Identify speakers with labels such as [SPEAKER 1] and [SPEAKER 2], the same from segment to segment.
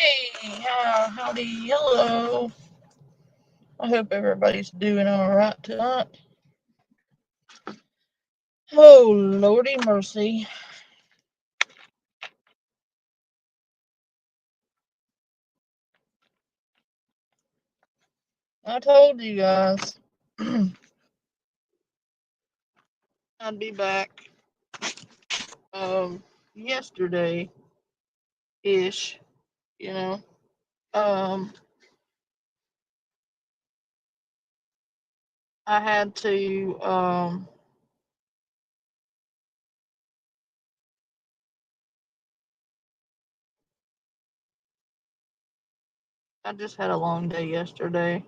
[SPEAKER 1] Hey, howdy, hello. I hope everybody's doing all right tonight. Oh, Lordy mercy. I told you guys I'd be back yesterday ish, you know. Um I had to I just had a long day yesterday.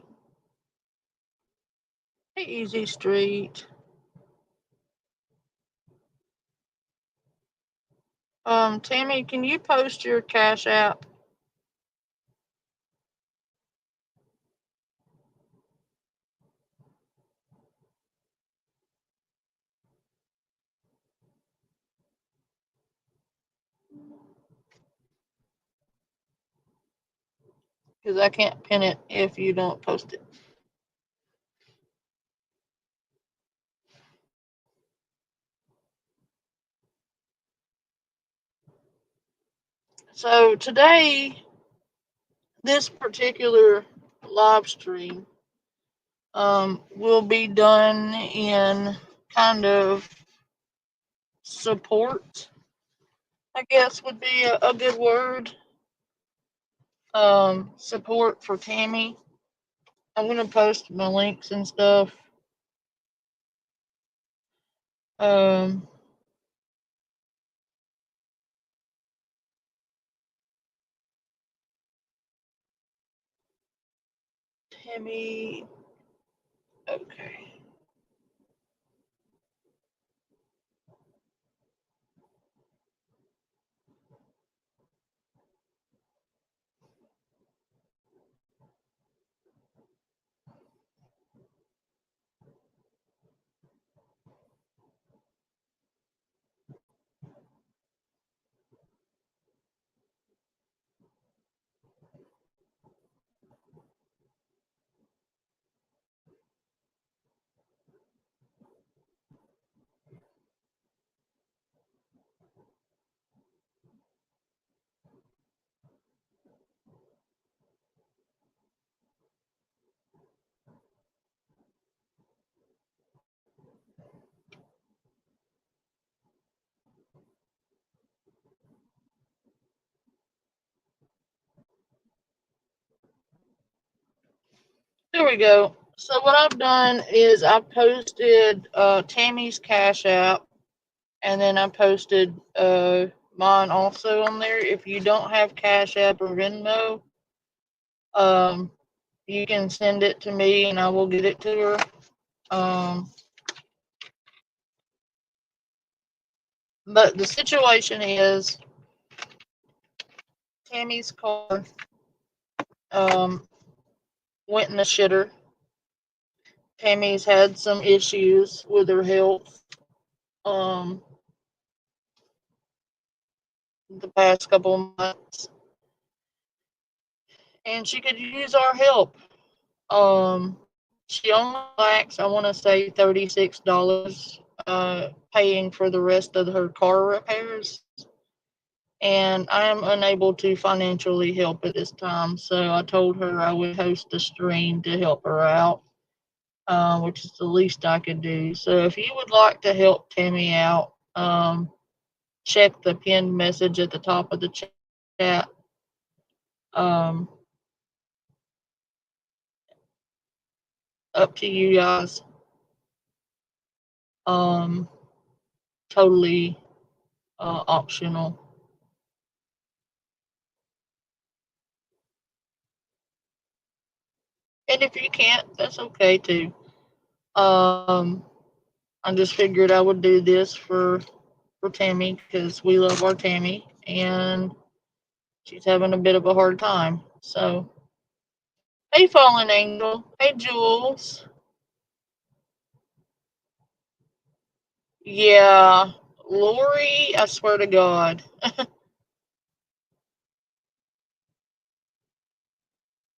[SPEAKER 1] Hey, Easy Street. Tammy, can you post your Cash App? Because I can't pin it if you don't post it. So today, this particular live stream will be done in kind of support, I guess would be a good word. Support for Tammy. I'm gonna post my links and stuff. Um, Tammy. Okay. There we go. So what I've done is I posted Tammy's Cash App, and then I posted mine also on there. If you don't have Cash App or Venmo, um, you can send it to me and I will get it to her. But the situation is Tammy's car um, went in the shitter. Tammy's had some issues with her health um, the past couple of months, and she could use our help. Um, she only lacks, I want to say, $36 paying for the rest of her car repairs. And I am unable to financially help at this time. So I told her I would host a stream to help her out, which is the least I could do. So if you would like to help Tammy out, check the pinned message at the top of the chat. Um, Up to you guys. Um, Totally optional. And if you can't, that's okay too. Um, I just figured I would do this for Tammy because we love our Tammy and she's having a bit of a hard time. So, hey, Fallen Angel. Hey, Jules. Yeah, Lori, I swear to God.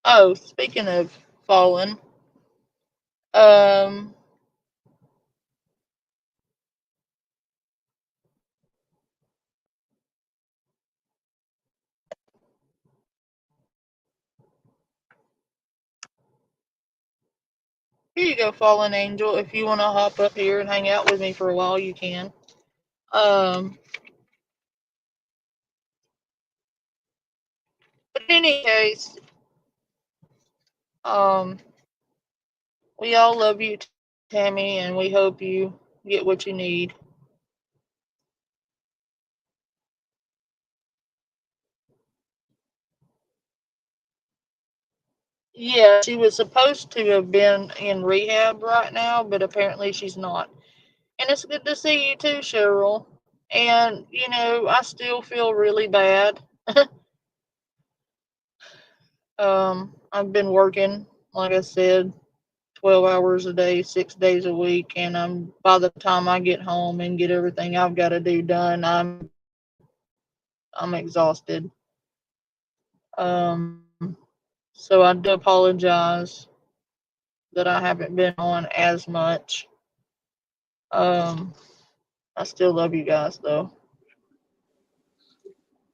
[SPEAKER 1] Oh, speaking of fallen, um, here you go, fallen angel. If you want to hop up here and hang out with me for a while, you can. Um, but in any case, um, we all love you, Tammy, and we hope you get what you need. Yeah, she was supposed to have been in rehab right now, but apparently she's not. And it's good to see you too, Cheryl. And, I still feel really bad. I've been working, like I said, 12 hours a day, 6 days a week, and by the time I get home and get everything I've got to do done, I'm exhausted. Um, so I do apologize that I haven't been on as much. Um, I still love you guys though.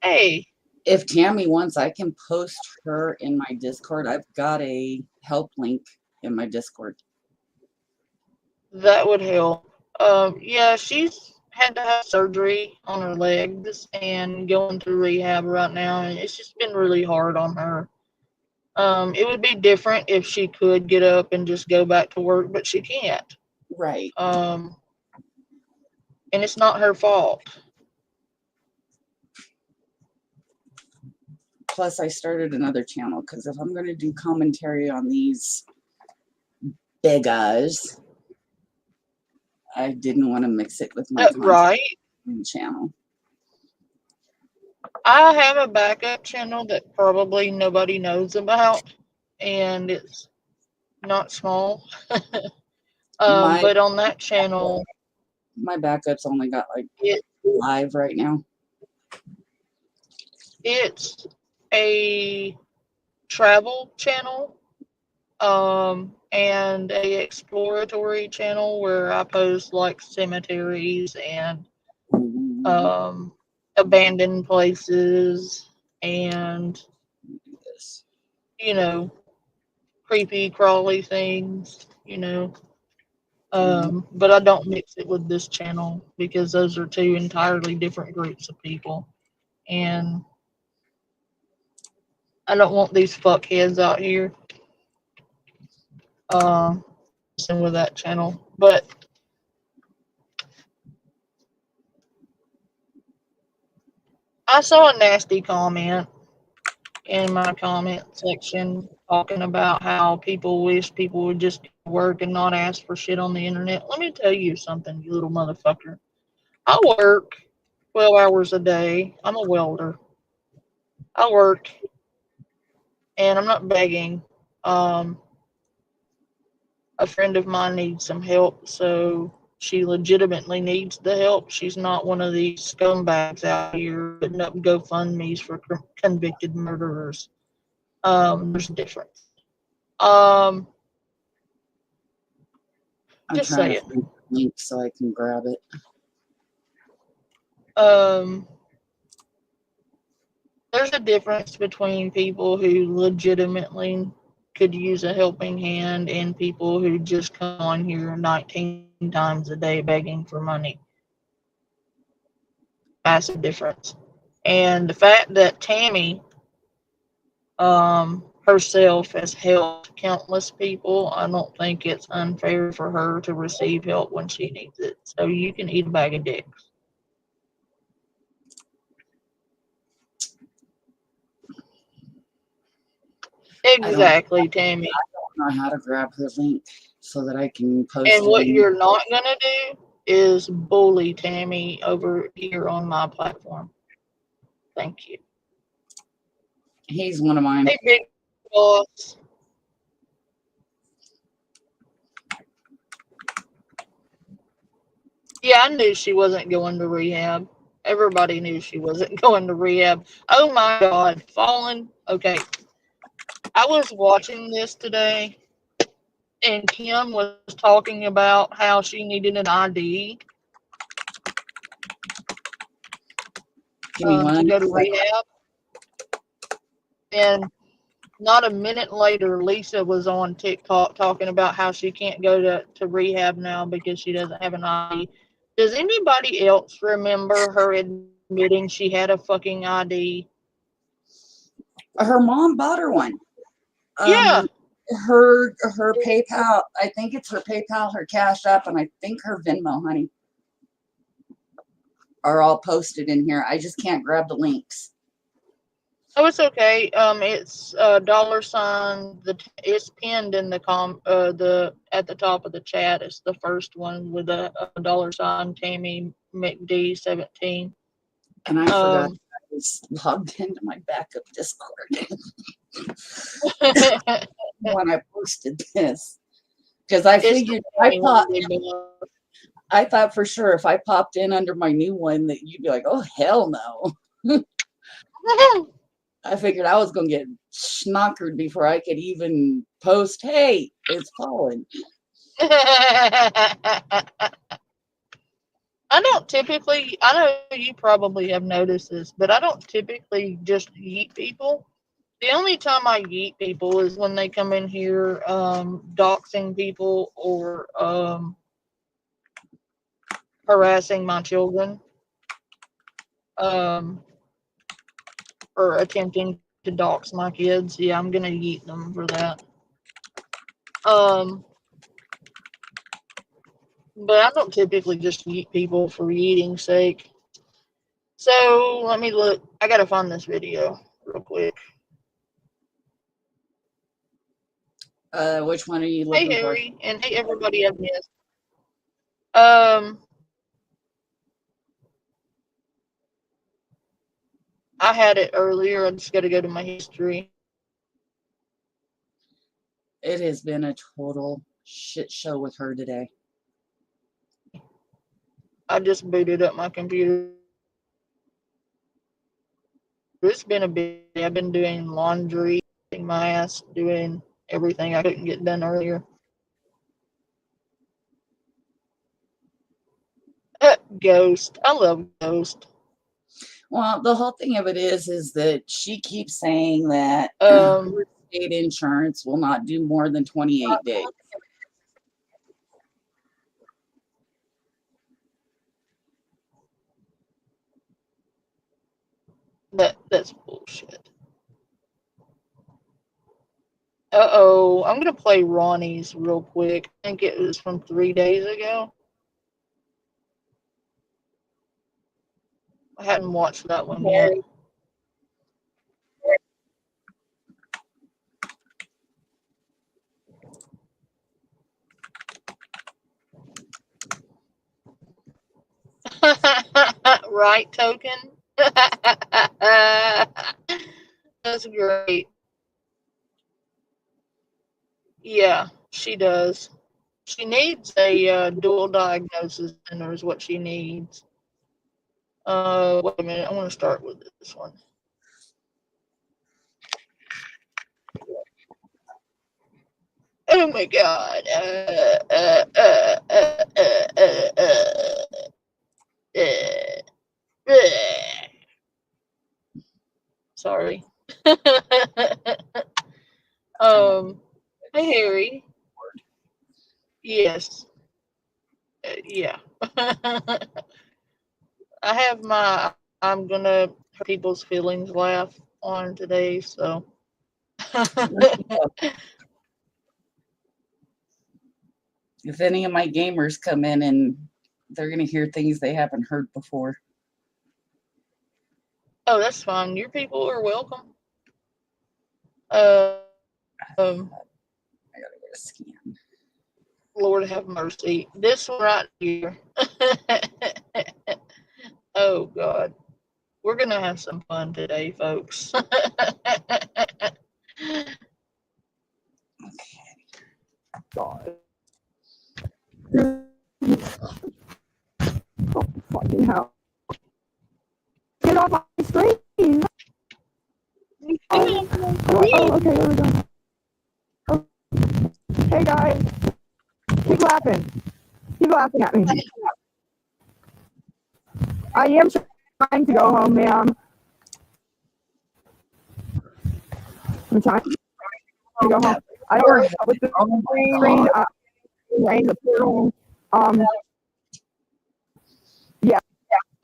[SPEAKER 1] Hey,
[SPEAKER 2] If Tammy wants, I can post her in my Discord. I've got a help link in my Discord.
[SPEAKER 1] that would help. Yeah, she's had to have surgery on her legs and going through rehab right now, and it's just been really hard on her. It would be different if she could get up and just go back to work, but she can't.
[SPEAKER 2] Right.
[SPEAKER 1] And it's not her fault.
[SPEAKER 2] Plus, I started another channel because if I'm going to do commentary on these big guys, I didn't want to mix it with my content
[SPEAKER 1] Right.
[SPEAKER 2] channel.
[SPEAKER 1] I have a backup channel that probably nobody knows about, and it's not small.
[SPEAKER 2] My
[SPEAKER 1] But on that channel,
[SPEAKER 2] my backup's only got like
[SPEAKER 1] it,
[SPEAKER 2] live right now.
[SPEAKER 1] it's a travel channel, and a exploratory channel where I post like cemeteries and abandoned places and
[SPEAKER 2] Yes.
[SPEAKER 1] you know creepy crawly things. But I don't mix it with this channel because those are two entirely different groups of people, and I don't want these fuckheads out here messing with that channel. But I saw a nasty comment in my comment section talking about how people wish people would just work and not ask for shit on the internet. Let me tell you something, you little motherfucker. I work 12 hours a day. I'm a welder. I work and I'm not begging. Um, a friend of mine needs some help, so she legitimately needs the help. She's not one of these scumbags out here putting up GoFundMe's for convicted murderers. There's a difference. Um,
[SPEAKER 2] I'm
[SPEAKER 1] just
[SPEAKER 2] trying
[SPEAKER 1] say
[SPEAKER 2] to
[SPEAKER 1] it.
[SPEAKER 2] find the link so I can grab it.
[SPEAKER 1] There's a difference between people who legitimately could use a helping hand and people who just come on here 19 times a day begging for money. Massive difference. And the fact that Tammy herself has helped countless people, I don't think it's unfair for her to receive help when she needs it. So you can eat a bag of dicks. Exactly, Tammy.
[SPEAKER 2] I don't know how to grab her link so that I can post
[SPEAKER 1] And
[SPEAKER 2] it
[SPEAKER 1] what
[SPEAKER 2] in.
[SPEAKER 1] you're not going to do is bully Tammy over here on my platform. Thank you.
[SPEAKER 2] He's one of mine.
[SPEAKER 1] Hey, big boss. Yeah, I knew she wasn't going to rehab. Everybody knew she wasn't going to rehab. Oh my God. Fallen. Okay. I was watching this today, and Kim was talking about how she needed an ID
[SPEAKER 2] Give me
[SPEAKER 1] to
[SPEAKER 2] one
[SPEAKER 1] go to
[SPEAKER 2] second.
[SPEAKER 1] rehab. And not a minute later, Lisa was on TikTok talking about how she can't go to rehab now because she doesn't have an ID. Does anybody else remember her admitting she had a fucking ID?
[SPEAKER 2] Her mom bought her one.
[SPEAKER 1] Yeah.
[SPEAKER 2] Her PayPal, I think it's her PayPal, her Cash App, and I think her Venmo, honey, are all posted in here. I just can't grab the links.
[SPEAKER 1] Oh, it's okay. It's $. It's pinned in the at the top of the chat. It's the first one with a $. Tammy McD 17.
[SPEAKER 2] And I forgot I was logged into my backup Discord when I posted this. Because I figured I thought for sure if I popped in under my new one that you'd be like, oh hell no. I figured I was gonna get schnockered before I could even post, hey, it's fallen.
[SPEAKER 1] I don't typically, I know you probably have noticed this, but I don't typically just yeet people. The only time I yeet people is when they come in here doxing people or harassing my children or attempting to dox my kids. Yeah, I'm going to yeet them for that. But I don't typically just yeet people for yeeting's sake. So let me look. I gotta find this video real quick.
[SPEAKER 2] Which one are you looking
[SPEAKER 1] Hey
[SPEAKER 2] for?
[SPEAKER 1] Harry, and hey everybody I've missed. I had it earlier. I just gotta go to my history.
[SPEAKER 2] It has been a total shit show with her today.
[SPEAKER 1] I just booted up my computer. It's been a bit. I've been doing laundry, my ass, doing everything I couldn't get done earlier. Ghost. I love Ghost.
[SPEAKER 2] Well, the whole thing of it is that she keeps saying that state insurance will not do more than 28 days.
[SPEAKER 1] That's bullshit. Uh-oh. I'm gonna play Ronnie's real quick. I think it was from 3 days ago. I hadn't watched that one yet. Right, Token? That's great. Yeah, she does. She needs a dual diagnosis center is what she needs. Wait a minute. I want to start with this one. Oh my god. Sorry. Hey Harry. Yes. Yeah. I have my I'm gonna hurt people's feelings laugh on today, so
[SPEAKER 2] If any of my gamers come in and they're going to hear things they haven't heard before.
[SPEAKER 1] Oh, that's fine. Your people are welcome.
[SPEAKER 2] I gotta get a scan.
[SPEAKER 1] Lord have mercy. This one right here. Oh God. We're gonna have some fun today, folks.
[SPEAKER 2] Okay.
[SPEAKER 3] God. Oh, fucking hell. Get off my screen! I'm like, oh, okay, there we go. Oh, hey guys, keep laughing. Keep laughing at me. I am trying to go home, ma'am. I'm trying to go home. I don't know with the screen, rain, the portal. Yeah.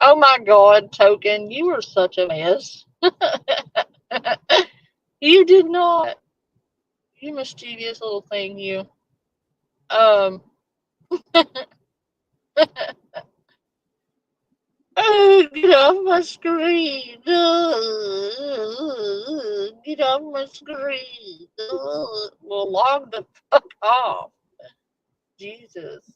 [SPEAKER 1] Oh my God, Token, you are such a mess. You did not. You mischievous little thing, you. Oh, get off my screen. Get off my screen. Well, log the fuck off. Jesus.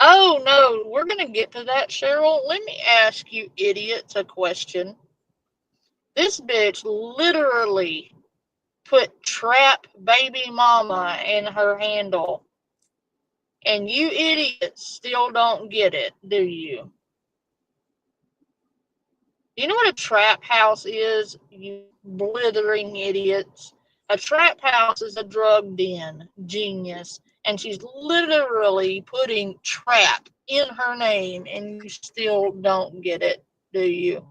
[SPEAKER 1] Oh no, we're gonna get to that, Cheryl. Let me ask you idiots a question. This bitch literally put trap baby mama in her handle. And you idiots still don't get it, do you? You know what a trap house is, you blithering idiots? A trap house is a drug den, genius. And she's literally putting trap in her name, and you still don't get it, do you?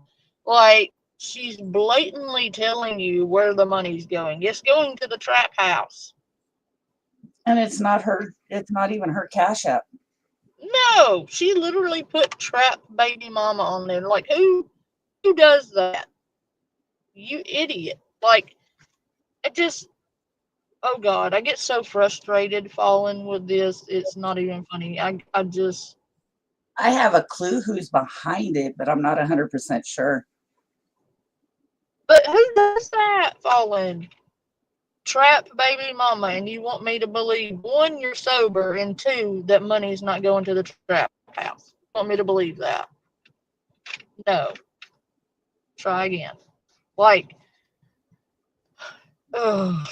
[SPEAKER 1] Like, she's blatantly telling you where the money's going. It's going to the trap house.
[SPEAKER 2] And it's not even her Cash App.
[SPEAKER 1] No, she literally put trap baby mama on there. Like, who does that? You idiot. Like, oh God, I get so frustrated falling with this. It's not even funny. I
[SPEAKER 2] have a clue who's behind it, but I'm not 100% sure.
[SPEAKER 1] But who does that, Fallen? Trap baby mama, and you want me to believe, one, you're sober, and two, that money's not going to the trap house. You want me to believe that? No. Try again. Like, oh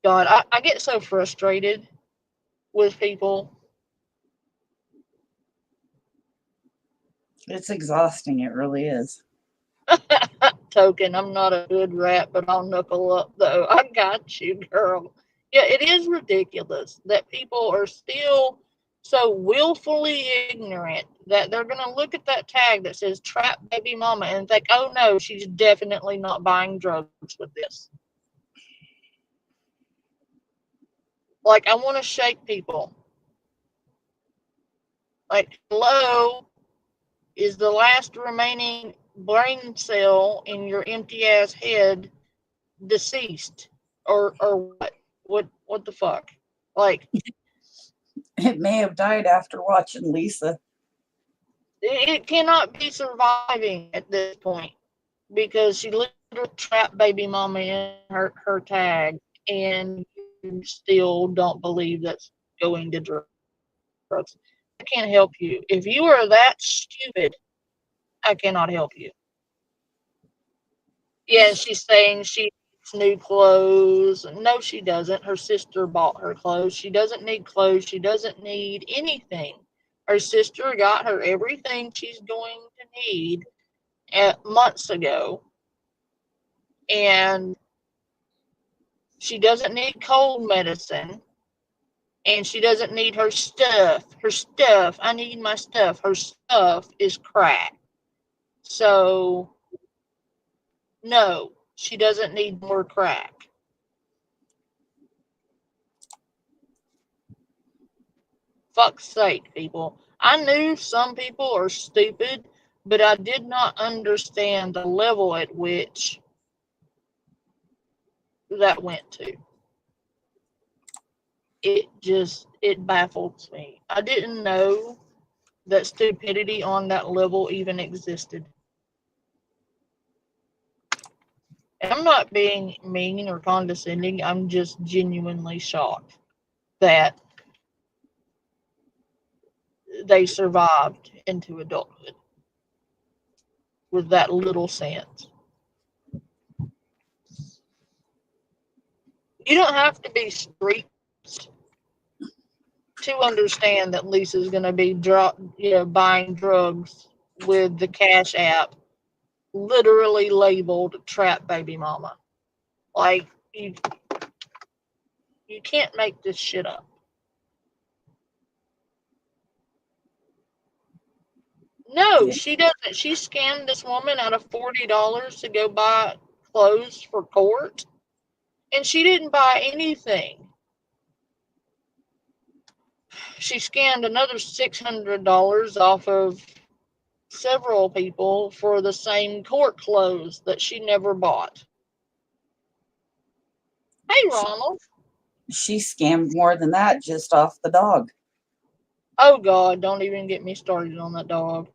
[SPEAKER 1] God, I get so frustrated with people.
[SPEAKER 2] It's exhausting. It really is.
[SPEAKER 1] Token, I'm not a good rat, but I'll knuckle up though. I got you, girl. Yeah, it is ridiculous that people are still so willfully ignorant that they're going to look at that tag that says trap baby mama and think, oh no, she's definitely not buying drugs with this. Like, I want to shake people. Like, hello, is the last remaining brain cell in your empty ass head deceased? Or what the fuck? Like,
[SPEAKER 2] It may have died after watching Lisa.
[SPEAKER 1] it cannot be surviving at this point because she literally trapped baby mama in her tag, and you still don't believe that's going to drugs. I can't help you. If you are that stupid, I cannot help you. Yeah, she's saying she needs new clothes. No, she doesn't. Her sister bought her clothes. She doesn't need clothes. She doesn't need anything. Her sister got her everything she's going to need months ago. And she doesn't need cold medicine. And she doesn't need her stuff. Her stuff, I need my stuff. Her stuff is crack. So, no, she doesn't need more crack. Fuck's sake, people. I knew some people are stupid, but I did not understand the level at which that went to. It baffles me. I didn't know that stupidity on that level even existed. And I'm not being mean or condescending. I'm just genuinely shocked that they survived into adulthood with that little sense. You don't have to be street to understand that Lisa's going to be buying drugs with the Cash App literally labeled trap baby mama. Like, you can't make this shit up. No,
[SPEAKER 2] Yeah.
[SPEAKER 1] she doesn't. She scammed this woman out of $40 to go buy clothes for court, and she didn't buy anything. She scammed another $600 off of several people for the same court clothes that she never bought. Hey, Ronald.
[SPEAKER 2] She scammed more than that just off the dog.
[SPEAKER 1] Oh, God, don't even get me started on that dog.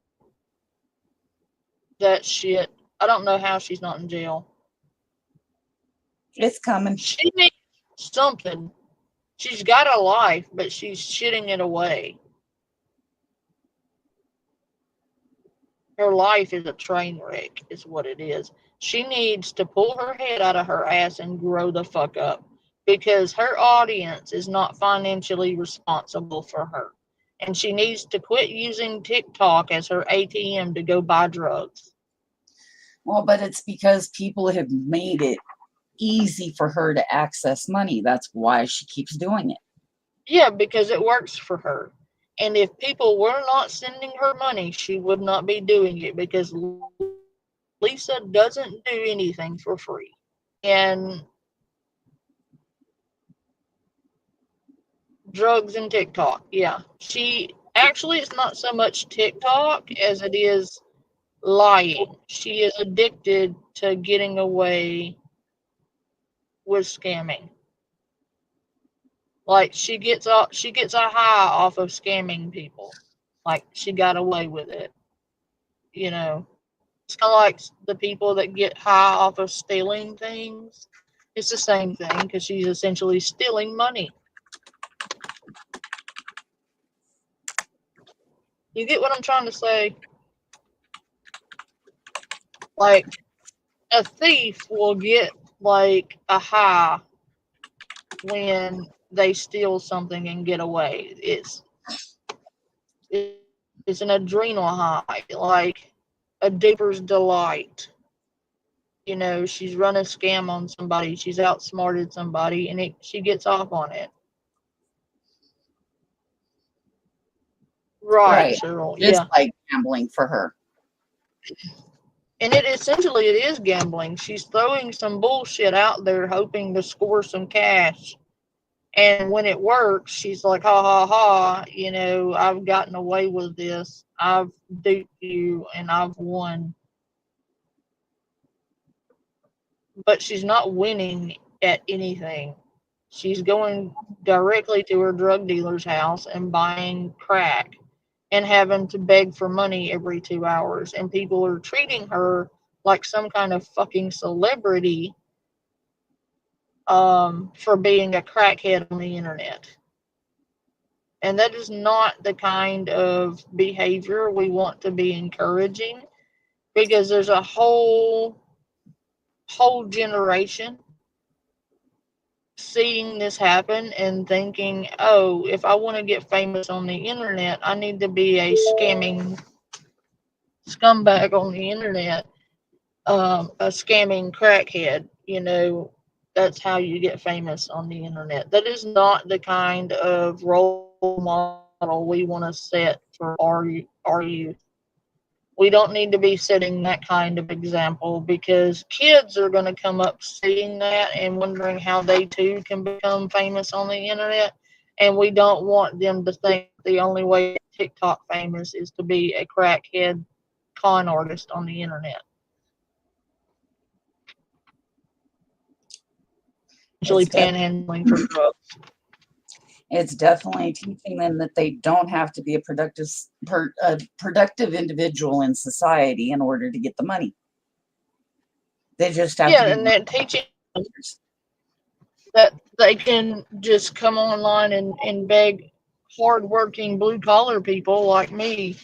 [SPEAKER 1] That shit. I don't know how she's not in jail.
[SPEAKER 2] It's coming.
[SPEAKER 1] She needs something. She's got a life, but she's shitting it away. Her life is a train wreck, is what it is. She needs to pull her head out of her ass and grow the fuck up, because her audience is not financially responsible for her. And she needs to quit using TikTok as her ATM to go buy drugs.
[SPEAKER 2] Well, but it's because people have made it easy for her to access money. That's why she keeps doing it.
[SPEAKER 1] Yeah, because it works for her. And if people were not sending her money, she would not be doing it, because Lisa doesn't do anything for free. And drugs and TikTok, yeah. She actually, it's not so much TikTok as it is lying. She is addicted to getting away with scamming. Like, she gets a high off of scamming people. Like, she got away with it. You know, it's kind of like the people that get high off of stealing things. It's the same thing, because she's essentially stealing money. You get what I'm trying to say? Like, a thief will get like a high when they steal something and get away. It's an adrenal high, like a deeper's delight. You know, she's run a scam on somebody, she's outsmarted somebody, and she gets off on it. Right, Cheryl.
[SPEAKER 2] It's
[SPEAKER 1] Yeah.
[SPEAKER 2] like gambling for her.
[SPEAKER 1] And it is gambling. She's throwing some bullshit out there hoping to score some cash. And when it works, she's like, ha ha ha, you know, I've gotten away with this. I've duped you and I've won. But she's not winning at anything. She's going directly to her drug dealer's house and buying crack and having to beg for money every 2 hours. And people are treating her like some kind of fucking celebrity for being a crackhead on the internet. And that is not the kind of behavior we want to be encouraging, because there's a whole generation seeing this happen and thinking, oh, if I want to get famous on the internet, I need to be a scamming scumbag on the internet, a scamming crackhead. You know, that's how you get famous on the internet. That is not the kind of role model we want to set for our youth. We don't need to be setting that kind of example, because kids are going to come up seeing that and wondering how they too can become famous on the internet. And we don't want them to think the only way TikTok famous is to be a crackhead con artist on the internet. Actually panhandling for drugs.
[SPEAKER 2] It's definitely teaching them that they don't have to be a productive individual in society in order to get the money. They just have to be.
[SPEAKER 1] And then teaching them that they can just come online and beg hardworking blue collar people like me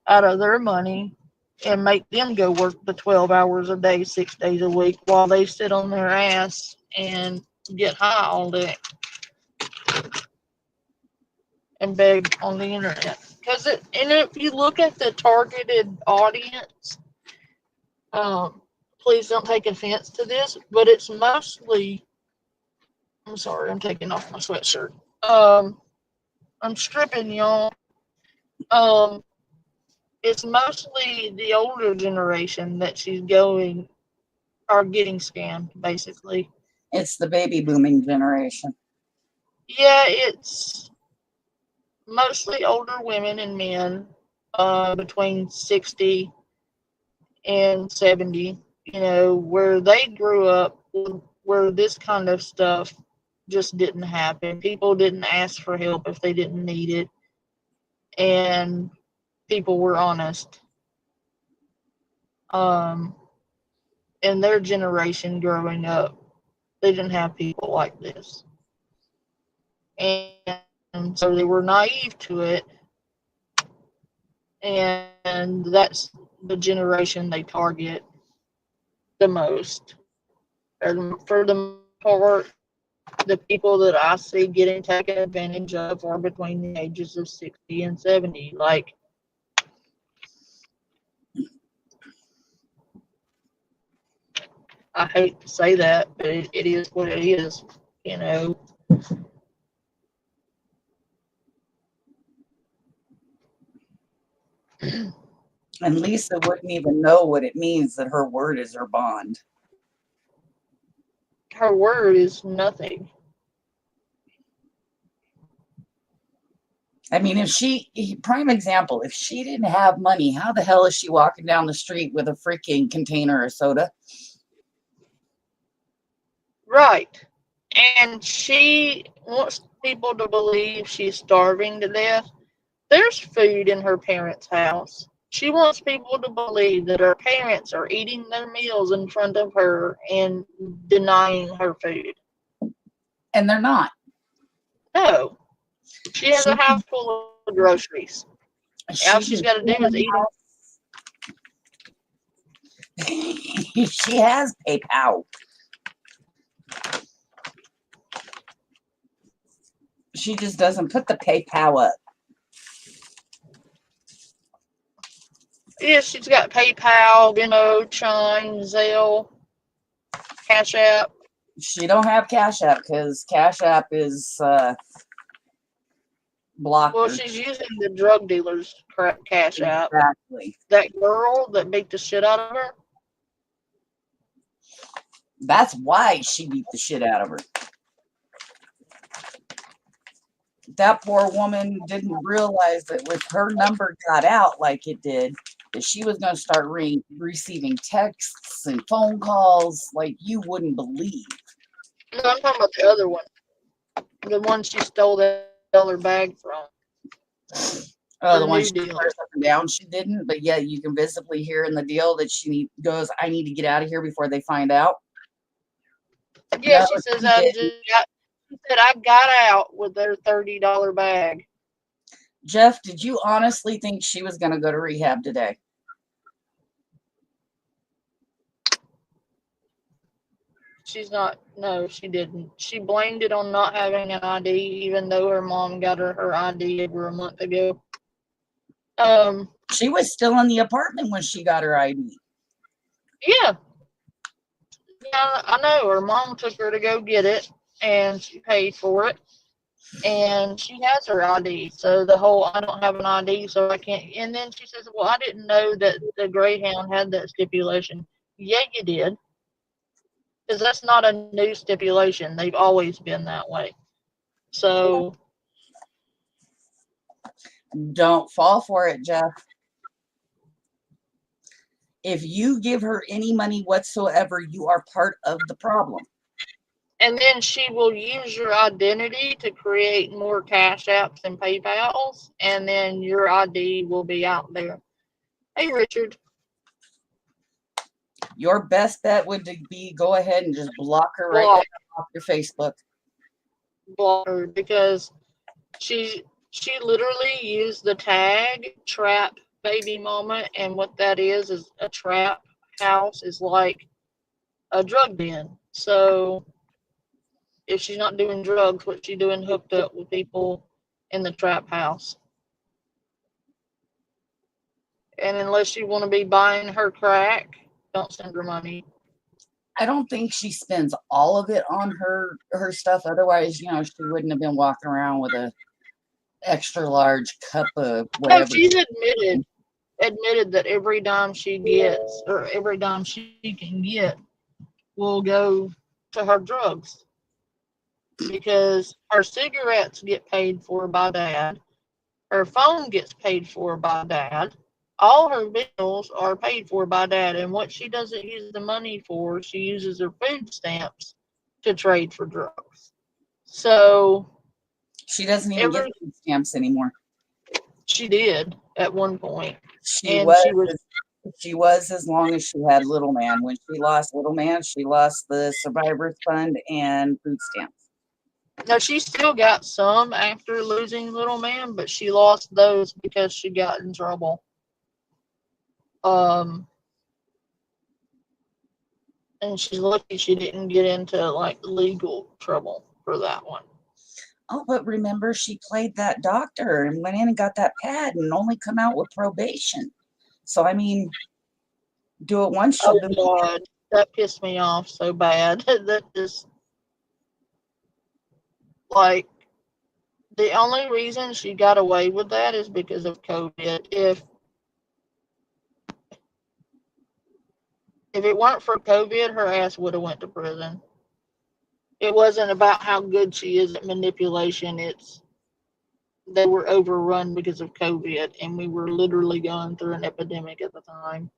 [SPEAKER 1] out of their money and make them go work the 12 hours a day, 6 days a week, while they sit on their ass and get high all day and beg on the internet. because and if you look at the targeted audience, please don't take offense to this, but it's mostly. I'm sorry, I'm taking off my sweatshirt. I'm stripping y'all. Um, it's mostly the older generation that she's going are getting scammed, basically.
[SPEAKER 2] It's the baby booming generation.
[SPEAKER 1] Yeah, it's mostly older women and men, between 60 and 70, where they grew up, where this kind of stuff just didn't happen. People didn't ask for help if they didn't need it, and people were honest. In their generation growing up, they didn't have people like this. And so they were naive to it, and that's the generation they target the most. And for the part, the people that I see getting taken advantage of are between the ages of 60 and 70. Like, I hate to say that, but it is what it is, you know.
[SPEAKER 2] And Lisa wouldn't even know what it means that her word is her bond.
[SPEAKER 1] Her word is nothing.
[SPEAKER 2] I mean, prime example, if she didn't have money, how the hell is she walking down the street with a freaking container of soda?
[SPEAKER 1] Right. And she wants people to believe she's starving to death. There's food in her parents' house. She wants people to believe that her parents are eating their meals in front of her and denying her food.
[SPEAKER 2] And they're not.
[SPEAKER 1] No. She has a house full of groceries. All she's got to do is eat
[SPEAKER 2] them. She has PayPal. She just doesn't put the PayPal up.
[SPEAKER 1] Yeah, she's got PayPal, Venmo, Chime, Zelle, Cash App.
[SPEAKER 2] She don't have Cash App because Cash App is blocked.
[SPEAKER 1] Well, she's using the drug dealer's Cash App.
[SPEAKER 2] Exactly.
[SPEAKER 1] That girl that beat the shit out of her.
[SPEAKER 2] That's why she beat the shit out of her. That poor woman didn't realize that with her number got out like it did, that she was going to start receiving texts and phone calls like you wouldn't believe.
[SPEAKER 1] No, I'm talking about the other one. The one she stole that dollar bag from.
[SPEAKER 2] Oh, the one she swears up and down she didn't, but yeah, you can visibly hear in the deal that she goes, I need to get out of here before they find out.
[SPEAKER 1] Yeah, no, she says she said I got out with their $30 bag.
[SPEAKER 2] Jeff, did you honestly think she was going to go to rehab today?
[SPEAKER 1] She's not. No, she didn't. She blamed it on not having an ID, even though her mom got her ID over a month ago.
[SPEAKER 2] She was still in the apartment when she got her ID.
[SPEAKER 1] Yeah. Yeah, I know. Her mom took her to go get it, and she paid for it. And she has her ID. So the whole, I don't have an ID, so I can't. And then she says, well, I didn't know that the Greyhound had that stipulation. Yeah, you did. Because that's not a new stipulation. They've always been that way. So
[SPEAKER 2] don't fall for it, Jeff. If you give her any money whatsoever, you are part of the problem.
[SPEAKER 1] And then she will use your identity to create more Cash Apps and PayPals, and then your ID will be out there. Hey, Richard.
[SPEAKER 2] Your best bet would be go ahead and just block her right now off your Facebook.
[SPEAKER 1] Block her, because she literally used the tag trap baby mama, and what that is a trap house is like a drug den. So if she's not doing drugs, what's she doing hooked up with people in the trap house? And unless you want to be buying her crack, don't send her money.
[SPEAKER 2] I don't think she spends all of it on her stuff. Otherwise, she wouldn't have been walking around with a extra large cup of
[SPEAKER 1] No,
[SPEAKER 2] whatever.
[SPEAKER 1] she's admitted that every dime she gets or every dime she can get will go to her drugs because her cigarettes get paid for by dad, her phone gets paid for by dad, all her bills are paid for by dad, and what she doesn't use the money for, she uses her food stamps to trade for drugs. So
[SPEAKER 2] She doesn't even get food stamps anymore.
[SPEAKER 1] She did at one point.
[SPEAKER 2] She was as long as she had Little Man. When she lost Little Man, she lost the Survivors Fund and food stamps.
[SPEAKER 1] Now, she still got some after losing Little Man, but she lost those because she got in trouble. And she's lucky she didn't get into like legal trouble for that one.
[SPEAKER 2] Oh, but remember, she played that doctor and went in and got that pad and only come out with probation. So, I mean, do it once.
[SPEAKER 1] Oh, God. That pissed me off so bad. That just, like, the only reason she got away with that is because of COVID. If it weren't for COVID, her ass would have went to prison. It wasn't about how good she is at manipulation. They were overrun because of COVID, and we were literally going through an epidemic at the time.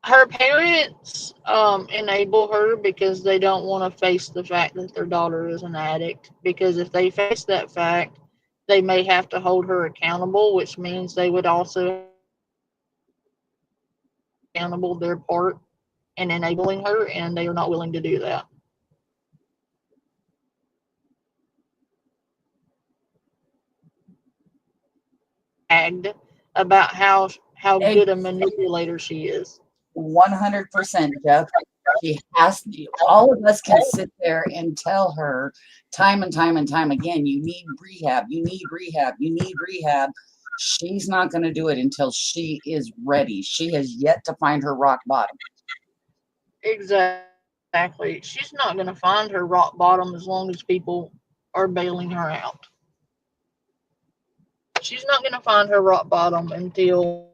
[SPEAKER 1] Her parents enable her because they don't want to face the fact that their daughter is an addict. Because if they face that fact, they may have to hold her accountable, which means they would also accountable their part in enabling her, and they are not willing to do that. About how good a manipulator she is.
[SPEAKER 2] 100%, Jeff. She has to. All of us can sit there and tell her time and time and time again, you need rehab, you need rehab, you need rehab. She's not going to do it until she is ready. She has yet to find her rock bottom.
[SPEAKER 1] Exactly. She's not going to find her rock bottom as long as people are bailing her out. She's not going to find her rock bottom until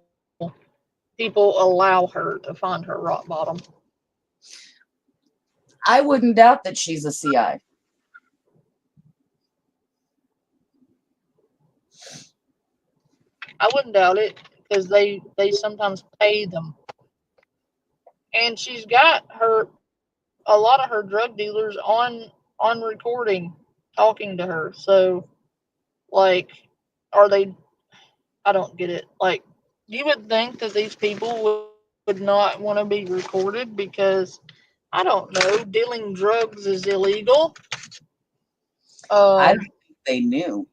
[SPEAKER 1] people allow her to find her rock bottom.
[SPEAKER 2] I wouldn't doubt that she's a CI.
[SPEAKER 1] I wouldn't doubt it because they sometimes pay them. And she's got a lot of her drug dealers on recording talking to her. So, like, are they? I don't get it. Like, you would think that these people would not want to be recorded because, I don't know, dealing drugs is illegal.
[SPEAKER 2] I don't think they knew.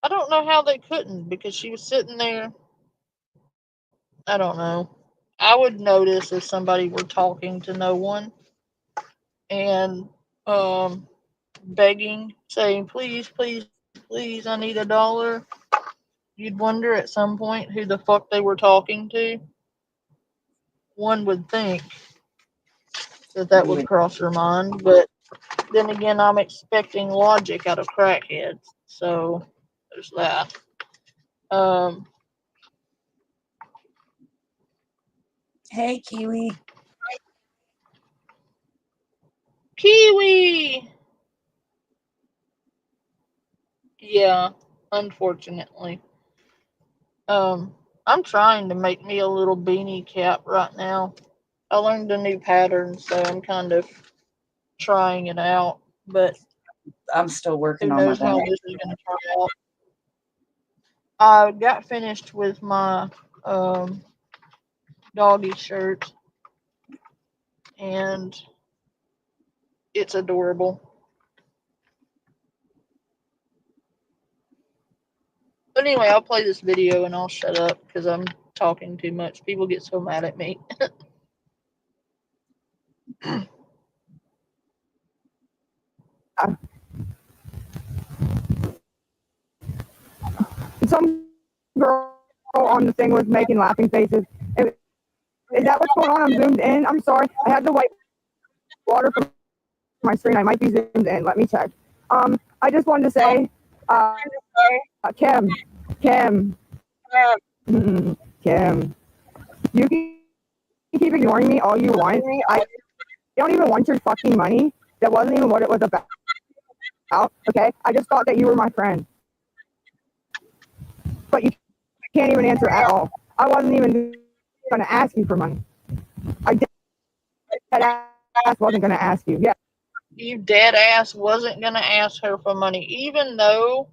[SPEAKER 1] I don't know how they couldn't because she was sitting there. I don't know. I would notice if somebody were talking to no one and begging, saying, please, please, please, I need $1. You'd wonder at some point who the fuck they were talking to. One would think that would cross her mind, but then again, I'm expecting logic out of crackheads, so there's that.
[SPEAKER 2] Hey, Kiwi.
[SPEAKER 1] Kiwi! Yeah, unfortunately. I'm trying to make me a little beanie cap right now. I learned a new pattern, so I'm kind of trying it out, but
[SPEAKER 2] I'm still working
[SPEAKER 1] who
[SPEAKER 2] on
[SPEAKER 1] knows
[SPEAKER 2] my
[SPEAKER 1] how this is going to turn out. I got finished with my doggy shirt, and it's adorable. But anyway, I'll play this video and I'll shut up because I'm talking too much. People get so mad at me.
[SPEAKER 3] Some girl on the thing was making laughing faces. Is that what's going on? I'm zoomed in. I'm sorry. I had the white water from my screen. I might be zoomed in. Let me check. I just wanted to say, Kim, Kim, Kim, you can keep ignoring me all you want. I don't even want your fucking money. That wasn't even what it was about. Okay? I just thought that you were my friend. But you can't even answer at all. I wasn't even going to ask you for money. I wasn't going to ask you. Yeah.
[SPEAKER 1] You dead ass wasn't going to ask her for money, even though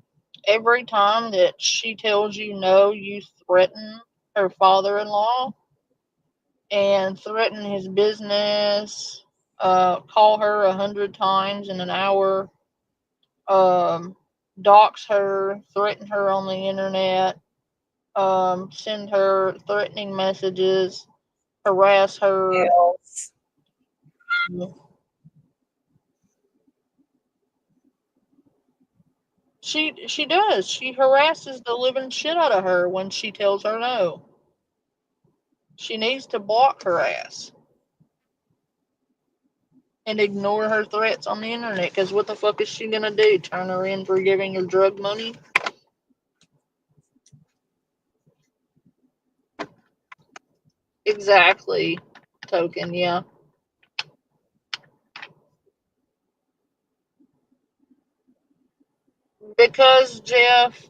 [SPEAKER 1] every time that she tells you no, you threaten her father-in-law and threaten his business, call her 100 times in an hour, dox her, threaten her on the internet, send her threatening messages, harass her.
[SPEAKER 2] Else.
[SPEAKER 1] She does. She harasses the living shit out of her when she tells her no. She needs to block her ass and ignore her threats on the internet. Because what the fuck is she gonna do? Turn her in for giving her drug money? Exactly. Token, yeah. Because Jeff,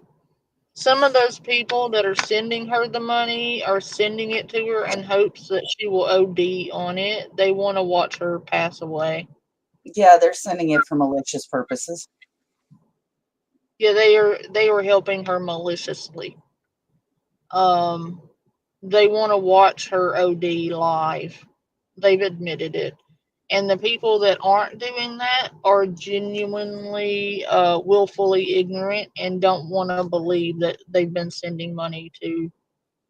[SPEAKER 1] some of those people that are sending her the money are sending it to her in hopes that she will OD on it. They want to watch her pass away.
[SPEAKER 2] Yeah, they're sending it for malicious purposes.
[SPEAKER 1] Yeah, they are helping her maliciously. Um, they want to watch her OD live. They've admitted it. And the people that aren't doing that are genuinely, willfully ignorant and don't want to believe that they've been sending money to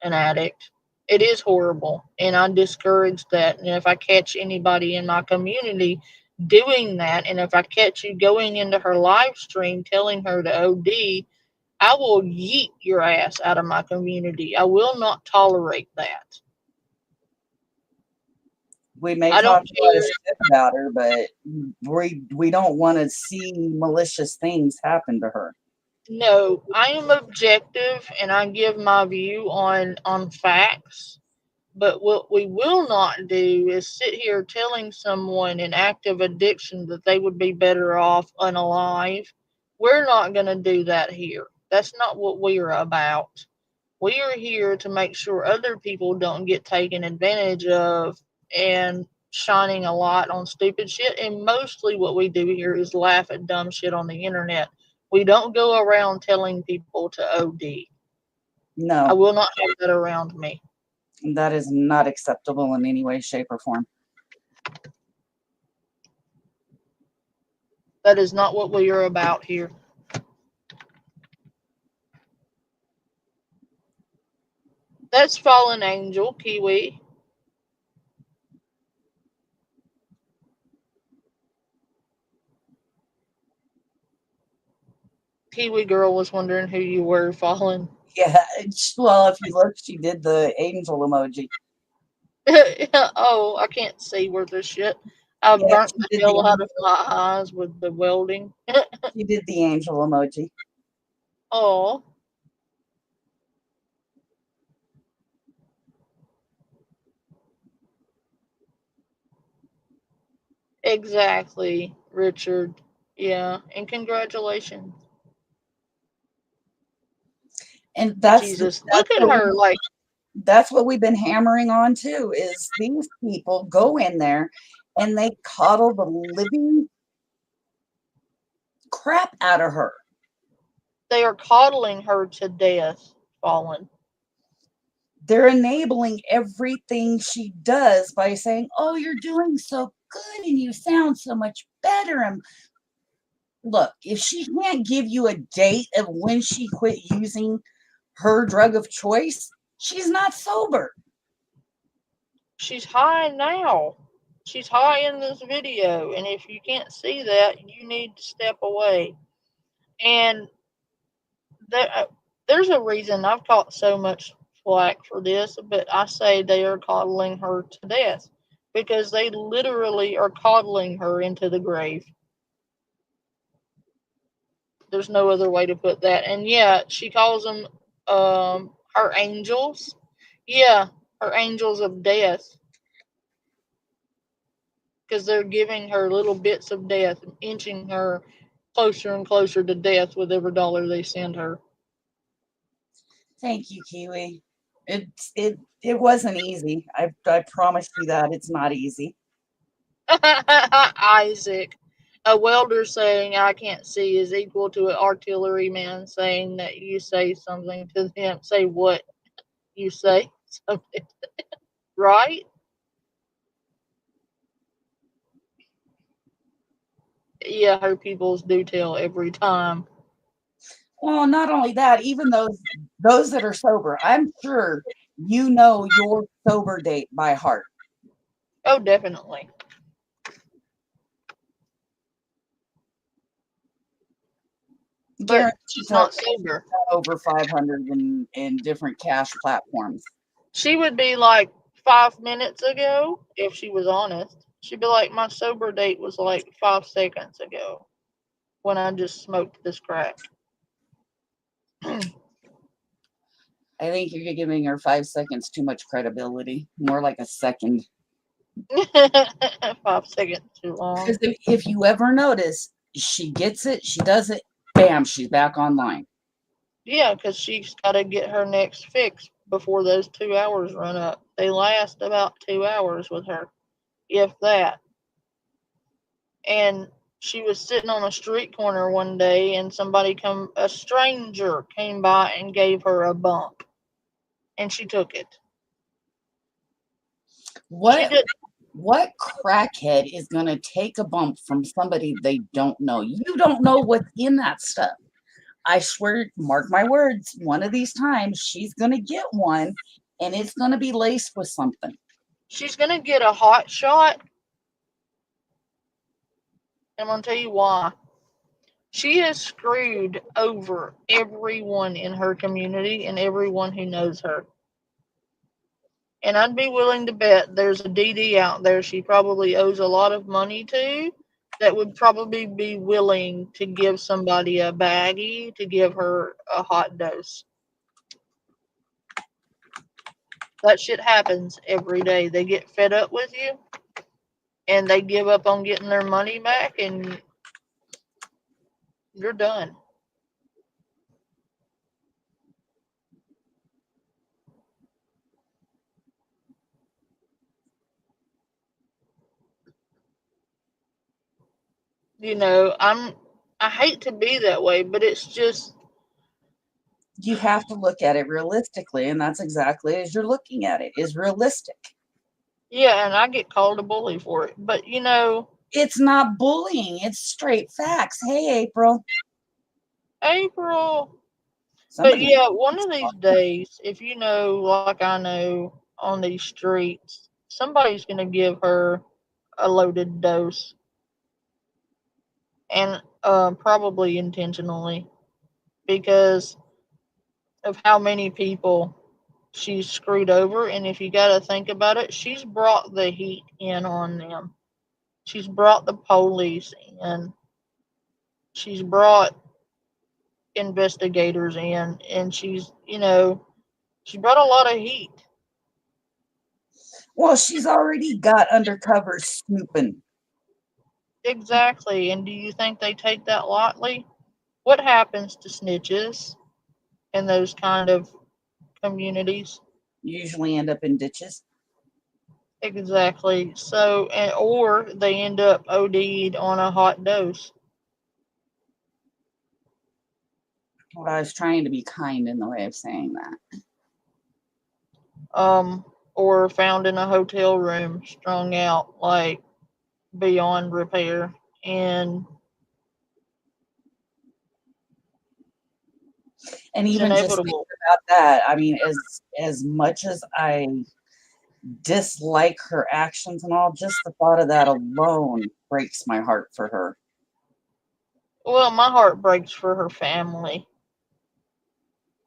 [SPEAKER 1] an addict. It is horrible, and I discourage that. And if I catch anybody in my community doing that, and if I catch you going into her live stream telling her to OD, I will yeet your ass out of my community. I will not tolerate that.
[SPEAKER 2] We may
[SPEAKER 1] I
[SPEAKER 2] talk
[SPEAKER 1] don't
[SPEAKER 2] a lot of
[SPEAKER 1] care.
[SPEAKER 2] shit about her, but we don't want to see malicious things happen to her.
[SPEAKER 1] No, I am objective and I give my view on facts. But what we will not do is sit here telling someone in active addiction that they would be better off unalive. We're not going to do that here. That's not what we are about. We are here to make sure other people don't get taken advantage of and shining a light on stupid shit. And mostly what we do here is laugh at dumb shit on the internet. We don't go around telling people to OD. I
[SPEAKER 2] No,
[SPEAKER 1] will not have that around me.
[SPEAKER 2] that is not acceptable in any way, shape, or form.
[SPEAKER 1] That is not what we are about here. That's Fallen Angel, Kiwi. Kiwi girl was wondering who you were, Fallen.
[SPEAKER 2] Yeah, well, if you look, she did the angel emoji.
[SPEAKER 1] Oh, I can't see worth a shit. I
[SPEAKER 2] Yeah,
[SPEAKER 1] burnt the hell out of my eyes with the welding.
[SPEAKER 2] she did the angel emoji.
[SPEAKER 1] Oh, exactly, Richard. Yeah, and congratulations.
[SPEAKER 2] And that's
[SPEAKER 1] Jesus, look at her. Like,
[SPEAKER 2] that's what we've been hammering on too, is these people go in there and they coddle the living crap out of her.
[SPEAKER 1] they are coddling her to death, Fallen.
[SPEAKER 2] They're enabling everything she does by saying, "Oh, you're doing so good and you sound so much better." And look, if she can't give you a date of when she quit using her drug of choice, she's not sober.
[SPEAKER 1] She's high now. She's high in this video, and if you can't see that, you need to step away. And there's a reason I've caught so much flack for this, but I say they are coddling her to death because they literally are coddling her into the grave. There's no other way to put that. And yeah, she calls them her angels. Yeah, her angels of death because they're giving her little bits of death and inching her closer and closer to death with every dollar they send her.
[SPEAKER 2] Thank you, Kiwi. It wasn't easy. I promise you that it's not easy.
[SPEAKER 1] Isaac. A welder saying I can't see is equal to an artilleryman saying that you say something to them. Say what you say. Something. Right? Yeah, her peoples do tell every time.
[SPEAKER 2] Well, not only that, even those that are sober, I'm sure you know your sober date by heart.
[SPEAKER 1] Oh, definitely. But
[SPEAKER 2] Guaranteed
[SPEAKER 1] she's
[SPEAKER 2] to
[SPEAKER 1] not sober.
[SPEAKER 2] over 500 in different cash platforms.
[SPEAKER 1] She would be like 5 minutes ago, if she was honest. She'd be like, my sober date was like 5 seconds ago when I just smoked this crack.
[SPEAKER 2] I think you're giving her 5 seconds too much credibility. More like a second.
[SPEAKER 1] 5 seconds too long.
[SPEAKER 2] Because if you ever notice, she gets it, she does it, bam, she's back online.
[SPEAKER 1] Yeah, because she's got to get her next fix before those 2 hours run up. They last about 2 hours with her, if that. And she was sitting on a street corner one day, and a stranger came by and gave her a bump, and she took it.
[SPEAKER 2] What crackhead is going to take a bump from somebody they don't know? You don't know what's in that stuff. I swear, mark my words, one of these times she's going to get one and it's going to be laced with something.
[SPEAKER 1] She's going to get a hot shot. I'm going to tell you why. She has screwed over everyone in her community and everyone who knows her. And I'd be willing to bet there's a DD out there she probably owes a lot of money to that would probably be willing to give somebody a baggie to give her a hot dose. That shit happens every day. They get fed up with you and they give up on getting their money back and you're done. You know, I hate to be that way, but it's just
[SPEAKER 2] You have to look at it realistically, and that's exactly as you're looking at it, is realistic.
[SPEAKER 1] yeah, and I get called a bully for it. But you know,
[SPEAKER 2] it's not bullying, it's straight facts. Hey, April.
[SPEAKER 1] But yeah, one of these days, if you know, like I know, on these streets, somebody's going to give her a loaded dose. And probably intentionally. Because of how many people she's screwed over. And if you got to think about it, she's brought the heat in on them. She's brought the police in. She's brought investigators in. And she's brought a lot of heat.
[SPEAKER 2] Well, she's already got undercover snooping.
[SPEAKER 1] Exactly. And do you think they take that lightly? What happens to snitches in those kind of communities?
[SPEAKER 2] Usually end up in ditches.
[SPEAKER 1] Exactly. So, or they end up OD'd on a hot dose.
[SPEAKER 2] Well, I was trying to be kind in the way of saying that.
[SPEAKER 1] Or found in a hotel room, strung out like beyond repair. And
[SPEAKER 2] even just thinking about that, I mean, as much as I dislike her actions and all, just the thought of that alone breaks my heart for her.
[SPEAKER 1] Well, my heart breaks for her family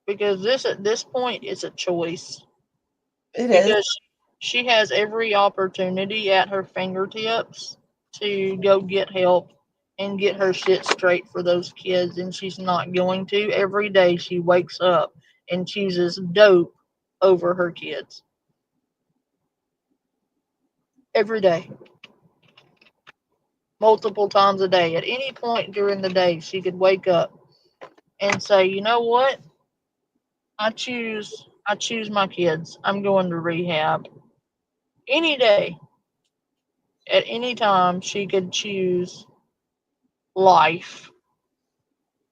[SPEAKER 1] because this at this point is a choice.
[SPEAKER 2] It is.
[SPEAKER 1] Because she has every opportunity at her fingertips to go get help and get her shit straight for those kids, and she's not going to. Every day she wakes up and chooses dope over her kids. Every day. Multiple times a day. At any point during the day, she could wake up and say, you know what? I choose my kids. I'm going to rehab. Any day, at any time, she could choose life.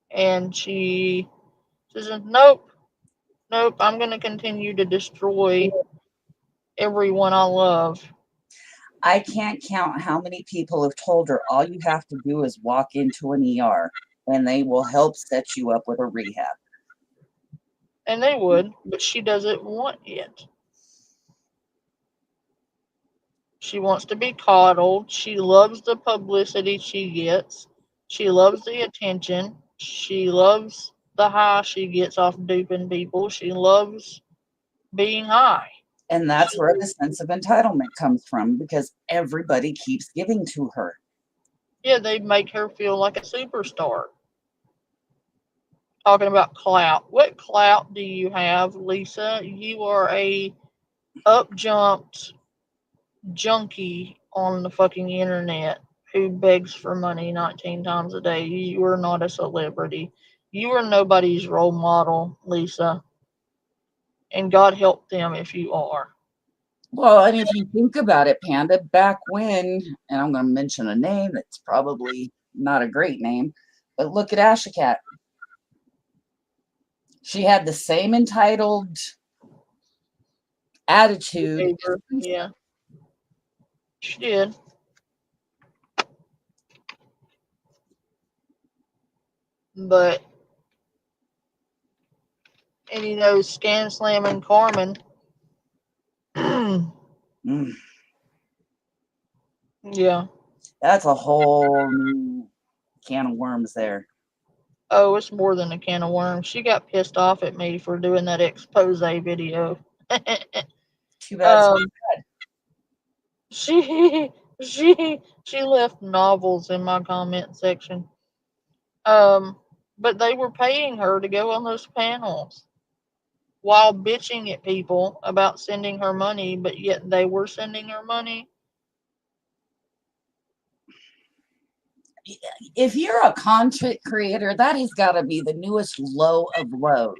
[SPEAKER 1] And she says, nope, nope, I'm going to continue to destroy everyone I love.
[SPEAKER 2] I can't count how many people have told her all you have to do is walk into an ER and they will help set you up with a rehab.
[SPEAKER 1] And they would, but she doesn't want it. She wants to be coddled. She loves the publicity she gets. She loves the attention. She loves the high she gets off duping people. She loves being high.
[SPEAKER 2] And that's where the sense of entitlement comes from, because everybody keeps giving to her.
[SPEAKER 1] Yeah, they make her feel like a superstar. Talking about clout. What clout do you have, Lisa? You are a up jumped junkie on the fucking internet who begs for money 19 times a day. You are not a celebrity. You are nobody's role model, Lisa. And God help them if you are.
[SPEAKER 2] Well, and if you think about it, Panda, back when, and I'm going to mention a name that's probably not a great name, but look at Asha Cat. She had the same entitled attitude.
[SPEAKER 1] Yeah. She did. But, and you know, Scan Slam and Carmen.
[SPEAKER 2] Mm,
[SPEAKER 1] Yeah.
[SPEAKER 2] that's a whole new can of worms there.
[SPEAKER 1] Oh, it's more than a can of worms. She got pissed off at me for doing that expose video.
[SPEAKER 2] Too bad.
[SPEAKER 1] um, she she left novels in my comment section. Um, but they were paying her to go on those panels while bitching at people about sending her money, but yet they were sending her money.
[SPEAKER 2] If you're a content creator, that has got to be the newest low of lows.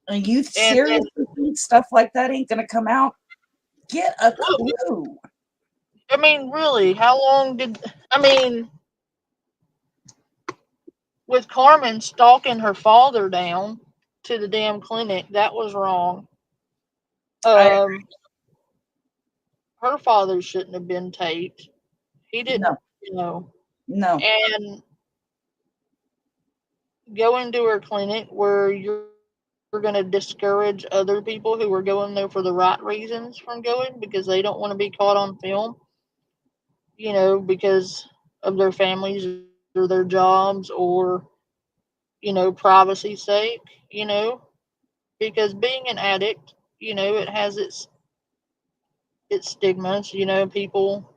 [SPEAKER 2] And you seriously think stuff like that ain't going to come out? Get a clue.
[SPEAKER 1] I mean, really, how long did I mean with Carmen stalking her father down to the damn clinic, that was wrong. Her father shouldn't have been taped. He didn't,
[SPEAKER 2] No.
[SPEAKER 1] And going to her clinic where you're going to discourage other people who are going there for the right reasons from going because they don't want to be caught on film, because of their families or their jobs or, privacy sake, because being an addict, it has its stigmas, people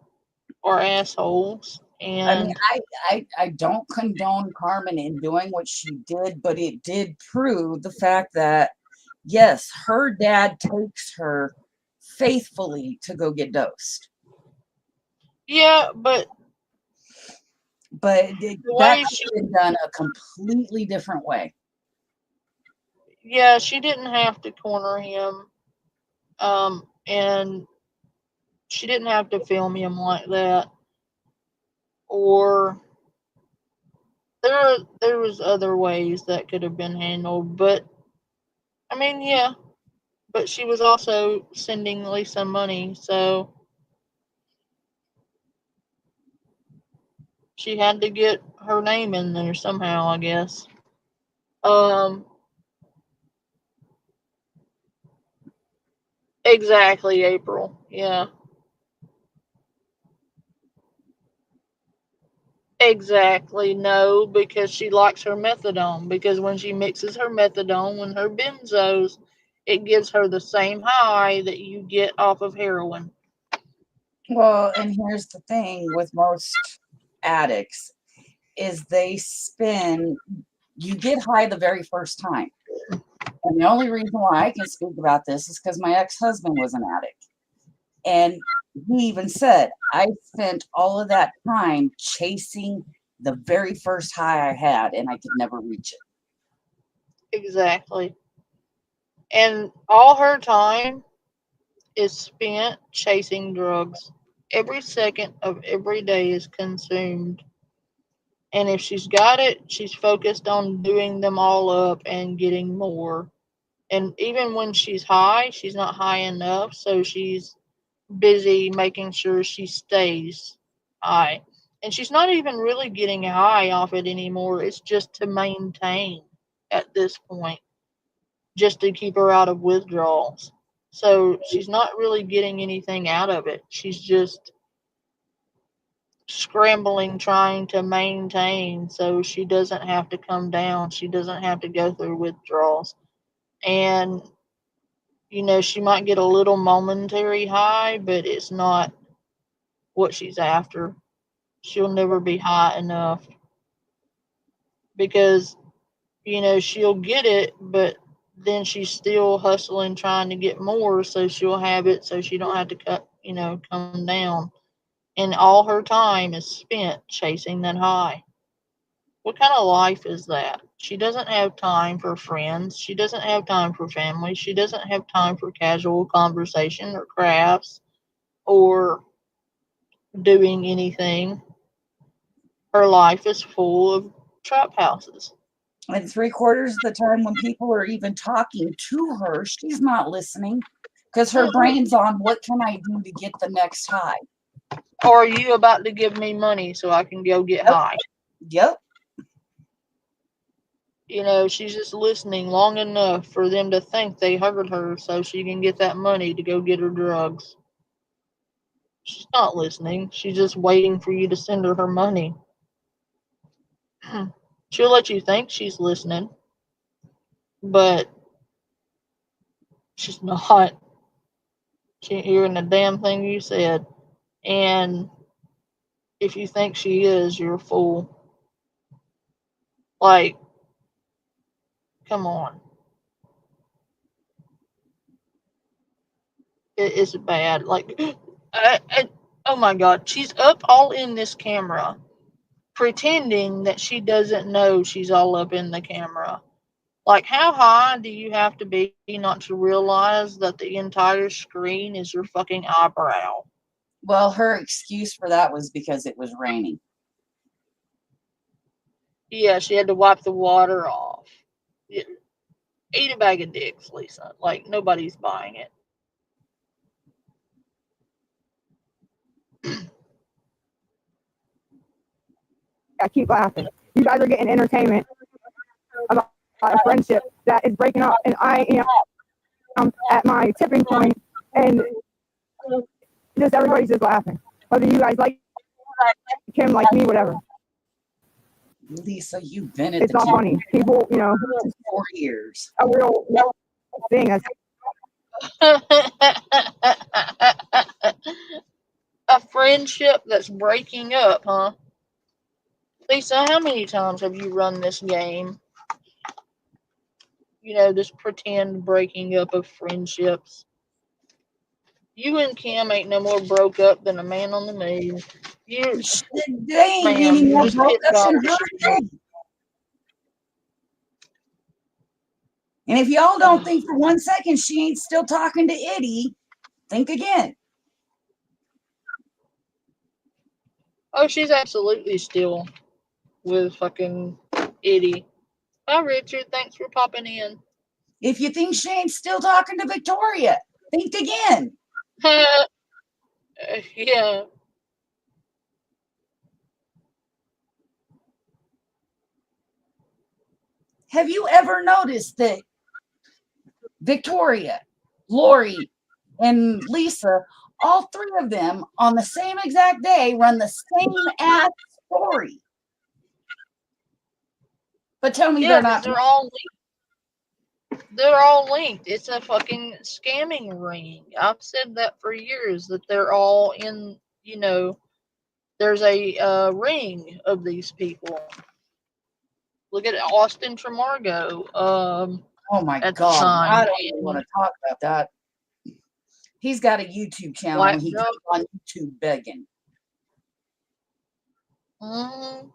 [SPEAKER 1] are assholes.
[SPEAKER 2] I mean,
[SPEAKER 1] And
[SPEAKER 2] I don't condone Carmen in doing what she did, but it did prove the fact that, yes, her dad takes her faithfully to go get dosed.
[SPEAKER 1] yeah, but
[SPEAKER 2] that could have been done a completely different way.
[SPEAKER 1] Yeah, she didn't have to corner him. And she didn't have to film him like that. Or there was other ways that could have been handled, but I mean, yeah. But she was also sending Lisa money, so she had to get her name in there somehow, I guess. Um Exactly, April. Yeah. Exactly. No, because she likes her methadone. Because when she mixes her methadone with her benzos, it gives her the same high that you get off of heroin.
[SPEAKER 2] Well, and here's the thing with most addicts is you get high the very first time. And the only reason why I can speak about this is because my ex-husband was an addict. And he even said, I spent all of that time chasing the very first high I had, and I could never reach it.
[SPEAKER 1] Exactly. And all her time is spent chasing drugs. Every second of every day is consumed. And if she's got it, she's focused on doing them all up and getting more. And even when she's high, she's not high enough, so she's busy making sure she stays high. And she's not even really getting high off it anymore. It's just to maintain at this point, just to keep her out of withdrawals. So she's not really getting anything out of it. She's just scrambling, trying to maintain so she doesn't have to come down. She doesn't have to go through withdrawals. And, she might get a little momentary high, but it's not what she's after. She'll never be high enough because, she'll get it, but then she's still hustling, trying to get more, so she'll have it so she don't have to come down. And all her time is spent chasing that high. What kind of life is that? She doesn't have time for friends. She doesn't have time for family. She doesn't have time for casual conversation or crafts or doing anything. Her life is full of trap houses.
[SPEAKER 2] And 3/4 of the time when people are even talking to her, she's not listening because her brain's on what can I do to get the next high?
[SPEAKER 1] Or are you about to give me money so I can go get
[SPEAKER 2] Yep.
[SPEAKER 1] high?
[SPEAKER 2] Yep.
[SPEAKER 1] She's just listening long enough for them to think they heard her so she can get that money to go get her drugs. She's not listening. She's just waiting for you to send her money. She'll let you think she's listening, but she's not. She ain't hearing a damn thing you said. And if you think she is, you're a fool. Like, come on. It's bad. Like, oh my God, she's up all in this camera, pretending that she doesn't know she's all up in the camera. Like, how high do you have to be not to realize that the entire screen is your fucking eyebrow?
[SPEAKER 2] Well, her excuse for that was because it was raining.
[SPEAKER 1] Yeah, she had to wipe the water off. Yeah, eat a bag of dicks, Lisa. Like, nobody's buying it.
[SPEAKER 3] I keep laughing. You guys are getting entertainment about a friendship that is breaking up, and I am at my tipping point, and just everybody's just laughing. Whether you guys like him, like me, whatever.
[SPEAKER 2] Lisa, you've been at
[SPEAKER 3] It's
[SPEAKER 2] the
[SPEAKER 3] not funny. People,
[SPEAKER 2] for 4 years.
[SPEAKER 3] a real thing. That's
[SPEAKER 1] A friendship that's breaking up, huh? Lisa, how many times have you run this game? This pretend breaking up of friendships. You and Kim ain't no more broke up than a man on the moon. You,
[SPEAKER 2] They ain't
[SPEAKER 1] ma'am,
[SPEAKER 2] any
[SPEAKER 1] you're
[SPEAKER 2] more
[SPEAKER 1] just
[SPEAKER 2] broke
[SPEAKER 1] getting
[SPEAKER 2] up than
[SPEAKER 1] gobbled.
[SPEAKER 2] her. And if y'all don't think for 1 second she ain't still talking to Eddie, think again.
[SPEAKER 1] Oh, she's absolutely still with fucking Eddie. Hi, Richard. Thanks for popping in.
[SPEAKER 2] If you think she ain't still talking to Victoria, think again.
[SPEAKER 1] Yeah.
[SPEAKER 2] Have you ever noticed that Victoria, Lori, and Lisa, all three of them on the same exact day run the same ass story. But tell me
[SPEAKER 1] Yeah,
[SPEAKER 2] they're
[SPEAKER 1] because
[SPEAKER 2] not.
[SPEAKER 1] they're all linked. They're all linked. It's a fucking scamming ring. I've said that for years, that they're all in, there's a ring of these people. Look at Austin Tremargo.
[SPEAKER 2] Oh my
[SPEAKER 1] At the
[SPEAKER 2] God,
[SPEAKER 1] time,
[SPEAKER 2] I don't even want to talk about that. He's got a YouTube channel.
[SPEAKER 1] Black
[SPEAKER 2] He
[SPEAKER 1] Joe.
[SPEAKER 2] goes on YouTube begging.
[SPEAKER 1] Mm-hmm.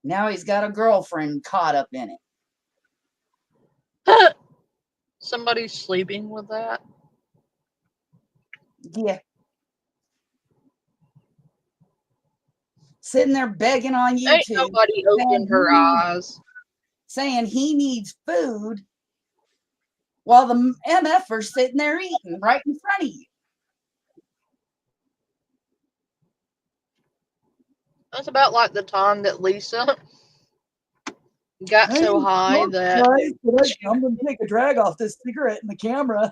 [SPEAKER 2] Now he's got a girlfriend caught up in
[SPEAKER 1] Mm-hmm. Somebody's sleeping with that.
[SPEAKER 2] it. Yeah. Sitting there begging on
[SPEAKER 1] Ain't
[SPEAKER 2] YouTube,
[SPEAKER 1] nobody opened her eyes.
[SPEAKER 2] saying he needs food while the MFers sitting there eating right in front of you.
[SPEAKER 1] That's about like the time that Lisa got so high that
[SPEAKER 2] I'm going to take a drag off this cigarette in the camera.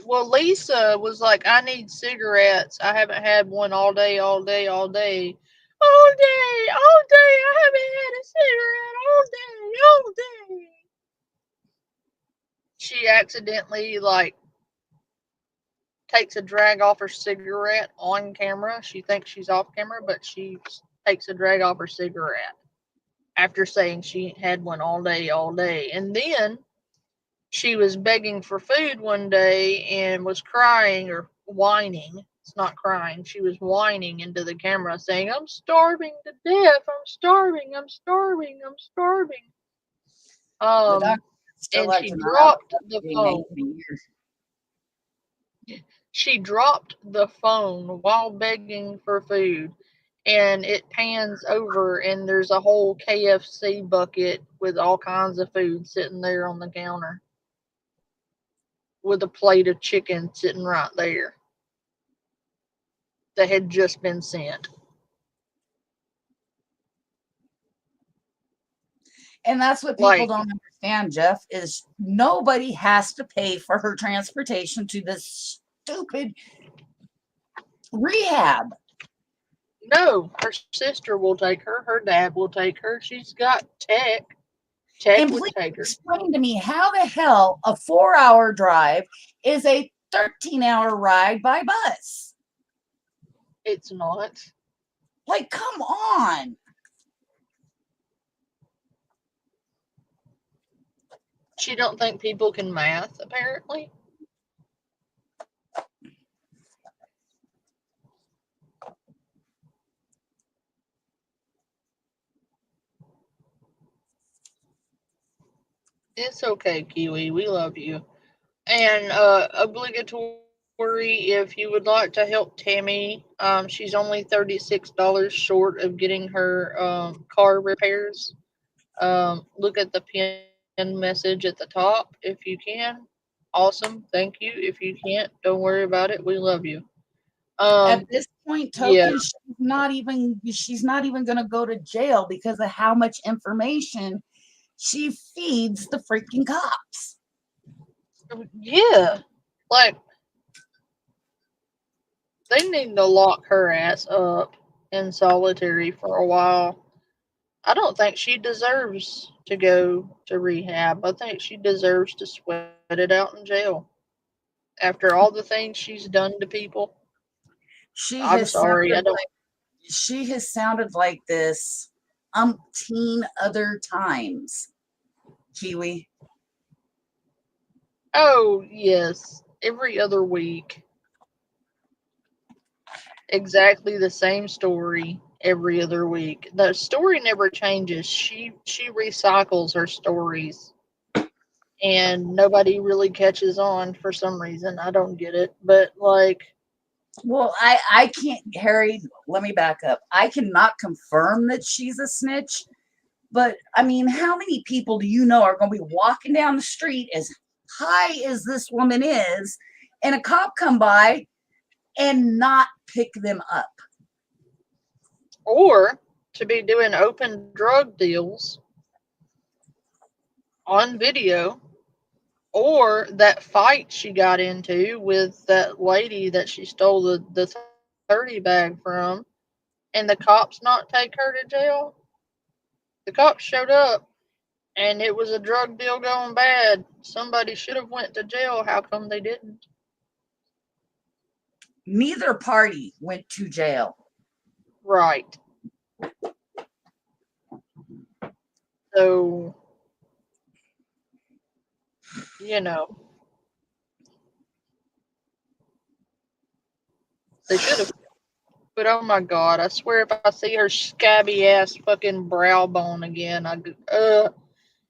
[SPEAKER 1] Lisa was like, I need cigarettes. I haven't had one all day, all day, all day. All day, all day. I haven't had a cigarette all day, all day. She accidentally, takes a drag off her cigarette on camera. She thinks she's off camera, but she takes a drag off her cigarette after saying she had one all day, all day. And then she was begging for food one day and was crying or whining. It's not crying. She was whining into the camera saying, I'm starving to death. I'm starving. I'm starving. I'm starving.
[SPEAKER 2] Still
[SPEAKER 1] And
[SPEAKER 2] like
[SPEAKER 1] she
[SPEAKER 2] to know how
[SPEAKER 1] dropped the phone. She dropped the phone while begging for food. And it pans over, and there's a whole KFC bucket with all kinds of food sitting there on the counter, with a plate of chicken sitting right there that had just been sent.
[SPEAKER 2] And that's what people don't understand, Jeff, is nobody has to pay for her transportation to this stupid rehab.
[SPEAKER 1] No, her sister will take her. Her dad will take her. She's got tech. Tech
[SPEAKER 2] And
[SPEAKER 1] would
[SPEAKER 2] please
[SPEAKER 1] take her.
[SPEAKER 2] explain to me how the hell a 4-hour drive is a 13-hour ride by bus.
[SPEAKER 1] It's not.
[SPEAKER 2] Like, come on.
[SPEAKER 1] She don't think people can math, apparently. It's okay, Kiwi. We love you. And obligatory, if you would like to help Tammy, she's only $36 short of getting her car repairs. Look at the pinned message at the top if you can. Awesome. Thank you. If you can't, don't worry about it. We love you.
[SPEAKER 2] At this point,
[SPEAKER 1] Yeah.
[SPEAKER 2] Token, she's not even going to go to jail because of how much information she feeds the freaking cops.
[SPEAKER 1] Yeah. Like, they need to lock her ass up in solitary for a while. I don't think she deserves to go to rehab. I think she deserves to sweat it out in jail. After all the things she's done to people. I'm sorry. I don't.
[SPEAKER 2] She has sounded like this umpteen other times. Kiwi.
[SPEAKER 1] Oh, yes. Every other week. Exactly the same story every other week. The story never changes. She recycles her stories. And nobody really catches on for some reason. I don't get it. But
[SPEAKER 2] Well, I can't, Harry, let me back up. I cannot confirm that she's a snitch, but I mean, how many people do you know are going to be walking down the street as high as this woman is, and a cop come by and not pick them up?
[SPEAKER 1] or to be doing open drug deals on video, Or that fight she got into with that lady that she stole the 30 bag from, and the cops not take her to jail. The cops showed up, and it was a drug deal going bad. Somebody should have went to jail. How come they didn't?
[SPEAKER 2] Neither party went to jail.
[SPEAKER 1] Right. So, you know, they should have. But oh my god, I swear if I see her scabby ass fucking brow bone again,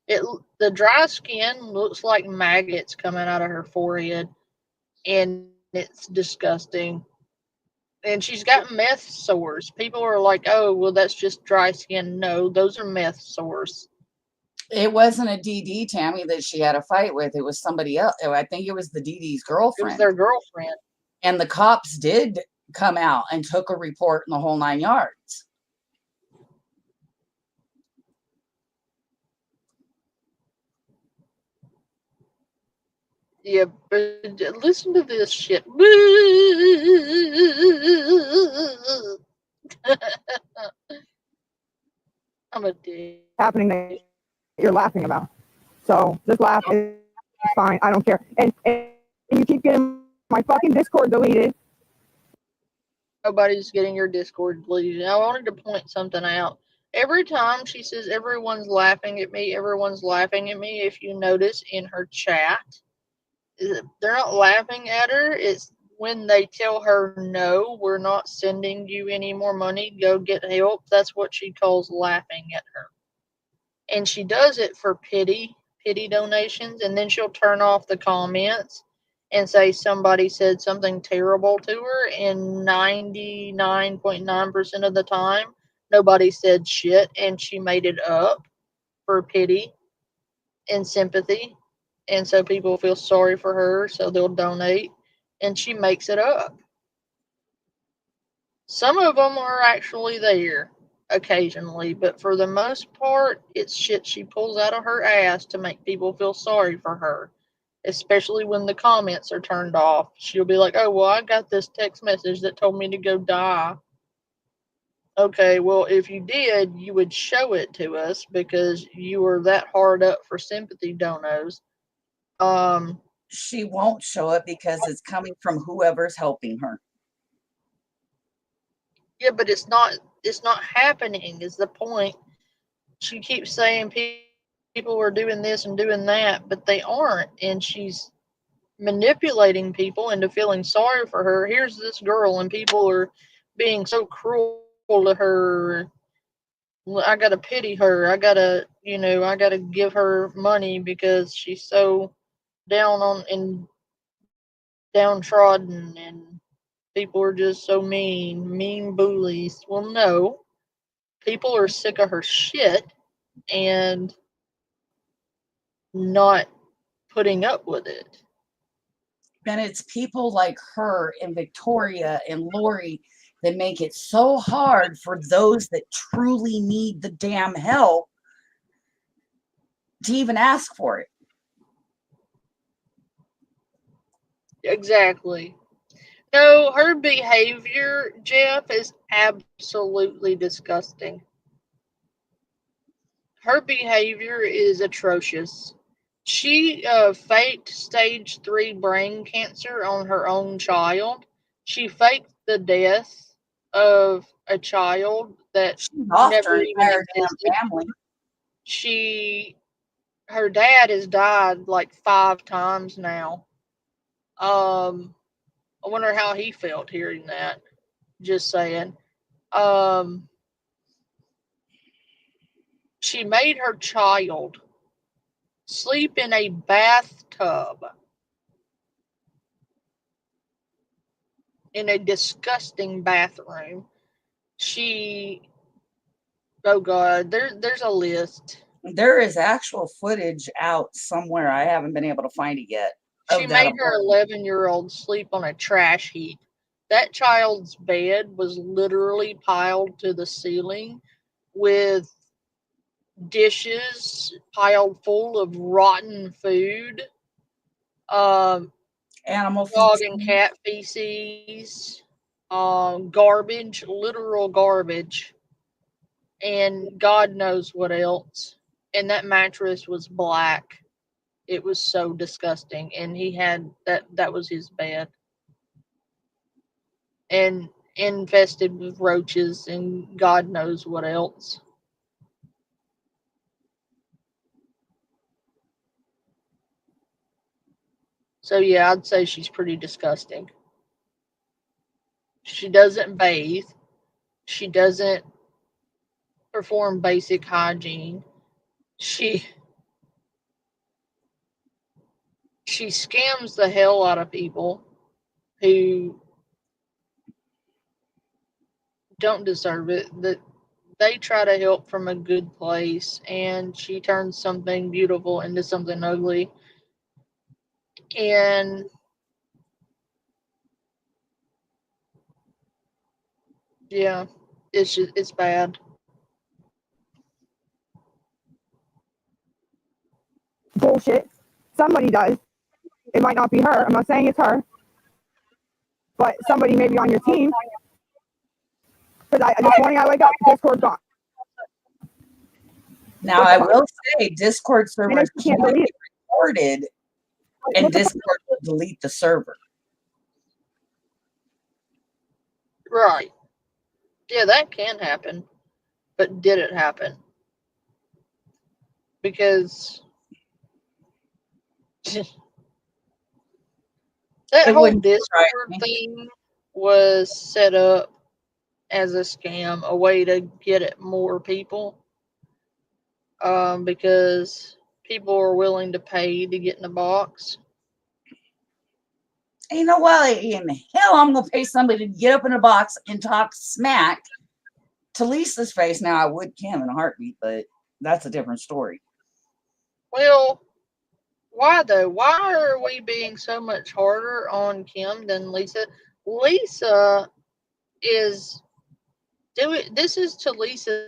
[SPEAKER 1] it the dry skin looks like maggots coming out of her forehead, and it's disgusting. And she's got meth sores. People are like, "Oh, well, that's just dry skin." No, those are meth sores.
[SPEAKER 2] It wasn't a DD, Tammy, that she had a fight with. It was somebody else. I think it was the DD's
[SPEAKER 1] It was
[SPEAKER 2] girlfriend.
[SPEAKER 1] their girlfriend.
[SPEAKER 2] And the cops did come out and took a report in the whole 9 yards.
[SPEAKER 1] Yeah, but listen to this shit. I'm a dick.
[SPEAKER 3] Happening that you're laughing about. So just laugh. It's fine. I don't care. And you keep getting my fucking Discord deleted.
[SPEAKER 1] Nobody's getting your Discord deleted. I wanted to point something out. Every time she says everyone's laughing at me, everyone's laughing at me, if you notice in her chat, they're not laughing at her. It's when they tell her, no, we're not sending you any more money, go get help. That's what she calls laughing at her. And she does it for pity donations, and then she'll turn off the comments and say somebody said something terrible to her, and 99.9% of the time nobody said shit, and she made it up for pity and sympathy, and so people feel sorry for her, so they'll donate, and she makes it up. Some of them are actually there occasionally, but for the most part, it's shit she pulls out of her ass to make people feel sorry for her. Especially when the comments are turned off. She'll be like, oh, well, I got this text message that told me to go die. Okay, well, if you did, you would show it to us because you were that hard up for sympathy donos.
[SPEAKER 2] She won't show it because it's coming from whoever's helping her.
[SPEAKER 1] Yeah, but it's not happening is the point. She keeps saying people are doing this and doing that, but they aren't, and she's manipulating people into feeling sorry for her. Here's this girl, and people are being so cruel to her. I gotta pity her. I gotta give her money because she's so down on and downtrodden, and people are just so mean bullies. Well, no, people are sick of her shit and not putting up with it.
[SPEAKER 2] And it's people like her and Victoria and Lori that make it so hard for those that truly need the damn help to even ask for it.
[SPEAKER 1] Exactly. No, her behavior, Jeff, is absolutely disgusting. Her behavior is atrocious. She faked stage 3 brain cancer on her own child. She faked the death of a child that
[SPEAKER 2] She's off her
[SPEAKER 1] never even
[SPEAKER 2] entire
[SPEAKER 1] existed.
[SPEAKER 2] damn family.
[SPEAKER 1] Her dad has died like 5 times now. I wonder how he felt hearing that. Just saying. Um, she made her child sleep in a bathtub in a disgusting bathroom. She, oh god, there's a list.
[SPEAKER 2] There is actual footage out somewhere. I haven't been able to find it yet.
[SPEAKER 1] She made her 11-year-old sleep on a trash heap. That child's bed was literally piled to the ceiling with dishes piled full of rotten food um,
[SPEAKER 2] Animal
[SPEAKER 1] dog and
[SPEAKER 2] feces.
[SPEAKER 1] cat feces, garbage, literal garbage, and God knows what else. And that mattress was black. It was so disgusting, and he had that was his bed, and infested with roaches and God knows what else. So yeah, I'd say she's pretty disgusting. She doesn't bathe. She doesn't perform basic hygiene. She she scams the hell out of people who don't deserve it. That they try to help from a good place, and she turns something beautiful into something ugly. And yeah, it's bad.
[SPEAKER 3] Bullshit. Somebody does. It might not be her. I'm not saying it's her, but somebody maybe on your team. Because this morning I wake up, Discord's gone.
[SPEAKER 2] Now, I will say Discord
[SPEAKER 3] And I
[SPEAKER 2] servers
[SPEAKER 3] can't
[SPEAKER 2] can be
[SPEAKER 3] delete it.
[SPEAKER 2] reported and
[SPEAKER 3] What the fuck?
[SPEAKER 2] Discord will delete the server.
[SPEAKER 1] Right. Yeah, that can happen. But did it happen? Because that
[SPEAKER 2] It
[SPEAKER 1] whole
[SPEAKER 2] wouldn't surprise
[SPEAKER 1] Discord
[SPEAKER 2] me.
[SPEAKER 1] thing was set up as a scam, a way to get at more people. Because people are willing to pay to get in the box.
[SPEAKER 2] And you know what? In hell, I'm going to pay somebody to get up in a box and talk smack to Lisa's face. Now, I would Kim in a heartbeat, but that's a different story.
[SPEAKER 1] Well, why though? Why are we being so much harder on Kim than Lisa? Lisa is doing this is to Lisa's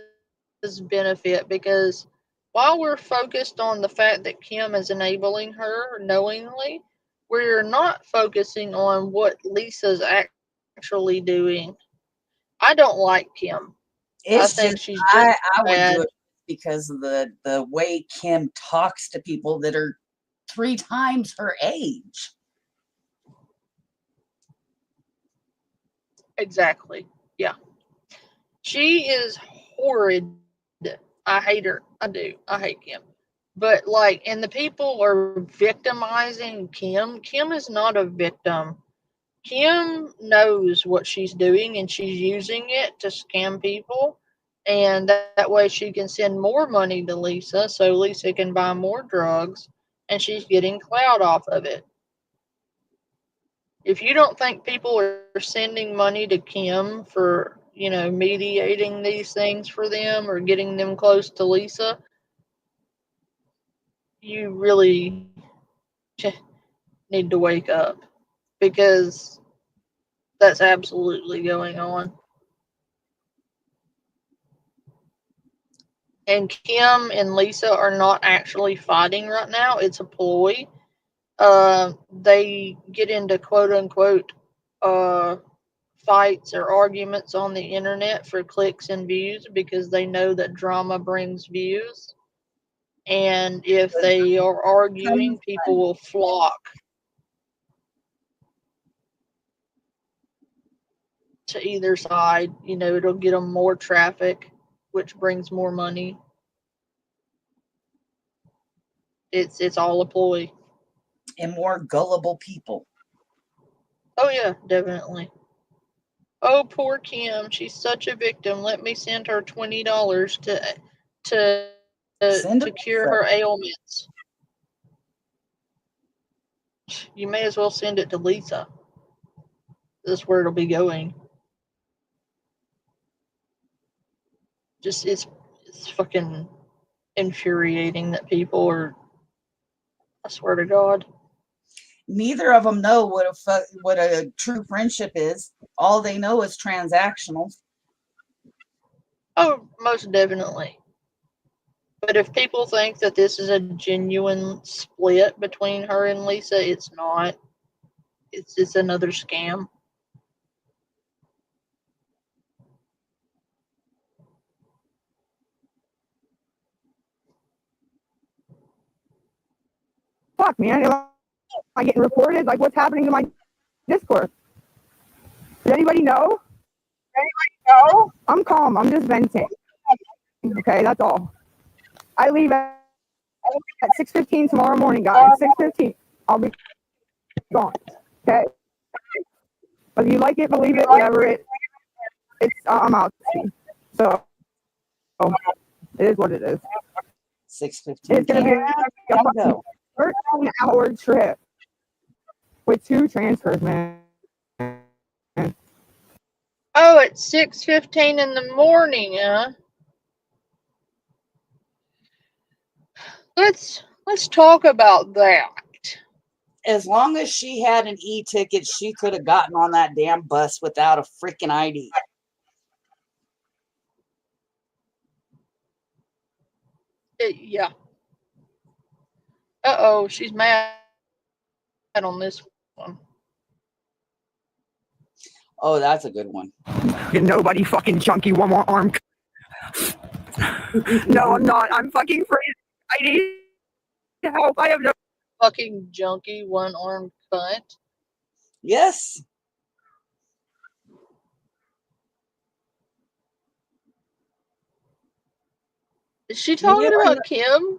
[SPEAKER 1] benefit, because while we're focused on the fact that Kim is enabling her knowingly, we're not focusing on what Lisa's actually doing. I don't like Kim. I
[SPEAKER 2] It's
[SPEAKER 1] think
[SPEAKER 2] just
[SPEAKER 1] she's just
[SPEAKER 2] I would do
[SPEAKER 1] bad.
[SPEAKER 2] it because of the way Kim talks to people that are 3 times her age.
[SPEAKER 1] Exactly. Yeah. She is horrid. I hate her. I do. I hate Kim. But like, and the people are victimizing Kim. Kim is not a victim. Kim knows what she's doing and she's using it to scam people. And that way she can send more money to Lisa so Lisa can buy more drugs and she's getting clout off of it. If you don't think people are sending money to Kim for, mediating these things for them or getting them close to Lisa, you really need to wake up, because that's absolutely going on. And Kim and Lisa are not actually fighting right now. It's a ploy. They get into quote unquote uh, fights or arguments on the internet for clicks and views because they know that drama brings views. And if they are arguing, people will flock to either side. It'll get them more traffic, which brings more money. It's all a ploy.
[SPEAKER 2] And more gullible people.
[SPEAKER 1] Oh yeah, definitely. Oh, poor Kim. She's such a victim. Let me send her $20 to
[SPEAKER 2] Send
[SPEAKER 1] cure
[SPEAKER 2] them
[SPEAKER 1] her ailments. You may as well send it to Lisa. That's where it'll be going. Just it's fucking infuriating that people are. I swear to God.
[SPEAKER 2] Neither of them know what a true friendship is. All they know is transactional.
[SPEAKER 1] Oh, most definitely. But if people think that this is a genuine split between her and Lisa, it's not. It's just another scam.
[SPEAKER 3] Fuck, man. Am I getting reported? Like, what's happening to my Discord? Does anybody know? I'm calm. I'm just venting. Okay, that's all. I leave at 6:15 tomorrow morning, guys. 6:15. I'll be gone. Okay. Whether you like it, believe it, whatever it's I'm out. So it is what it is.
[SPEAKER 2] 6:15.
[SPEAKER 3] It's gonna be a fucking 13-hour trip with 2 transfers, man.
[SPEAKER 1] Oh, it's 6:15 in the morning, huh? Let's talk about that.
[SPEAKER 2] As long as she had an e-ticket, she could have gotten on that damn bus without a freaking ID.
[SPEAKER 1] Yeah. Uh-oh, she's mad on this one.
[SPEAKER 2] Oh, that's a good one.
[SPEAKER 3] Nobody fucking junkie, one more arm. No, I'm not. I'm fucking free. I need help. I have no
[SPEAKER 1] Fucking junkie, one-armed cunt.
[SPEAKER 2] Yes.
[SPEAKER 1] Is she talking about Kim?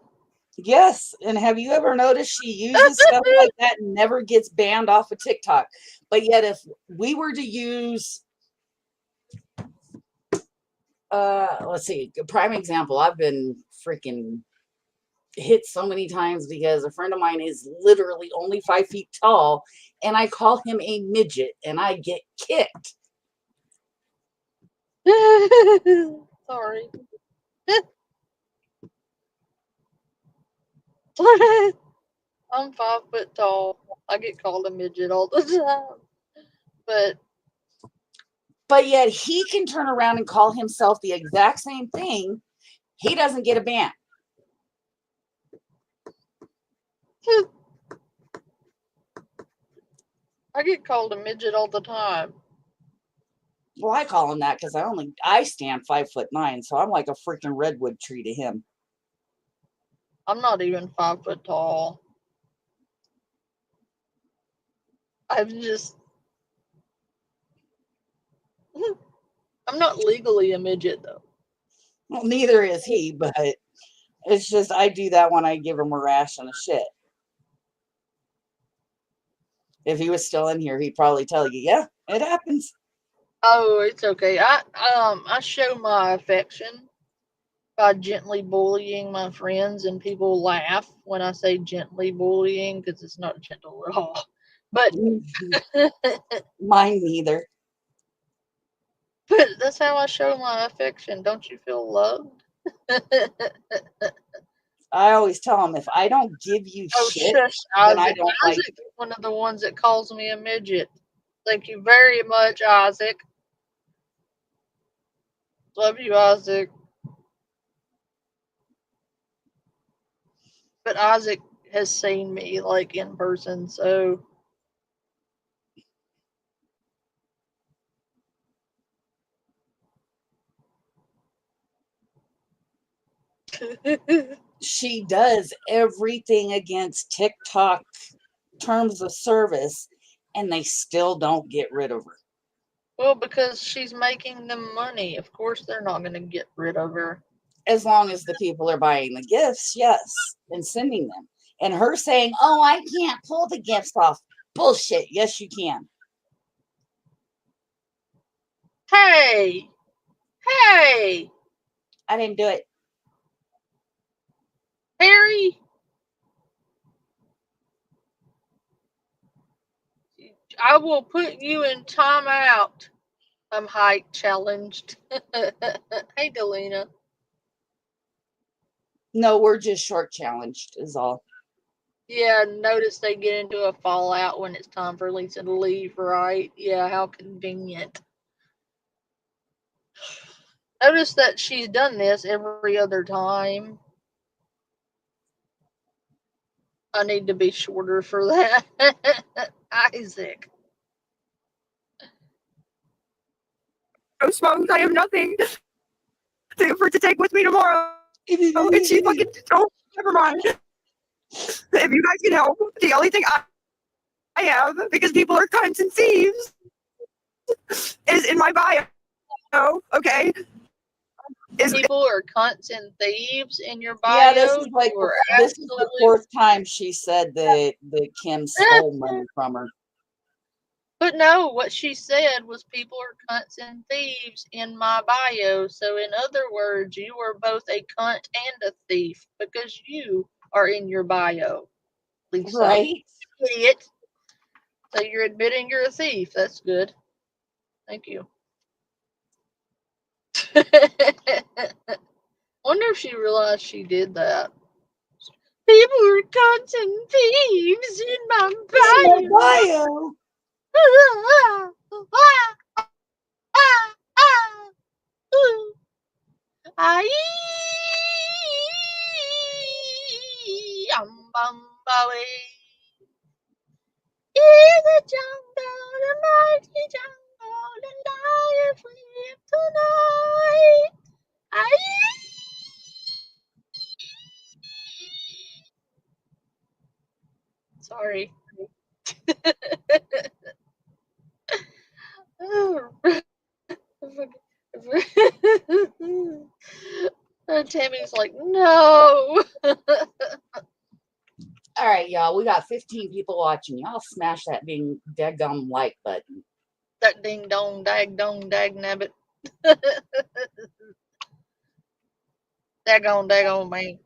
[SPEAKER 2] Yes. And have you ever noticed she uses stuff like that and never gets banned off of TikTok? But yet, if we were to use, let's see, a prime example, I've been freaking hit so many times because a friend of mine is literally only 5 feet tall and I call him a midget and I get kicked.
[SPEAKER 1] Sorry. I'm 5 foot tall. I get called a midget all the time.
[SPEAKER 2] But yet he can turn around and call himself the exact same thing. He doesn't get a ban.
[SPEAKER 1] I get called a midget all the time.
[SPEAKER 2] Well, I call him that because I stand 5'9", so I'm like a freaking redwood tree to him.
[SPEAKER 1] I'm not even 5 foot tall. I'm not legally a midget though.
[SPEAKER 2] Well, neither is he, but it's just I do that when I give him a ration of shit. If he was still in here, he'd probably tell you, yeah, it happens.
[SPEAKER 1] Oh, it's okay. I show my affection by gently bullying my friends, and people laugh when I say gently bullying because it's not gentle at all. But
[SPEAKER 2] Mine neither.
[SPEAKER 1] But that's how I show my affection. Don't you feel loved?
[SPEAKER 2] I always tell him if I don't give you shit,
[SPEAKER 1] Shush,
[SPEAKER 2] then
[SPEAKER 1] Isaac.
[SPEAKER 2] I don't like
[SPEAKER 1] Isaac is one of the ones that calls me a midget. Thank you very much, Isaac. Love you, Isaac. But Isaac has seen me like in person, so
[SPEAKER 2] she does everything against TikTok terms of service, and they still don't get rid of her.
[SPEAKER 1] well, because she's making them money. Of course, they're not going to get rid of her.
[SPEAKER 2] As long as the people are buying the gifts, yes, and sending them. And her saying, oh, I can't pull the gifts off. Bullshit. Yes, you can.
[SPEAKER 1] Hey! Hey!
[SPEAKER 2] I didn't do it.
[SPEAKER 1] Harry! I will put you in timeout. I'm height challenged. Hey, Delina.
[SPEAKER 2] No, we're just short challenged is all.
[SPEAKER 1] Yeah, notice they get into a fallout when it's time for Lisa to leave, right? Yeah, how convenient. Notice that she's done this every other time. I need to be shorter for that. Isaac.
[SPEAKER 3] So smoked. I have nothing to take with me tomorrow. And she fucking, oh, never mind. If you guys can help, the only thing I have, because people are cunts and thieves, is in my bio. Okay.
[SPEAKER 1] People are cunts and thieves in your bio.
[SPEAKER 2] Yeah, this is like
[SPEAKER 1] You are
[SPEAKER 2] this is the fourth time she said that Kim stole money from her.
[SPEAKER 1] But no, what she said was people are cunts and thieves in my bio. So in other words, you are both a cunt and a thief because you are in your bio, Lisa.
[SPEAKER 2] Right?
[SPEAKER 1] Idiot. So you're admitting you're a thief. That's good. Thank you. Wonder if she realized she did that. People are cunts and thieves in my bio. Ai Ambawe in the jungle, the mighty jungle, the lion sleep tonight. Ai. Sorry. Tammy's like, no.
[SPEAKER 2] All right, y'all. We got 15 people watching. Y'all smash that being daggum like button.
[SPEAKER 1] That ding dong, dag nabbit. Daggone, man.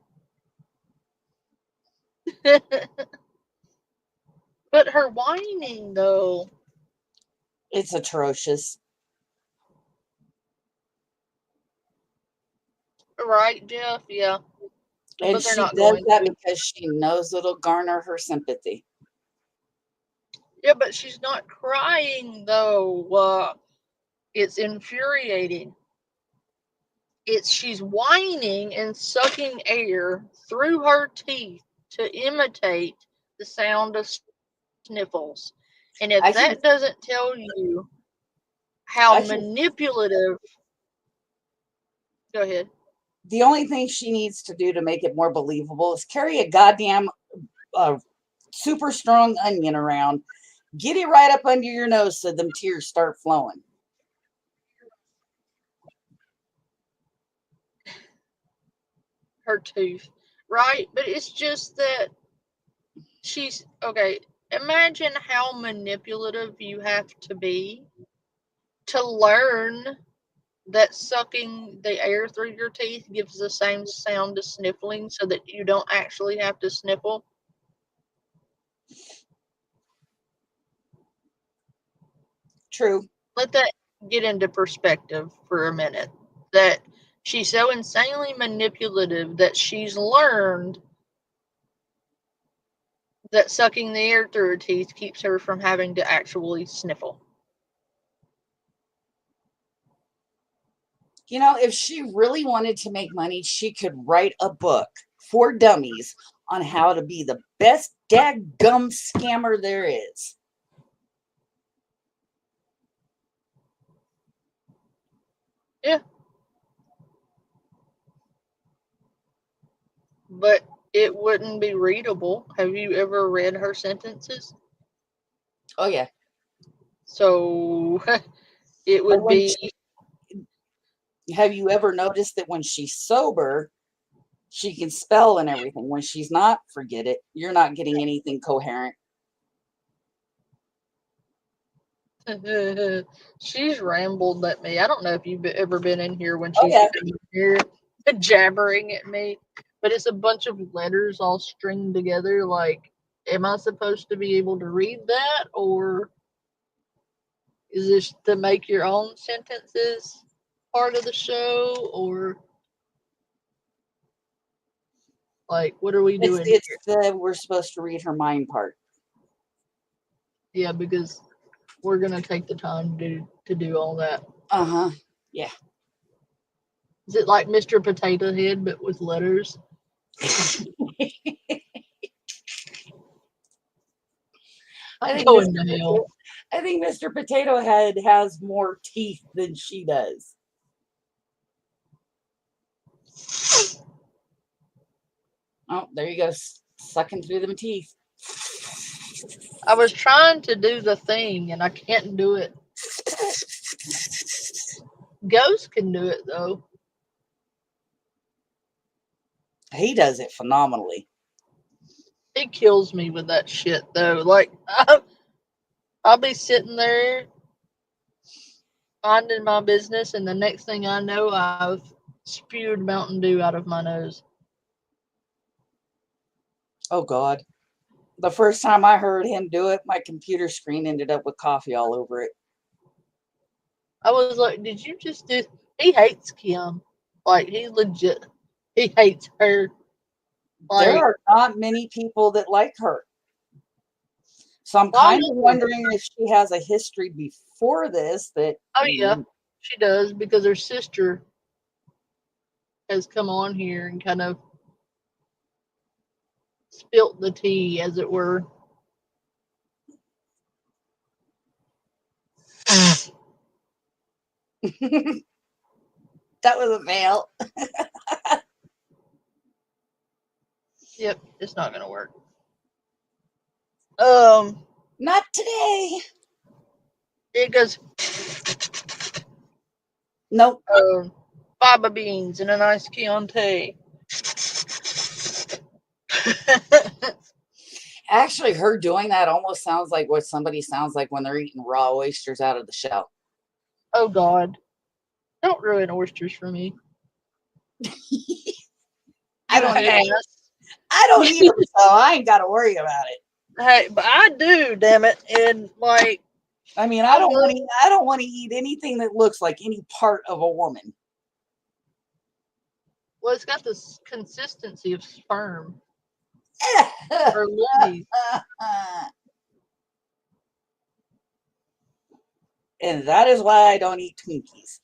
[SPEAKER 1] But her whining, though.
[SPEAKER 2] It's atrocious.
[SPEAKER 1] Right, Jeff? Yeah.
[SPEAKER 2] And
[SPEAKER 1] But they're
[SPEAKER 2] she
[SPEAKER 1] not
[SPEAKER 2] does
[SPEAKER 1] going
[SPEAKER 2] that
[SPEAKER 1] to.
[SPEAKER 2] because she knows it'll garner her sympathy.
[SPEAKER 1] Yeah, but she's not crying, though. It's infuriating. She's whining and sucking air through her teeth to imitate the sound of sniffles. And if that doesn't tell you how manipulative. Go ahead.
[SPEAKER 2] The only thing she needs to do to make it more believable is carry a goddamn super strong onion around. Get it right up under your nose so them tears start flowing.
[SPEAKER 1] Her tooth, right? But it's just that she's okay. Imagine how manipulative you have to be to learn that sucking the air through your teeth gives the same sound as sniffling so that you don't actually have to sniffle.
[SPEAKER 2] True.
[SPEAKER 1] Let that get into perspective for a minute. That she's so insanely manipulative that she's learned that sucking the air through her teeth keeps her from having to actually sniffle.
[SPEAKER 2] You know, if she really wanted to make money, she could write a book for dummies on how to be the best daggum scammer there is.
[SPEAKER 1] Yeah. But it wouldn't be readable. Have you ever read her sentences?
[SPEAKER 2] Oh, yeah.
[SPEAKER 1] So it would be.
[SPEAKER 2] Have you ever noticed that when she's sober, she can spell and everything? When she's not, forget it. You're not getting anything coherent.
[SPEAKER 1] She's rambled at me. I don't know if you've ever been in here when she's here jabbering at me, but it's a bunch of letters all stringed together. Like, am I supposed to be able to read that, or is this to make your own sentences part of the show, or like what are we doing
[SPEAKER 2] It's
[SPEAKER 1] here?
[SPEAKER 2] the we're supposed to read her mind part.
[SPEAKER 1] Yeah, because we're gonna take the time to do all that.
[SPEAKER 2] Uh-huh. Yeah.
[SPEAKER 1] Is it like Mr. Potato Head but with letters?
[SPEAKER 2] I think
[SPEAKER 1] Going to hell.
[SPEAKER 2] I think Mr. Potato Head has more teeth than she does. Oh, there you go, sucking through them teeth.
[SPEAKER 1] I was trying to do the thing and I can't do it. Ghost can do it though.
[SPEAKER 2] He does it phenomenally.
[SPEAKER 1] He kills me with that shit though. Like I'll be sitting there minding my business, and the next thing I know, I've spewed Mountain Dew out of my nose.
[SPEAKER 2] Oh God. The first time I heard him do it, my computer screen ended up with coffee all over it.
[SPEAKER 1] I was like, did you just do? He hates Kim. Like, he legit. He hates her.
[SPEAKER 2] There
[SPEAKER 1] Like,
[SPEAKER 2] are not many people that like her. So I'm
[SPEAKER 1] why
[SPEAKER 2] kind of wondering if she has a history before this that.
[SPEAKER 1] Oh, yeah, she does, because her sister has come on here and kind of spilt the tea, as it were.
[SPEAKER 2] That was a fail.
[SPEAKER 1] Yep, it's not gonna work.
[SPEAKER 2] Not today.
[SPEAKER 1] It goes.
[SPEAKER 2] Nope.
[SPEAKER 1] Faba beans and a nice Chianti.
[SPEAKER 2] Actually, her doing that almost sounds like what somebody sounds like when they're eating raw oysters out of the shell.
[SPEAKER 1] Oh God! Don't ruin oysters for me.
[SPEAKER 2] I don't eat them, so I ain't got to worry about it.
[SPEAKER 1] Hey, but I do, damn it, and like.
[SPEAKER 2] I mean, I don't want to eat anything that looks like any part of a woman.
[SPEAKER 1] Well, it's got this consistency of sperm or ladies.
[SPEAKER 2] And that is why I don't eat Twinkies.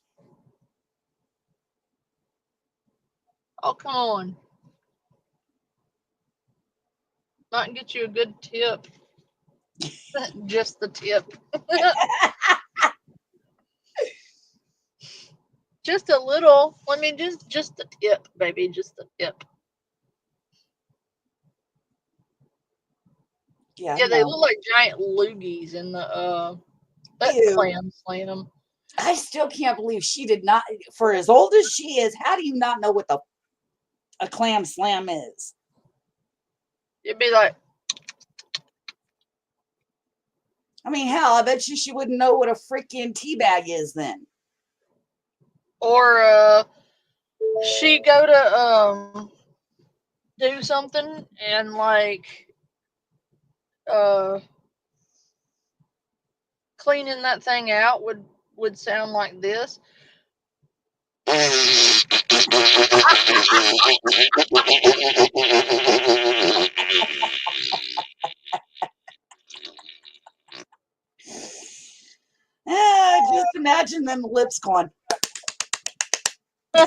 [SPEAKER 1] Oh, come on. Might get you a good tip. Just the tip. Just a little. I mean, just the tip, baby. Just the tip.
[SPEAKER 2] Yeah,
[SPEAKER 1] They look like giant loogies in the that
[SPEAKER 2] Ew.
[SPEAKER 1] clam slam.
[SPEAKER 2] I still can't believe she did not. For as old as she is, how do you not know what a clam slam is?
[SPEAKER 1] It'd be like.
[SPEAKER 2] I mean, hell, I bet you she wouldn't know what a freaking tea bag is then.
[SPEAKER 1] Or she go to do something and like cleaning that thing out would sound like this.
[SPEAKER 2] Just imagine them lips going in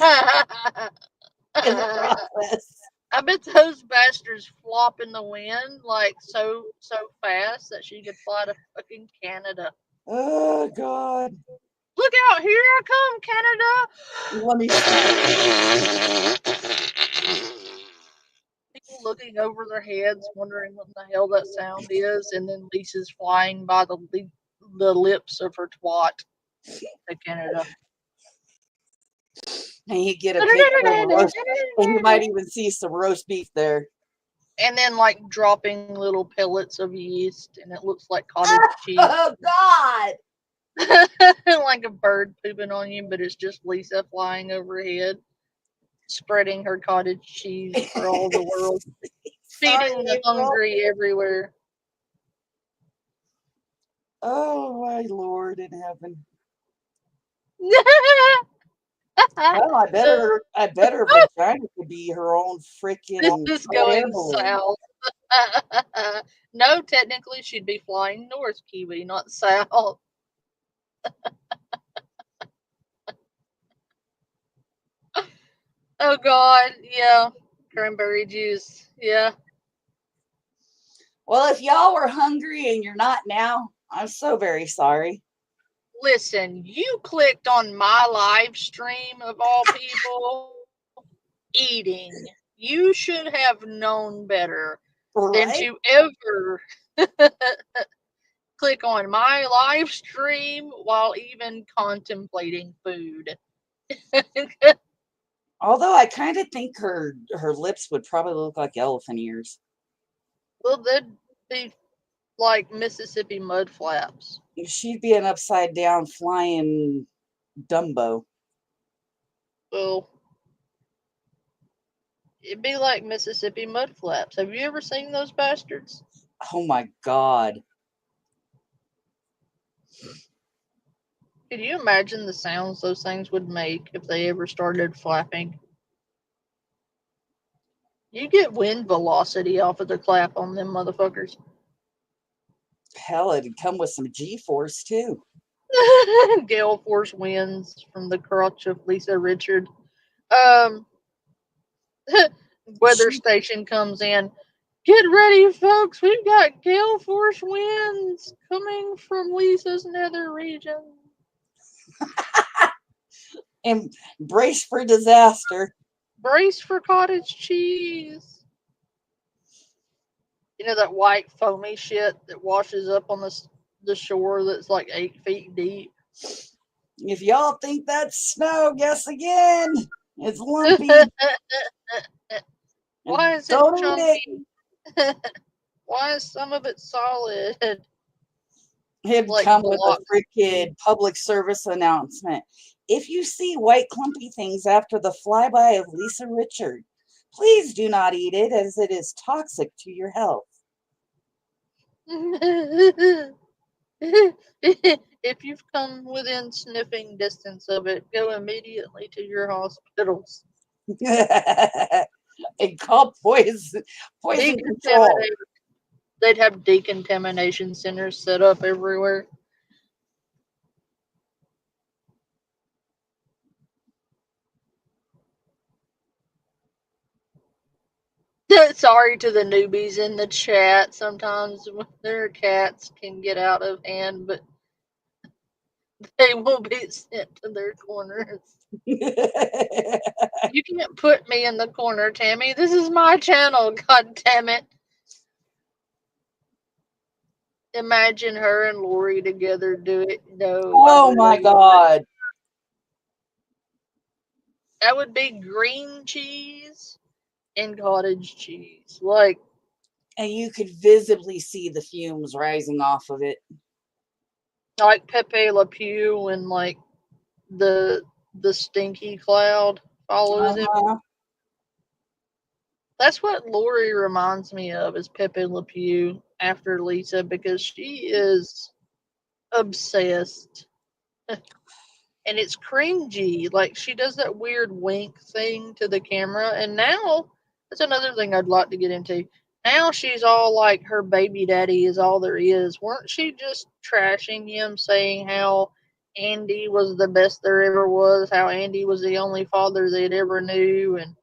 [SPEAKER 2] the process.
[SPEAKER 1] I bet those bastards flop in the wind like so fast that she could fly to fucking Canada.
[SPEAKER 2] Oh God!
[SPEAKER 1] Look out! Here I come, Canada!
[SPEAKER 2] Let me
[SPEAKER 1] People looking over their heads, wondering what the hell that sound is, and then Lisa's flying by the lips of her twat to Canada.
[SPEAKER 2] And you get a picture of a roast, and you might even see some roast beef there.
[SPEAKER 1] And then like dropping little pellets of yeast, and it looks like cottage cheese.
[SPEAKER 2] Oh God!
[SPEAKER 1] Like a bird pooping on you, but it's just Lisa flying overhead, spreading her cottage cheese for all the world, feeding the hungry everywhere.
[SPEAKER 2] Oh my Lord in heaven! Well, I bet her vagina could be her own freaking.
[SPEAKER 1] This is going south. No, technically she'd be flying north, Kiwi, not south. Oh God, yeah, cranberry juice, yeah.
[SPEAKER 2] Well, if y'all were hungry and you're not now, I'm so very sorry.
[SPEAKER 1] Listen, you clicked on my live stream of all people eating. You should have known better than
[SPEAKER 2] Right?
[SPEAKER 1] to ever click on my live stream while even contemplating food.
[SPEAKER 2] Although I kind of think her lips would probably look like elephant ears.
[SPEAKER 1] Well, they'd be like Mississippi mud flaps.
[SPEAKER 2] She'd be an upside down flying Dumbo.
[SPEAKER 1] Well, it'd be like Mississippi mud flaps. Have you ever seen those bastards?
[SPEAKER 2] Oh my God.
[SPEAKER 1] Could you imagine the sounds those things would make if they ever started flapping? You get wind velocity off of the clap on them motherfuckers.
[SPEAKER 2] Hell, it'd come with some G-force too.
[SPEAKER 1] Gale force winds from the crotch of Lisa Richard. Um, weather station comes in. Get ready, folks. We've got gale force winds coming from Lisa's nether region.
[SPEAKER 2] And brace for disaster.
[SPEAKER 1] Brace for cottage cheese. You know that white foamy shit that washes up on the shore that's like 8 feet deep?
[SPEAKER 2] If y'all think that's snow, guess again. It's lumpy.
[SPEAKER 1] Why is it
[SPEAKER 2] Don't eat
[SPEAKER 1] chunky?
[SPEAKER 2] it.
[SPEAKER 1] Why is some of it solid?
[SPEAKER 2] It'd
[SPEAKER 1] Like
[SPEAKER 2] come with a
[SPEAKER 1] blocks.
[SPEAKER 2] freaking public service announcement. If you see white clumpy things after the flyby of Lisa Richard, please do not eat it as it is toxic to your health.
[SPEAKER 1] If you've come within sniffing distance of it, go immediately to your hospitals.
[SPEAKER 2] And call poison control.
[SPEAKER 1] They'd have decontamination centers set up everywhere. Sorry to the newbies in the chat. Sometimes their cats can get out of hand, but they will be sent to their corners. You can't put me in the corner, Tammy. This is my channel, god damn it. Imagine her and Lori together do it. No.
[SPEAKER 2] Oh my God.
[SPEAKER 1] That would be green cheese and cottage cheese. Like,
[SPEAKER 2] And you could visibly see the fumes rising off of it.
[SPEAKER 1] like Pepe Le Pew when like the stinky cloud follows him. That's what Lori reminds me of, is Pepe Le Pew after Lisa, because she is obsessed. And it's cringy. Like, she does that weird wink thing to the camera. And now, that's another thing I'd like to get into. Now she's all like her baby daddy is all there is. Weren't she just trashing him, saying how Andy was the best there ever was, how Andy was the only father they'd ever knew, and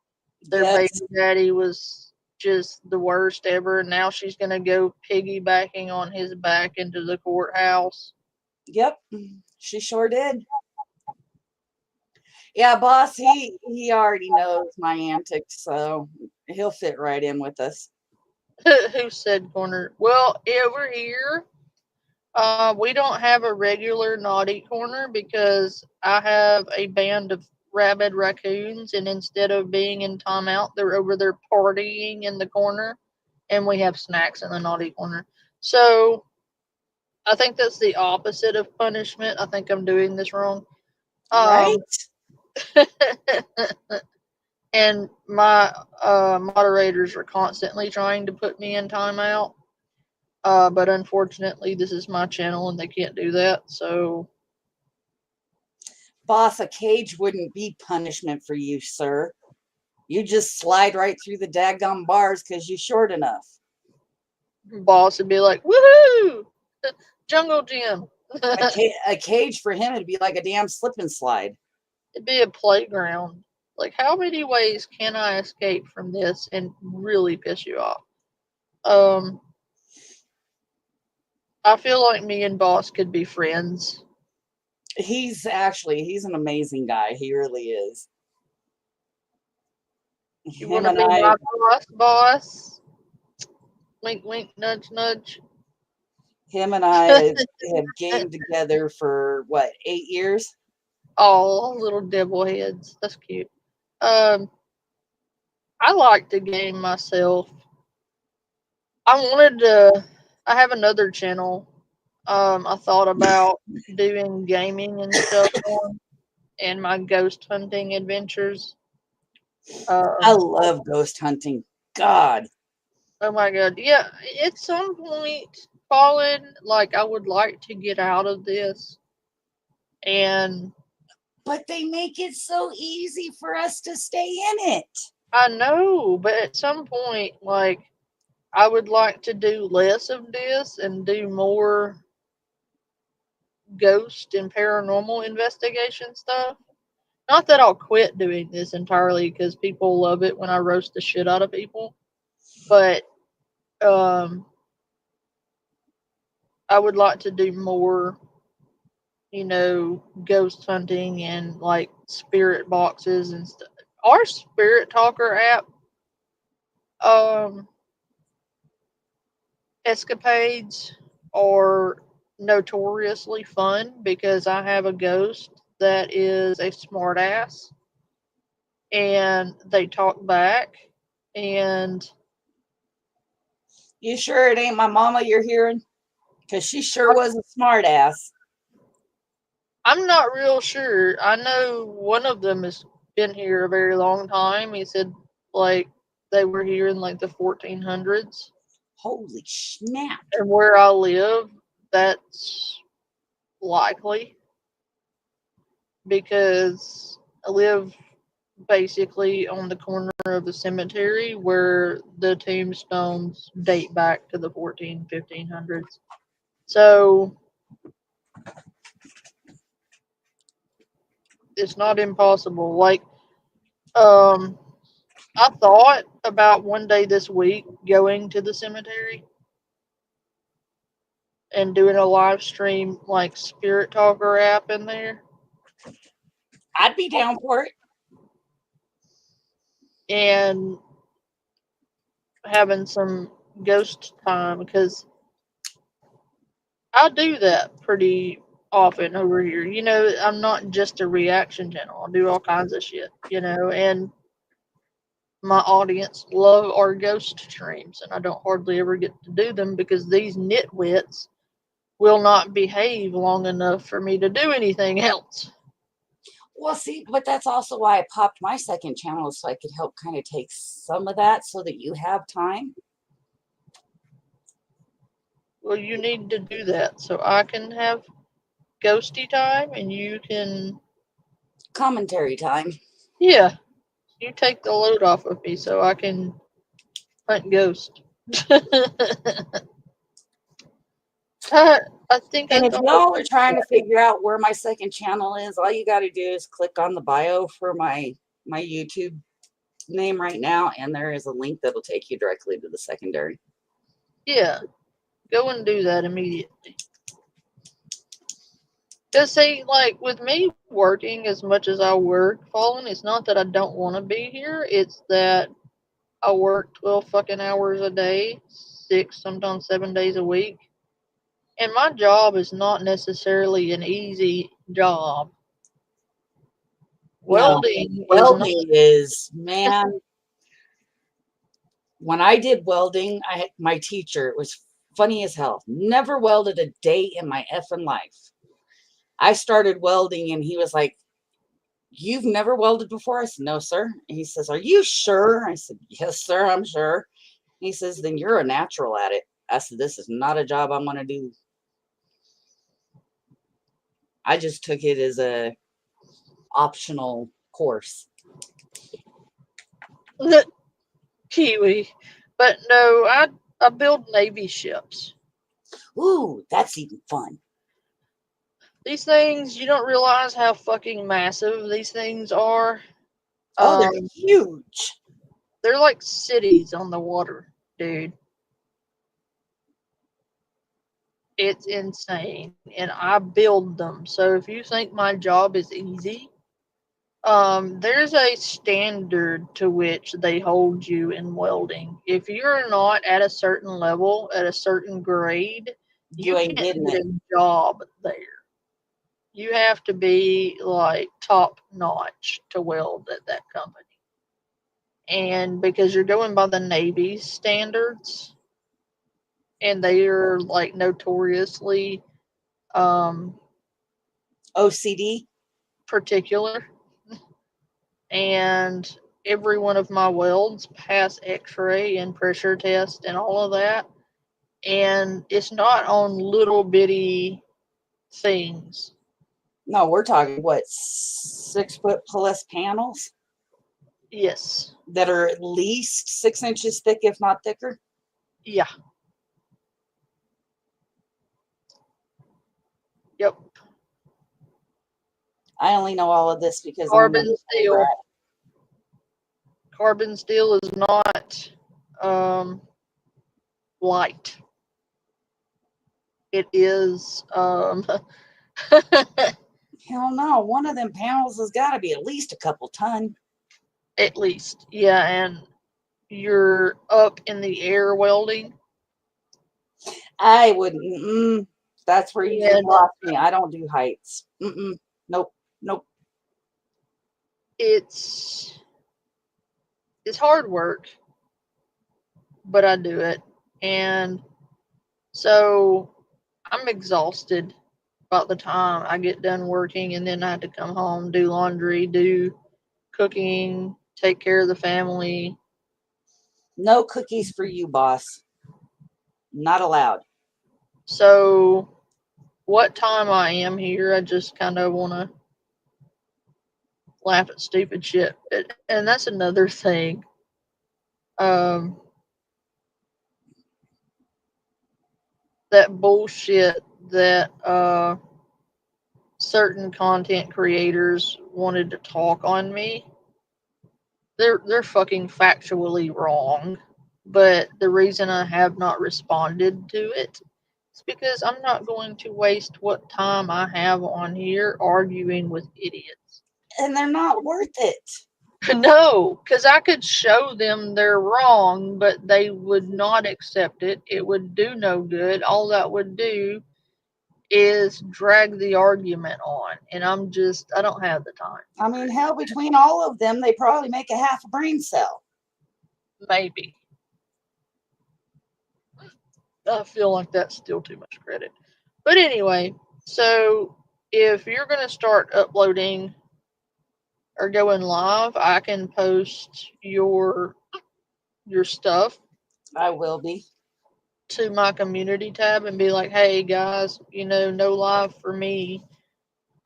[SPEAKER 1] their baby daddy was just the worst ever? And now she's going to go piggybacking on his back into the courthouse.
[SPEAKER 2] Yep, she sure did. Yeah, boss, he already knows my antics, so he'll fit right in with us.
[SPEAKER 1] Who said corner? Well, over here, we don't have a regular naughty corner because I have a band of rabid raccoons, and instead of being in timeout, they're over there partying in the corner, and we have snacks in the naughty corner. So I think that's the opposite of punishment. I think I'm doing this wrong.
[SPEAKER 2] Right?
[SPEAKER 1] And my moderators are constantly trying to put me in timeout. But unfortunately, this is my channel and they can't do that. So,
[SPEAKER 2] boss, a cage wouldn't be punishment for you, sir. You just slide right through the daggum bars because you're short enough.
[SPEAKER 1] boss would be like, "Woohoo! Jungle gym."
[SPEAKER 2] A cage for him would be like a damn slip and slide.
[SPEAKER 1] It'd be a playground. Like, how many ways can I escape from this and really piss you off? I feel like me and Boss could be friends.
[SPEAKER 2] He's an amazing guy. He really is.
[SPEAKER 1] You
[SPEAKER 2] Him
[SPEAKER 1] want to
[SPEAKER 2] and
[SPEAKER 1] be
[SPEAKER 2] I,
[SPEAKER 1] my boss, Boss? Wink, wink, nudge, nudge.
[SPEAKER 2] him and I have gamed together for what, 8 years?
[SPEAKER 1] Oh, little devil heads. That's cute. Um, I like to game myself. I have another channel. I thought about doing gaming and stuff on, and my ghost hunting adventures.
[SPEAKER 2] I
[SPEAKER 1] Um,
[SPEAKER 2] love ghost hunting. God.
[SPEAKER 1] oh my god, yeah. At some point, Colin, like I would like to get out of this, and
[SPEAKER 2] But they make it so easy for us to stay in it.
[SPEAKER 1] I know, but at some point, like I would like to do less of this and do more ghost and paranormal investigation stuff. Not that I'll quit doing this entirely because people love it when I roast the shit out of people, but um, I would like to do more, ghost hunting and like spirit boxes and stuff. Our Spirit Talker app, um, escapades are notoriously fun because I have a ghost that is a smartass and they talk back, and
[SPEAKER 2] You sure it ain't my mama you're hearing? Because she sure was a smart ass.
[SPEAKER 1] I'm not real sure. I know one of them has been here a very long time. He said like they were here in like the 1400s,
[SPEAKER 2] Holy snap.
[SPEAKER 1] and where I live, that's likely because I live basically on the corner of a cemetery where the tombstones date back to the 1500s. So it's not impossible. Like, um, I thought about one day this week going to the cemetery and doing a live stream like Spirit Talker app in there
[SPEAKER 2] I'd be down for it.
[SPEAKER 1] and having some ghost time because I do that pretty often over here. I'm not just a reaction channel. I do all kinds of shit, and my audience love our ghost streams, and I don't hardly ever get to do them because these nitwits will not behave long enough for me to do anything else.
[SPEAKER 2] Well, see, but that's also why I popped my second channel so I could help kind of take some of that so that you have time.
[SPEAKER 1] Well, you need to do that so I can have ghosty time and you can,
[SPEAKER 2] Commentary time.
[SPEAKER 1] yeah, you take the load off of me so I can hunt ghosts. I think I
[SPEAKER 2] And if
[SPEAKER 1] thought
[SPEAKER 2] y'all are trying to figure out where my second channel is, all you got to do is click on the bio for my YouTube name right now, and there is a link that'll take you directly to the secondary.
[SPEAKER 1] yeah, go and do that immediately. Just see, like with me working as much as I work, Fallen, it's not that I don't want to be here. It's that I work 12 fucking hours a day, 6, sometimes 7 days a week. And my job is not necessarily an easy job.
[SPEAKER 2] No,
[SPEAKER 1] Welding is not.
[SPEAKER 2] welding is, man. When I did welding, I had my teacher. It was funny as hell. Never welded a day in my effing life. I started welding, and he was like, "You've never welded before?" I said, "No, sir." And he says, "Are you sure?" I said, "Yes, sir, I'm sure." He says, "Then you're a natural at it." I said, "This is not a job I'm going to do." I just took it as a optional course.
[SPEAKER 1] Kiwi. But no, I build Navy ships.
[SPEAKER 2] Ooh, that's even fun.
[SPEAKER 1] These things, you don't realize how fucking massive these things are.
[SPEAKER 2] Oh, they're
[SPEAKER 1] Um,
[SPEAKER 2] huge.
[SPEAKER 1] they're like cities on the water, dude. It's insane. And I build them. So if you think my job is easy, there's a standard to which they hold you in welding. If you're not at a certain level, at a certain grade,
[SPEAKER 2] You
[SPEAKER 1] you
[SPEAKER 2] ain't
[SPEAKER 1] can't
[SPEAKER 2] getting
[SPEAKER 1] get
[SPEAKER 2] it.
[SPEAKER 1] a job there. You have to be like top notch to weld at that company. And because you're going by the Navy's standards, and they are like notoriously
[SPEAKER 2] OCD.
[SPEAKER 1] particular, and every one of my welds pass x-ray and pressure test and all of that, and it's not on little bitty things.
[SPEAKER 2] No, we're talking what, 6 foot plus panels
[SPEAKER 1] Yes.
[SPEAKER 2] that are at least 6 inches thick, if not thicker.
[SPEAKER 1] Yeah. Yep.
[SPEAKER 2] I only know all of this because I'm
[SPEAKER 1] Carbon steel. Carbon steel is not light. It is
[SPEAKER 2] hell no. One of them panels has got to be at least a couple ton.
[SPEAKER 1] at least, yeah, and you're up in the air welding.
[SPEAKER 2] I wouldn't. That's where you just
[SPEAKER 1] And
[SPEAKER 2] lost me. I don't do heights. Nope. Nope.
[SPEAKER 1] it's hard work, but I do it. And so I'm exhausted by the time I get done working, and then I have to come home, do laundry, do cooking, take care of the family.
[SPEAKER 2] No cookies for you, boss. Not allowed.
[SPEAKER 1] So what time I am here, I just kind of want to laugh at stupid shit. And that's another thing. That bullshit that certain content creators wanted to talk on me. They're fucking factually wrong. But the reason I have not responded to it is because I'm not going to waste what time I have on here arguing with idiots.
[SPEAKER 2] And they're not worth it.
[SPEAKER 1] No, because I could show them they're wrong, but they would not accept it. It would do no good. All that would do is drag the argument on, and I don't have the time.
[SPEAKER 2] I mean, hell, between all of them, they probably make a half a brain cell.
[SPEAKER 1] Maybe. I feel like that's still too much credit. But anyway, so if you're going to start uploading or going live, I can post your stuff
[SPEAKER 2] I will be.
[SPEAKER 1] to my community tab and be like, hey guys, no live for me.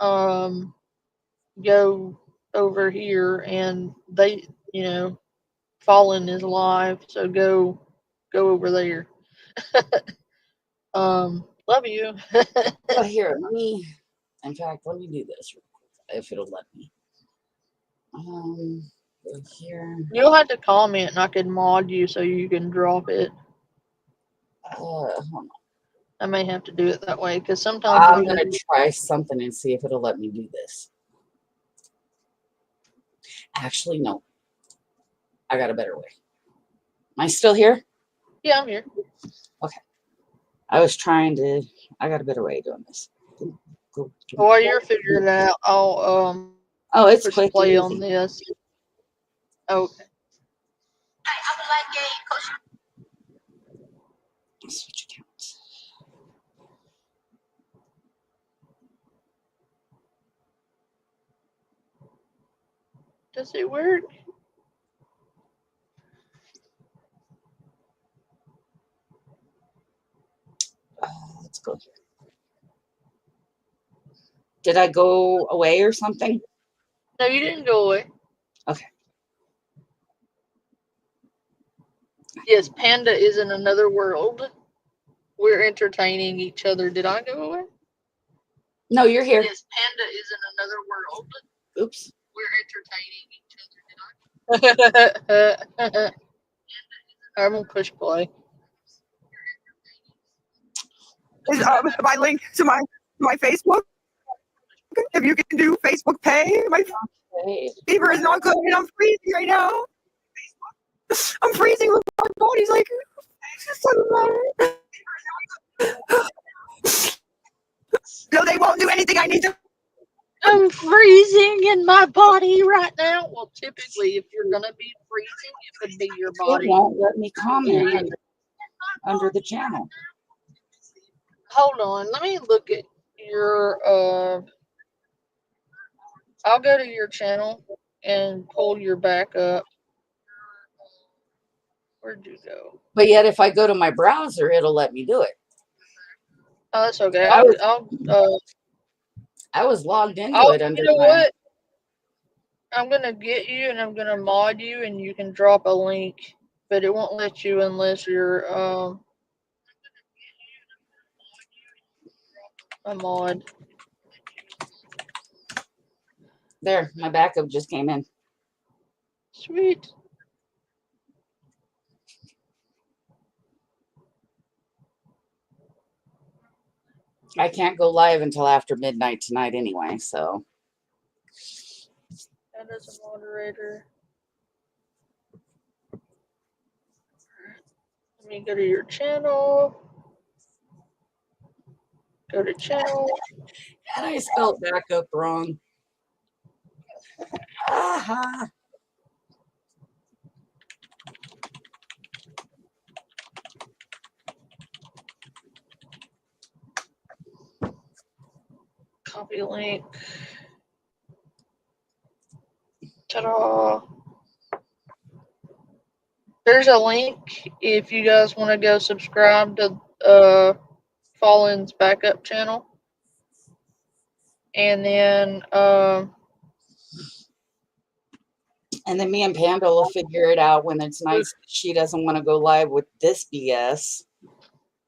[SPEAKER 1] Go over here, and they, Fallen is live, so go over there. Love you.
[SPEAKER 2] Well, here, in fact, let me do this real quick, if it'll let me. Go here.
[SPEAKER 1] You'll have to comment, and I can mod you so you can drop it.
[SPEAKER 2] Hold on.
[SPEAKER 1] I may have to do it that way because sometimes
[SPEAKER 2] I'm going to try something and see if it'll let me do this. Actually, no. I got a better way. Am I still here?
[SPEAKER 1] Yeah, I'm here.
[SPEAKER 2] Okay. I was trying to. I got a better way of doing this.
[SPEAKER 1] While you're figuring it out, I'll
[SPEAKER 2] Oh, it's
[SPEAKER 1] push
[SPEAKER 2] quick
[SPEAKER 1] play
[SPEAKER 2] and
[SPEAKER 1] on
[SPEAKER 2] easy.
[SPEAKER 1] this. Okay.
[SPEAKER 2] Switch accounts.
[SPEAKER 1] Does it work?
[SPEAKER 2] Let's go here. Did I go away or something?
[SPEAKER 1] No, you didn't go away.
[SPEAKER 2] Okay.
[SPEAKER 1] Yes, Panda is in another world. We're entertaining each other. Did I go away?
[SPEAKER 2] No, you're here.
[SPEAKER 1] Yes, Panda is in another world.
[SPEAKER 2] Oops.
[SPEAKER 1] We're entertaining each other. I'm gonna push play.
[SPEAKER 3] is my link to my Facebook. If you can do Facebook Pay, my fever is not good, and I'm freezing right now. I'm freezing with my body's like. No, they won't do anything. I need to.
[SPEAKER 1] I'm freezing in my body right now. Well, typically, if you're gonna be freezing, it would be your
[SPEAKER 2] It
[SPEAKER 1] body.
[SPEAKER 2] won't let me comment under the channel.
[SPEAKER 1] Hold on, let me look at your. I'll go to your channel and pull your back up. Where'd you go?
[SPEAKER 2] But yet, if I go to my browser, it'll let me do it.
[SPEAKER 1] Oh, that's okay.
[SPEAKER 2] I was logged into it under
[SPEAKER 1] you know
[SPEAKER 2] my.
[SPEAKER 1] what? I'm gonna get you and I'm gonna mod you, and you can drop a link, but it won't let you unless you're a mod.
[SPEAKER 2] There, my backup just came in.
[SPEAKER 1] Sweet.
[SPEAKER 2] I can't go live until after midnight tonight anyway, so.
[SPEAKER 1] That is a moderator. Let me go to your channel. Go to channel.
[SPEAKER 2] And I spelled backup wrong. Aha.
[SPEAKER 1] Copy link. Ta-da. There's a link if you guys want to go subscribe to Fallen's backup channel. And then
[SPEAKER 2] me and Panda will figure it out when it's nice. She doesn't want to go live with this BS.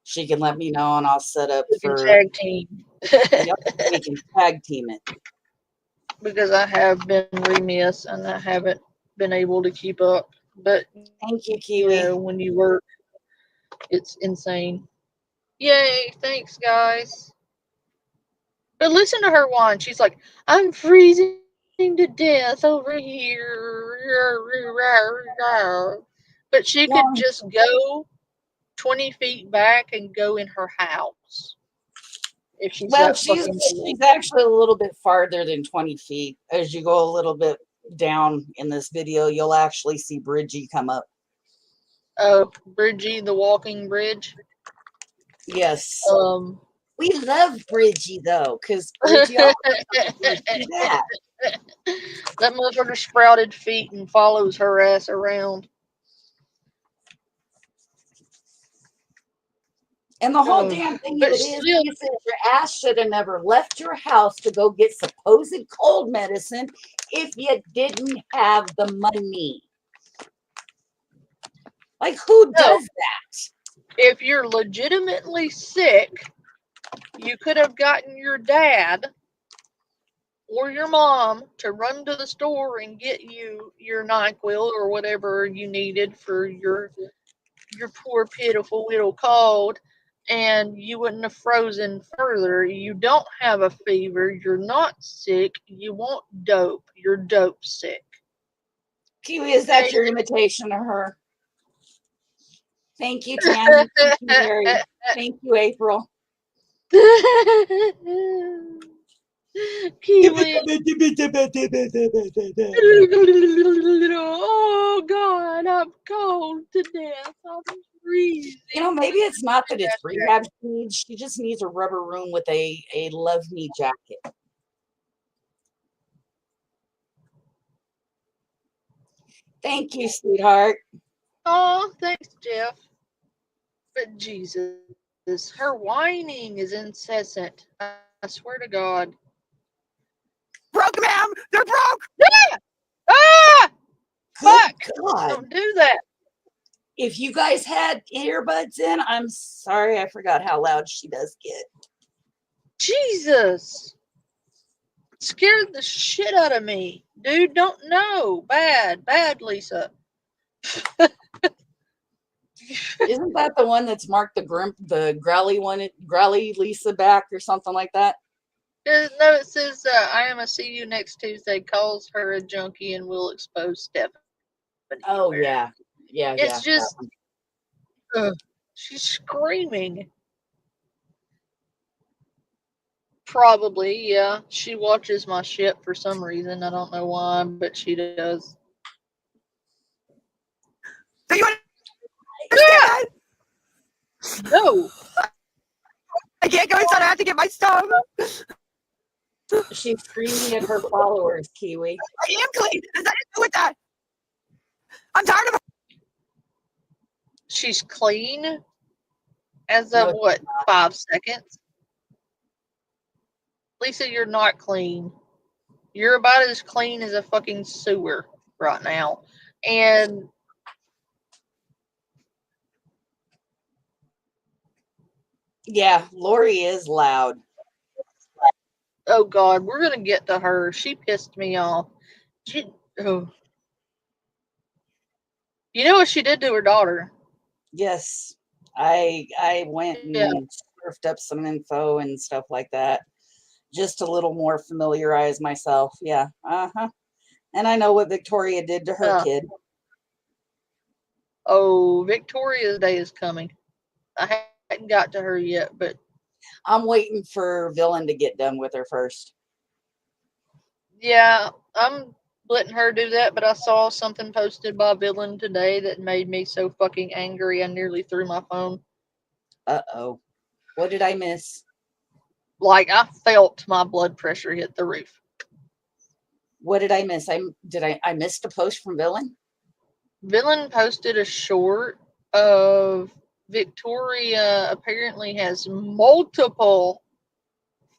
[SPEAKER 2] She can let me know and I'll set up
[SPEAKER 1] we
[SPEAKER 2] for
[SPEAKER 1] can tag team.
[SPEAKER 2] Yep, we can tag team it.
[SPEAKER 1] Because I have been remiss and I haven't been able to keep up. But
[SPEAKER 2] thank you, Kiwi.
[SPEAKER 1] You know, when you work, it's insane. Yay! Thanks, guys. But listen to her whine. She's like, "I'm freezing to death over here," but she could just go 20 feet back and go in her house. If she's
[SPEAKER 2] she's actually a little bit farther than 20 feet. As you go a little bit down in this video, you'll actually see Bridgie come up.
[SPEAKER 1] Oh, Bridgie, the walking bridge.
[SPEAKER 2] Yes. We love Bridgie though, because Bridgie that.
[SPEAKER 1] That motherfucker sprouted feet and follows her ass around.
[SPEAKER 2] And the whole damn thing of it is your ass should have never left your house to go get supposed cold medicine if you didn't have the money. Like, who does that?
[SPEAKER 1] If you're legitimately sick, you could have gotten your dad or your mom to run to the store and get you your NyQuil or whatever you needed for your poor pitiful little cold, and you wouldn't have frozen further. You don't have a fever. You're not sick. You want dope. You're dope sick.
[SPEAKER 2] Kiwi, is that your imitation of her? Thank you, Tammy. Thank you, Mary. Thank you, April.
[SPEAKER 1] Kiwi. Oh God, I'm cold to death. I'm freezing.
[SPEAKER 2] You know, maybe it's not that it's rehab she needs. She just needs a rubber room with a love me jacket. Thank you, sweetheart.
[SPEAKER 1] Oh, thanks, Jeff. But Jesus, her whining is incessant. I swear to God.
[SPEAKER 3] Broke, ma'am! They're broke!
[SPEAKER 1] Yeah! Ah! Fuck!
[SPEAKER 2] God.
[SPEAKER 1] Don't do that.
[SPEAKER 2] If you guys had earbuds in, I'm sorry, I forgot how loud she does get.
[SPEAKER 1] Jesus. Scared the shit out of me. Dude, don't know. Bad, Lisa.
[SPEAKER 2] Isn't that the one that's marked the growly one, growly Lisa back or something like that?
[SPEAKER 1] No, it says, I am a see you next Tuesday, calls her a junkie and will expose Stephanie.
[SPEAKER 2] Oh yeah, yeah,
[SPEAKER 1] It's
[SPEAKER 2] yeah.
[SPEAKER 1] just, she's screaming. Probably, yeah. She watches my shit for some reason. I don't know why, but she does.
[SPEAKER 3] Do you understand that?
[SPEAKER 1] No.
[SPEAKER 3] I can't go inside. I have to get my stuff.
[SPEAKER 2] She's screaming at her followers, Kiwi.
[SPEAKER 3] I am clean. Does that do with that? I'm tired of.
[SPEAKER 1] She's clean as of
[SPEAKER 2] No,
[SPEAKER 1] what, 5 seconds? Lisa, you're not clean. You're about as clean as a fucking sewer right now. And
[SPEAKER 2] yeah, Lori is loud.
[SPEAKER 1] oh god, we're gonna get to her. She pissed me off. Oh. You know what she did to her daughter?
[SPEAKER 2] Yes, I went
[SPEAKER 1] Yeah.
[SPEAKER 2] and surfed up some info and stuff like that, just a little more familiarize myself. Yeah, and I know what Victoria did to her kid.
[SPEAKER 1] Oh, Victoria's Day is coming. I hadn't got to her yet, but
[SPEAKER 2] I'm waiting for Villain to get done with her first.
[SPEAKER 1] yeah, I'm letting her do that, but I saw something posted by Villain today that made me so fucking angry I nearly threw my phone.
[SPEAKER 2] Uh-oh. What did I miss?
[SPEAKER 1] Like, I felt my blood pressure hit the roof.
[SPEAKER 2] What did I miss? I missed a post from Villain?
[SPEAKER 1] Villain posted a short of Victoria apparently has multiple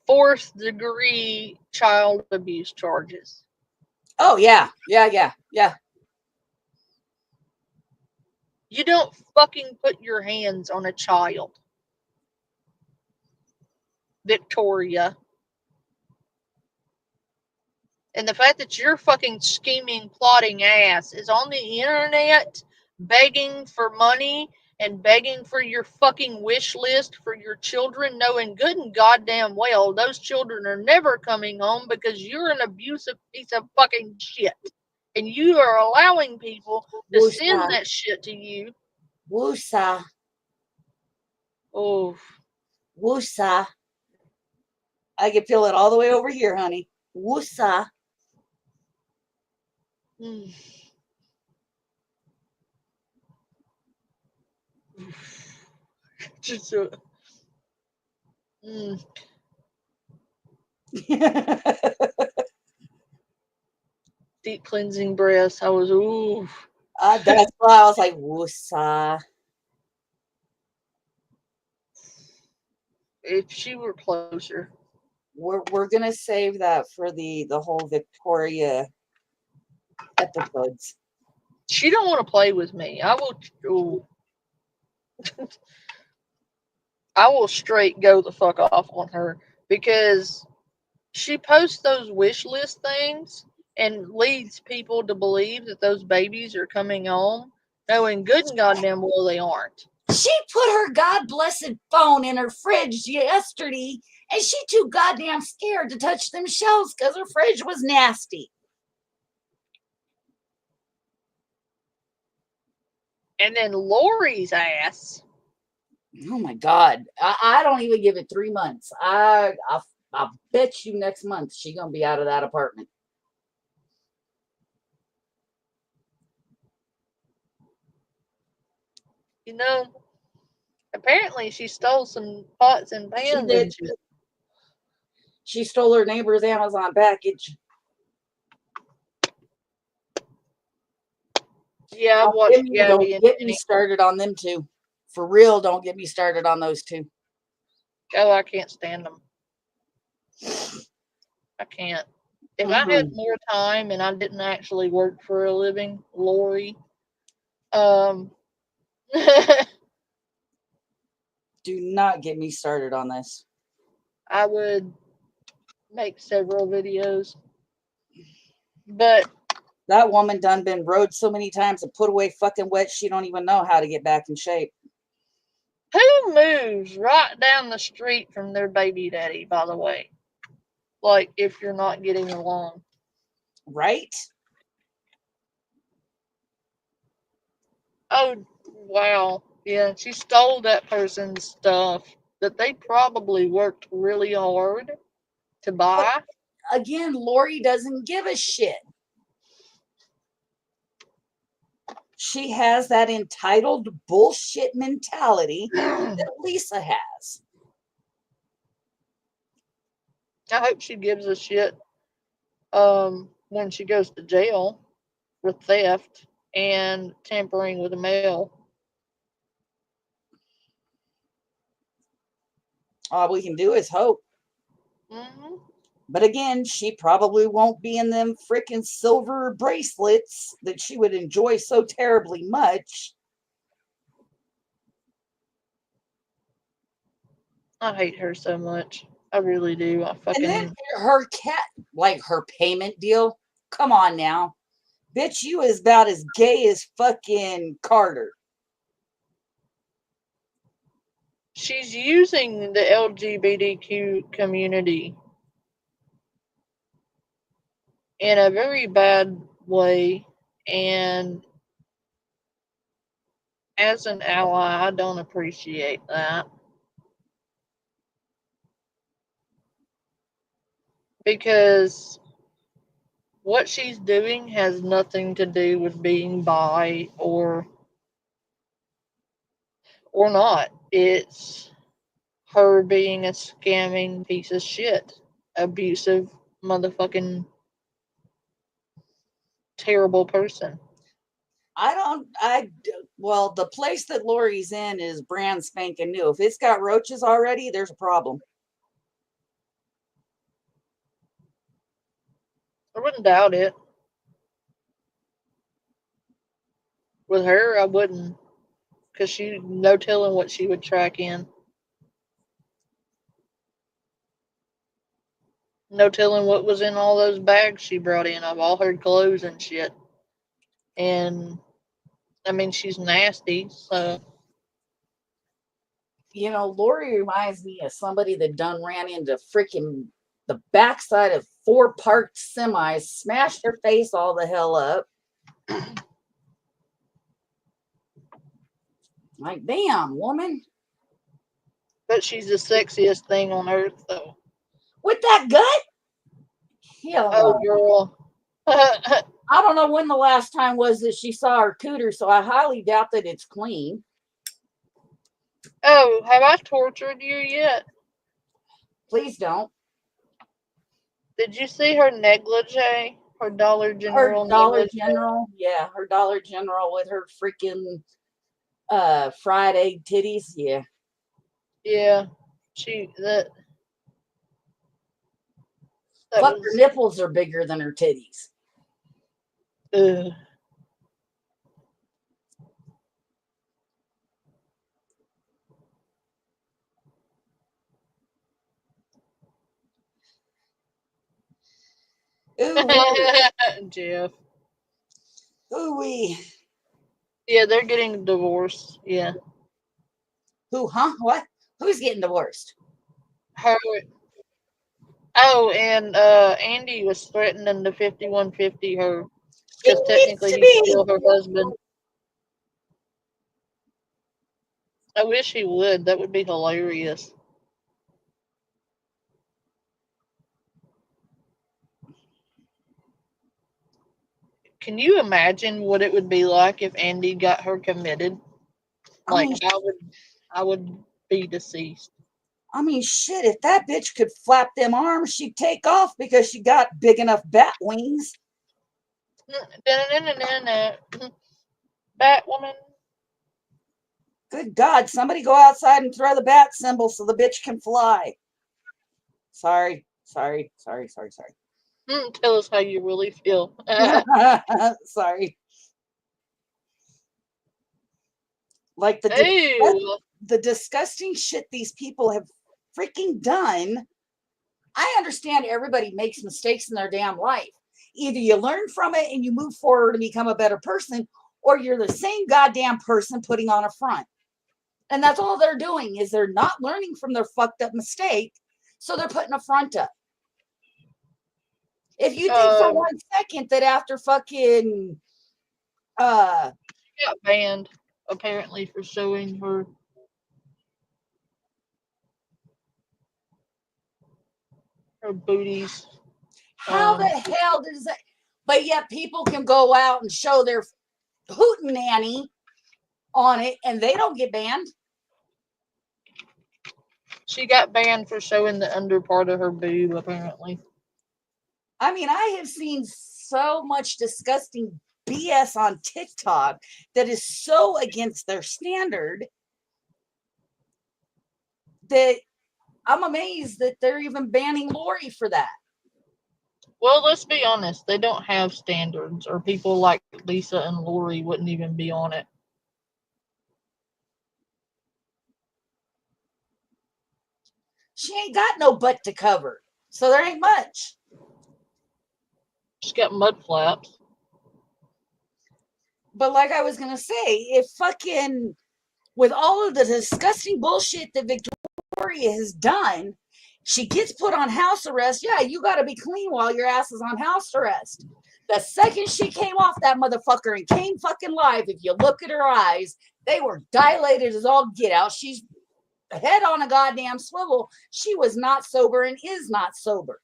[SPEAKER 1] fourth degree child abuse charges.
[SPEAKER 2] Oh, yeah.
[SPEAKER 1] You don't fucking put your hands on a child. Victoria. And the fact that your fucking scheming, plotting ass is on the internet begging for money and begging for your fucking wish list for your children, knowing good and goddamn well those children are never coming home because you're an abusive piece of fucking shit. And you are allowing people to send that shit to you.
[SPEAKER 2] Woosa.
[SPEAKER 1] Oh.
[SPEAKER 2] Woosa. I can feel it all the way over here, honey. Woosa.
[SPEAKER 1] Just deep cleansing breaths. I was ooh.
[SPEAKER 2] That's why I was like, woosa.
[SPEAKER 1] If she were closer.
[SPEAKER 2] We're gonna save that for the whole Victoria episodes.
[SPEAKER 1] She don't want to play with me. I will. Ooh. I will straight go the fuck off on her because she posts those wish list things and leads people to believe that those babies are coming home, knowing good and goddamn well they aren't.
[SPEAKER 2] She put her God blessed phone in her fridge yesterday, and she too goddamn scared to touch them shelves because her fridge was nasty.
[SPEAKER 1] And then Lori's ass.
[SPEAKER 2] Oh my God. I don't even give it 3 months. I bet you next month she gonna be out of that apartment.
[SPEAKER 1] You know, apparently she stole some pots and pans.
[SPEAKER 2] She did. She stole her neighbor's Amazon package.
[SPEAKER 1] Yeah, I've watched Gabby and
[SPEAKER 2] Don't get me started on them two. For real, don't get me started on those two.
[SPEAKER 1] Oh, I can't stand them. I can't. If I had more time and I didn't actually work for a living, Lori,
[SPEAKER 2] do not get me started on this.
[SPEAKER 1] I would make several videos. But
[SPEAKER 2] That woman done been rode so many times and put away fucking wet, she don't even know how to get back in shape.
[SPEAKER 1] Who moves right down the street from their baby daddy, by the way? Like, if you're not getting along.
[SPEAKER 2] Right?
[SPEAKER 1] Oh, wow. Yeah, she stole that person's stuff that they probably worked really hard to buy.
[SPEAKER 2] Again, Lori doesn't give a shit. She has that entitled bullshit mentality that Lisa has.
[SPEAKER 1] I hope she gives a shit when she goes to jail for theft and tampering with the mail.
[SPEAKER 2] All we can do is hope.
[SPEAKER 1] Mm-hmm.
[SPEAKER 2] But again, she probably won't be in them freaking silver bracelets that she would enjoy so terribly much.
[SPEAKER 1] I hate her so much. I really do.
[SPEAKER 2] And then her cat, like her payment deal. Come on now. Bitch, you is about as gay as fucking Carter.
[SPEAKER 1] She's using the LGBTQ community in a very bad way, and as an ally, I don't appreciate that. Because what she's doing has nothing to do with being bi or not. It's her being a scamming piece of shit, abusive motherfucking terrible person.
[SPEAKER 2] Well, the place that Lori's in is brand spanking new. If it's got roaches already, there's a problem.
[SPEAKER 1] I wouldn't doubt it. With her, I wouldn't. Because she, no telling what she would track in. No telling what was in all those bags she brought in of all her clothes and shit. And, I mean, she's nasty, so.
[SPEAKER 2] You know, Lori reminds me of somebody that done ran into freaking the backside of 4 parked semis, smashed her face all the hell up. Like, damn, woman.
[SPEAKER 1] But she's the sexiest thing on earth, though.
[SPEAKER 2] With that gut? Hell
[SPEAKER 1] Oh,
[SPEAKER 2] no.
[SPEAKER 1] girl.
[SPEAKER 2] I don't know when the last time was that she saw her cooter, so I highly doubt that it's clean.
[SPEAKER 1] Oh, have I tortured you yet?
[SPEAKER 2] Please don't.
[SPEAKER 1] Did you see her negligee? Her Dollar General
[SPEAKER 2] Her Dollar
[SPEAKER 1] negligee?
[SPEAKER 2] General, yeah, her Dollar General with her freaking fried egg titties, yeah.
[SPEAKER 1] Yeah. That
[SPEAKER 2] Fuck,
[SPEAKER 1] was.
[SPEAKER 2] her nipples are bigger than her titties.
[SPEAKER 1] Ugh. Jeff.
[SPEAKER 2] Ooh-wee.
[SPEAKER 1] Yeah, they're getting divorced. Yeah.
[SPEAKER 2] Who, huh? What? Who's getting divorced?
[SPEAKER 1] Her. Oh, and Andy was threatening to 5150 her
[SPEAKER 2] He
[SPEAKER 1] because
[SPEAKER 2] needs
[SPEAKER 1] technically
[SPEAKER 2] to
[SPEAKER 1] he's
[SPEAKER 2] be.
[SPEAKER 1] still her husband. I wish he would. That would be hilarious. Can you imagine what it would be like if Andy got her committed?
[SPEAKER 2] I
[SPEAKER 1] Like
[SPEAKER 2] mean,
[SPEAKER 1] I would be deceased.
[SPEAKER 2] Shit, if that bitch could flap them arms, she'd take off because she got big enough bat wings.
[SPEAKER 1] Batwoman.
[SPEAKER 2] Good God, somebody go outside and throw the bat symbol so the bitch can fly. Sorry.
[SPEAKER 1] Tell us how you really feel.
[SPEAKER 2] Sorry. Like
[SPEAKER 1] Ew.
[SPEAKER 2] the disgusting shit these people have freaking done. I understand everybody makes mistakes in their damn life. Either you learn from it and you move forward and become a better person, or you're the same goddamn person putting on a front. And that's all they're doing, is they're not learning from their fucked up mistake, so they're putting a front up. If you think for 1 second that after fucking
[SPEAKER 1] she got banned apparently for showing her booties.
[SPEAKER 2] How the hell does that? But yet people can go out and show their hootenanny on it, and they don't get banned.
[SPEAKER 1] She got banned for showing the under part of her boob, apparently.
[SPEAKER 2] I mean, I have seen so much disgusting BS on TikTok that is so against their standard that I'm amazed that they're even banning Lori for that.
[SPEAKER 1] Well, let's be honest. They don't have standards, or people like Lisa and Lori wouldn't even be on it.
[SPEAKER 2] She ain't got no butt to cover, so there ain't much.
[SPEAKER 1] She's got mud flaps.
[SPEAKER 2] But like I was going to say, if fucking, with all of the disgusting bullshit that Victoria has done, she gets put on house arrest. Yeah, you got to be clean while your ass is on house arrest. The second she came off that motherfucker and came fucking live, if you look at her eyes, they were dilated as all get out. She's head on a goddamn swivel. She was not sober and is not sober.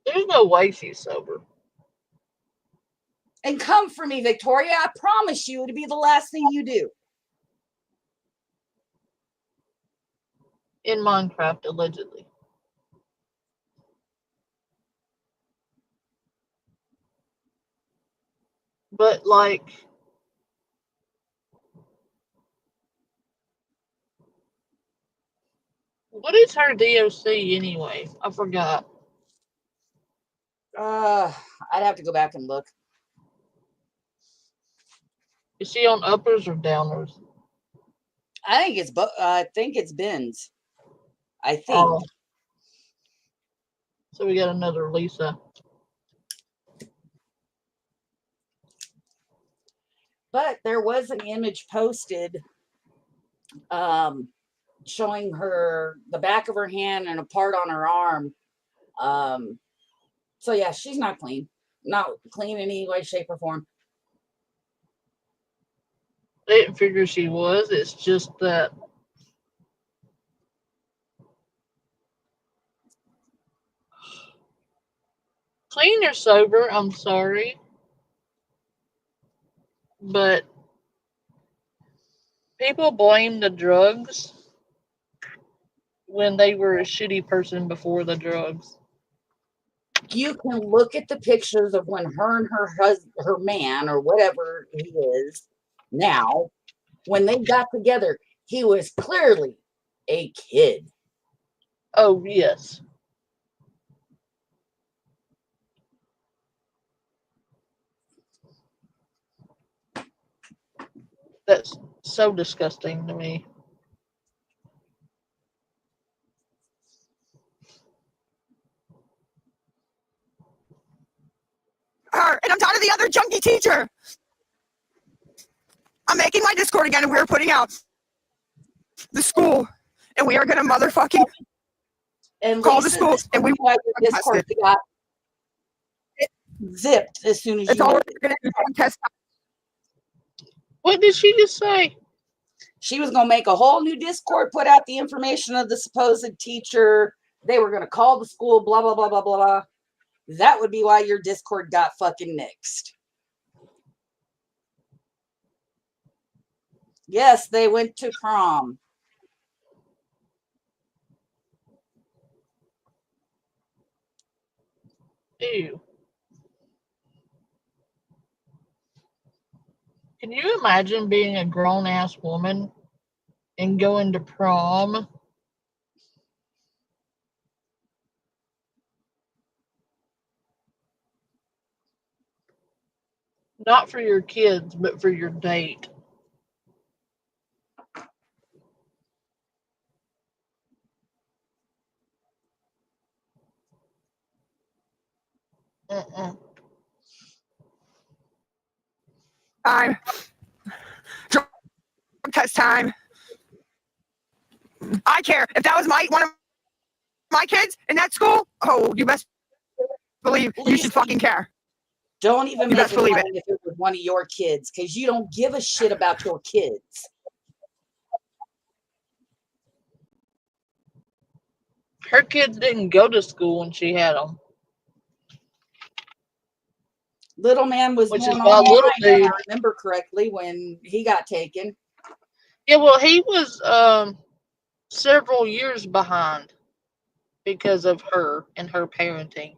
[SPEAKER 1] There's no way she's sober.
[SPEAKER 2] And come for me, Victoria. I promise you it'll be the last thing you do.
[SPEAKER 1] In Minecraft, allegedly. But, like, what is her DOC anyway? I forgot.
[SPEAKER 2] I'd have to go back and look.
[SPEAKER 1] Is she on uppers or downers?
[SPEAKER 2] I think it's bins. I think.
[SPEAKER 1] Oh. So we got another Lisa.
[SPEAKER 2] But there was an image posted showing her the back of her hand and a part on her arm. So yeah, she's not clean. Not clean in any way, shape, or form.
[SPEAKER 1] I didn't figure she was. It's just that clean or sober, I'm sorry. But people blame the drugs when they were a shitty person before the drugs.
[SPEAKER 2] You can look at the pictures of when her and her man, or whatever he is now, when they got together, he was clearly a kid.
[SPEAKER 1] Oh, yes. That's so disgusting to me.
[SPEAKER 3] Her, and I'm tired of the other junkie teacher. I'm making my Discord again, and we're putting out the school, and we are gonna motherfucking
[SPEAKER 2] And
[SPEAKER 3] call
[SPEAKER 2] Lisa,
[SPEAKER 3] the school, and we
[SPEAKER 2] why your Discord got zipped as soon as
[SPEAKER 3] it's
[SPEAKER 2] you
[SPEAKER 3] all
[SPEAKER 2] went.
[SPEAKER 3] we're gonna do. Test.
[SPEAKER 1] What did she just say?
[SPEAKER 2] She was going to make a whole new Discord, put out the information of the supposed teacher. They were going to call the school, blah, blah, blah, blah, blah, blah. That would be why your Discord got fucking nixed. Yes, they went to prom.
[SPEAKER 1] Ew. Can you imagine being a grown-ass woman and going to prom? Not for your kids, but for your date. Mm-mm.
[SPEAKER 3] Time. Drug test time. I care. If that was one of my kids in that school, oh, you best believe you should fucking care.
[SPEAKER 2] Don't even
[SPEAKER 3] You
[SPEAKER 2] make
[SPEAKER 3] best
[SPEAKER 2] it
[SPEAKER 3] believe
[SPEAKER 2] funny
[SPEAKER 3] it.
[SPEAKER 2] if it was one of your kids, because you don't give a shit about your kids.
[SPEAKER 1] Her kids didn't go to school when she had them,
[SPEAKER 2] Little man was
[SPEAKER 1] which
[SPEAKER 2] doing
[SPEAKER 1] is
[SPEAKER 2] all
[SPEAKER 1] why little
[SPEAKER 2] right, if
[SPEAKER 1] dude.
[SPEAKER 2] I remember correctly, when he got taken.
[SPEAKER 1] Yeah, well, he was several years behind because of her and her parenting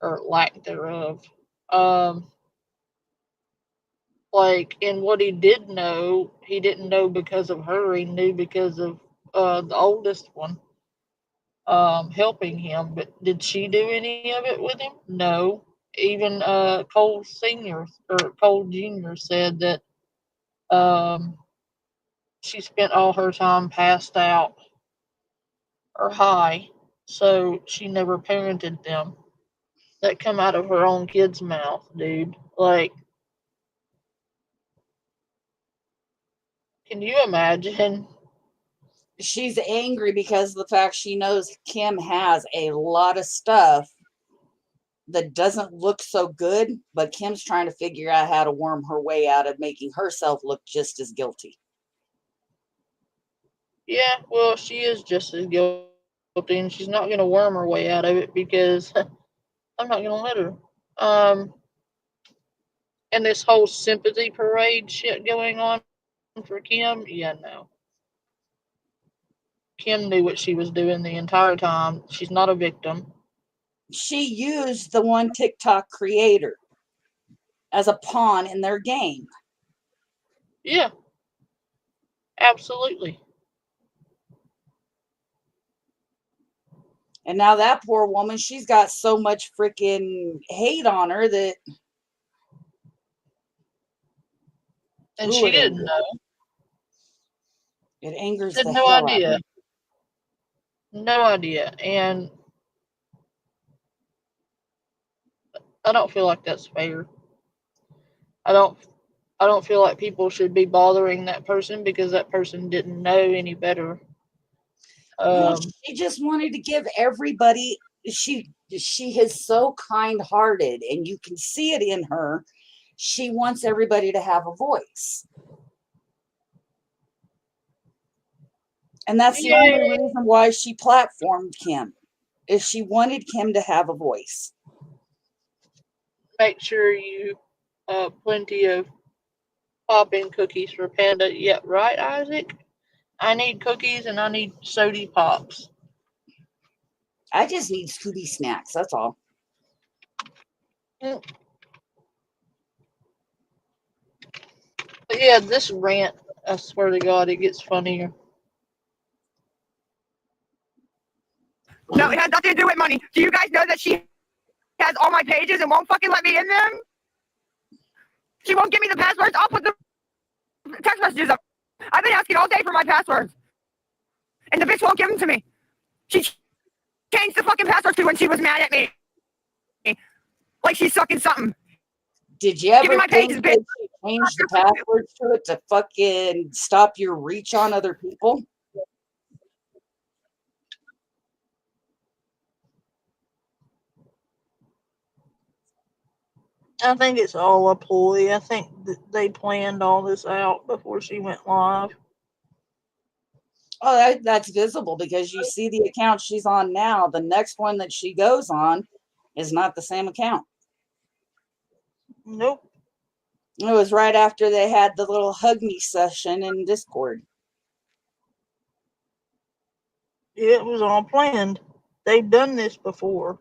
[SPEAKER 1] or lack thereof. Um, like, and what he did know, he didn't know because of her. He knew because of the oldest one helping him. But did she do any of it with him? No. Even Cole Senior or Cole Junior said that um, she spent all her time passed out or high, so she never parented them. That come out of her own kid's mouth, dude. Like, can you imagine?
[SPEAKER 2] She's angry because of the fact she knows Kim has a lot of stuff that doesn't look so good, but Kim's trying to figure out how to worm her way out of making herself look just as guilty.
[SPEAKER 1] Yeah, well, she is just as guilty, and she's not going to worm her way out of it because I'm not going to let her. Um, and this whole sympathy parade shit going on for Kim, yeah, no. Kim knew what she was doing the entire time. She's not a victim.
[SPEAKER 2] She used the one TikTok creator as a pawn in their game.
[SPEAKER 1] Yeah, absolutely.
[SPEAKER 2] And now that poor woman, she's got so much freaking hate on her that,
[SPEAKER 1] And
[SPEAKER 2] ooh,
[SPEAKER 1] she didn't know.
[SPEAKER 2] it angers
[SPEAKER 1] Had
[SPEAKER 2] the
[SPEAKER 1] no
[SPEAKER 2] hell out of
[SPEAKER 1] idea.
[SPEAKER 2] me.
[SPEAKER 1] No idea. And I don't feel like that's fair. I don't I don't feel like people should be bothering that person because that person didn't know any better.
[SPEAKER 2] Well,
[SPEAKER 1] Um,
[SPEAKER 2] she just wanted to give everybody, she is so kind-hearted, and you can see it in her. She wants everybody to have a voice. And that's the only
[SPEAKER 1] Yay!
[SPEAKER 2] reason why she platformed Kim, is she wanted Kim to have a voice.
[SPEAKER 1] Make sure you plenty of pop-in cookies for Panda. Yeah, right, Isaac? I need cookies and I need sody pops.
[SPEAKER 2] I just need Scooby snacks, that's all.
[SPEAKER 1] Mm. But yeah, this rant, I swear to God, it gets funnier.
[SPEAKER 3] No, it has nothing to do with money. Do you guys know that she has all my pages and won't fucking let me in them? She won't give me the passwords. I'll put the text messages up. I've been asking all day for my passwords, and the bitch won't give them to me. She changed the fucking passwords to when she was mad at me. Like she's sucking something.
[SPEAKER 2] Did you
[SPEAKER 3] Give me
[SPEAKER 2] ever
[SPEAKER 3] my
[SPEAKER 2] think
[SPEAKER 3] pages, bitch.
[SPEAKER 2] that she changed the passwords to it to fucking stop your reach on other people?
[SPEAKER 1] I think it's all a ploy. I think they planned all this out before she went live.
[SPEAKER 2] Oh, that's visible because you see the account she's on now. The next one that she goes on is not the same account.
[SPEAKER 1] Nope.
[SPEAKER 2] It was right after they had the little hug me session in Discord.
[SPEAKER 1] It was all planned. They've done this before,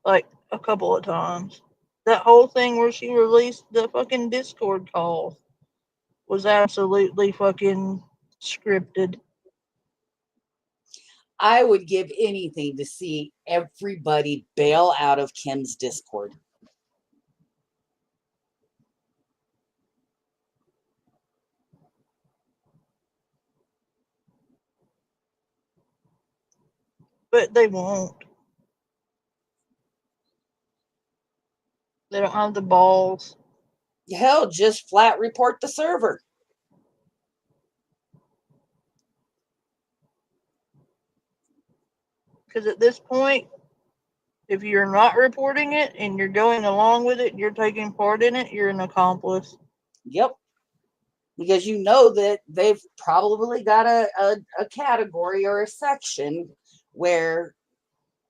[SPEAKER 1] like a couple of times. That whole thing where she released the fucking Discord calls was absolutely fucking scripted.
[SPEAKER 2] I would give anything to see everybody bail out of Kim's Discord.
[SPEAKER 1] But they won't. They don't have the balls.
[SPEAKER 2] Hell, just flat report the server.
[SPEAKER 1] Because at this point, if you're not reporting it and you're going along with it, you're taking part in it, you're an accomplice.
[SPEAKER 2] Yep. Because you know that they've probably got a category or a section where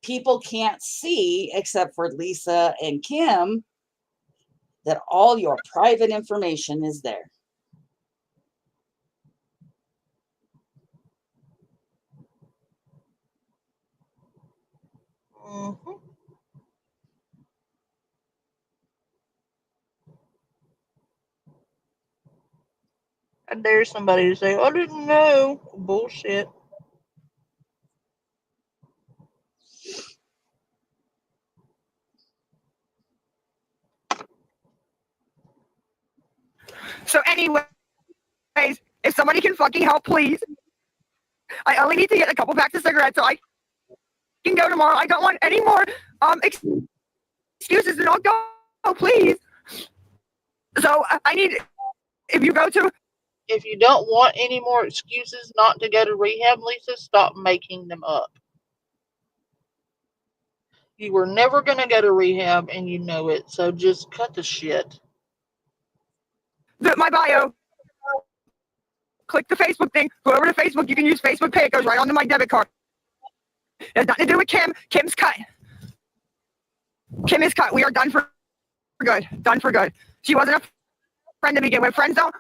[SPEAKER 2] people can't see, except for Lisa and Kim, that all your private information is there.
[SPEAKER 1] Mm-hmm. I dare somebody to say, I didn't know. Bullshit.
[SPEAKER 3] So, anyways, if somebody can fucking help, please. I only need to get a couple packs of cigarettes so I can go tomorrow. I don't want any more excuses. Don't go, please. So I need, if you go to.
[SPEAKER 1] If you don't want any more excuses not to go to rehab, Lisa, stop making them up. You were never going to go to rehab and you know it, so just cut the shit.
[SPEAKER 3] My bio. Click the Facebook thing. Go over to Facebook. You can use Facebook Pay. It goes right onto my debit card. It has nothing to do with Kim. Kim's cut. Kim is cut. We are done for good. Done for good. She wasn't a friend to begin with. Friends don't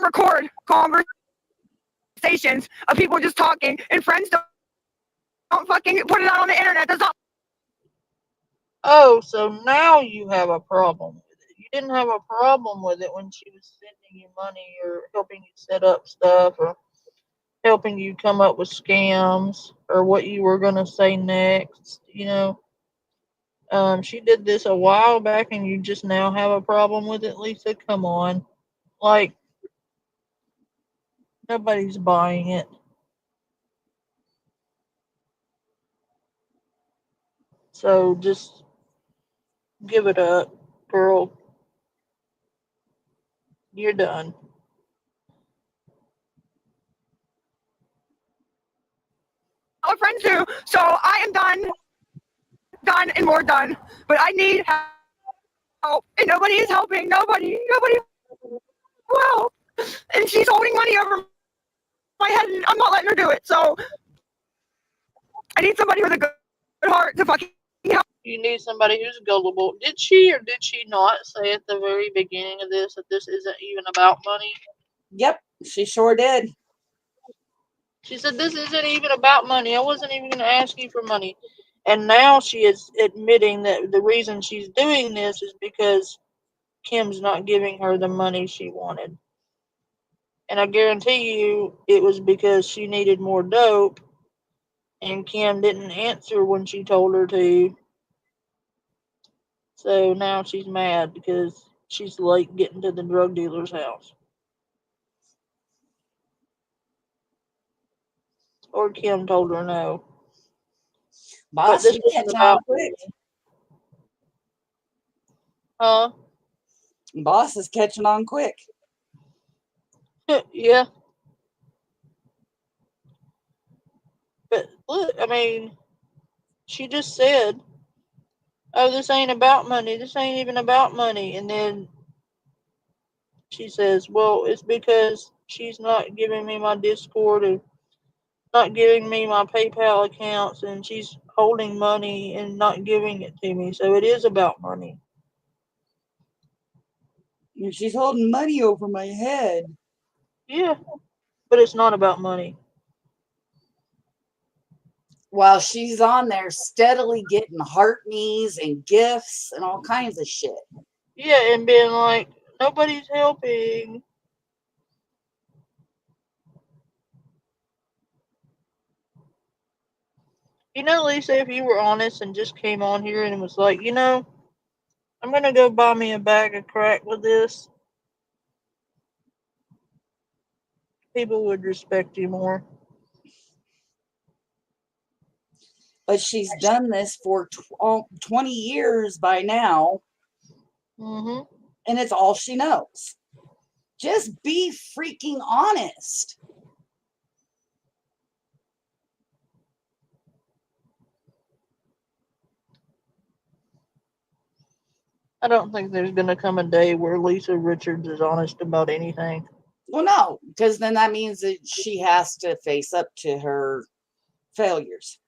[SPEAKER 3] record conversations of people just talking, and friends don't fucking put it out on the internet. That's not.
[SPEAKER 1] Oh, so now you have a problem with it. You didn't have a problem with it when she was sending you money or helping you set up stuff or helping you come up with scams or what you were going to say next, you know. She did this a while back and you just now have a problem with it, Lisa? Come on. Like, nobody's buying it. So just give it up, girl. You're done.
[SPEAKER 3] All friends do. So I am done, and more done. But I need help, and nobody is helping. Nobody will help. And she's holding money over my head, and I'm not letting her do it. So I need somebody with a good heart to fucking help.
[SPEAKER 1] You need somebody who's gullible. Did she or did she not say at the very beginning of this that this isn't even about money?
[SPEAKER 2] Yep, she sure did.
[SPEAKER 1] She said, this isn't even about money. I wasn't even going to ask you for money. And now she is admitting that the reason she's doing this is because Kim's not giving her the money she wanted. And I guarantee you it was because she needed more dope and Kim didn't answer when she told her to. So now she's mad because she's late getting to the drug dealer's house. Or Kim told her no. But
[SPEAKER 2] Boss,
[SPEAKER 1] this
[SPEAKER 2] you
[SPEAKER 1] isn't
[SPEAKER 2] catching on
[SPEAKER 1] about
[SPEAKER 2] quick.
[SPEAKER 1] Huh?
[SPEAKER 2] Boss is catching on quick.
[SPEAKER 1] Yeah. But look, I mean, she just said, oh, this ain't about money. This ain't even about money. And then she says, well, it's because she's not giving me my Discord and not giving me my PayPal accounts and she's holding money and not giving it to me. So it is about money.
[SPEAKER 2] And she's holding money over my head.
[SPEAKER 1] Yeah. But it's not about money.
[SPEAKER 2] While she's on there steadily getting heart knees and gifts and all kinds of shit.
[SPEAKER 1] Yeah, and being like, nobody's helping. You know, Lisa, if you were honest and just came on here and was like, you know, I'm going to go buy me a bag of crack with this, people would respect you more.
[SPEAKER 2] But she's done this for 20 years by now.
[SPEAKER 1] Mm-hmm.
[SPEAKER 2] And it's all she knows. Just be freaking honest.
[SPEAKER 1] I don't think there's going to come a day where Lisa Richards is honest about anything.
[SPEAKER 2] Well, no, because then that means that she has to face up to her failures.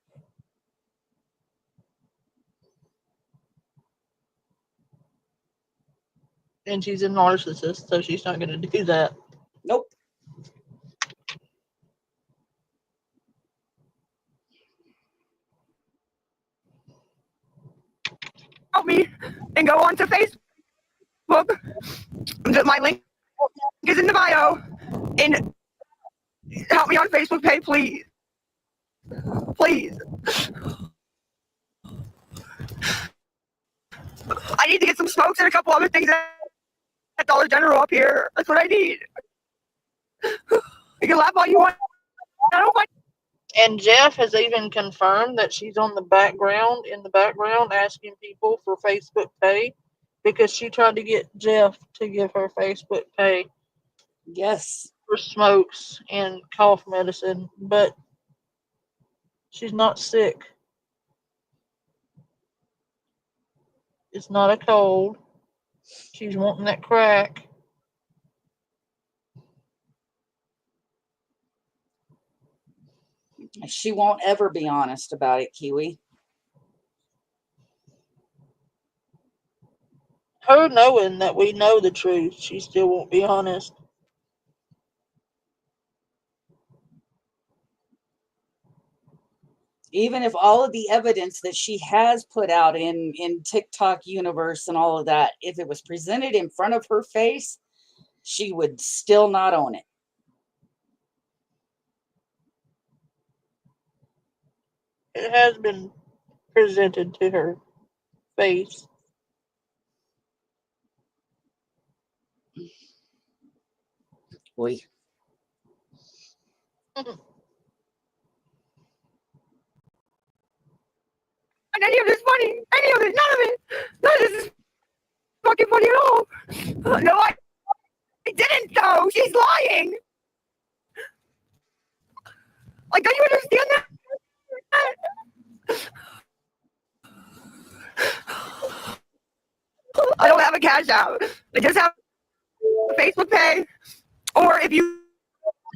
[SPEAKER 1] And she's a narcissist, so she's not going to do that.
[SPEAKER 2] Nope.
[SPEAKER 3] Help me and go on to Facebook. My link is in the bio. And help me on Facebook page, please. Please. I need to get some smokes and a couple other things at Dollar General up here. That's what I need. You can laugh all you want. I don't mind.
[SPEAKER 1] And Jeff has even confirmed that she's on the background, asking people for Facebook pay because she tried to get Jeff to give her Facebook pay
[SPEAKER 2] Yes.
[SPEAKER 1] for smokes and cough medicine, but she's not sick. It's not a cold. She's wanting that crack.
[SPEAKER 2] She won't ever be honest about it, Kiwi.
[SPEAKER 1] Her knowing that we know the truth, she still won't be honest.
[SPEAKER 2] Even if all of the evidence that she has put out in TikTok universe and all of that, if it was presented in front of her face, she would still not own it.
[SPEAKER 1] It has been presented to her face.
[SPEAKER 2] Boy.
[SPEAKER 3] Any of this funny. Any of it. None of it. None of this is fucking funny at all. No, I didn't, though. She's lying. Like, don't you understand that? I don't have a cash out. I just have a Facebook pay. Or if you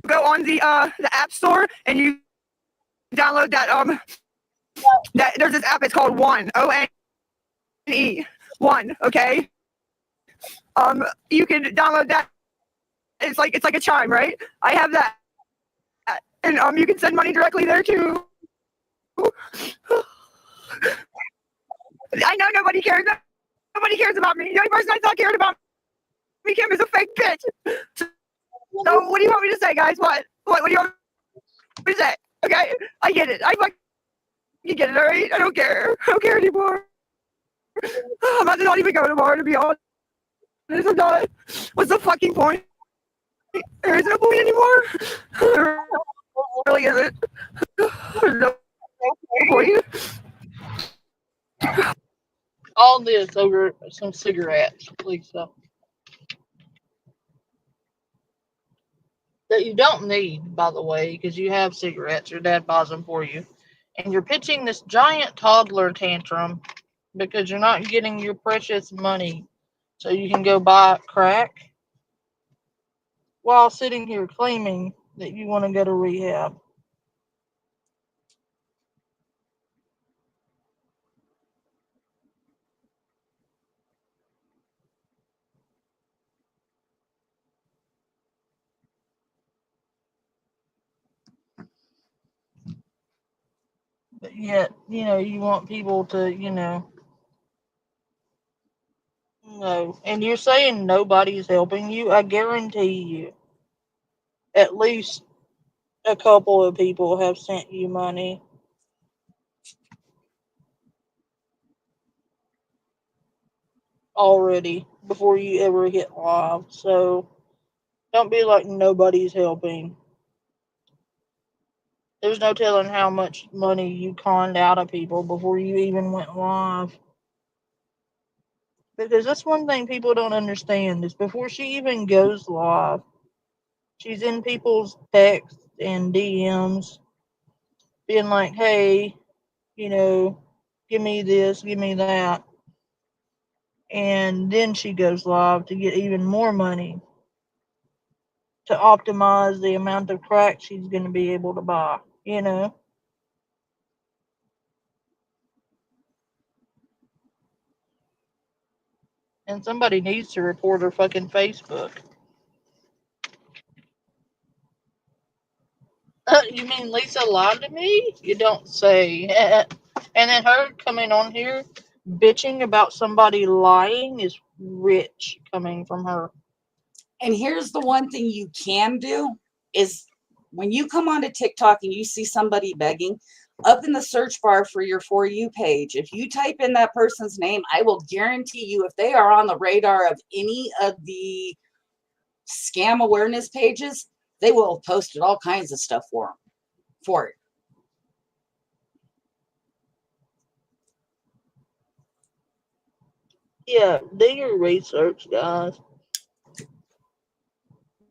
[SPEAKER 3] go on the app store and you download that there's this app. It's called One. ONE. One. Okay. You can download that. It's like a chime, right? I have that, and you can send money directly there too. I know nobody cares. Nobody cares about me. The only person I thought cared about me, Kim, is a fake bitch. So what do you want me to say, guys? What do you want me to say? Okay, I get it. You get it, all right? I don't care. I don't care anymore. I'm about to not even go tomorrow, to be honest. I'm not. What's the fucking point? There isn't a point anymore. There really isn't. There's no point.
[SPEAKER 1] All this over some cigarettes, Lisa. That you don't need, by the way, because you have cigarettes. Your dad buys them for you. And you're pitching this giant toddler tantrum because you're not getting your precious money so you can go buy crack while sitting here claiming that you want to go to rehab. But yet, you want people to, no. And you're saying nobody's helping you. I guarantee you, at least a couple of people have sent you money. Already before you ever hit live. So don't be like nobody's helping. There's no telling how much money you conned out of people before you even went live. Because that's one thing people don't understand is before she even goes live, she's in people's texts and DMs being like, hey, you know, give me this, give me that. And then she goes live to get even more money to optimize the amount of crack she's going to be able to buy, you know? And somebody needs to report her fucking Facebook. You mean Lisa lied to me? You don't say. And then her coming on here bitching about somebody lying is rich coming from her.
[SPEAKER 2] And here's the one thing you can do is when you come onto TikTok and you see somebody begging, up in the search bar for your For You page, if you type in that person's name, I will guarantee you if they are on the radar of any of the scam awareness pages, they will have posted all kinds of stuff for it.
[SPEAKER 1] Yeah, do your research, guys,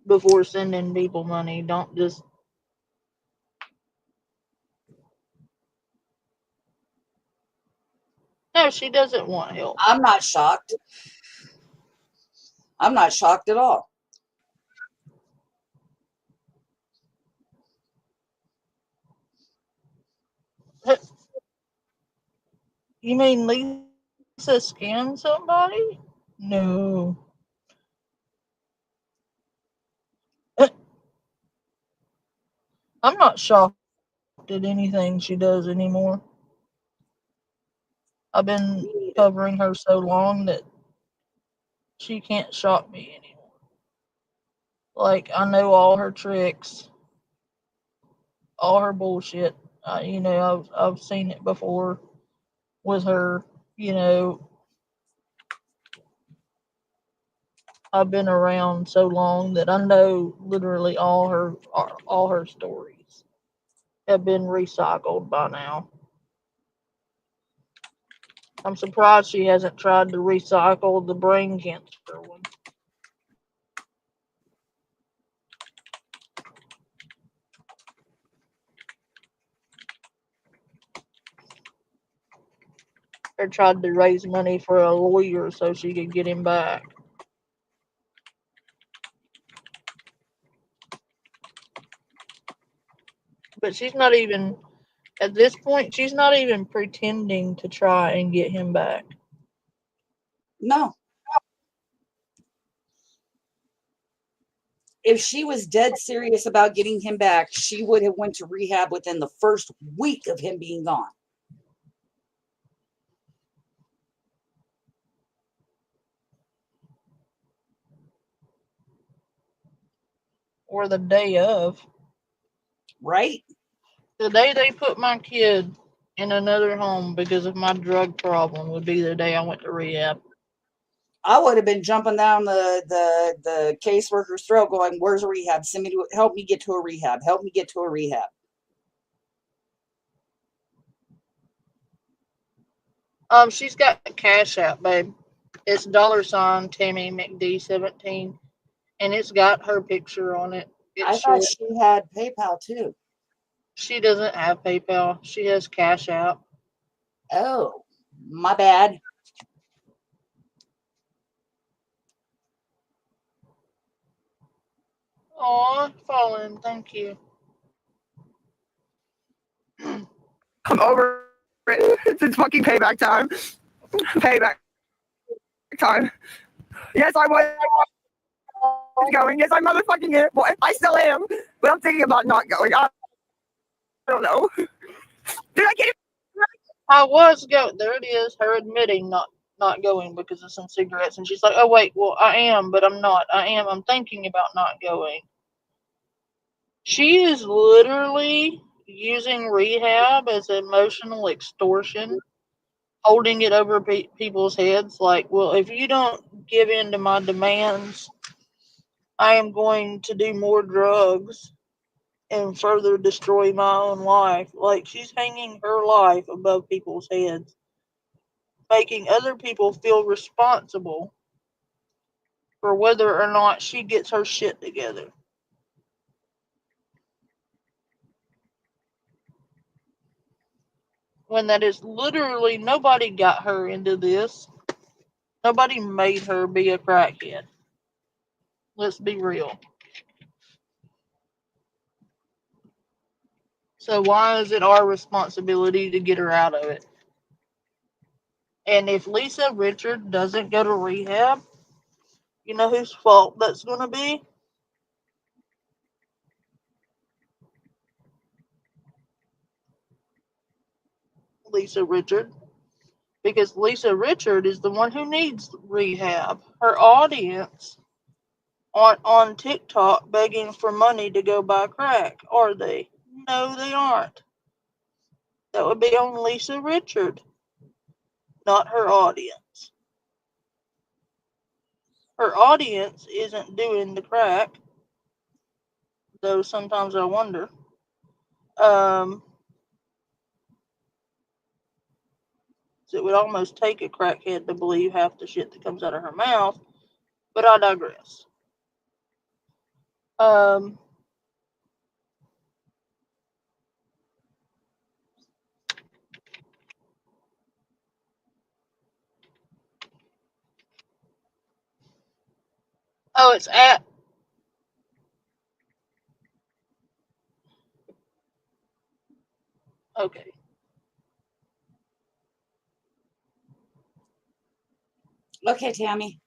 [SPEAKER 1] before sending people money. Don't just. No, she doesn't want help.
[SPEAKER 2] I'm not shocked. I'm not shocked at all.
[SPEAKER 1] You mean Lisa scammed somebody? No. I'm not shocked at anything she does anymore. I've been
[SPEAKER 2] Me neither.
[SPEAKER 1] covering her so long that she can't shock me anymore. Like, I know all her tricks, all her bullshit. I've seen it before with her. You know, I've been around so long that I know literally all her stories have been recycled by now. I'm surprised she hasn't tried to recycle the brain cancer one. Or tried to raise money for a lawyer so she could get him back. But she's not even, at this point, she's not even pretending to try and get him back.
[SPEAKER 2] No. If she was dead serious about getting him back, she would have went to rehab within the first week of him being gone.
[SPEAKER 1] Or the day of.
[SPEAKER 2] Right?
[SPEAKER 1] The day they put my kid in another home because of my drug problem would be the day I went to rehab.
[SPEAKER 2] I would have been jumping down the caseworker's throat going, where's a rehab? Send me to, help me get to a rehab. Help me get to a rehab.
[SPEAKER 1] She's got Cash App, babe. It's $ Tammy McD17, and it's got her picture on it.
[SPEAKER 2] I
[SPEAKER 1] It's
[SPEAKER 2] thought
[SPEAKER 1] short.
[SPEAKER 2] she had PayPal too.
[SPEAKER 1] She doesn't have PayPal. She has Cash App.
[SPEAKER 2] Oh, my bad.
[SPEAKER 1] Aw, Fallen, thank you.
[SPEAKER 3] I'm over it. It's fucking payback time. Payback time. Yes, I was going. Yes, I'm motherfucking it. Well, I still am. But I'm thinking about not going. I don't know. Did I get it?
[SPEAKER 1] I was go. There it is. Her admitting not going because of some cigarettes, and she's like, "Oh wait, well I am, but I'm not. I am. I'm thinking about not going." She is literally using rehab as emotional extortion, holding it over people's heads. Like, well, if you don't give in to my demands, I am going to do more drugs and further destroy my own life. Like, she's hanging her life above people's heads. making other people feel responsible for whether or not she gets her shit together. When that is literally nobody got her into this. Nobody made her be a crackhead. Let's be real. So why is it our responsibility to get her out of it? And if Lisa Richard doesn't go to rehab, you know whose fault that's going to be? Lisa Richard. Because Lisa Richard is the one who needs rehab. Her audience aren't on TikTok begging for money to go buy crack, are they? No, they aren't. That would be on Lisa Richard, not her audience. Her audience isn't doing the crack, though sometimes I wonder. It would almost take a crackhead to believe half the shit that comes out of her mouth, but I digress. Oh, it's at. Okay.
[SPEAKER 2] Okay, Tammy.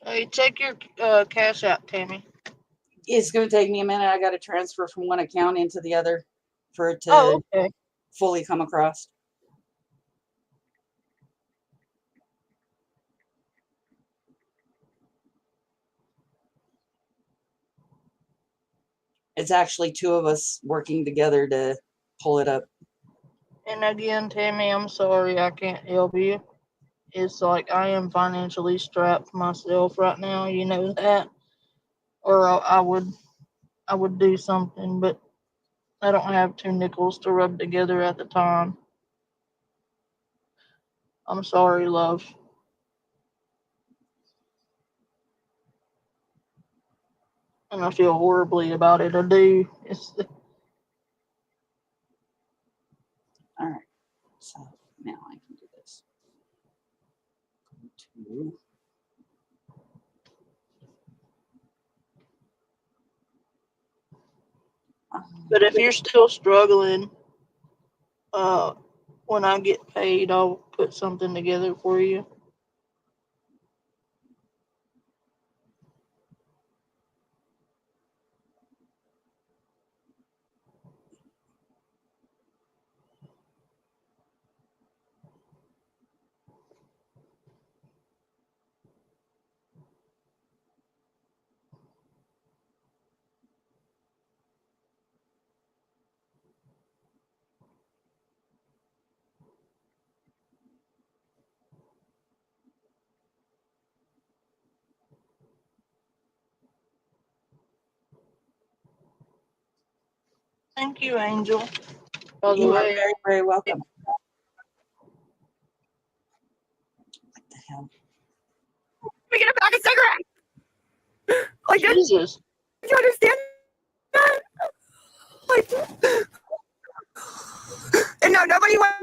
[SPEAKER 1] Hey, check your cash out, Tammy.
[SPEAKER 2] It's going to take me a minute. I got to transfer from one account into the other for it to
[SPEAKER 1] Oh, okay.
[SPEAKER 2] fully come across. It's actually two of us working together to pull it up.
[SPEAKER 1] And again, Tammy, I'm sorry I can't help you. It's like I am financially strapped myself right now. You know that, or I would do something, but I don't have two nickels to rub together at the time. I'm sorry, love. And I feel horribly about it. I do.
[SPEAKER 2] All right. So now I can do this. Go
[SPEAKER 1] But if you're still struggling, when I get paid, I'll put something together for you. Thank you, Angel. By the
[SPEAKER 2] You are
[SPEAKER 1] way,
[SPEAKER 2] very, very welcome. What the hell?
[SPEAKER 3] We get a pack of cigarettes. Like, do
[SPEAKER 1] Jesus.
[SPEAKER 3] you understand that? Like, and no, nobody went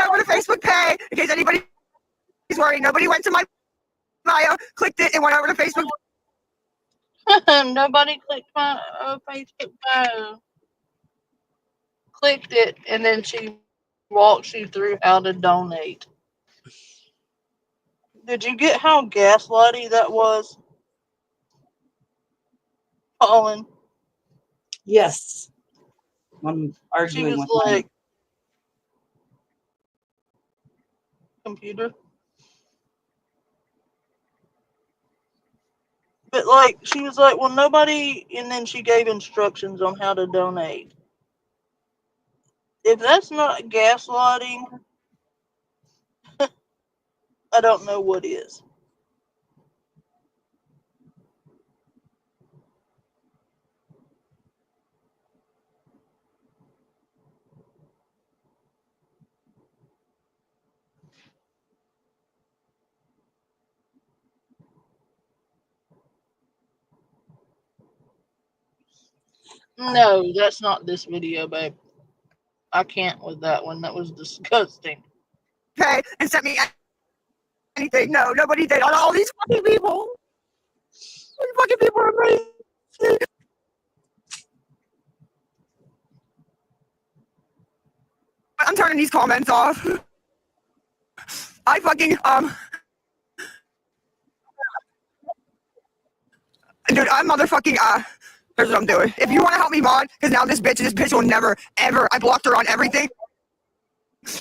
[SPEAKER 3] over to Facebook Pay in case anybody's worried. Nobody went to my bio, clicked it, and went over to Facebook.
[SPEAKER 1] Nobody clicked my Facebook bio. Clicked it, and then she walks you through how to donate. Did you get how gaslighty that was, Colin?
[SPEAKER 2] Yes. I'm
[SPEAKER 1] She
[SPEAKER 2] arguing
[SPEAKER 1] was
[SPEAKER 2] with my
[SPEAKER 1] like, computer. But like, she was like, well, nobody, and then she gave instructions on how to donate. If that's not gaslighting, I don't know what is. No, that's not this video, babe. I can't with that one. That was disgusting.
[SPEAKER 3] Pay and sent me anything. No, nobody did. All these fucking people. These fucking people are crazy. I'm turning these comments off. I fucking dude, I'm motherfucking here's what I'm doing. If you want to help me mod, because now this bitch will never, ever, I blocked her on everything.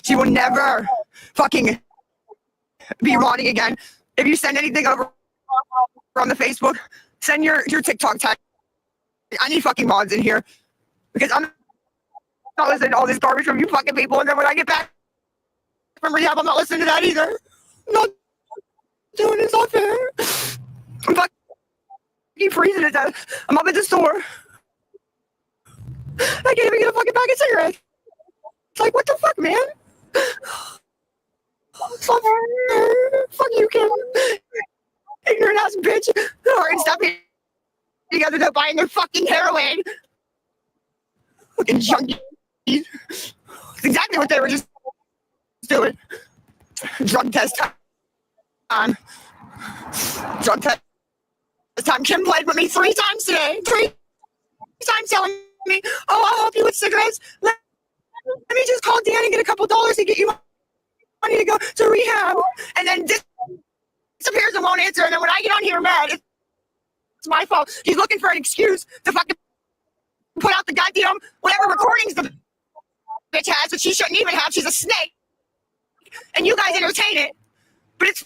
[SPEAKER 3] She will never fucking be modding again. If you send anything over on the Facebook, send your TikTok tag. I need fucking mods in here. Because I'm not listening to all this garbage from you fucking people, and then when I get back from rehab, I'm not listening to that either. I'm not doing this not fair. I'm fucking freezing to death. I'm up at the store. I can't even get a fucking bag of cigarettes. It's like, what the fuck, man? It's not fair. Fuck you, Kim. Ignorant ass bitch. Alright, stop it. You guys are buying their fucking heroin. Fucking junkies. It's exactly what they were just doing. Drug test time. Drug test time. Kim played with me 3 times today. 3 times telling me, oh, I'll help you with cigarettes. Let me just call Dan and get a couple dollars to get you money to go to rehab. And then disappears and won't answer. And then when I get on here mad, it's my fault. He's looking for an excuse to fucking put out the goddamn whatever recordings the bitch has, which she shouldn't even have. She's a snake. And you guys entertain it. But it's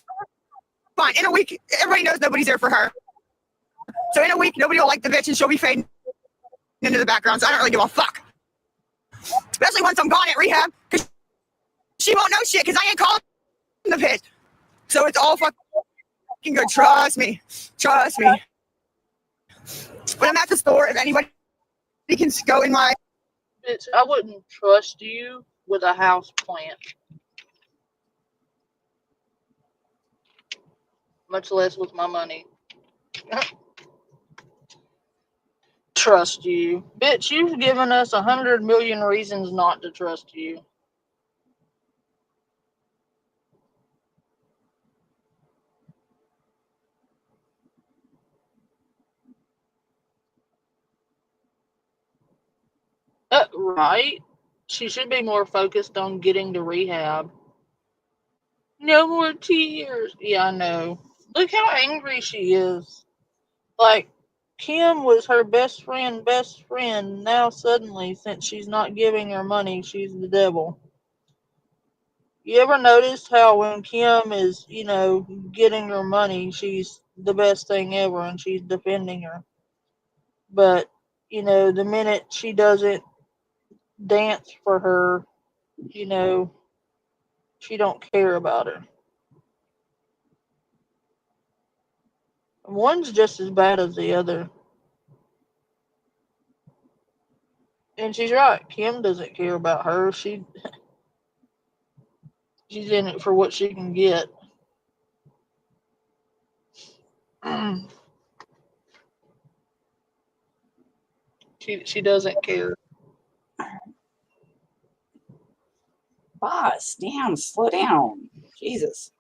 [SPEAKER 3] fine. In a week, everybody knows nobody's there for her. So in a week, nobody will like the bitch and she'll be fading into the background. So I don't really give a fuck. Especially once I'm gone at rehab. Because she won't know shit because I ain't calling the bitch. So it's all fucking good. Trust me. Trust me. When I'm at the store, if anybody can go in my...
[SPEAKER 1] Bitch, I wouldn't trust you with a house plant. Much less with my money. Trust you. Bitch, you've given us 100 million reasons not to trust you. Right? She should be more focused on getting to rehab. No more tears. Yeah, I know. Look how angry she is. Like, Kim was her best friend. Now suddenly, since she's not giving her money, she's the devil. You ever notice how when Kim is, getting her money, she's the best thing ever and she's defending her. But, the minute she doesn't dance for her, she don't care about her. One's just as bad as the other. And she's right. Kim doesn't care about her. She's in it for what she can get. She doesn't care.
[SPEAKER 2] Boss, damn, slow down. Jesus.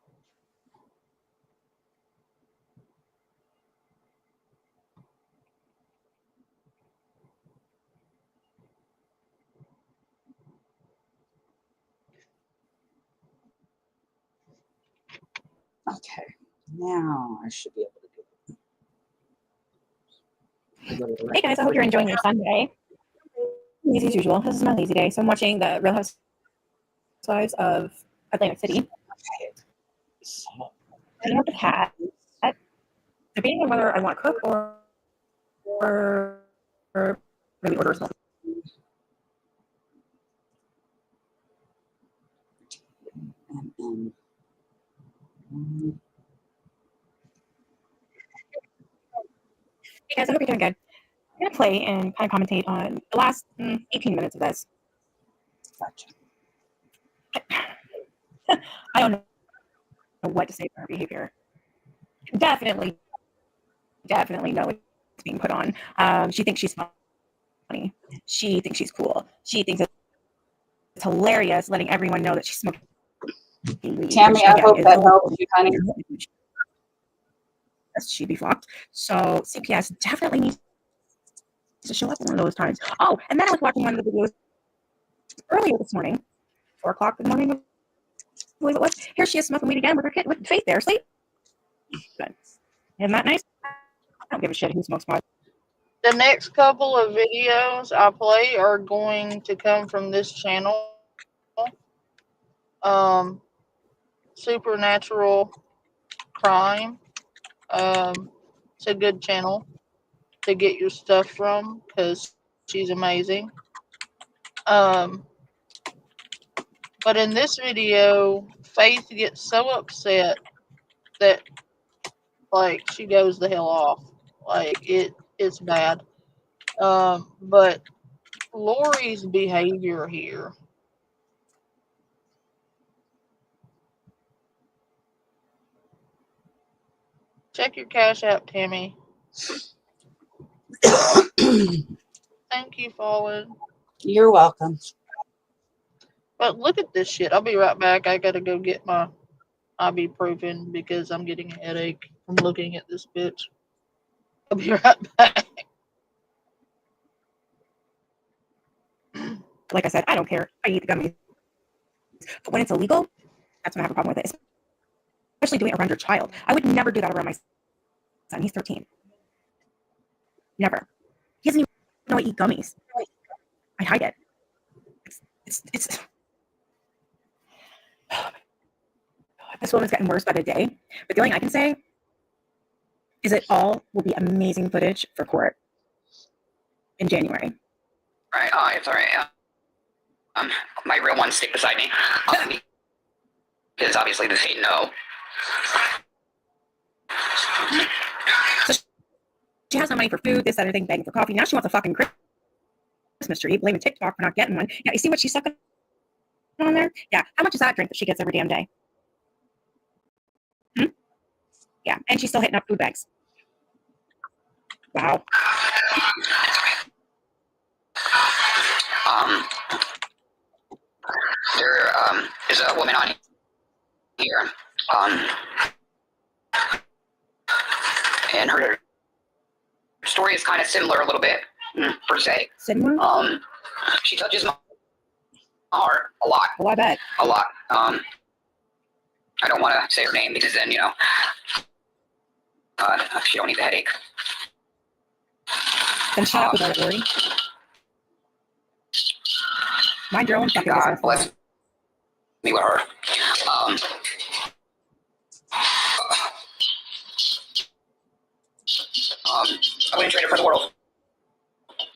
[SPEAKER 2] Okay, now I should be able to do it.
[SPEAKER 4] Hey guys, I hope you're enjoying your Sunday. As usual, this is my lazy day, so I'm watching the Real Housewives of Atlantic City.
[SPEAKER 2] Okay. So,
[SPEAKER 4] I have the cat. Debating on whether I want to cook or maybe order a small. Hey guys, I hope you're doing good. I'm gonna play and kind of commentate on the last 18 minutes of this. I don't know what to say for her behavior. Definitely know it's being put on. She thinks she's funny. She thinks she's cool. She thinks it's hilarious letting everyone know that she's smoking weed.
[SPEAKER 2] Tammy,
[SPEAKER 4] which,
[SPEAKER 2] I
[SPEAKER 4] again,
[SPEAKER 2] hope
[SPEAKER 4] is
[SPEAKER 2] that helps you, honey.
[SPEAKER 4] she'd be flocked. So CPS definitely needs to show up one of those times. Oh, and then I was watching one of the videos earlier this morning, 4 o'clock in the morning, I believe it was. Here she is smoking weed again with her kid, with Faith there asleep. Good. Isn't that nice? I don't give a shit who smokes pot.
[SPEAKER 1] The next couple of videos I play are going to come from this channel. Supernatural Crime. It's a good channel to get your stuff from because she's amazing. But in this video, Faith gets so upset that like she goes the hell off. Like it's bad. But Lori's behavior here. Check your Cash App, Tammy. Thank you, Fallen.
[SPEAKER 2] You're welcome.
[SPEAKER 1] But look at this shit. I'll be right back. I gotta go get my ibuprofen because I'm getting a headache from looking at this bitch. I'll be right back.
[SPEAKER 4] Like I said, I don't care. I eat the gummies. But when it's illegal, that's when I have a problem with it. Especially doing it around your child. I would never do that around my son. He's 13. Never. He doesn't even know I eat gummies. I hide it. It's this woman's getting worse by the day. But the only thing I can say is it all will be amazing footage for court in January.
[SPEAKER 5] Right, it's all right. My real ones stick beside me. Because obviously this ain't no.
[SPEAKER 4] So she has no money for food, this, that, other thing, begging for coffee. Now she wants a fucking Christmas tree, blaming TikTok for not getting one. Yeah, you see what she's sucking on there? Yeah, how much is that drink that she gets every damn day? Yeah, and she's still hitting up food bags. Wow.
[SPEAKER 5] There is a woman on here. And her story is kind of similar a little bit, per se.
[SPEAKER 4] Similar?
[SPEAKER 5] She touches my heart a lot.
[SPEAKER 4] Oh, I bet.
[SPEAKER 5] A lot. I don't want to say her name because then, she don't need the headache.
[SPEAKER 4] Then shut up about it, Lori. Mind your own fucking
[SPEAKER 5] God
[SPEAKER 4] business.
[SPEAKER 5] bless me with her. I wouldn't trade her for the world.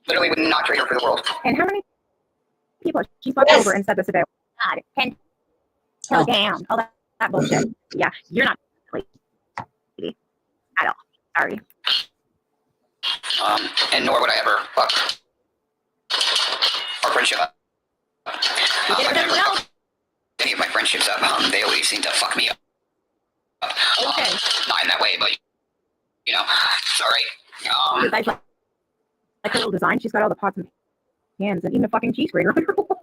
[SPEAKER 5] Literally would not trade her for the world.
[SPEAKER 4] And how many people she fucked over and said this about? God, 10 kill down. All that bullshit. Yeah, you're not lady at all. Sorry.
[SPEAKER 5] And nor would I ever fuck our friendship up. I've never fucked any of my friendships up. They always seem to fuck me up.
[SPEAKER 4] Okay.
[SPEAKER 5] Not in that way, but sorry.
[SPEAKER 4] Like her little design, she's got all the pots and pans and even a fucking cheese grater on her wall.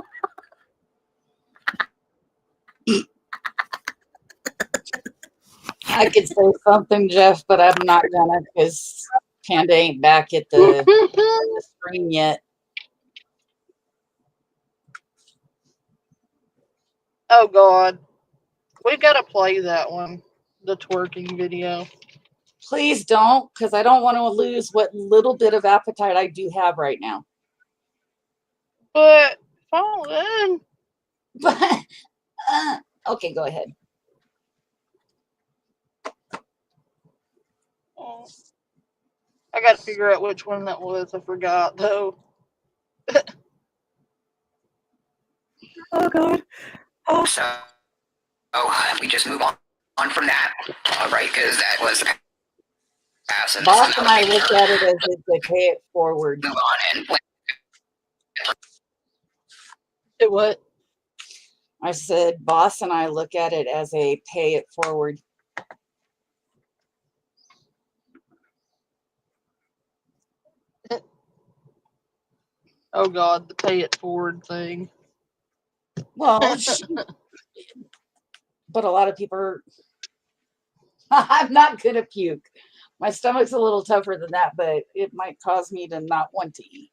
[SPEAKER 2] I could say something, Jeff, but I'm not gonna because Panda ain't back at the screen yet.
[SPEAKER 1] Oh God, we gotta play that one, the twerking video.
[SPEAKER 2] Please don't, because I don't want to lose what little bit of appetite I do have right now.
[SPEAKER 1] But Fallen,
[SPEAKER 2] But okay, go ahead.
[SPEAKER 1] I gotta figure out which one that was. I forgot though.
[SPEAKER 4] Oh God.
[SPEAKER 5] Oh, so we just move on from that, right? Because that was the past. And
[SPEAKER 2] Boss and I look at it as it's a pay it forward.
[SPEAKER 5] move on and
[SPEAKER 1] It what?
[SPEAKER 2] I said, Boss and I look at it as a pay it forward.
[SPEAKER 1] Oh God, the pay it forward thing.
[SPEAKER 2] Well, but a lot of people are, I'm not gonna puke. My stomach's a little tougher than that, but it might cause me to not want to eat.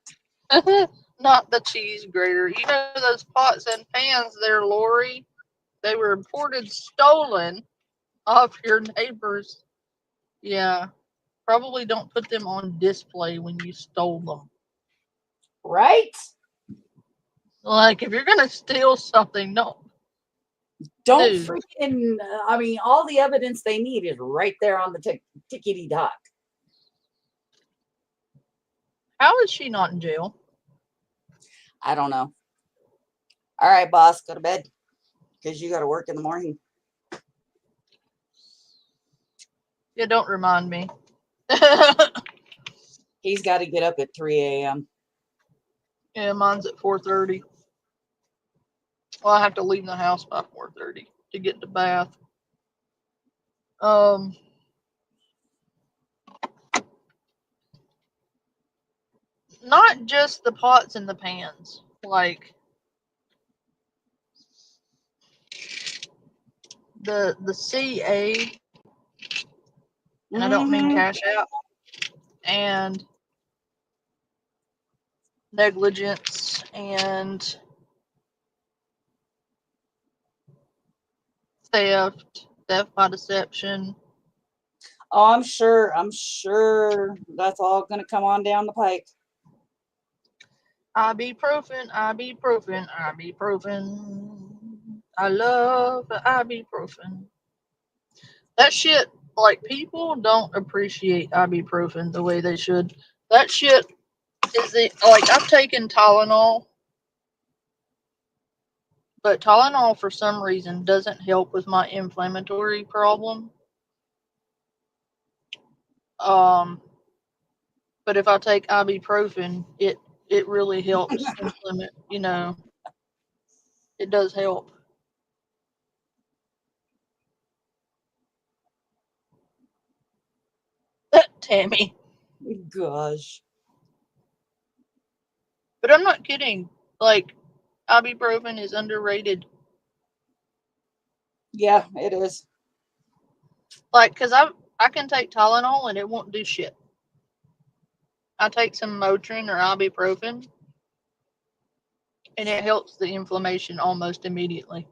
[SPEAKER 1] Not the cheese grater. You know those pots and pans there, Lori? They were reported stolen off your neighbors. Yeah. Probably don't put them on display when you stole them.
[SPEAKER 2] Right?
[SPEAKER 1] Like, if you're gonna steal something,
[SPEAKER 2] Don't
[SPEAKER 1] dude,
[SPEAKER 2] freaking, I mean, all the evidence they need is right there on the tickety dock.
[SPEAKER 1] how is she not in jail?
[SPEAKER 2] I don't know. All right, boss, go to bed because you got to work in the morning.
[SPEAKER 1] Yeah, don't remind me.
[SPEAKER 2] He's got to get up at 3 a.m.
[SPEAKER 1] Yeah, mine's at 4:30. Well, I have to leave the house by 4:30 to get to bath. Not just the pots and the pans. Like the CA, and I don't mean cash out, and negligence and theft by deception.
[SPEAKER 2] Oh, I'm sure that's all going to come on down the pike.
[SPEAKER 1] Ibuprofen. I love the ibuprofen. That shit, like, people don't appreciate ibuprofen the way they should. That shit is like, I've taken Tylenol, but Tylenol for some reason doesn't help with my inflammatory problem. But if I take ibuprofen, it really helps implement, it does help. Tammy.
[SPEAKER 2] Gosh.
[SPEAKER 1] But I'm not kidding. Like, ibuprofen is underrated.
[SPEAKER 2] Yeah, it is.
[SPEAKER 1] Like, because I can take Tylenol and it won't do shit. I take some Motrin or ibuprofen and it helps the inflammation almost immediately.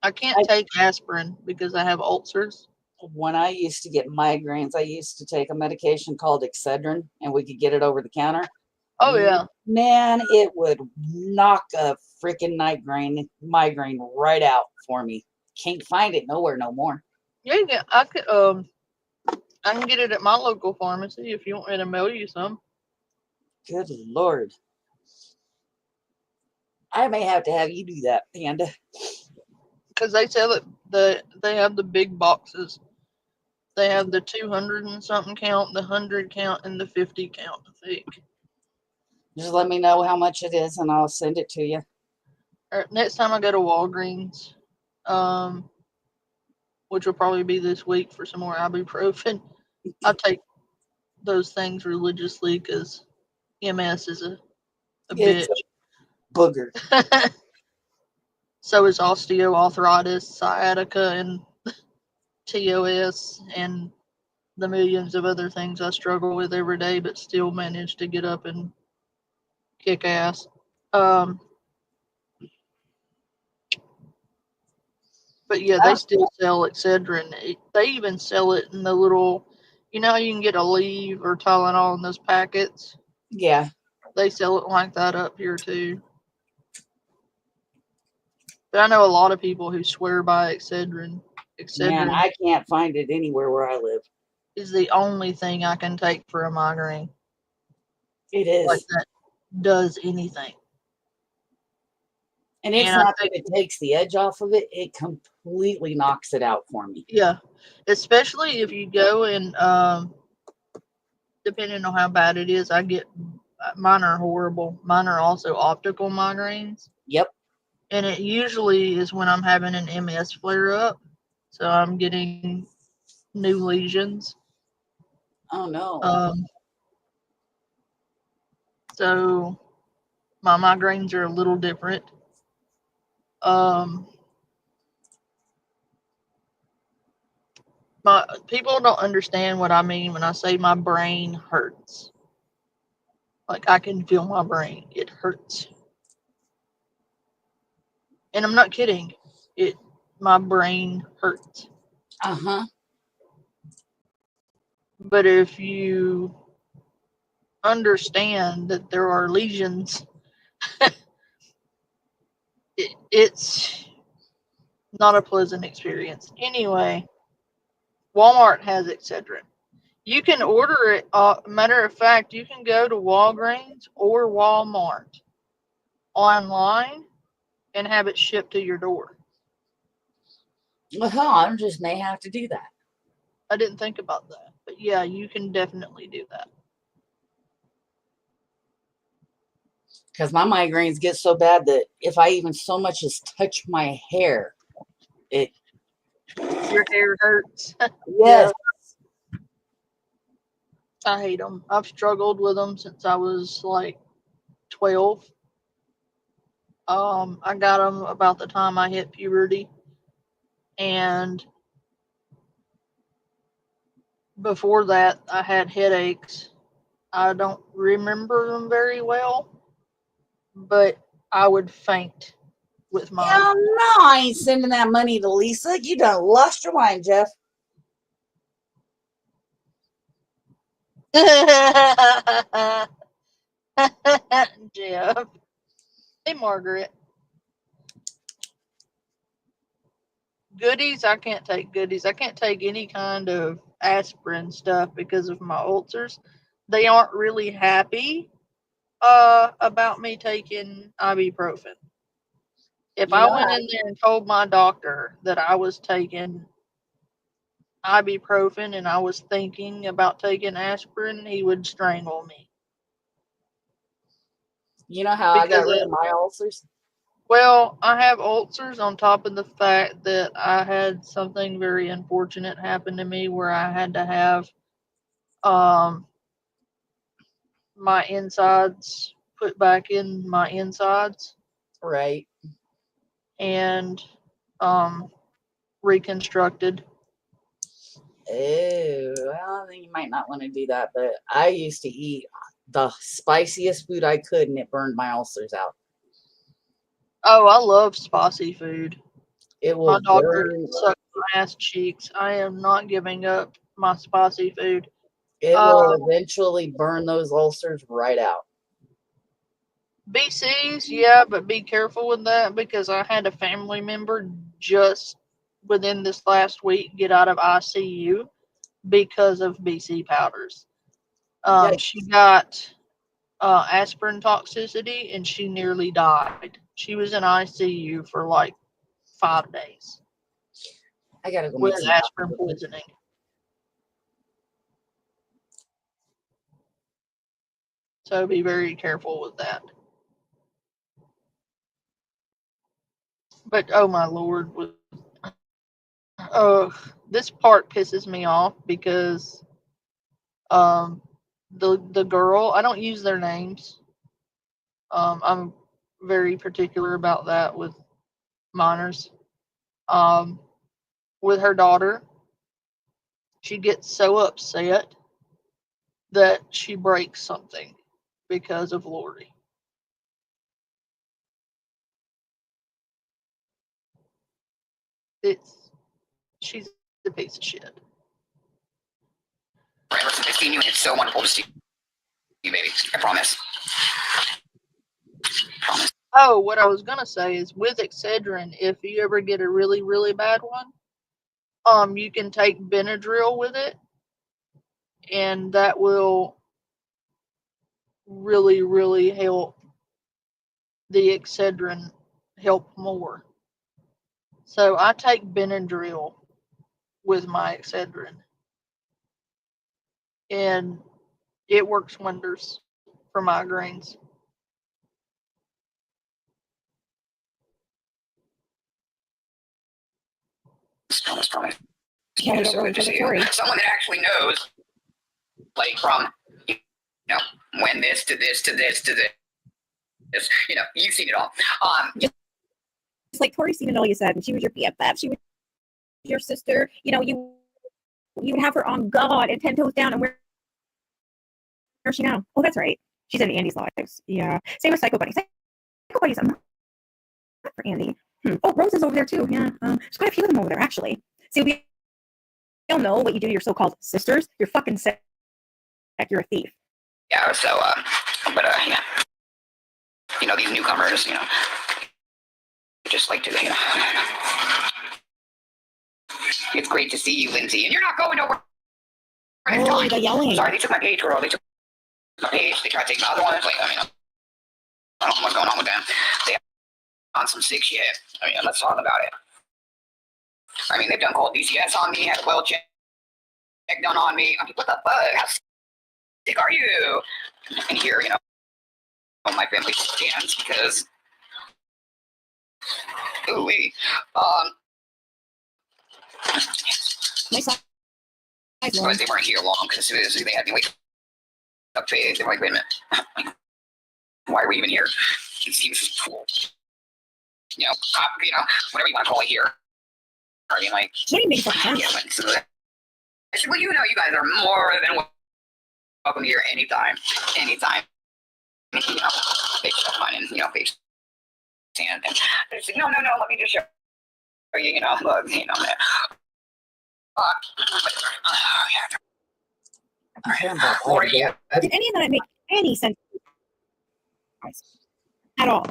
[SPEAKER 1] I can't take aspirin because I have ulcers.
[SPEAKER 2] When I used to get migraines, I used to take a medication called Excedrin, and we could get it over the counter.
[SPEAKER 1] Oh, yeah.
[SPEAKER 2] Man, it would knock a freaking migraine right out for me. Can't find it nowhere no more.
[SPEAKER 1] Yeah, I can get it at my local pharmacy if you want me to mail you some.
[SPEAKER 2] Good Lord. I may have to have you do that, Panda.
[SPEAKER 1] Because they sell it, they have the big boxes. They have the 200 and something count, the 100 count, and the 50 count, I think.
[SPEAKER 2] Just let me know how much it is and I'll send it to you.
[SPEAKER 1] Next time I go to Walgreens, which will probably be this week for some more ibuprofen, I take those things religiously because MS is a bitch.
[SPEAKER 2] A booger.
[SPEAKER 1] So is osteoarthritis, sciatica, and TOS, and the millions of other things I struggle with every day, but still manage to get up and kick ass. But yeah, they still sell Excedrin. They even sell it in the little, you know how you can get Aleve or Tylenol in those packets?
[SPEAKER 2] Yeah.
[SPEAKER 1] They sell it like that up here too. But I know a lot of people who swear by Excedrin.
[SPEAKER 2] Man, I can't find it anywhere where I live.
[SPEAKER 1] Is the only thing I can take for a migraine.
[SPEAKER 2] It is.
[SPEAKER 1] Like that does anything.
[SPEAKER 2] And it's not that it takes the edge off of it, it completely knocks it out for me.
[SPEAKER 1] Yeah. Especially if you go and, depending on how bad it is, mine are horrible. Mine are also optical migraines.
[SPEAKER 2] Yep.
[SPEAKER 1] And it usually is when I'm having an MS flare up. So I'm getting new lesions.
[SPEAKER 2] Oh no.
[SPEAKER 1] So my migraines are a little different. My people don't understand what I mean when I say my brain hurts. Like I can feel my brain. It hurts. And I'm not kidding. My brain hurts.
[SPEAKER 2] Uh-huh.
[SPEAKER 1] But if you understand that there are lesions, it's not a pleasant experience. Anyway, Walmart has Excedrin. You can order it. Matter of fact, you can go to Walgreens or Walmart online and have it shipped to your door.
[SPEAKER 2] Well, I just may have to do that.
[SPEAKER 1] I didn't think about that. But yeah, you can definitely do that.
[SPEAKER 2] Because my migraines get so bad that if I even so much as touch my hair, it...
[SPEAKER 1] Your hair hurts.
[SPEAKER 2] Yes.
[SPEAKER 1] Yeah, I hate them. I've struggled with them since I was like 12. I got them about the time I hit puberty. And before that, I had headaches. I don't remember them very well, but I would faint with mine.
[SPEAKER 2] Hell no, I ain't sending that money to Lisa. You done lost your mind, Jeff.
[SPEAKER 1] Jeff. Hey, Margaret. Goodies, I can't take goodies. I can't take any kind of aspirin stuff because of my ulcers. They aren't really happy about me taking ibuprofen. If
[SPEAKER 2] You
[SPEAKER 1] I
[SPEAKER 2] know,
[SPEAKER 1] went in there and told my doctor that I was taking ibuprofen and I was thinking about taking aspirin, he would strangle me.
[SPEAKER 2] you know how I got
[SPEAKER 1] Because
[SPEAKER 2] rid of my ulcers?
[SPEAKER 1] well, I have ulcers on top of the fact that I had something very unfortunate happen to me where I had to have my insides put back in my insides
[SPEAKER 2] Right.
[SPEAKER 1] and reconstructed.
[SPEAKER 2] Oh, well, then you might not want to do that, but I used to eat the spiciest food I could and it burned my ulcers out.
[SPEAKER 1] Oh, I love spicy food.
[SPEAKER 2] It
[SPEAKER 1] My
[SPEAKER 2] will
[SPEAKER 1] doctor
[SPEAKER 2] burn,
[SPEAKER 1] can suck my ass cheeks. I am not giving up my spicy food.
[SPEAKER 2] it will eventually burn those ulcers right out.
[SPEAKER 1] BCs, yeah, but be careful with that because I had a family member just within this last week get out of ICU because of BC powders.
[SPEAKER 2] Yikes.
[SPEAKER 1] She got aspirin toxicity and she nearly died. She was in ICU for like 5 days
[SPEAKER 2] I gotta go
[SPEAKER 1] with
[SPEAKER 2] make some
[SPEAKER 1] aspirin
[SPEAKER 2] coffee.
[SPEAKER 1] poisoning. So be very careful with that. But oh my lord, this part pisses me off because the girl, I don't use their names. I'm very particular about that with minors. Um, with her daughter, she gets so upset that she breaks something because of Lori. She's a piece of shit.
[SPEAKER 5] It's been you. It's so wonderful to see you, baby. I promise. Promise.
[SPEAKER 1] Oh, what I was gonna say is with Excedrin, if you ever get a really, really bad one, you can take Benadryl with it, and that will really, really help the Excedrin help more. So I take Benadryl with my Excedrin, and it works wonders for migraines.
[SPEAKER 5] Promise.
[SPEAKER 4] Hand it over to Tori.
[SPEAKER 5] Someone that actually knows, like from, you know, when this to this to this to this. You know, you've seen it all.
[SPEAKER 4] Just like Tori Seaman, you said, and she was your BFF. She was your sister. You know, you would have her on God and 10 toes down. And where's she now? Oh, that's right. She's in Andy's lives. Yeah. Same with Psycho Bunny. Psycho Bunny's not for Andy. Oh, Rose is over there too. Yeah. There's quite a few of them over there, actually. See, we don't know what you do to your so-called sisters. You're fucking sick. You're a thief.
[SPEAKER 5] Yeah. So, yeah. You know, these newcomers. You know, just like to. You know. It's great to see you, Lindsay, and you're not going nowhere.
[SPEAKER 4] Oh, the yelling.
[SPEAKER 5] Sorry, they took my page, girl. They took my page. They tried to take my other ones. Like, I mean, I don't know what's going on with them. They on some sick shit. I mean, let's talk about it. I mean, they've done cold DCS on me, had a well check done on me. I mean, what the fuck? How sick are you? And here, you know, my family stands because, ooh,
[SPEAKER 4] Nice.
[SPEAKER 5] But they weren't here long because they had me wake up. They were like, wait a minute, why are we even here? It seems cool. You know, whatever you want to call it here. I mean, like,
[SPEAKER 4] What do you make of that?
[SPEAKER 5] yeah, I said, well, you know, you guys are more than welcome here anytime. You know, they just fine and, you know, face stand. And I said, no, let me just show you, you know, look, you know, that.
[SPEAKER 4] Did any of that make any sense at all?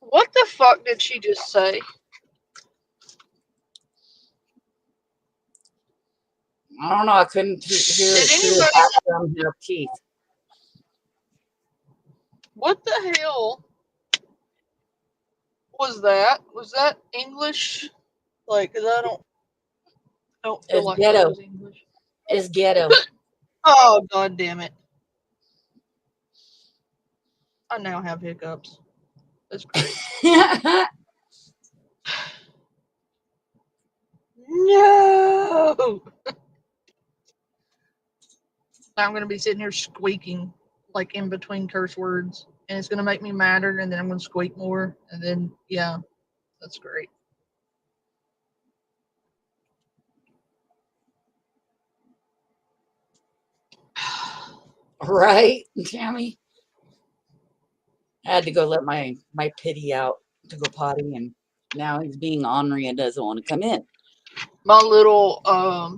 [SPEAKER 1] What the fuck did she just say?
[SPEAKER 2] I don't know. I couldn't hear
[SPEAKER 1] Did
[SPEAKER 2] it through
[SPEAKER 1] anybody?
[SPEAKER 2] the background of teeth.
[SPEAKER 1] What the hell was that? Was that English? Like, 'cause I don't feel
[SPEAKER 2] It's
[SPEAKER 1] like
[SPEAKER 2] ghetto.
[SPEAKER 1] that was English.
[SPEAKER 2] It's ghetto.
[SPEAKER 1] Oh, god damn it. I now have hiccups. That's great. No! Now I'm going to be sitting here squeaking, like, in between curse words. And it's going to make me madder, and then I'm going to squeak more. And then, yeah, that's great.
[SPEAKER 2] Right, Tammy? I had to go let my pity out to go potty, and now he's being ornery and doesn't want to come in.
[SPEAKER 1] My little, I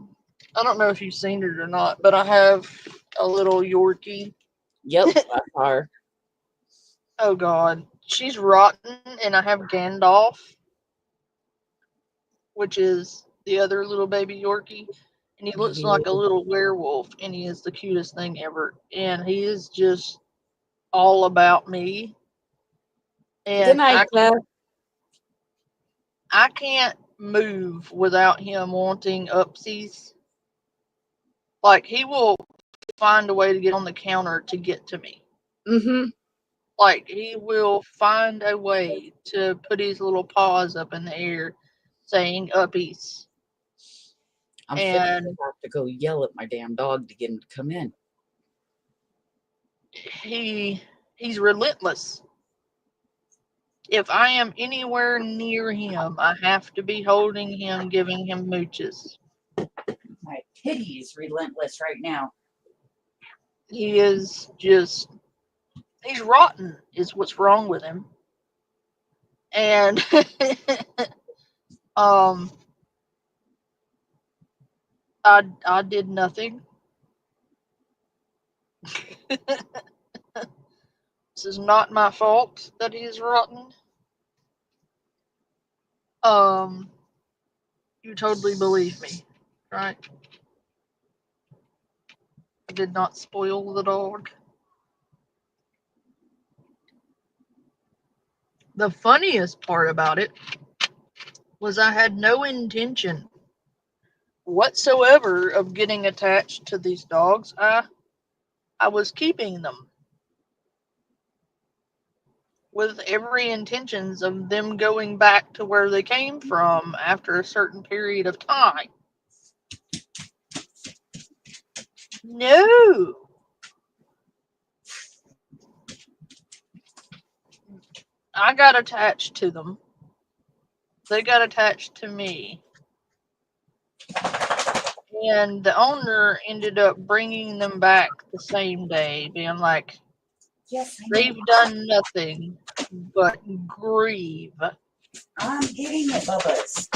[SPEAKER 1] don't know if you've seen it or not, but I have a little Yorkie.
[SPEAKER 2] Yep, I saw her.
[SPEAKER 1] Oh, God. She's rotten, and I have Gandalf, which is the other little baby Yorkie. And he looks like a little werewolf, and he is the cutest thing ever. And he is just all about me.
[SPEAKER 2] Good
[SPEAKER 1] And
[SPEAKER 2] night, Beth.
[SPEAKER 1] I can't move without him wanting upsies. Like, he will find a way to get on the counter to get to me.
[SPEAKER 2] Mm-hmm.
[SPEAKER 1] Like, he will find a way to put his little paws up in the air saying uppies.
[SPEAKER 2] I'm fixing to have to go yell at my damn dog to get him to come in.
[SPEAKER 1] He's relentless. If I am anywhere near him, I have to be holding him, giving him mooches.
[SPEAKER 2] My pity is relentless right now.
[SPEAKER 1] He is just, he's rotten, is what's wrong with him. And, I did nothing. This is not my fault that he is rotten. You totally believe me, right? I did not spoil the dog. The funniest part about it was I had no intention whatsoever of getting attached to these dogs. I was keeping them with every intentions of them going back to where they came from after a certain period of time. No. I got attached to them. They got attached to me. And the owner ended up bringing them back the same day, being like,
[SPEAKER 2] Yes,
[SPEAKER 1] they've done nothing but grieve
[SPEAKER 2] I'm getting it, Bubba's.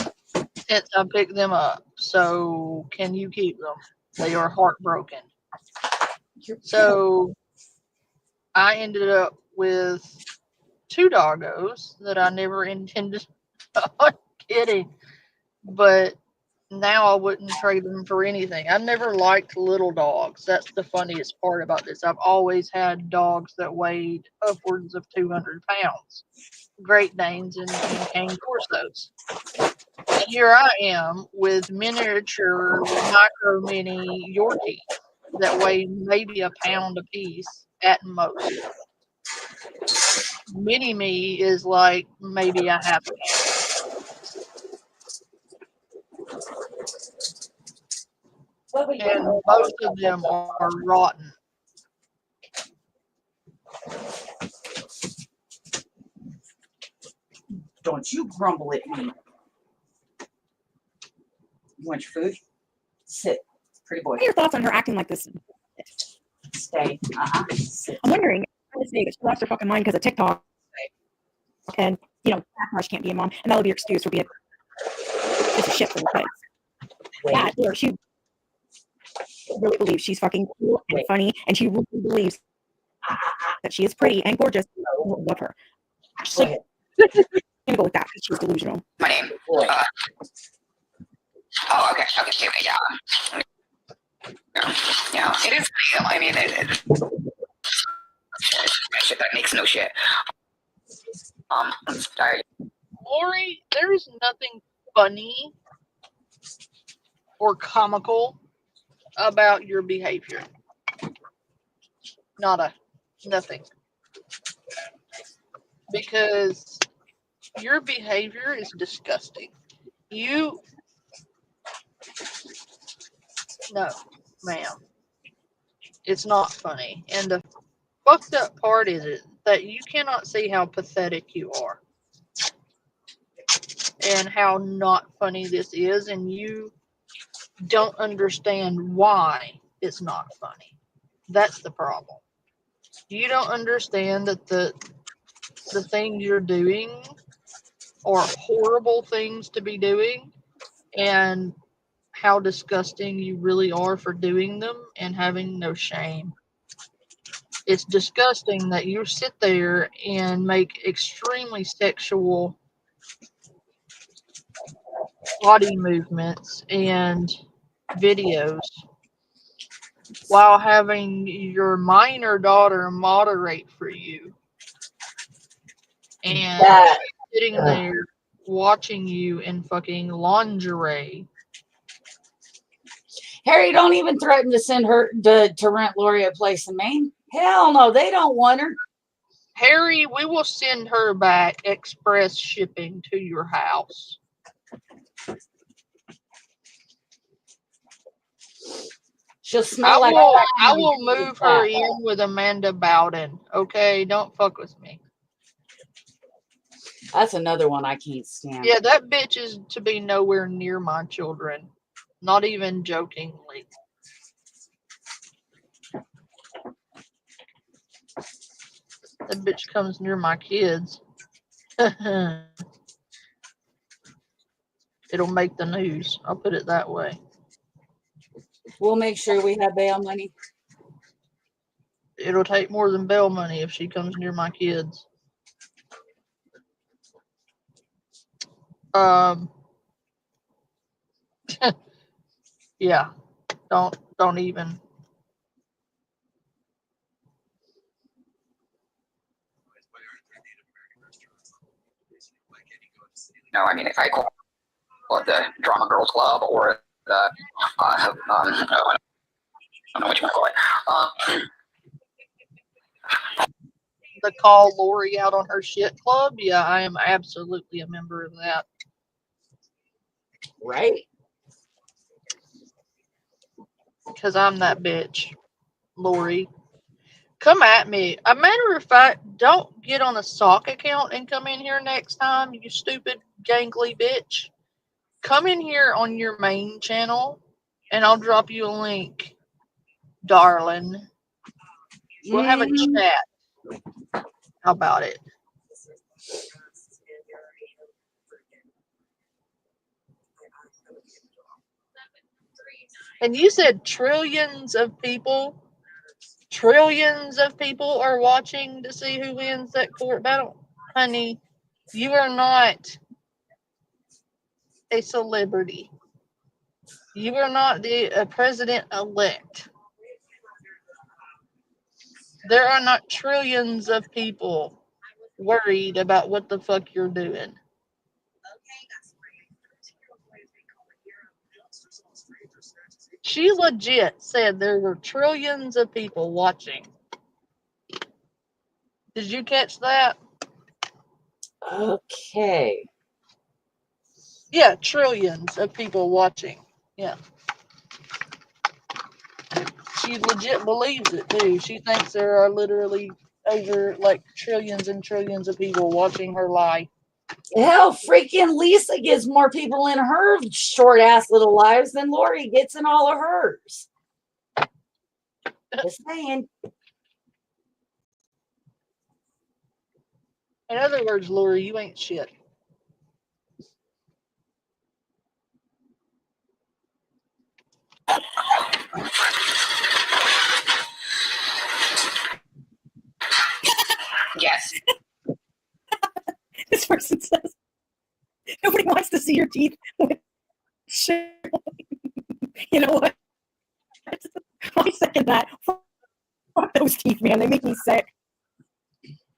[SPEAKER 1] since I picked them up. So can you keep them? They are heartbroken. So I ended up with 2 doggos that I never intended. I'm kidding. But now I wouldn't trade them for anything. I've never liked little dogs. That's the funniest part about this. I've always had dogs that weighed upwards of 200 pounds. Great Danes and cane Corsos. And here I am with miniature, micro mini Yorkies that weigh maybe a pound apiece at most. Mini me is like maybe a half a pound. And most of them are rotten.
[SPEAKER 2] Don't you grumble at me. You want your food? Sit. Pretty boy.
[SPEAKER 4] What are your thoughts on her acting like this?
[SPEAKER 2] Stay. Sit.
[SPEAKER 4] I'm wondering, to say that she lost her fucking mind because of TikTok, and backlash can't be a mom, and that would be her excuse for being just a shit for the kids. That, or she really believes she's fucking cool and funny, and she really believes that she is pretty and gorgeous. I love her. Actually, I'm gonna go with that because she's delusional.
[SPEAKER 5] My name. Oh, okay. Yeah. Yeah, it is real. I mean, shit that makes no shit. I'm sorry.
[SPEAKER 1] Lori, there is nothing funny or comical about your behavior. Nothing. Because your behavior is disgusting. No, ma'am. It's not funny. And the fucked up part is that you cannot see how pathetic you are. And how not funny this is, and you don't understand why it's not funny. That's the problem. You don't understand that the things you're doing are horrible things to be doing, and how disgusting you really are for doing them and having no shame. It's disgusting that you sit there and make extremely sexual body movements and videos while having your minor daughter moderate for you and sitting there watching you in fucking lingerie.
[SPEAKER 2] Harry, don't even threaten to send her to rent Lori a place in Maine. Hell no, they don't want her.
[SPEAKER 1] Harry, we will send her back express shipping to your house.
[SPEAKER 2] She'll smell like
[SPEAKER 1] I will move her in with Amanda Bowden. Okay, don't fuck with me.
[SPEAKER 2] That's another one I can't stand.
[SPEAKER 1] Yeah, that bitch is to be nowhere near my children. Not even jokingly. That bitch comes near my kids. It'll make the news. I'll put it that way.
[SPEAKER 2] We'll make sure we have bail money.
[SPEAKER 1] It'll take more than bail money if she comes near my kids. Yeah. Don't even.
[SPEAKER 5] No, I mean, if I call it the Drama Girls Club or the, I don't know what you want to call it.
[SPEAKER 1] The Call Lori Out on Her Shit Club. Yeah, I am absolutely a member of that.
[SPEAKER 2] Right?
[SPEAKER 1] Because I'm that bitch, Lori. Come at me. A matter of fact, don't get on a sock account and come in here next time, you stupid gangly bitch. Come in here on your main channel and I'll drop you a link, darling. We'll have a chat. How about it? And you said trillions of people are watching to see who wins that court battle. Honey, you are not a celebrity. You are not the president elect. There are not trillions of people worried about what the fuck you're doing. She legit said there were trillions of people watching. Did you catch that?
[SPEAKER 2] Okay.
[SPEAKER 1] Yeah, trillions of people watching. Yeah. She legit believes it too. She thinks there are literally over like trillions and trillions of people watching her lie.
[SPEAKER 2] Hell, freaking Lisa gets more people in her short ass little lives than Lori gets in all of hers. Just saying.
[SPEAKER 1] In other words, Lori, you ain't shit.
[SPEAKER 5] Yes.
[SPEAKER 4] This person says nobody wants to see your teeth. You know what? I second that. Fuck those teeth, man. They make me sick.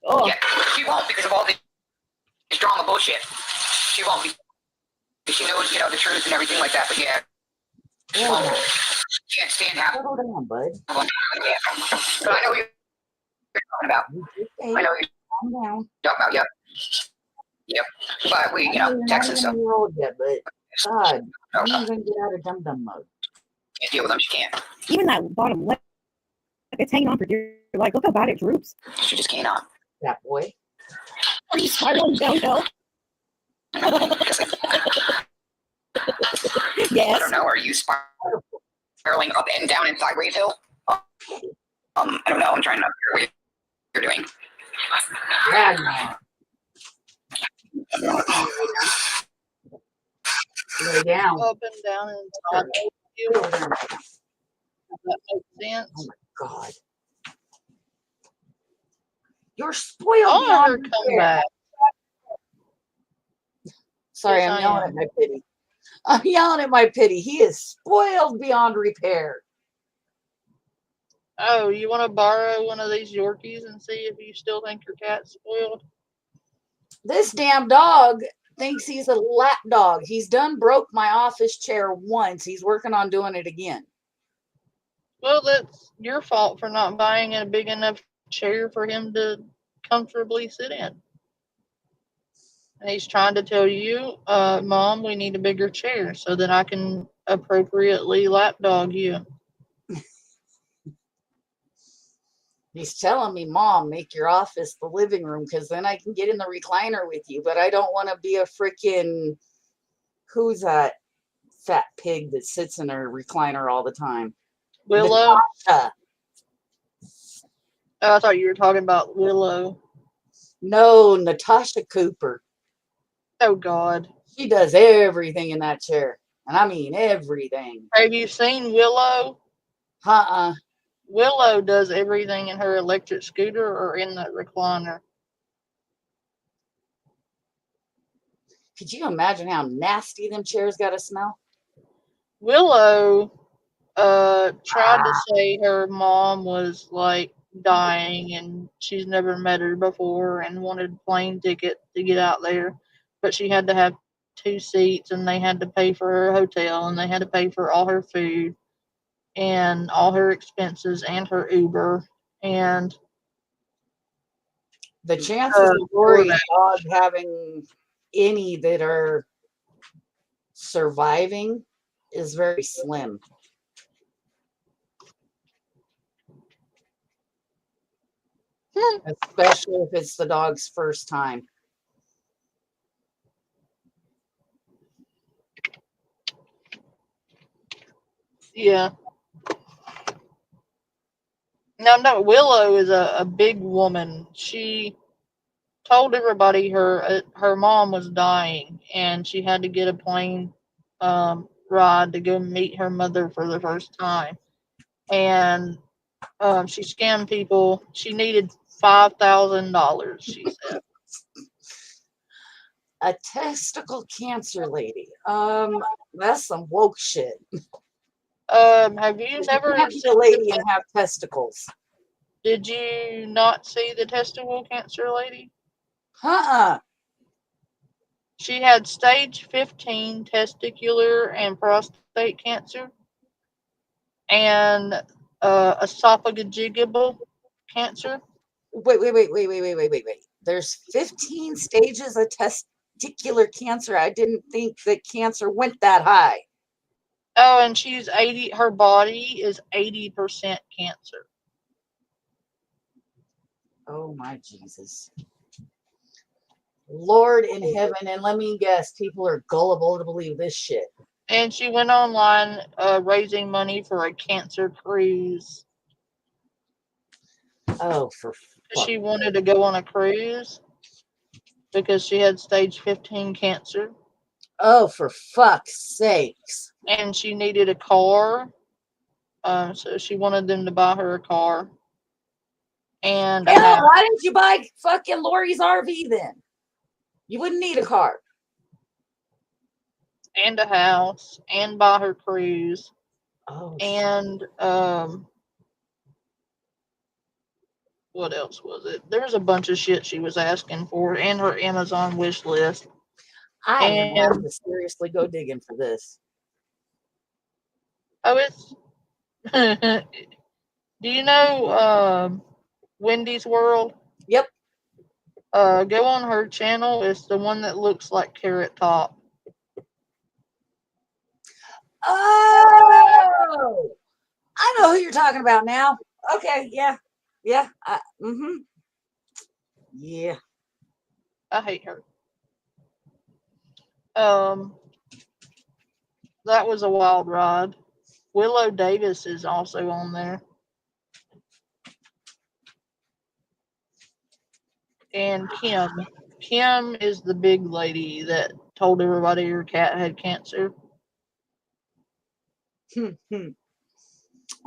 [SPEAKER 4] Oh,
[SPEAKER 5] Yeah, she won't because of all this drama bullshit. She won't be. She knows, the truth and everything like that. But yeah, she won't. She can't stand having.
[SPEAKER 2] Settle down, bud.
[SPEAKER 5] But I know what you're talking about. I know what you're
[SPEAKER 2] Calm down.
[SPEAKER 5] talking about. Yep. Yep. But we,
[SPEAKER 2] I know you're not
[SPEAKER 5] text and
[SPEAKER 2] even a
[SPEAKER 5] stuff.
[SPEAKER 2] year old yet, but God, when are you gonna get out of dum-dum mode?
[SPEAKER 5] Can't deal with them. She can't.
[SPEAKER 4] even that bottom lip, it's hanging on for dear life. Look how bad it droops.
[SPEAKER 5] She just cannot.
[SPEAKER 2] That boy.
[SPEAKER 4] Are you spiraling downhill?
[SPEAKER 5] I
[SPEAKER 4] Yes.
[SPEAKER 5] don't know. Are you spiraling up and down and sideways hill? I don't know. I'm trying to figure what you're doing.
[SPEAKER 2] Yeah, lay down.
[SPEAKER 1] Up and down and sideways.
[SPEAKER 2] Lay down.
[SPEAKER 1] That makes sense.
[SPEAKER 2] Oh my God. You're spoiled
[SPEAKER 1] I'll let her
[SPEAKER 2] beyond
[SPEAKER 1] come
[SPEAKER 2] repair.
[SPEAKER 1] back.
[SPEAKER 2] Sorry,
[SPEAKER 1] Yes,
[SPEAKER 2] I'm
[SPEAKER 1] I
[SPEAKER 2] yelling
[SPEAKER 1] am.
[SPEAKER 2] at my pity. I'm yelling at my pity. He is spoiled beyond repair.
[SPEAKER 1] Oh, you want to borrow one of these Yorkies and see if you still think your cat's spoiled?
[SPEAKER 2] This damn dog thinks he's a lap dog. He's done broke my office chair once. He's working on doing it again.
[SPEAKER 1] Well, that's your fault for not buying a big enough chair for him to comfortably sit in. And he's trying to tell you, Mom, we need a bigger chair so that I can appropriately lapdog you.
[SPEAKER 2] He's telling me, Mom, make your office the living room because then I can get in the recliner with you. But I don't want to be a freaking, who's that fat pig that sits in a recliner all the time?
[SPEAKER 1] Willow?
[SPEAKER 2] Natasha.
[SPEAKER 1] Oh, I thought you were talking about Willow.
[SPEAKER 2] No, Natasha Cooper.
[SPEAKER 1] Oh, God.
[SPEAKER 2] She does everything in that chair. And I mean everything.
[SPEAKER 1] Have you seen Willow?
[SPEAKER 2] Uh-uh.
[SPEAKER 1] Willow does everything in her electric scooter or in that recliner.
[SPEAKER 2] Could you imagine how nasty them chairs got to smell?
[SPEAKER 1] Willow tried to say her mom was like dying and she's never met her before and wanted a plane ticket to get out there, but she had to have 2 seats and they had to pay for her hotel and they had to pay for all her food and all her expenses and her Uber and
[SPEAKER 2] The chances of Lori's
[SPEAKER 1] DoorDash.
[SPEAKER 2] dog having any that are surviving is very slim. especially if it's the dog's first time.
[SPEAKER 1] Yeah. No, Willow is a big woman. She told everybody her mom was dying, and she had to get a plane ride to go meet her mother for the first time. And she scammed people. She needed $5,000. She said.
[SPEAKER 2] A testicle cancer lady. That's some woke shit.
[SPEAKER 1] Have you
[SPEAKER 2] You
[SPEAKER 1] never
[SPEAKER 2] can't be
[SPEAKER 1] seen
[SPEAKER 2] a lady and have testicles.
[SPEAKER 1] Did you not see the testicle cancer lady?
[SPEAKER 2] Uh-uh.
[SPEAKER 1] She had stage 15 testicular and prostate cancer and esophageal cancer.
[SPEAKER 2] Wait. There's 15 stages of testicular cancer. I didn't think that cancer went that high.
[SPEAKER 1] Oh, and she's 80, her body is 80% cancer.
[SPEAKER 2] Oh my Jesus. Lord in heaven, and let me guess, people are gullible to believe this shit.
[SPEAKER 1] And she went online raising money for a cancer cruise.
[SPEAKER 2] Oh, for fuck.
[SPEAKER 1] She wanted to go on a cruise because she had stage 15 cancer.
[SPEAKER 2] Oh, for fuck's sakes.
[SPEAKER 1] And she needed a car. So she wanted them to buy her a car. And a
[SPEAKER 2] Hell,
[SPEAKER 1] house.
[SPEAKER 2] why didn't you buy fucking Lori's RV then? You wouldn't need a car.
[SPEAKER 1] And a house. And buy her cruise.
[SPEAKER 2] Oh,
[SPEAKER 1] And what else was it? There's a bunch of shit she was asking for, and her Amazon wish list.
[SPEAKER 2] I am gonna have
[SPEAKER 1] And
[SPEAKER 2] to seriously go digging for this.
[SPEAKER 1] oh, it's. Do you know Wendy's World?
[SPEAKER 2] Yep.
[SPEAKER 1] Go on her channel. It's the one that looks like Carrot Top.
[SPEAKER 2] Oh, I know who you're talking about now. Okay, yeah. Yeah. Yeah.
[SPEAKER 1] I hate her. That was a wild ride. Willow Davis is also on there. And Kim. Kim is the big lady that told everybody her cat had cancer.
[SPEAKER 2] Let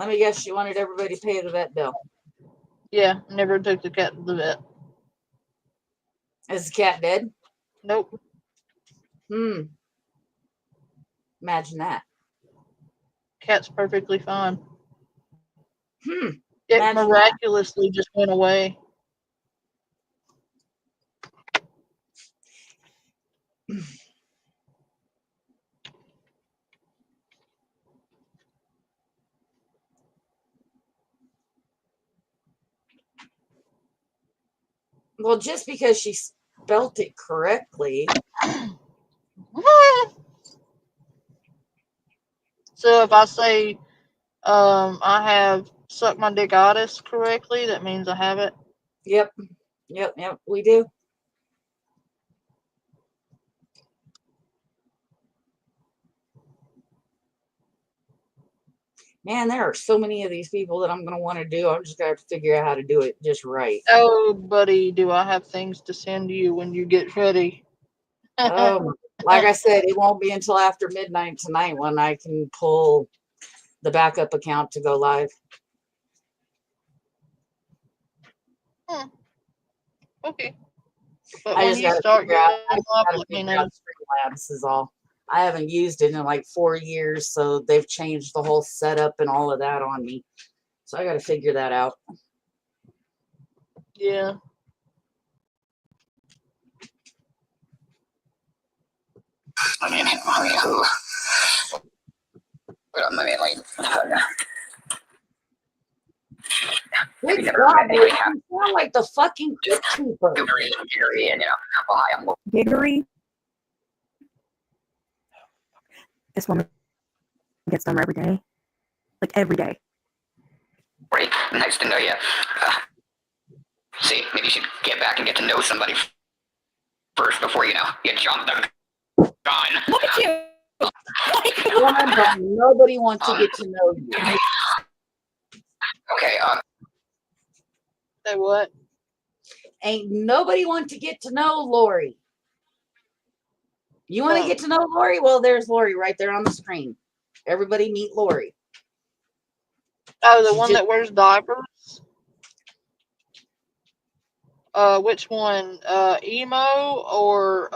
[SPEAKER 2] me guess, she wanted everybody to pay the vet bill.
[SPEAKER 1] Yeah, never took the cat to the vet.
[SPEAKER 2] Is the cat dead?
[SPEAKER 1] Nope.
[SPEAKER 2] Imagine that.
[SPEAKER 1] Cat's perfectly fine. It
[SPEAKER 2] Imagine
[SPEAKER 1] miraculously just went away.
[SPEAKER 2] Well, just because she spelt it correctly.
[SPEAKER 1] So if I say I have sucked my dickitis correctly, that means I have it.
[SPEAKER 2] Yep, we do. Man, there are so many of these people that I'm going to want to do. I'm just going to have to figure out how to do it just right.
[SPEAKER 1] Oh, buddy, do I have things to send you when you get ready?
[SPEAKER 2] Like I said, it won't be until after midnight tonight when I can pull the backup account to go live.
[SPEAKER 1] Okay. But
[SPEAKER 2] I
[SPEAKER 1] when
[SPEAKER 2] just
[SPEAKER 1] you
[SPEAKER 2] got to
[SPEAKER 1] start
[SPEAKER 2] figure out.
[SPEAKER 1] going live, let me know.
[SPEAKER 2] Streamlabs is all. I haven't used it in like 4 years, so they've changed the whole setup and all of that on me. So I got to figure that out.
[SPEAKER 1] Yeah.
[SPEAKER 5] I mean, who? I mean, like,
[SPEAKER 2] Good God, you sound like the fucking bookkeeper.
[SPEAKER 5] and I'm
[SPEAKER 4] Giggery. This woman gets dumber every day. Like every day.
[SPEAKER 5] great. Nice to know you. See, maybe you should get back and get to know somebody first before you jump the gun.
[SPEAKER 4] Look at you.
[SPEAKER 2] Woman, don't nobody want to get to know you.
[SPEAKER 5] Okay.
[SPEAKER 1] Say what?
[SPEAKER 2] Ain't nobody want to get to know Lori. You want to
[SPEAKER 1] Oh.
[SPEAKER 2] get to know Lori? Well, there's Lori right there on the screen. Everybody meet Lori.
[SPEAKER 1] Oh, the one that wears diapers? Which one? Emo or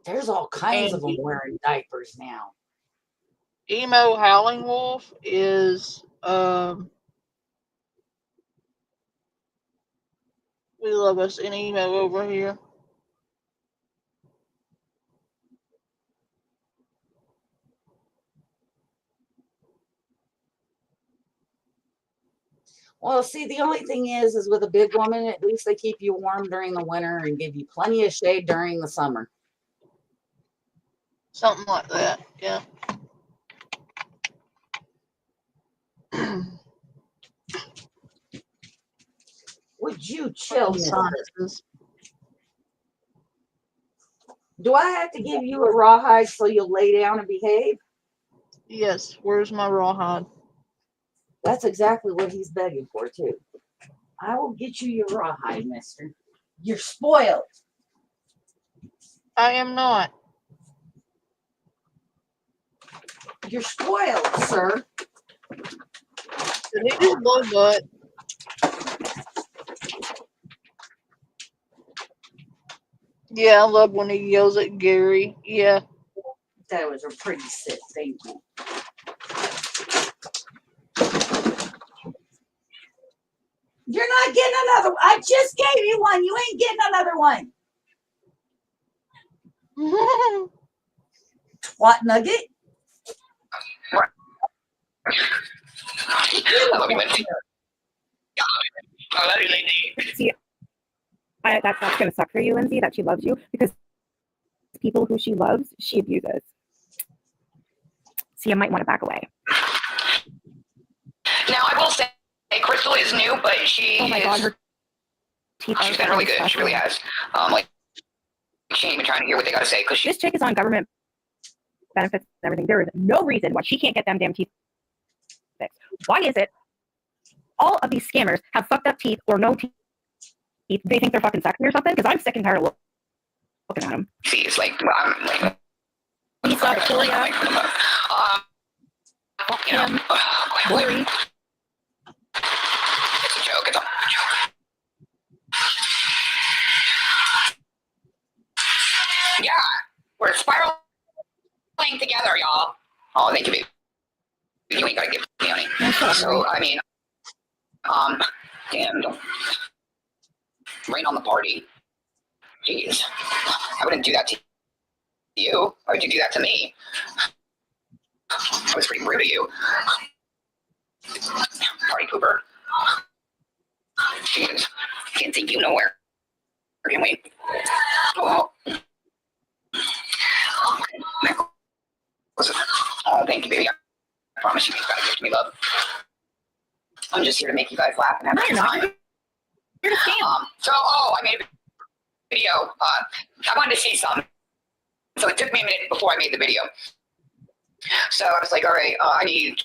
[SPEAKER 2] There's all kinds of them
[SPEAKER 1] Andy?
[SPEAKER 2] wearing diapers now.
[SPEAKER 1] Emo Howling Wolf is we love us an emo over here.
[SPEAKER 2] Well, see, the only thing is with a big woman, at least they keep you warm during the winter and give you plenty of shade during the summer.
[SPEAKER 1] Something like that, yeah.
[SPEAKER 2] Would you chill, mister?
[SPEAKER 1] Sinuses.
[SPEAKER 2] Do I have to give you a rawhide so you'll lay down and behave?
[SPEAKER 1] Yes, where's my rawhide?
[SPEAKER 2] That's exactly what he's begging for, too. I will get you your rawhide, mister. You're spoiled.
[SPEAKER 1] I am not.
[SPEAKER 2] You're spoiled, sir.
[SPEAKER 1] Did he just blow butt? Yeah, I love when he yells at Gary. Yeah.
[SPEAKER 2] That was a pretty sick. Thank you. You're not getting another one. I just gave you one. You ain't getting another one. Twat nugget.
[SPEAKER 5] I love you, Lindsay. I love you, Lindsay.
[SPEAKER 4] See, that's going to suck for you, Lindsay, that she loves you, because people who she loves, she abuses. So you might want to back away.
[SPEAKER 5] Now, I will say, Crystal is new, but she
[SPEAKER 4] Oh my God, her teeth
[SPEAKER 5] she's been really good. She really has. She ain't even trying to hear what they got to say because
[SPEAKER 4] This chick is on government benefits and everything. There is no reason why she can't get them damn teeth fixed. Why is it all of these scammers have fucked up teeth or no teeth? They think they're fucking sexy or something? Because I'm sick and tired of looking at them.
[SPEAKER 5] See, it's like, I'm like,
[SPEAKER 4] Lisa, Victoria, Kim, Lori.
[SPEAKER 5] It's a joke. It's a joke. Yeah, we're spiraling together, y'all. Oh, thank you, baby. You ain't gotta give me money. So, I mean, damn, don't rain on the party. Jeez, I wouldn't do that to you. Why would you do that to me? That was pretty rude of you. Party pooper. Jeez, can't take you nowhere. Can we? Oh, oh, thank you, baby. I promise you, he's got to give me love. I'm just here to make you guys laugh and have a good time. I made a video. I wanted to see something. So it took me a minute before I made the video. So I was like, all right, I need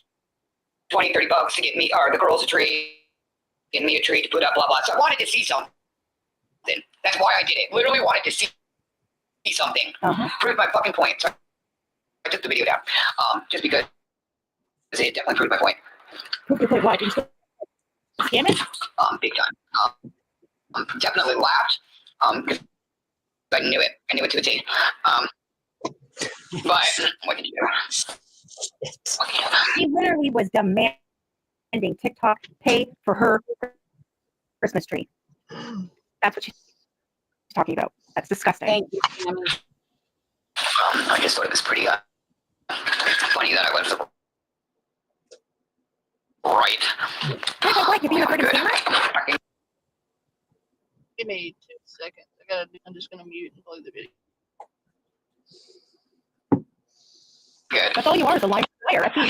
[SPEAKER 5] 20, 30 bucks to get me, or the girls a treat, get me a treat to put up, blah, blah. So I wanted to see something. That's why I did it. Literally wanted to see something. Prove my fucking point. So I took the video down. Just because it definitely proved my point.
[SPEAKER 4] Prove your point. Why? Did you scam it?
[SPEAKER 5] Big time. Definitely laughed. Because I knew it. I knew it to a T. But what can you do?
[SPEAKER 4] She literally was demanding TikTok pay for her Christmas tree. That's what she's talking about. That's disgusting.
[SPEAKER 2] Thank you, Tammy.
[SPEAKER 5] I just thought it was pretty funny that I was right.
[SPEAKER 4] Wait, you're being a friggin' scammer?
[SPEAKER 1] Give me 2 seconds. I'm just gonna mute and play the video.
[SPEAKER 5] Good.
[SPEAKER 4] That's all you are, is a liar. That's you.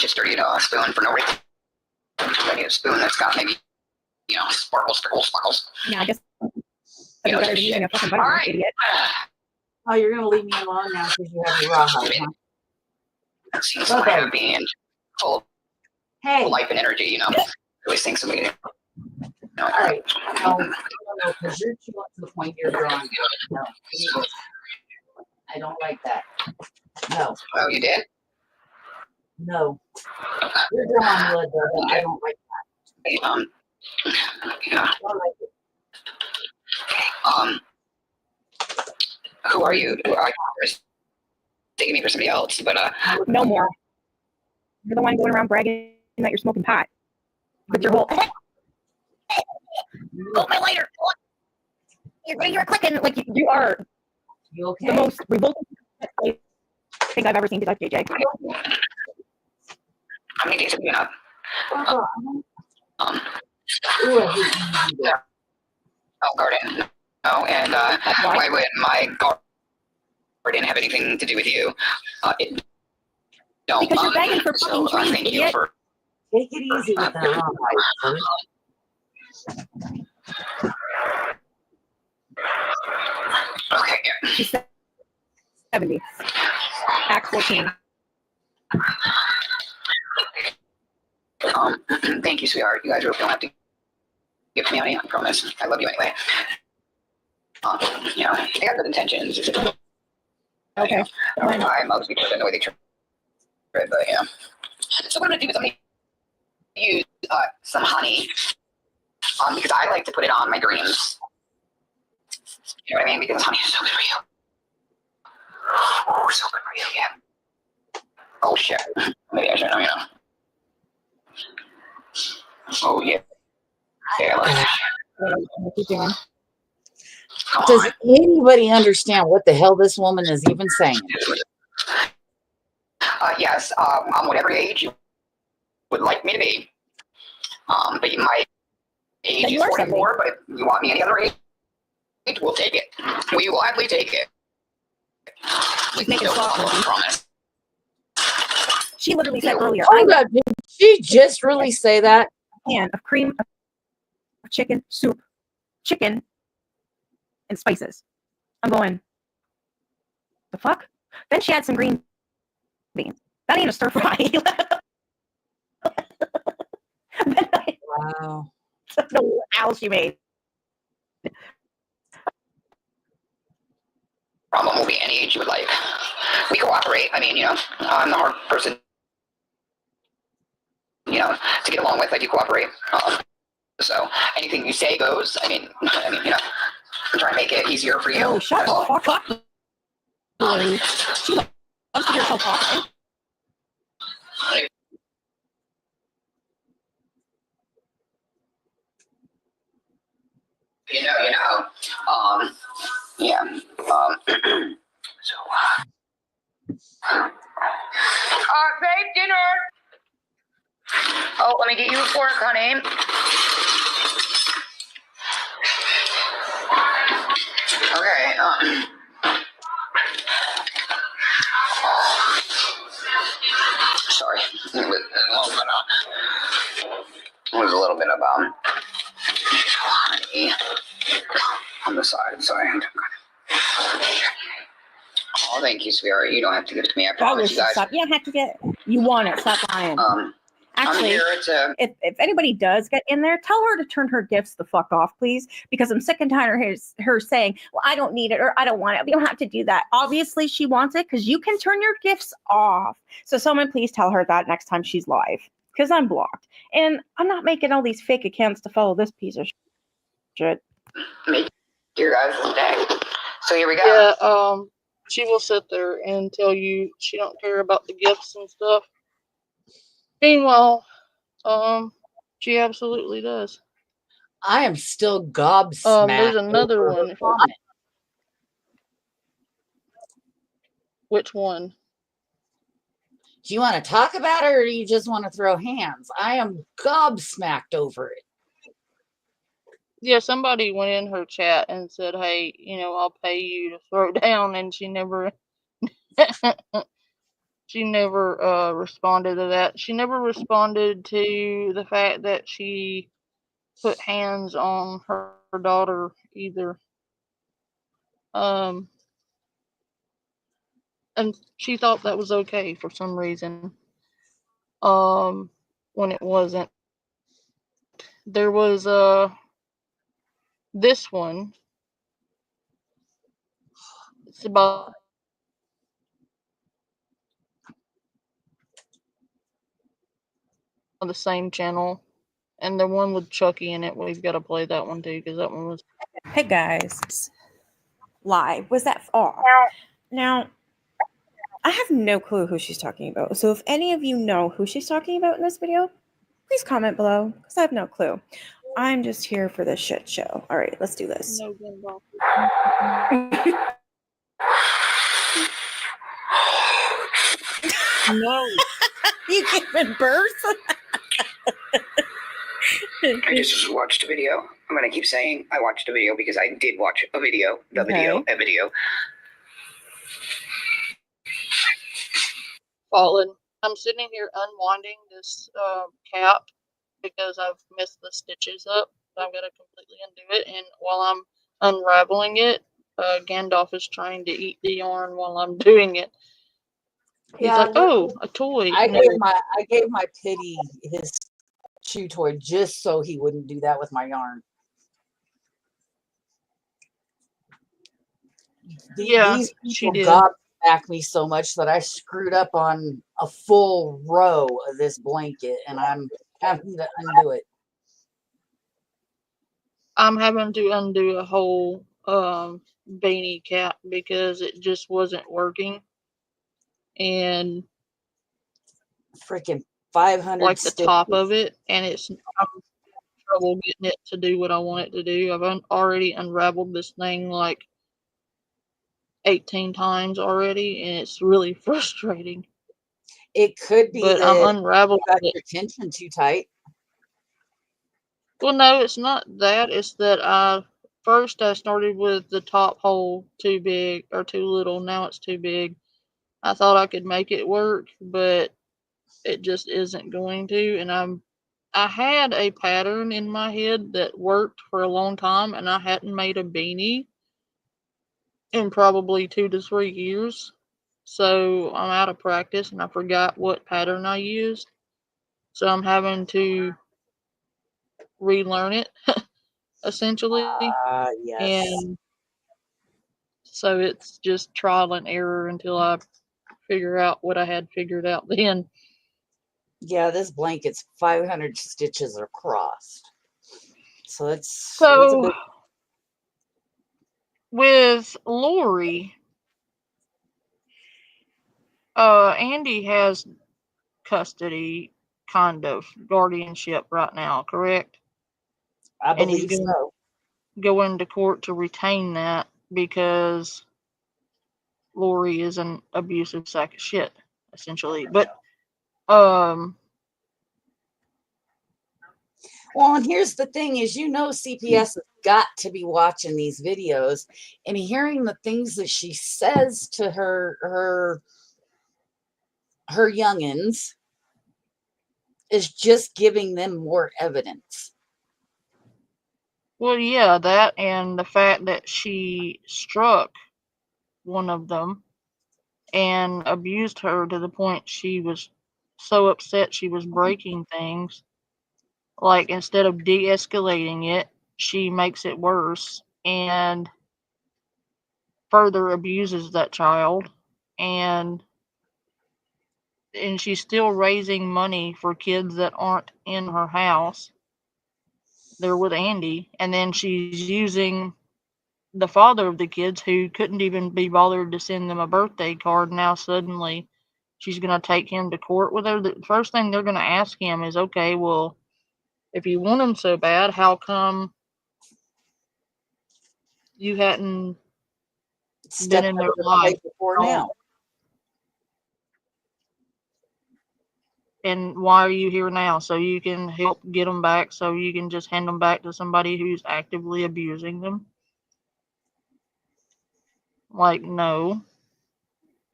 [SPEAKER 5] just dirty a spoon for no reason. I need a spoon that's got maybe, sparkles.
[SPEAKER 4] Yeah, I guess
[SPEAKER 5] You know,
[SPEAKER 4] better than
[SPEAKER 5] just
[SPEAKER 4] using a
[SPEAKER 5] shit.
[SPEAKER 4] fucking butter,
[SPEAKER 5] Alright.
[SPEAKER 4] idiot.
[SPEAKER 2] Oh, you're gonna leave me alone now because you have your rawhide, huh?
[SPEAKER 5] Seems so
[SPEAKER 2] Okay.
[SPEAKER 5] happy and full of
[SPEAKER 2] Hey,
[SPEAKER 5] life and energy, Always thinks of me.
[SPEAKER 2] all right. No, because you're too up to the point you're drawing. No, I don't like that. No,
[SPEAKER 5] Oh, you did?
[SPEAKER 2] no. You're drawing blood, though. I don't like
[SPEAKER 5] Yeah.
[SPEAKER 2] I don't like it.
[SPEAKER 5] Who are you? I was taking me for somebody else, but
[SPEAKER 4] No more. You're the one going around bragging that you're smoking pot. With your whole, oh, my lighter. You're clicking like you are
[SPEAKER 2] You okay?
[SPEAKER 4] the most revolting I think I've ever seen besides JJ.
[SPEAKER 5] how many days have you been up? Um,
[SPEAKER 2] Ooh, I hate when you do that.
[SPEAKER 5] garden. No, and why would my garden have anything to do with you? It don't.
[SPEAKER 4] Because you're begging for
[SPEAKER 5] so
[SPEAKER 4] fucking trees,
[SPEAKER 5] thank you
[SPEAKER 4] idiot.
[SPEAKER 5] for.
[SPEAKER 2] Take it easy with that rawhide.
[SPEAKER 5] Okay. Yeah.
[SPEAKER 4] She's 70. Act 14.
[SPEAKER 5] Thank you, sweetheart. You guys really don't have to give me money. I promise. I love you anyway. I got good intentions.
[SPEAKER 4] Okay.
[SPEAKER 5] I don't know why most people don't know the way they treat it, but yeah. So what I'm gonna do is I'm gonna use some honey, because I like to put it on my dreams. You know what I mean? Because honey is so good for you. Oh, so good for you, yeah. Oh shit. Maybe I shouldn't, Oh yeah. Yeah, I like that shit.
[SPEAKER 4] What you doing?
[SPEAKER 5] Come
[SPEAKER 2] Does
[SPEAKER 5] on.
[SPEAKER 2] anybody understand what the hell this woman is even saying?
[SPEAKER 5] Yes, I'm whatever age you would like me to be. But my age
[SPEAKER 4] Then you
[SPEAKER 5] is
[SPEAKER 4] are
[SPEAKER 5] 44, but if you want me any other age, we'll take it. We will gladly take it.
[SPEAKER 4] She's making
[SPEAKER 5] No,
[SPEAKER 4] sauce.
[SPEAKER 5] I promise.
[SPEAKER 4] She literally said earlier,
[SPEAKER 2] Oh, God, did she just really say that?
[SPEAKER 4] pan of cream of chicken soup, chicken, and spices. I'm going, the fuck? Then she had some green beans. That ain't a stir fry.
[SPEAKER 2] Wow.
[SPEAKER 4] I don't know what else she made.
[SPEAKER 5] Problem will be any age you would like. We cooperate. I mean, I'm the hard person, to get along with. I do cooperate. So anything you say goes. I mean, I'm trying to make it easier for you.
[SPEAKER 4] Oh, shut
[SPEAKER 5] That's
[SPEAKER 4] the
[SPEAKER 5] all.
[SPEAKER 4] fuck up. Lori. She loves to hear herself talking.
[SPEAKER 5] Yeah. So, babe, dinner. Oh, let me get you a fork, honey. Okay. Sorry. It was a little bit of honey on the side. Sorry. Oh, thank you, sweetheart. You don't have to give it to me. I promise you guys.
[SPEAKER 4] Stop. You don't have to get. You want it. Stop lying. Actually, if anybody does get in there, tell her to turn her gifts the fuck off, please, because I'm sick and tired of her saying, well, I don't need it or I don't want it. We don't have to do that. Obviously, she wants it because you can turn your gifts off. So someone please tell her that next time she's live, because I'm blocked. And I'm not making all these fake accounts to follow this piece of shit.
[SPEAKER 5] Make your guys' day. So here we go.
[SPEAKER 1] Yeah, she will sit there and tell you she don't care about the gifts and stuff. Meanwhile, she absolutely does.
[SPEAKER 2] I am still gobsmacked.
[SPEAKER 1] There's another one. Which one?
[SPEAKER 2] Do you want to talk about it or do you just want to throw hands? I am gobsmacked over it.
[SPEAKER 1] Yeah, somebody went in her chat and said, hey, I'll pay you to throw down, and she never She never responded to that. She never responded to the fact that she put hands on her daughter either. And she thought that was okay for some reason. When it wasn't. There was this one. It's about the same channel, and the one with Chucky in it. We've got to play that one too because that one was.
[SPEAKER 4] Hey guys, live. Was that off? Now, I have no clue who she's talking about. So if any of you know who she's talking about in this video, please comment below because I have no clue. I'm just here for this shit show. All right, let's do this.
[SPEAKER 1] No gun box. No.
[SPEAKER 4] You giving birth?
[SPEAKER 5] I just watched a video. I'm gonna keep saying I watched a video because I did watch a video. A video.
[SPEAKER 1] Fallen. I'm sitting here unwinding this cap because I've messed the stitches up. So I'm gonna completely undo it, and while I'm unraveling it, Gandalf is trying to eat the yarn while I'm doing it. He's
[SPEAKER 2] Yeah,
[SPEAKER 1] like, "Oh, a toy."
[SPEAKER 2] I gave my Pity his chew toy just so he wouldn't do that with my yarn.
[SPEAKER 1] Yeah,
[SPEAKER 2] These
[SPEAKER 1] she
[SPEAKER 2] people
[SPEAKER 1] did.
[SPEAKER 2] gobsmacked me so much that I screwed up on a full row of this blanket, and I'm having to undo it.
[SPEAKER 1] I'm having to undo a whole beanie cap because it just wasn't working, and
[SPEAKER 2] Freaking 500
[SPEAKER 1] like the
[SPEAKER 2] stitches.
[SPEAKER 1] top of it, and I'm having trouble getting it to do what I want it to do. I've already unraveled this thing like 18 times already, and it's really frustrating.
[SPEAKER 2] It could be
[SPEAKER 1] But
[SPEAKER 2] that
[SPEAKER 1] I'm unraveling
[SPEAKER 2] you got
[SPEAKER 1] it.
[SPEAKER 2] your tension too tight.
[SPEAKER 1] Well, no, it's not that. It's that I started with the top hole too big or too little. Now it's too big. I thought I could make it work, but it just isn't going to. And I had a pattern in my head that worked for a long time, and I hadn't made a beanie in probably 2 to 3 years. So I'm out of practice, and I forgot what pattern I used. So I'm having to relearn it, essentially.
[SPEAKER 2] Yes.
[SPEAKER 1] And so it's just trial and error until I figure out what I had figured out then.
[SPEAKER 2] Yeah, this blanket's 500 stitches across. So it's
[SPEAKER 1] So
[SPEAKER 2] a bit.
[SPEAKER 1] with Lori, Andy has custody, kind of guardianship right now, correct?
[SPEAKER 2] I
[SPEAKER 1] And he's
[SPEAKER 2] believe so.
[SPEAKER 1] going to court to retain that because Lori is an abusive sack of shit, essentially. But
[SPEAKER 2] Well, and here's the thing is, CPS has got to be watching these videos and hearing the things that she says to her youngins is just giving them more evidence.
[SPEAKER 1] well, yeah, that and the fact that she struck one of them and abused her to the point she was so upset she was breaking things. Like, instead of de-escalating it, she makes it worse and further abuses that child. And she's still raising money for kids that aren't in her house. They're with Andy. And then she's using the father of the kids, who couldn't even be bothered to send them a birthday card. Now suddenly she's going to take him to court with her. The first thing they're going to ask him is, okay, well, if you want him so bad, how come you hadn't been in their life
[SPEAKER 2] before now?
[SPEAKER 1] And why are you here now? So you can help get them back, so you can just hand them back to somebody who's actively abusing them? Like, no.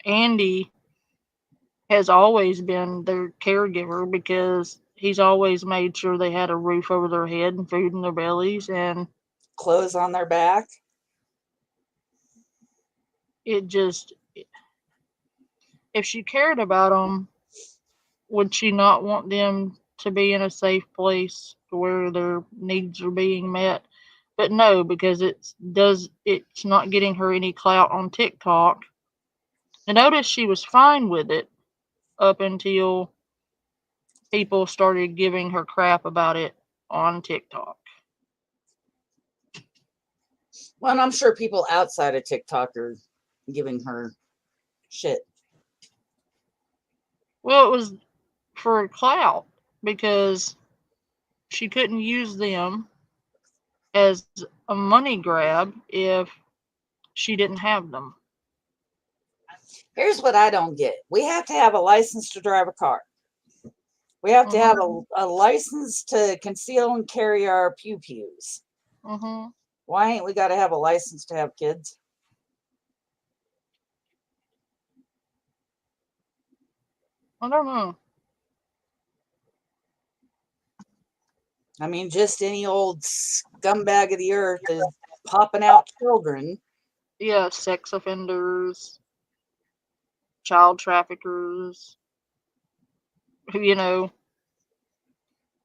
[SPEAKER 1] Andy has always been their caregiver because he's always made sure they had a roof over their head and food in their bellies, and
[SPEAKER 2] Clothes on their back.
[SPEAKER 1] it just, if she cared about them, would she not want them to be in a safe place where their needs are being met? But no, because it's not getting her any clout on TikTok. And notice she was fine with it up until people started giving her crap about it on TikTok.
[SPEAKER 2] Well, and I'm sure people outside of TikTok are giving her shit.
[SPEAKER 1] Well, it was for clout because she couldn't use them as a money grab if she didn't have them.
[SPEAKER 2] Here's what I don't get. We have to have a license to drive a car. We have to have a license to conceal and carry our pew-pews.
[SPEAKER 1] Mm-hmm.
[SPEAKER 2] Why ain't we got to have a license to have kids?
[SPEAKER 1] I don't know.
[SPEAKER 2] I mean, just any old scumbag of the earth is popping out children.
[SPEAKER 1] Yeah, sex offenders, child traffickers, you know,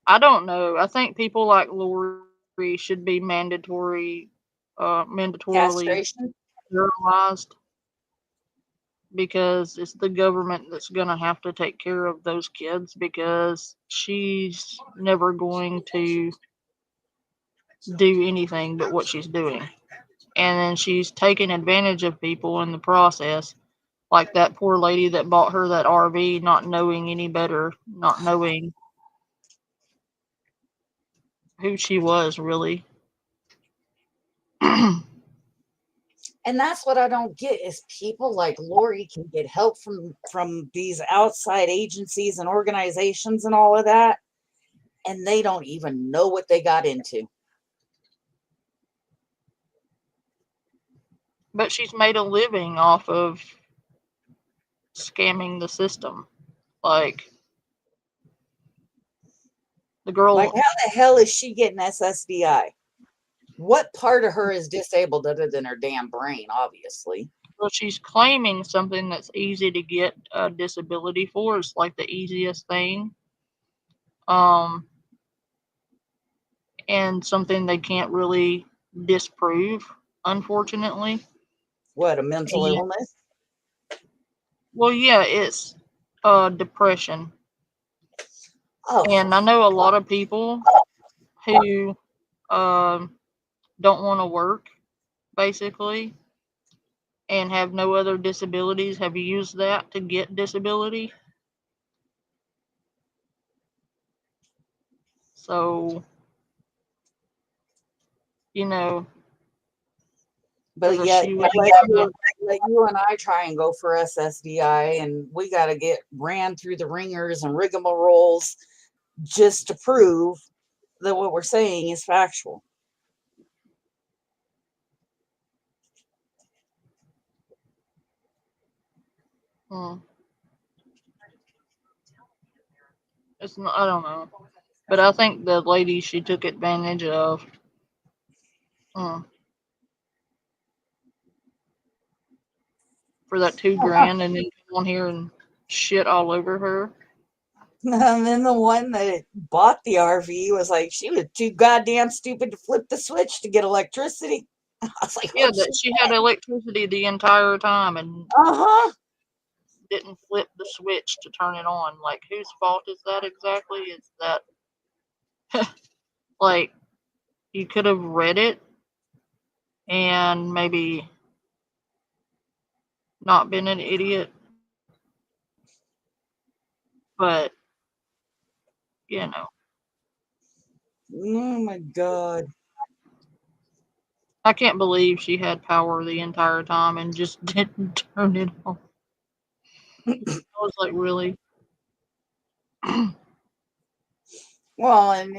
[SPEAKER 1] I don't know. I think people like Lori should be mandatorily
[SPEAKER 2] Castration.
[SPEAKER 1] sterilized because it's the government that's going to have to take care of those kids because she's never going to do anything but what she's doing. And then she's taking advantage of people in the process, like that poor lady that bought her that RV, not knowing any better, not knowing who she was really.
[SPEAKER 2] And that's what I don't get is people like Lori can get help from these outside agencies and organizations and all of that, and they don't even know what they got into.
[SPEAKER 1] But she's made a living off of scamming the system. Like the
[SPEAKER 2] Like,
[SPEAKER 1] girl,
[SPEAKER 2] how the hell is she getting SSDI? What part of her is disabled other than her damn brain, obviously?
[SPEAKER 1] well, she's claiming something that's easy to get a disability for. It's like the easiest thing. Um, and something they can't really disprove, unfortunately.
[SPEAKER 2] What, a mental
[SPEAKER 1] And,
[SPEAKER 2] illness?
[SPEAKER 1] well, yeah, it's depression.
[SPEAKER 2] Oh,
[SPEAKER 1] And I know a lot of people who don't want to work, basically, and have no other disabilities have used that to get disability. So, you know,
[SPEAKER 2] but
[SPEAKER 1] there's a
[SPEAKER 2] yet
[SPEAKER 1] shoe
[SPEAKER 2] you
[SPEAKER 1] in
[SPEAKER 2] let you and I try and go for SSDI, and we got to get ran through the ringers and rigmaroles just to prove that what we're saying is factual.
[SPEAKER 1] It's not, I don't know. But I think the lady she took advantage of. For that $2,000 and then come on here and shit all over her.
[SPEAKER 2] And then the one that bought the RV was like, she was too goddamn stupid to flip the switch to get electricity. I was like,
[SPEAKER 1] Yeah,
[SPEAKER 2] oh,
[SPEAKER 1] that she had electricity the entire time and
[SPEAKER 2] uh-huh.
[SPEAKER 1] didn't flip the switch to turn it on. Like, whose fault is that exactly? Is that like you could have read it and maybe not been an idiot, but you know,
[SPEAKER 2] Oh my God.
[SPEAKER 1] I can't believe she had power the entire time and just didn't turn it on. I was like, really?
[SPEAKER 2] Well, and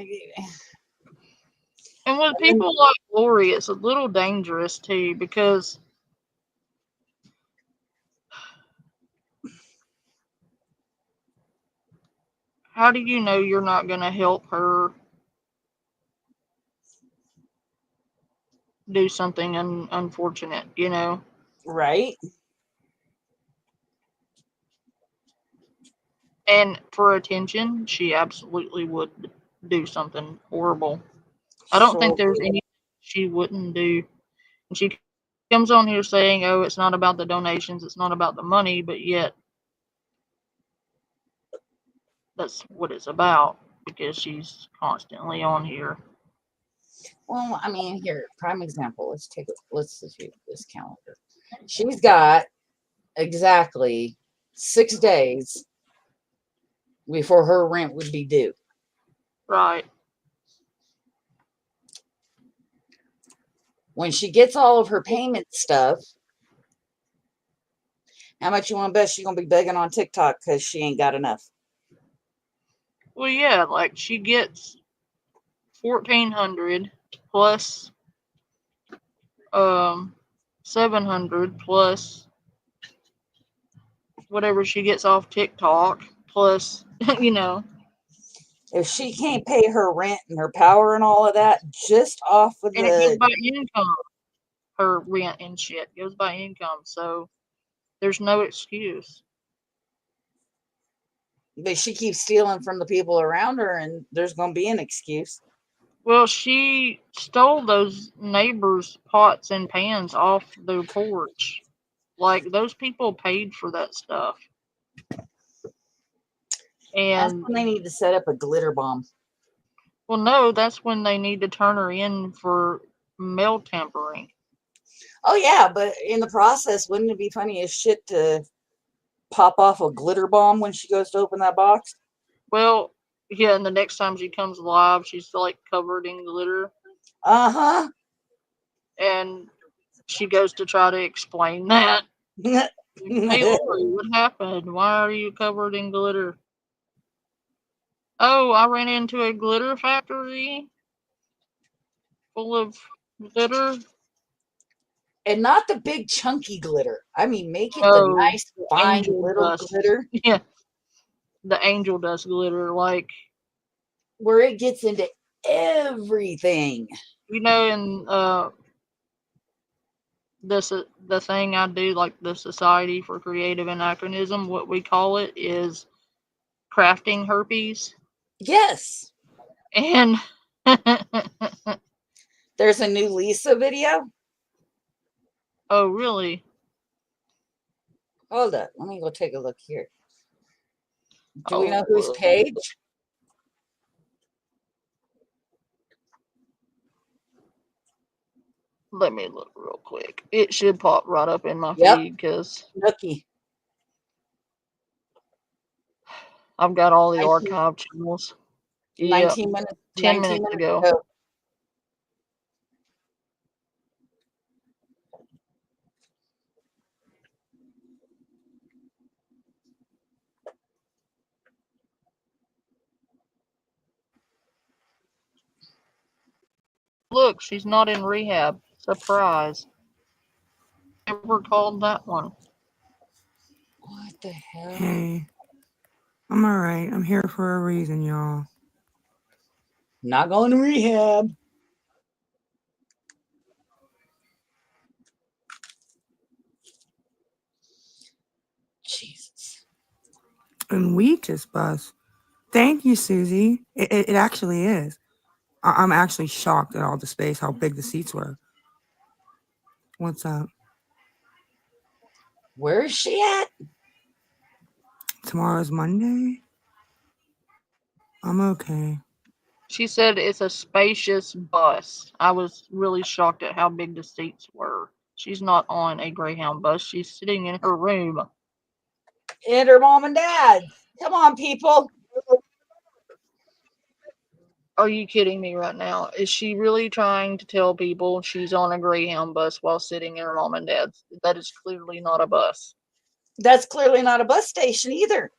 [SPEAKER 1] And with people like Lori, it's a little dangerous too because How do you know you're not going to help her do something unfortunate, you know?
[SPEAKER 2] Right?
[SPEAKER 1] And for attention, she absolutely would do something horrible. I don't think
[SPEAKER 2] Sure.
[SPEAKER 1] there's anything she wouldn't do. And she comes on here saying, oh, it's not about the donations, it's not about the money, but yet that's what it's about because she's constantly on here.
[SPEAKER 2] Well, I mean, here, prime example. Let's see this calendar. She's got exactly 6 days before her rent would be due.
[SPEAKER 1] Right.
[SPEAKER 2] When she gets all of her payment stuff, how much you want to bet she's gonna be begging on TikTok because she ain't got enough?
[SPEAKER 1] Well, yeah, like she gets 1,400 plus 700 plus whatever she gets off TikTok plus you know,
[SPEAKER 2] If she can't pay her rent and her power and all of that just off of
[SPEAKER 1] and it goes
[SPEAKER 2] the,
[SPEAKER 1] by income. Her rent and shit goes by income, so there's no excuse.
[SPEAKER 2] but she keeps stealing from the people around her, and there's gonna be an excuse.
[SPEAKER 1] Well, she stole those neighbors' pots and pans off their porch. Like those people paid for that stuff.
[SPEAKER 2] That's
[SPEAKER 1] And
[SPEAKER 2] when they need to set up a glitter bomb.
[SPEAKER 1] well, no, that's when they need to turn her in for mail tampering.
[SPEAKER 2] Oh yeah, but in the process, wouldn't it be funny as shit to pop off a glitter bomb when she goes to open that box?
[SPEAKER 1] Well, yeah, and the next time she comes live, she's like covered in glitter,
[SPEAKER 2] Uh-huh.
[SPEAKER 1] and she goes to try to explain that. Hey, Lori, what happened? Why are you covered in glitter? Oh, I ran into a glitter factory full of glitter.
[SPEAKER 2] And not the big chunky glitter. I mean, make it the
[SPEAKER 1] Oh,
[SPEAKER 2] nice,
[SPEAKER 1] the
[SPEAKER 2] fine
[SPEAKER 1] angel
[SPEAKER 2] little
[SPEAKER 1] dust.
[SPEAKER 2] glitter
[SPEAKER 1] Yeah, the angel dust glitter. Like,
[SPEAKER 2] where it gets into everything.
[SPEAKER 1] you know, in this the thing I do, like the Society for Creative Anachronism, what we call it is crafting herpes.
[SPEAKER 2] Yes.
[SPEAKER 1] And
[SPEAKER 2] There's a new Lisa video.
[SPEAKER 1] oh, really?
[SPEAKER 2] Hold up. Let me go take a look here. Do we know
[SPEAKER 1] Oh,
[SPEAKER 2] whose page?
[SPEAKER 1] let me look real quick. It should pop right up in my
[SPEAKER 2] Yep.
[SPEAKER 1] feed because
[SPEAKER 2] Nookie.
[SPEAKER 1] I've got all the
[SPEAKER 2] 19,
[SPEAKER 1] archive channels. Yep,
[SPEAKER 2] 19 minutes.
[SPEAKER 1] 10
[SPEAKER 2] 19
[SPEAKER 1] minutes
[SPEAKER 2] minutes
[SPEAKER 1] ago.
[SPEAKER 2] ago.
[SPEAKER 1] Look, she's not in rehab. Surprise. Never called that one.
[SPEAKER 2] What the hell?
[SPEAKER 3] Hey, I'm all right. I'm here for a reason, y'all.
[SPEAKER 2] Not going to rehab. Jesus.
[SPEAKER 3] And we just bust. Thank you, Susie. It actually is. I'm actually shocked at all the space, how big the seats were. What's up?
[SPEAKER 2] Where is she at?
[SPEAKER 3] Tomorrow's Monday? I'm okay.
[SPEAKER 1] She said it's a spacious bus. I was really shocked at how big the seats were. She's not on a Greyhound bus. She's sitting in her room.
[SPEAKER 2] And her mom and dad. Come on, people.
[SPEAKER 1] Are you kidding me right now? Is she really trying to tell people she's on a Greyhound bus while sitting in her mom and dad's? That is clearly not a bus.
[SPEAKER 2] That's clearly not a bus station either.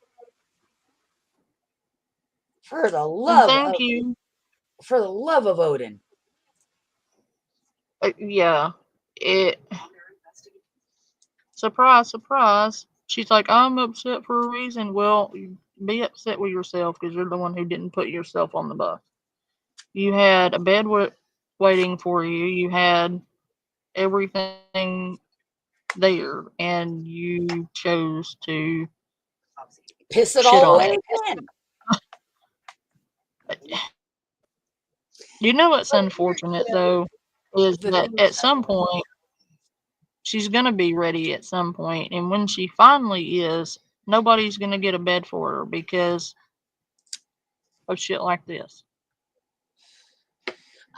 [SPEAKER 2] For the
[SPEAKER 1] And
[SPEAKER 2] love
[SPEAKER 1] thank
[SPEAKER 2] of,
[SPEAKER 1] you.
[SPEAKER 2] for the love of Odin.
[SPEAKER 1] Yeah. It. Surprise, surprise. She's like, I'm upset for a reason. Well, be upset with yourself because you're the one who didn't put yourself on the bus. You had a bed waiting for you. You had everything there, and you chose to
[SPEAKER 2] Piss it
[SPEAKER 1] shit
[SPEAKER 2] all
[SPEAKER 1] on
[SPEAKER 2] away
[SPEAKER 1] it.
[SPEAKER 2] again.
[SPEAKER 1] You know what's unfortunate though is that at some point she's gonna be ready at some point, and when she finally is, nobody's gonna get a bed for her because of shit like this.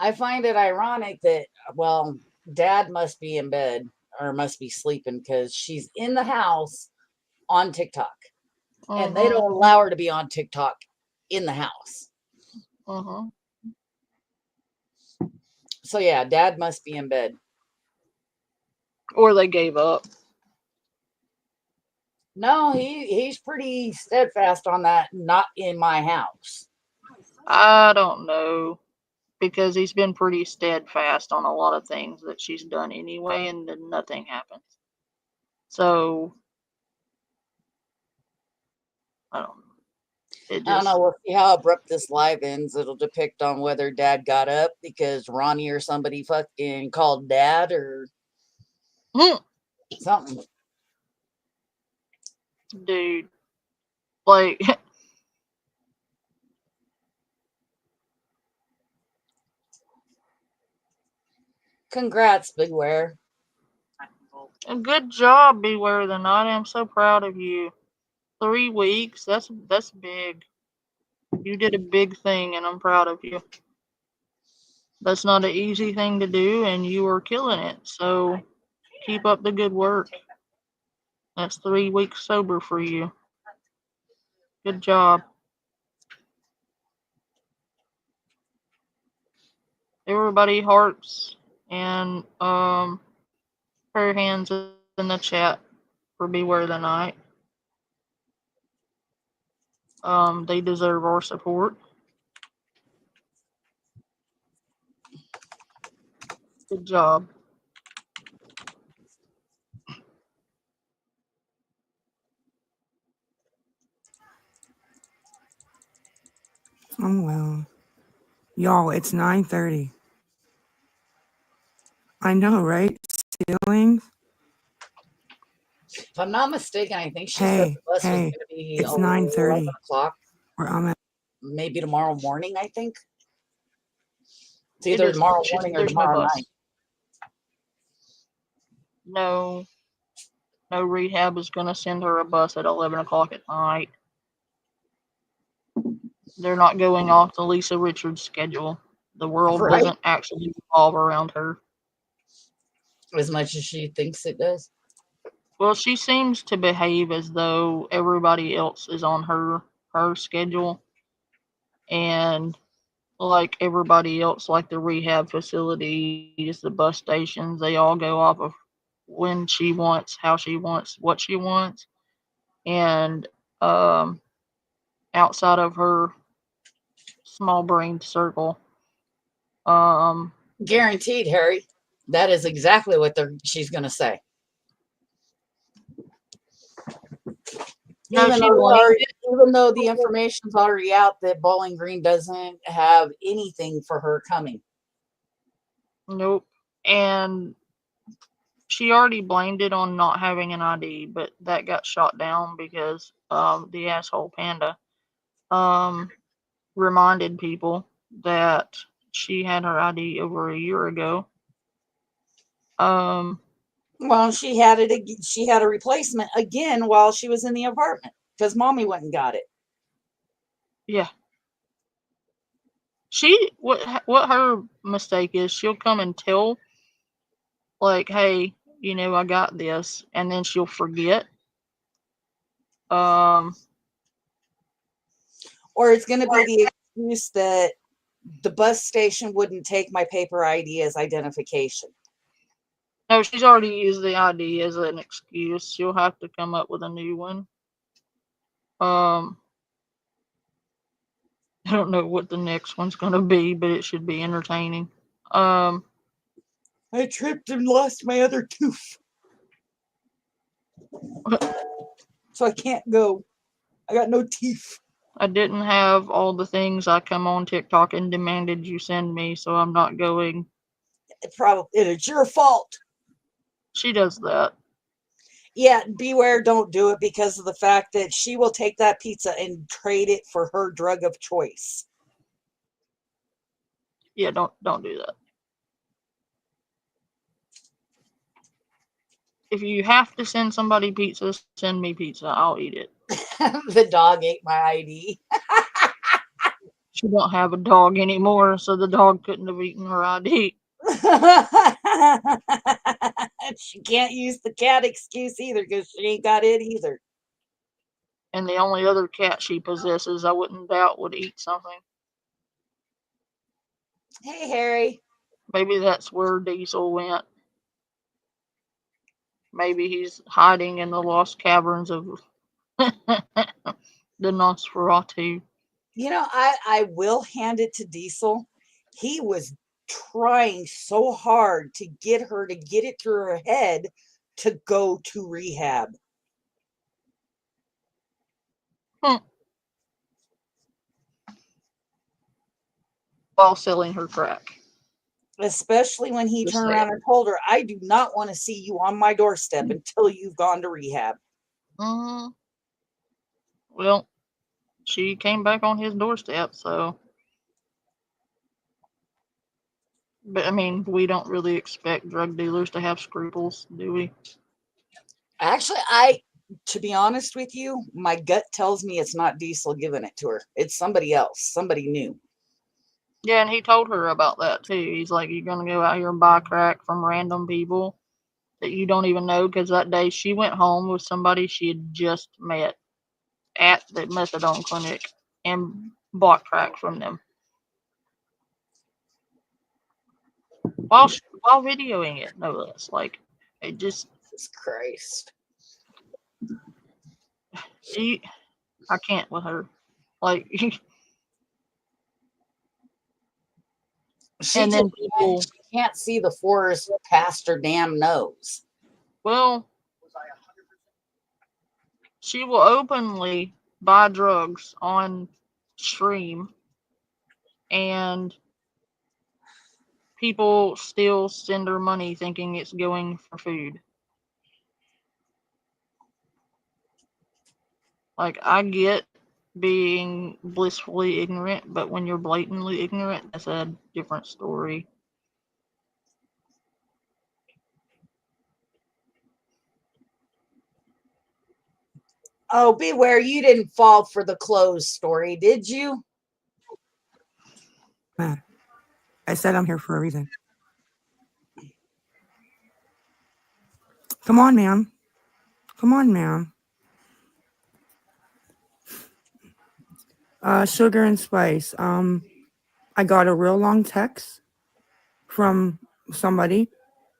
[SPEAKER 2] I find it ironic that, well, Dad must be in bed or must be sleeping because she's in the house on TikTok. And they don't allow her to be on TikTok in the house. So yeah, Dad must be in bed.
[SPEAKER 1] Or they gave up.
[SPEAKER 2] No, he's pretty steadfast on that. Not in my house.
[SPEAKER 1] I don't know. Because he's been pretty steadfast on a lot of things that she's done anyway, and then nothing happens. So I don't know. It
[SPEAKER 2] I don't know.
[SPEAKER 1] just
[SPEAKER 2] We'll see how abrupt this live ends. It'll depict on whether Dad got up because Ronnie or somebody fucking called Dad or something.
[SPEAKER 1] dude, like
[SPEAKER 2] Congrats, Beware.
[SPEAKER 1] a good job, Beware the Night. I'm so proud of you. 3 weeks, that's big. You did a big thing, and I'm proud of you. That's not an easy thing to do, and you are killing it. So keep up the good work. That's 3 weeks sober for you. Good job. Everybody hearts and prayer hands in the chat for Beware the Night. They deserve our support. Good job.
[SPEAKER 3] Oh well. Y'all, it's 9:30. I know, right? Ceilings.
[SPEAKER 2] If I'm not mistaken, I think she said the bus was going to be
[SPEAKER 3] it's
[SPEAKER 2] 11
[SPEAKER 3] 9:30.
[SPEAKER 2] o'clock.
[SPEAKER 3] Where I'm at.
[SPEAKER 2] Maybe tomorrow morning, I think. It's
[SPEAKER 1] It
[SPEAKER 2] either
[SPEAKER 1] is.
[SPEAKER 2] tomorrow morning or
[SPEAKER 1] There's no
[SPEAKER 2] tomorrow
[SPEAKER 1] bus.
[SPEAKER 2] night.
[SPEAKER 1] No rehab is going to send her a bus at 11 o'clock at night. They're not going off the Lisa Richards schedule. The world
[SPEAKER 2] Right.
[SPEAKER 1] doesn't actually revolve around her.
[SPEAKER 2] As much as she thinks it does.
[SPEAKER 1] Well, she seems to behave as though everybody else is on her schedule. And like everybody else, like the rehab facilities, the bus stations, they all go off of when she wants, how she wants, what she wants. And outside of her small brained circle,
[SPEAKER 2] Guaranteed, Harry. That is exactly what she's going to say.
[SPEAKER 1] no,
[SPEAKER 2] Even though the information's already out that Bowling Green doesn't have anything for her coming.
[SPEAKER 1] Nope. And she already blamed it on not having an ID, but that got shot down because the asshole panda reminded people that she had her ID over a year ago.
[SPEAKER 2] Well, she had it. She had a replacement again while she was in the apartment because Mommy went and got it.
[SPEAKER 1] Yeah. What her mistake is, she'll come and tell, like, hey, I got this, and then she'll forget.
[SPEAKER 2] Or it's going to be the excuse that the bus station wouldn't take my paper ID as identification.
[SPEAKER 1] No, she's already used the ID as an excuse. She'll have to come up with a new one. I don't know what the next one's going to be, but it should be entertaining.
[SPEAKER 2] I tripped and lost my other tooth. So I can't go. I got no teeth.
[SPEAKER 1] I didn't have all the things I come on TikTok and demanded you send me, so I'm not going.
[SPEAKER 2] It's your fault.
[SPEAKER 1] She does that.
[SPEAKER 2] Yeah, beware, don't do it because of the fact that she will take that pizza and trade it for her drug of choice.
[SPEAKER 1] Yeah, don't do that. If you have to send somebody pizza, send me pizza. I'll eat it.
[SPEAKER 2] The dog ate my ID.
[SPEAKER 1] She don't have a dog anymore, so the dog couldn't have eaten her ID.
[SPEAKER 2] She can't use the cat excuse either because she ain't got it either.
[SPEAKER 1] And the only other cat she possesses, I wouldn't doubt, would eat something.
[SPEAKER 2] Hey, Harry.
[SPEAKER 1] Maybe that's where Diesel went. Maybe he's hiding in the lost caverns of the Nosferatu.
[SPEAKER 2] You know, I will hand it to Diesel. He was trying so hard to get her to get it through her head to go to rehab.
[SPEAKER 1] While selling her crack.
[SPEAKER 2] Especially when he
[SPEAKER 1] Just
[SPEAKER 2] turned
[SPEAKER 1] saying.
[SPEAKER 2] around and told her, I do not want to see you on my doorstep until you've gone to rehab.
[SPEAKER 1] Mm-hmm. Well, she came back on his doorstep, so. But I mean, we don't really expect drug dealers to have scruples, do we?
[SPEAKER 2] Actually, to be honest with you, my gut tells me it's not Diesel giving it to her. It's somebody else, somebody new.
[SPEAKER 1] Yeah, and he told her about that too. He's like, you're going to go out here and buy crack from random people that you don't even know, because that day she went home with somebody she had just met at the methadone clinic and bought crack from them while videoing it, no less. Like, it just,
[SPEAKER 2] Jesus Christ.
[SPEAKER 1] I can't with her. Like,
[SPEAKER 2] She
[SPEAKER 1] and then people,
[SPEAKER 2] she can't see the forest past her damn nose.
[SPEAKER 1] well, she will openly buy drugs on stream, and people still send her money thinking it's going for food. Like, I get being blissfully ignorant, but when you're blatantly ignorant, that's a different story.
[SPEAKER 2] Oh, beware, you didn't fall for the clothes story, did you?
[SPEAKER 3] Man, I said I'm here for a reason. Come on, ma'am. Come on, ma'am. Sugar and spice. I got a real long text from somebody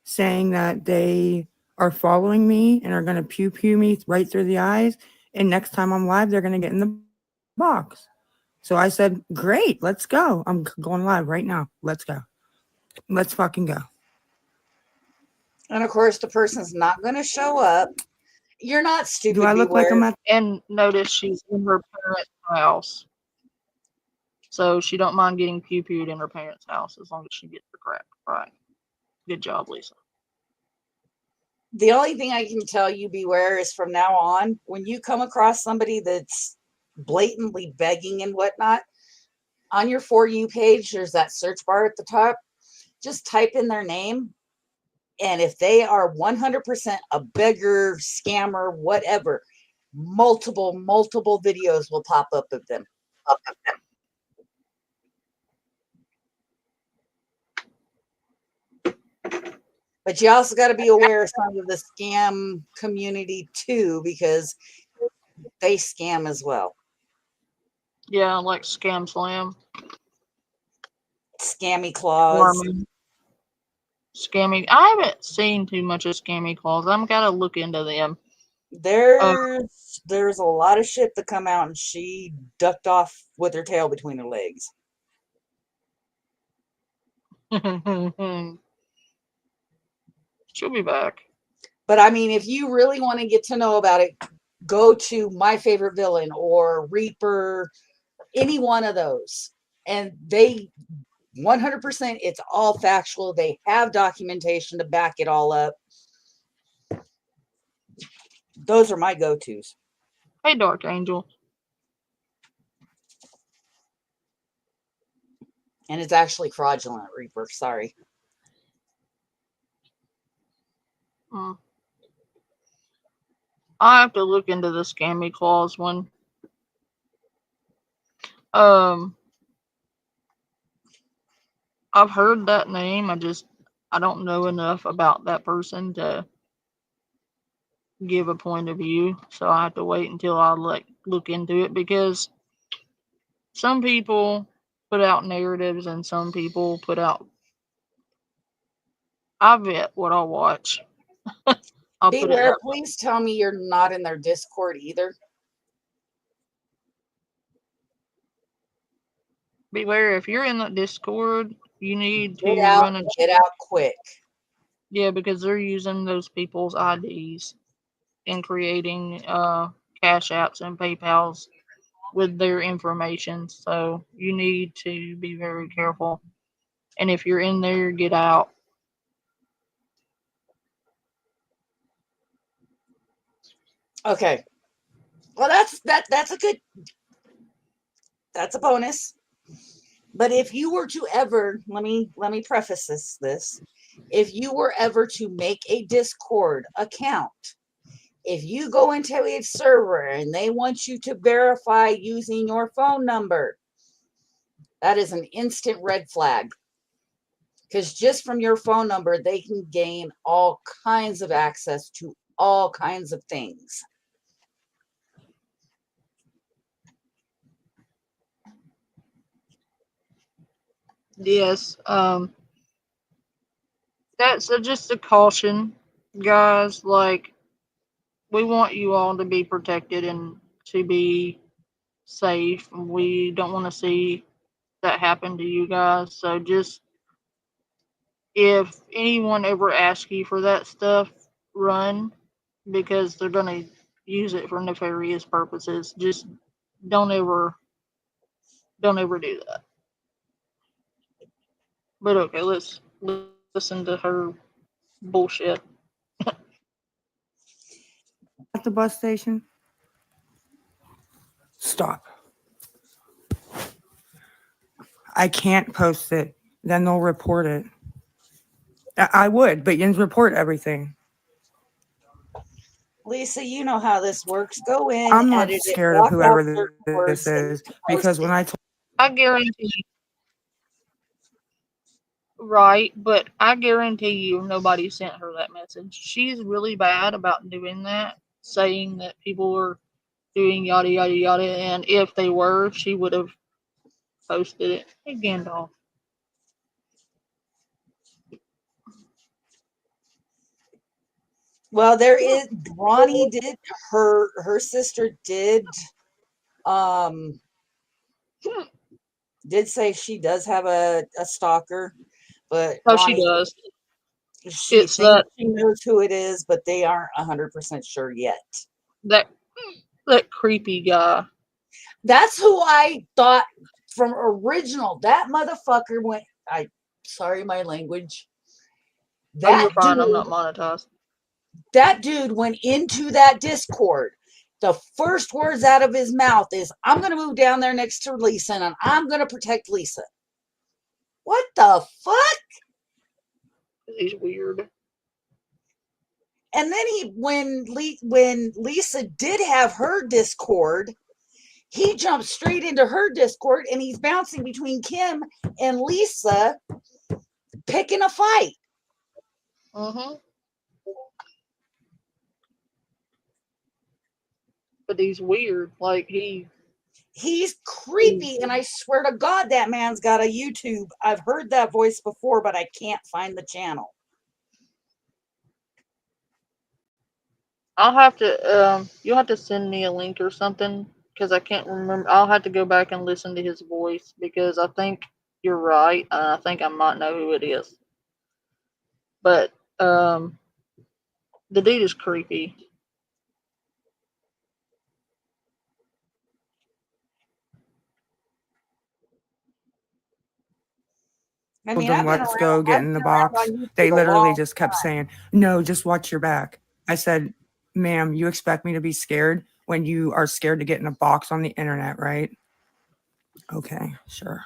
[SPEAKER 3] saying that they are following me and are going to pew pew me right through the eyes. And next time I'm live, they're going to get in the box. So I said, great, let's go. I'm going live right now. Let's go. Let's fucking go.
[SPEAKER 2] And of course, the person's not going to show up. You're not stupid,
[SPEAKER 3] Do I look like I'm
[SPEAKER 2] beware.
[SPEAKER 3] at
[SPEAKER 1] And notice she's in her parents' house. So she don't mind getting pew-pewed in her parents' house as long as she gets the crack. Right. Good job, Lisa.
[SPEAKER 2] The only thing I can tell you, beware, is from now on, when you come across somebody that's blatantly begging and whatnot, on your For You page, there's that search bar at the top. Just type in their name. And if they are 100% a beggar, scammer, whatever, multiple videos will pop up of them. But you also got to be aware of some of the scam community too, because they scam as well.
[SPEAKER 1] Yeah, like Scam Slam.
[SPEAKER 2] Scammy claws.
[SPEAKER 1] Warming. Scammy. I haven't seen too much of Scammy Claws. I'm gotta look into them.
[SPEAKER 2] There's a lot of shit that come out, and she ducked off with her tail between her legs.
[SPEAKER 1] She'll be back.
[SPEAKER 2] But I mean, if you really want to get to know about it, go to My Favorite Villain or Reaper, any one of those, and they 100%, it's all factual. They have documentation to back it all up. Those are my go-tos.
[SPEAKER 1] Hey, Dark Angel.
[SPEAKER 2] And it's actually fraudulent, Reaper. Sorry.
[SPEAKER 1] I have to look into the scammy clause one. I've heard that name. I don't know enough about that person to give a point of view. So I have to wait until I look into it, because some people put out narratives and some people put out. I vet what I'll watch. I'll put it
[SPEAKER 2] Beware,
[SPEAKER 1] that way.
[SPEAKER 2] please tell me you're not in their Discord either.
[SPEAKER 1] Beware, if you're in the Discord, you need
[SPEAKER 2] Get
[SPEAKER 1] to
[SPEAKER 2] out,
[SPEAKER 1] run a
[SPEAKER 2] get out quick.
[SPEAKER 1] Yeah, because they're using those people's IDs in creating cash apps and PayPals with their information. So you need to be very careful. And if you're in there, get out.
[SPEAKER 2] Okay. Well, that's a bonus. But if you were to ever, let me preface this. If you were ever to make a Discord account, if you go into a server and they want you to verify using your phone number, that is an instant red flag. Because just from your phone number, they can gain all kinds of access to all kinds of things.
[SPEAKER 1] Yes. That's just a caution, guys. Like, we want you all to be protected and to be safe. We don't want to see that happen to you guys. So just, if anyone ever asks you for that stuff, run, because they're going to use it for nefarious purposes. Just don't ever do that. But okay, let's listen to her bullshit.
[SPEAKER 3] At the bus station. Stop. I can't post it. Then they'll report it. I would, but you report everything.
[SPEAKER 2] Lisa, you know how this works. Go in,
[SPEAKER 3] I'm not
[SPEAKER 2] edit it,
[SPEAKER 3] scared of
[SPEAKER 2] block out
[SPEAKER 3] whoever
[SPEAKER 2] certain
[SPEAKER 3] this
[SPEAKER 2] words, and
[SPEAKER 3] is,
[SPEAKER 2] post
[SPEAKER 3] because when
[SPEAKER 2] it.
[SPEAKER 3] I told
[SPEAKER 1] I guarantee, right, but I guarantee you nobody sent her that message. She's really bad about doing that, saying that people were doing yada yada yada, and if they were, she would have posted it. Hey, Gandalf.
[SPEAKER 2] Well, there is Ronnie did her sister um did say she does have a stalker, but
[SPEAKER 1] Oh, she
[SPEAKER 2] Ronnie,
[SPEAKER 1] does.
[SPEAKER 2] she
[SPEAKER 1] It's
[SPEAKER 2] thinks she knows who it is, but they aren't 100% sure yet.
[SPEAKER 1] that creepy guy.
[SPEAKER 2] That's who I thought from original. That motherfucker went. Sorry, my language.
[SPEAKER 1] Oh, you're
[SPEAKER 2] That
[SPEAKER 1] fine. I'm not monetized.
[SPEAKER 2] dude went into that Discord. The first words out of his mouth is, "I'm going to move down there next to Lisa, and I'm going to protect Lisa." What the fuck?
[SPEAKER 1] He's weird.
[SPEAKER 2] And then when Lisa did have her Discord, he jumped straight into her Discord, and he's bouncing between Kim and Lisa, picking a fight.
[SPEAKER 1] But he's weird. Like,
[SPEAKER 2] he's creepy, and I swear to God, that man's got a YouTube. I've heard that voice before, but I can't find the channel.
[SPEAKER 1] I'll have to you'll have to send me a link or something, because I can't remember. I'll have to go back and listen to his voice, because I think you're right. I think I might know who it is. But the dude is creepy.
[SPEAKER 2] I
[SPEAKER 3] told
[SPEAKER 2] mean,
[SPEAKER 3] them,
[SPEAKER 2] I've been
[SPEAKER 3] let's
[SPEAKER 2] around.
[SPEAKER 3] go get
[SPEAKER 2] I've
[SPEAKER 3] in
[SPEAKER 2] been
[SPEAKER 3] the
[SPEAKER 2] around
[SPEAKER 3] box.
[SPEAKER 2] on YouTube
[SPEAKER 3] They
[SPEAKER 2] a
[SPEAKER 3] literally
[SPEAKER 2] long
[SPEAKER 3] just kept
[SPEAKER 2] time.
[SPEAKER 3] saying, no, just watch your back. I said, ma'am, you expect me to be scared when you are scared to get in a box on the internet, right? Okay, sure.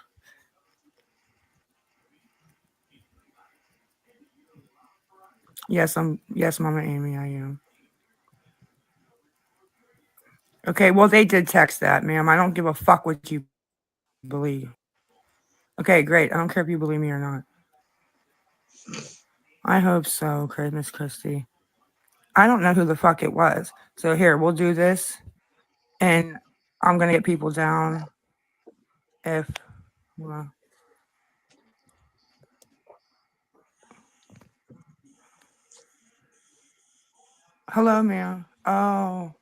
[SPEAKER 3] Yes, Mama Amy, I am. Okay, well, they did text that, ma'am. I don't give a fuck what you believe. Okay, great. I don't care if you believe me or not. I hope so, Miss Christie. I don't know who the fuck it was. So here, we'll do this, and I'm gonna get people down if. Well, hello, ma'am. Oh.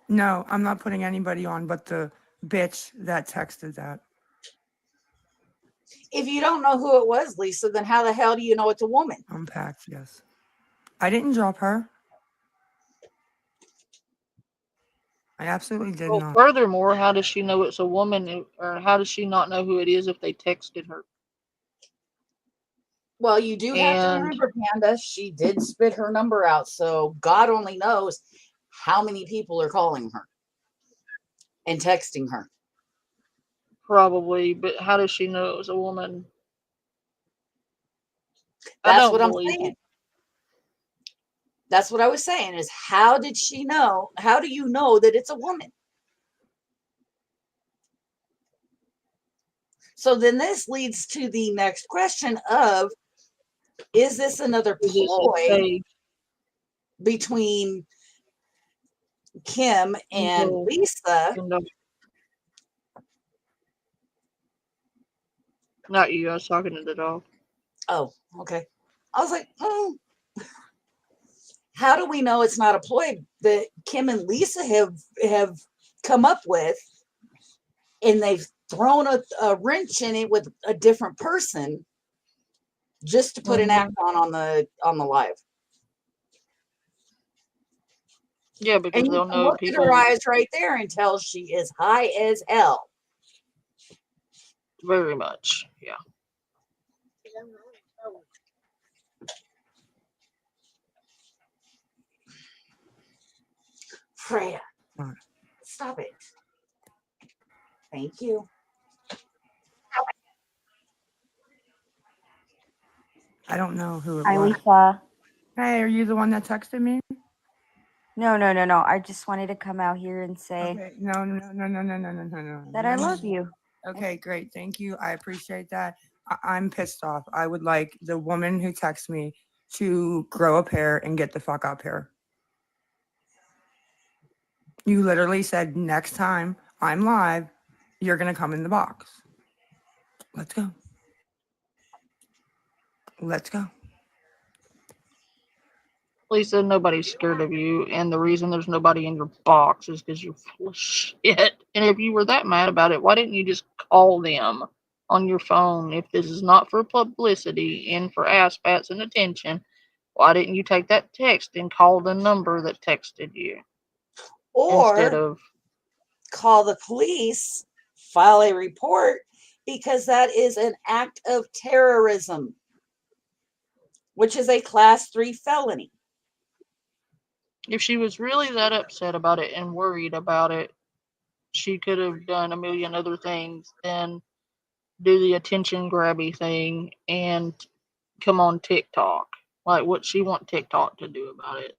[SPEAKER 3] No, I'm not putting anybody on but the bitch that texted that.
[SPEAKER 2] If you don't know who it was, Lisa, then how the hell do you know it's a woman?
[SPEAKER 3] Unpacked, yes. I didn't drop her. I absolutely did
[SPEAKER 1] Well,
[SPEAKER 3] not.
[SPEAKER 1] furthermore, how does she know it's a woman, or how does she not know who it is if they texted her?
[SPEAKER 2] Well, you do have to
[SPEAKER 1] And
[SPEAKER 2] remember, Panda, she did spit her number out, so God only knows how many people are calling her and texting her.
[SPEAKER 1] probably, but how does she know it was a woman? I
[SPEAKER 2] That's
[SPEAKER 1] don't
[SPEAKER 2] what I'm
[SPEAKER 1] believe
[SPEAKER 2] saying.
[SPEAKER 1] it.
[SPEAKER 2] That's what I was saying is how did she know? How do you know that it's a woman? So then this leads to the next question of, is this another
[SPEAKER 1] Is this a
[SPEAKER 2] ploy
[SPEAKER 1] fake?
[SPEAKER 2] between Kim and
[SPEAKER 1] No,
[SPEAKER 2] Lisa?
[SPEAKER 1] no, not you. I was talking to the dog.
[SPEAKER 2] Oh, okay. I was like, how do we know it's not a ploy that Kim and Lisa have come up with, and they've thrown a wrench in it with a different person just to put an act on the live?
[SPEAKER 1] Yeah, because
[SPEAKER 2] And you
[SPEAKER 1] they'll
[SPEAKER 2] can
[SPEAKER 1] know
[SPEAKER 2] look at her
[SPEAKER 1] people
[SPEAKER 2] eyes right there and tell she is high as hell.
[SPEAKER 1] very much. Yeah.
[SPEAKER 2] Freya,
[SPEAKER 3] What?
[SPEAKER 2] stop it. Thank you.
[SPEAKER 3] I don't know who it
[SPEAKER 6] Hi,
[SPEAKER 3] was.
[SPEAKER 6] Lisa.
[SPEAKER 3] Hey, are you the one that texted me?
[SPEAKER 6] No. I just wanted to come out here and say
[SPEAKER 3] Okay. No.
[SPEAKER 6] that I love you.
[SPEAKER 3] Okay, great. Thank you. I appreciate that. I'm pissed off. I would like the woman who texted me to grow a pair and get the fuck up here. You literally said next time I'm live, you're going to come in the box. Let's go. Let's go.
[SPEAKER 1] Lisa, nobody's scared of you, and the reason there's nobody in your box is because you're full of shit. And if you were that mad about it, why didn't you just call them on your phone? If this is not for publicity and for ass pats and attention, why didn't you take that text and call the number that texted you instead
[SPEAKER 2] Or
[SPEAKER 1] of?
[SPEAKER 2] call the police, file a report, because that is an act of terrorism, which is a class 3 felony.
[SPEAKER 1] If she was really that upset about it and worried about it, she could have done a million other things than do the attention grabby thing and come on TikTok. Like, what she want TikTok to do about it?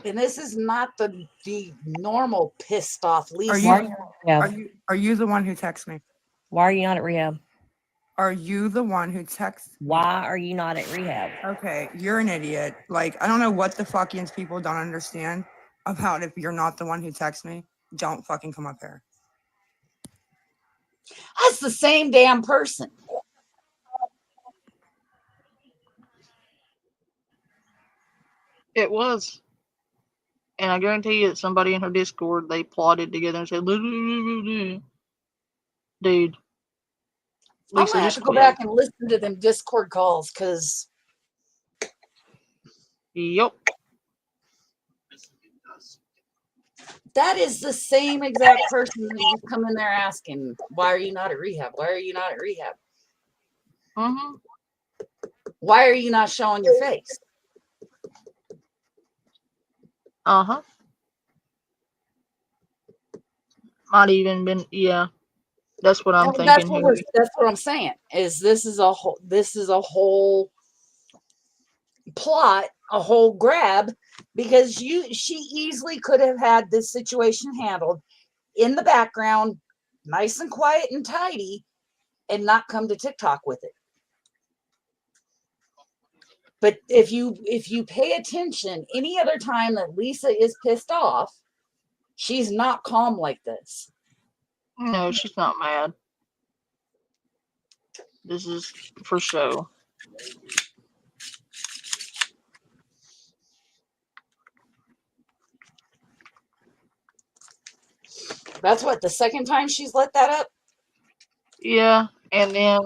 [SPEAKER 2] And this is not the normal pissed off
[SPEAKER 3] Are
[SPEAKER 2] Lisa.
[SPEAKER 3] you
[SPEAKER 7] Yeah.
[SPEAKER 3] are you the one who texted me?
[SPEAKER 7] Why are you not at rehab?
[SPEAKER 3] Are you the one who texted me?
[SPEAKER 7] Why are you not at rehab?
[SPEAKER 3] Okay, you're an idiot. Like, I don't know what the fucking people don't understand about if you're not the one who texts me, don't fucking come up here.
[SPEAKER 2] That's the same damn person.
[SPEAKER 1] It was. And I guarantee you that somebody in her Discord, they plotted together and said, dude,
[SPEAKER 2] I'm
[SPEAKER 1] Lisa,
[SPEAKER 2] gonna have
[SPEAKER 1] just
[SPEAKER 2] to go
[SPEAKER 1] quit.
[SPEAKER 2] back and listen to them Discord calls because
[SPEAKER 1] Yep.
[SPEAKER 2] that is the same exact person that was coming there asking, why are you not at rehab? Why are you not at rehab?
[SPEAKER 1] Mm-hmm.
[SPEAKER 2] Why are you not showing your face?
[SPEAKER 1] Uh-huh. Might even been, yeah. That's what I'm
[SPEAKER 2] And
[SPEAKER 1] thinking here.
[SPEAKER 2] that's what I'm saying. Is this is a whole plot, a whole grab, because she easily could have had this situation handled in the background, nice and quiet and tidy, and not come to TikTok with it. But if you pay attention, any other time that Lisa is pissed off, she's not calm like this.
[SPEAKER 1] No, she's not mad. This is for show.
[SPEAKER 2] That's what, the second time she's let that up?
[SPEAKER 1] Yeah, and then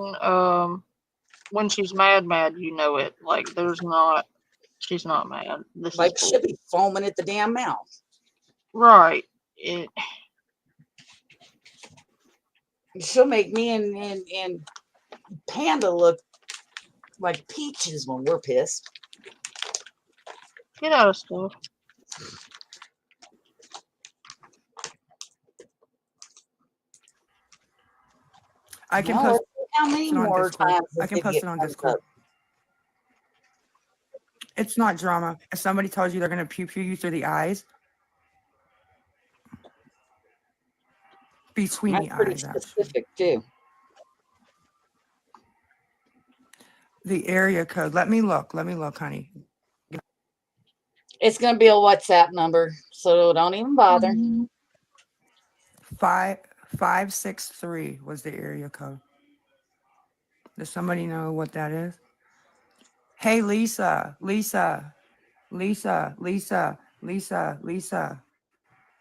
[SPEAKER 1] when she's mad, you know it. Like she's not mad. This
[SPEAKER 2] Like
[SPEAKER 1] is
[SPEAKER 2] she'll
[SPEAKER 1] bull.
[SPEAKER 2] be foaming at the damn mouth.
[SPEAKER 1] Right.
[SPEAKER 2] She'll make me and Panda look like peaches when we're pissed.
[SPEAKER 1] Get out of stuff.
[SPEAKER 3] I can
[SPEAKER 2] Well,
[SPEAKER 3] post
[SPEAKER 2] let's see how many
[SPEAKER 3] it on
[SPEAKER 2] more
[SPEAKER 3] Discord.
[SPEAKER 2] times
[SPEAKER 3] I
[SPEAKER 2] this
[SPEAKER 3] can post
[SPEAKER 2] idiot
[SPEAKER 3] it on
[SPEAKER 2] comes
[SPEAKER 3] Discord.
[SPEAKER 2] up.
[SPEAKER 3] It's not drama. If somebody tells you they're gonna pew pew you through the eyes, between
[SPEAKER 2] That's
[SPEAKER 3] the
[SPEAKER 2] pretty
[SPEAKER 3] eyes, actually.
[SPEAKER 2] specific too.
[SPEAKER 3] The area code. Let me look, honey.
[SPEAKER 2] It's gonna be a WhatsApp number, so don't even bother.
[SPEAKER 3] 563 was the area code. Does somebody know what that is? Hey, Lisa.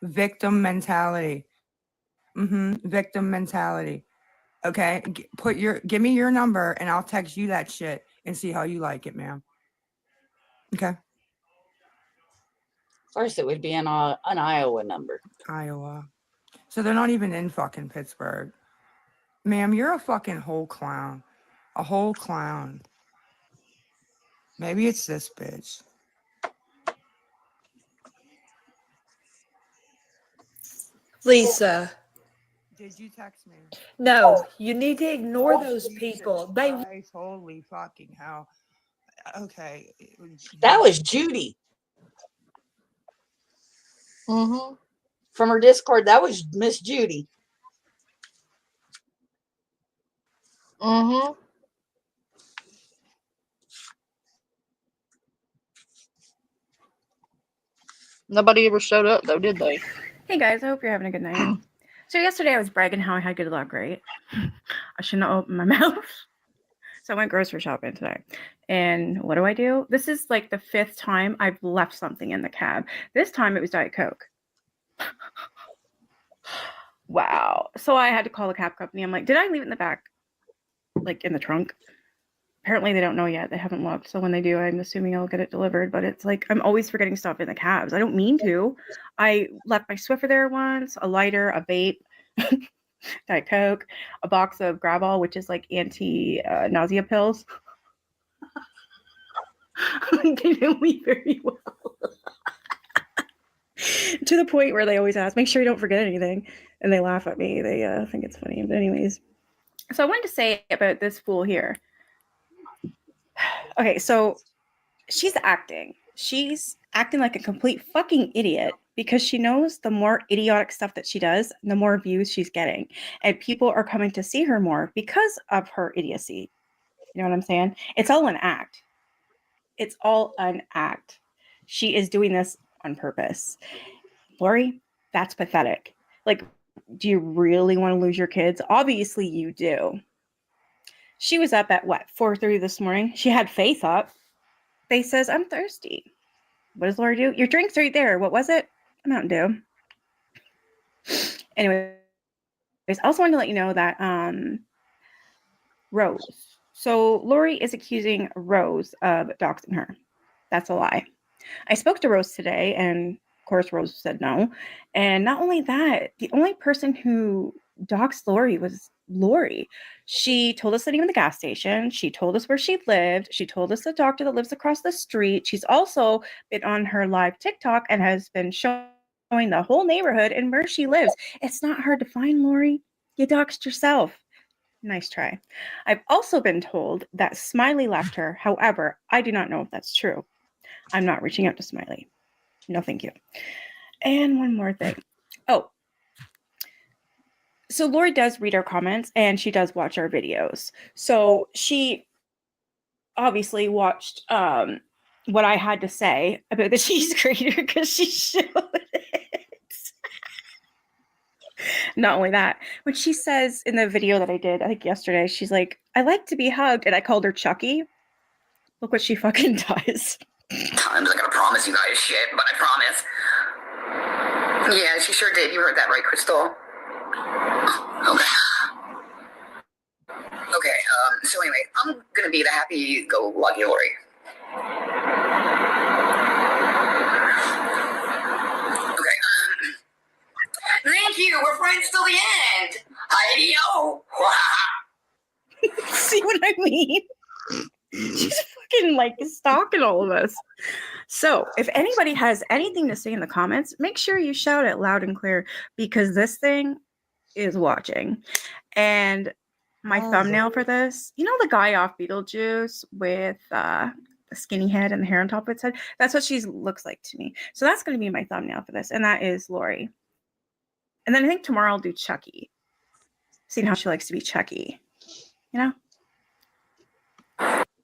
[SPEAKER 3] Victim mentality. Victim mentality. Okay. Give me your number and I'll text you that shit and see how you like it, ma'am. Okay.
[SPEAKER 2] First, it would be an Iowa number.
[SPEAKER 3] Iowa. So they're not even in fucking Pittsburgh. Ma'am, you're a fucking whole clown. A whole clown. Maybe it's this bitch.
[SPEAKER 8] Lisa,
[SPEAKER 3] Did you text me?
[SPEAKER 8] no, you need to ignore those
[SPEAKER 3] Jesus
[SPEAKER 8] people. They
[SPEAKER 3] Christ, holy fucking hell. Okay.
[SPEAKER 2] That was Judy
[SPEAKER 1] Mm-hmm.
[SPEAKER 2] from her Discord. That was Miss Judy.
[SPEAKER 1] Mm-hmm. Nobody ever showed up though, did they?
[SPEAKER 4] Hey guys, I hope you're having a good night. So yesterday I was bragging how I had good luck, right? I shouldn't have opened my mouth. So I went grocery shopping today. And what do? This is like the 5th time I've left something in the cab. This time it was Diet Coke. Wow. So I had to call the cab company. I'm like, did I leave it in the back? Like in the trunk? Apparently they don't know yet. They haven't looked. So when they do, I'm assuming I'll get it delivered. But it's like I'm always forgetting stuff in the cabs. I don't mean to. I left my Swiffer there once, a lighter, a vape, Diet Coke, a box of Gravol, which is like anti-nausea pills. They know me very well. To the point where they always ask, make sure you don't forget anything. And they laugh at me. They think it's funny. But anyways. So I wanted to say about this fool here. Okay, so she's acting. She's acting like a complete fucking idiot because she knows the more idiotic stuff that she does, the more views she's getting. And people are coming to see her more because of her idiocy. You know what I'm saying? It's all an act. It's all an act. She is doing this on purpose. Lori, that's pathetic. Like, do you really want to lose your kids? Obviously you do. She was up at what, 4:30 this morning? She had Faith up. Faith says, I'm thirsty. What does Lori do? Your drink's right there. What was it? A Mountain Dew. Anyways, I also wanted to let you know that Rose. So Lori is accusing Rose of doxing her. That's a lie. I spoke to Rose today, and of course, Rose said no. And not only that, the only person who doxed Lori was Lori. She told us the name of the gas station. She told us where she lived. She told us the doctor that lives across the street. She's also been on her live TikTok and has been showing the whole neighborhood and where she lives. It's not hard to find, Lori. You doxed yourself. Nice try. I've also been told that Smiley left her. However, I do not know if that's true. I'm not reaching out to Smiley. No, thank you. And one more thing. Oh, so Lori does read our comments and she does watch our videos. So she obviously watched what I had to say about the cheese grater because she showed it. Not only that, when she says in the video that I did, I think yesterday, she's like, I like to be hugged, and I called her Chucky. Look what she fucking does.
[SPEAKER 5] Times I'm gonna promise you guys shit, but I promise. Yeah, she sure did. You heard that right, Crystal. Okay. Okay, so anyway, I'm gonna be the happy-go-lucky Lori. Okay, thank you, we're friends till the end! Hi-yo!
[SPEAKER 4] See what I mean? She's fucking like stalking all of us. So if anybody has anything to say in the comments, make sure you shout it loud and clear because this thing is watching. And my thumbnail for this, you know the guy off Beetlejuice with the skinny head and the hair on top of its head? That's what she looks like to me. So that's going to be my thumbnail for this. And that is Lori. And then I think tomorrow I'll do Chucky. Seeing how she likes to be Chucky. You know?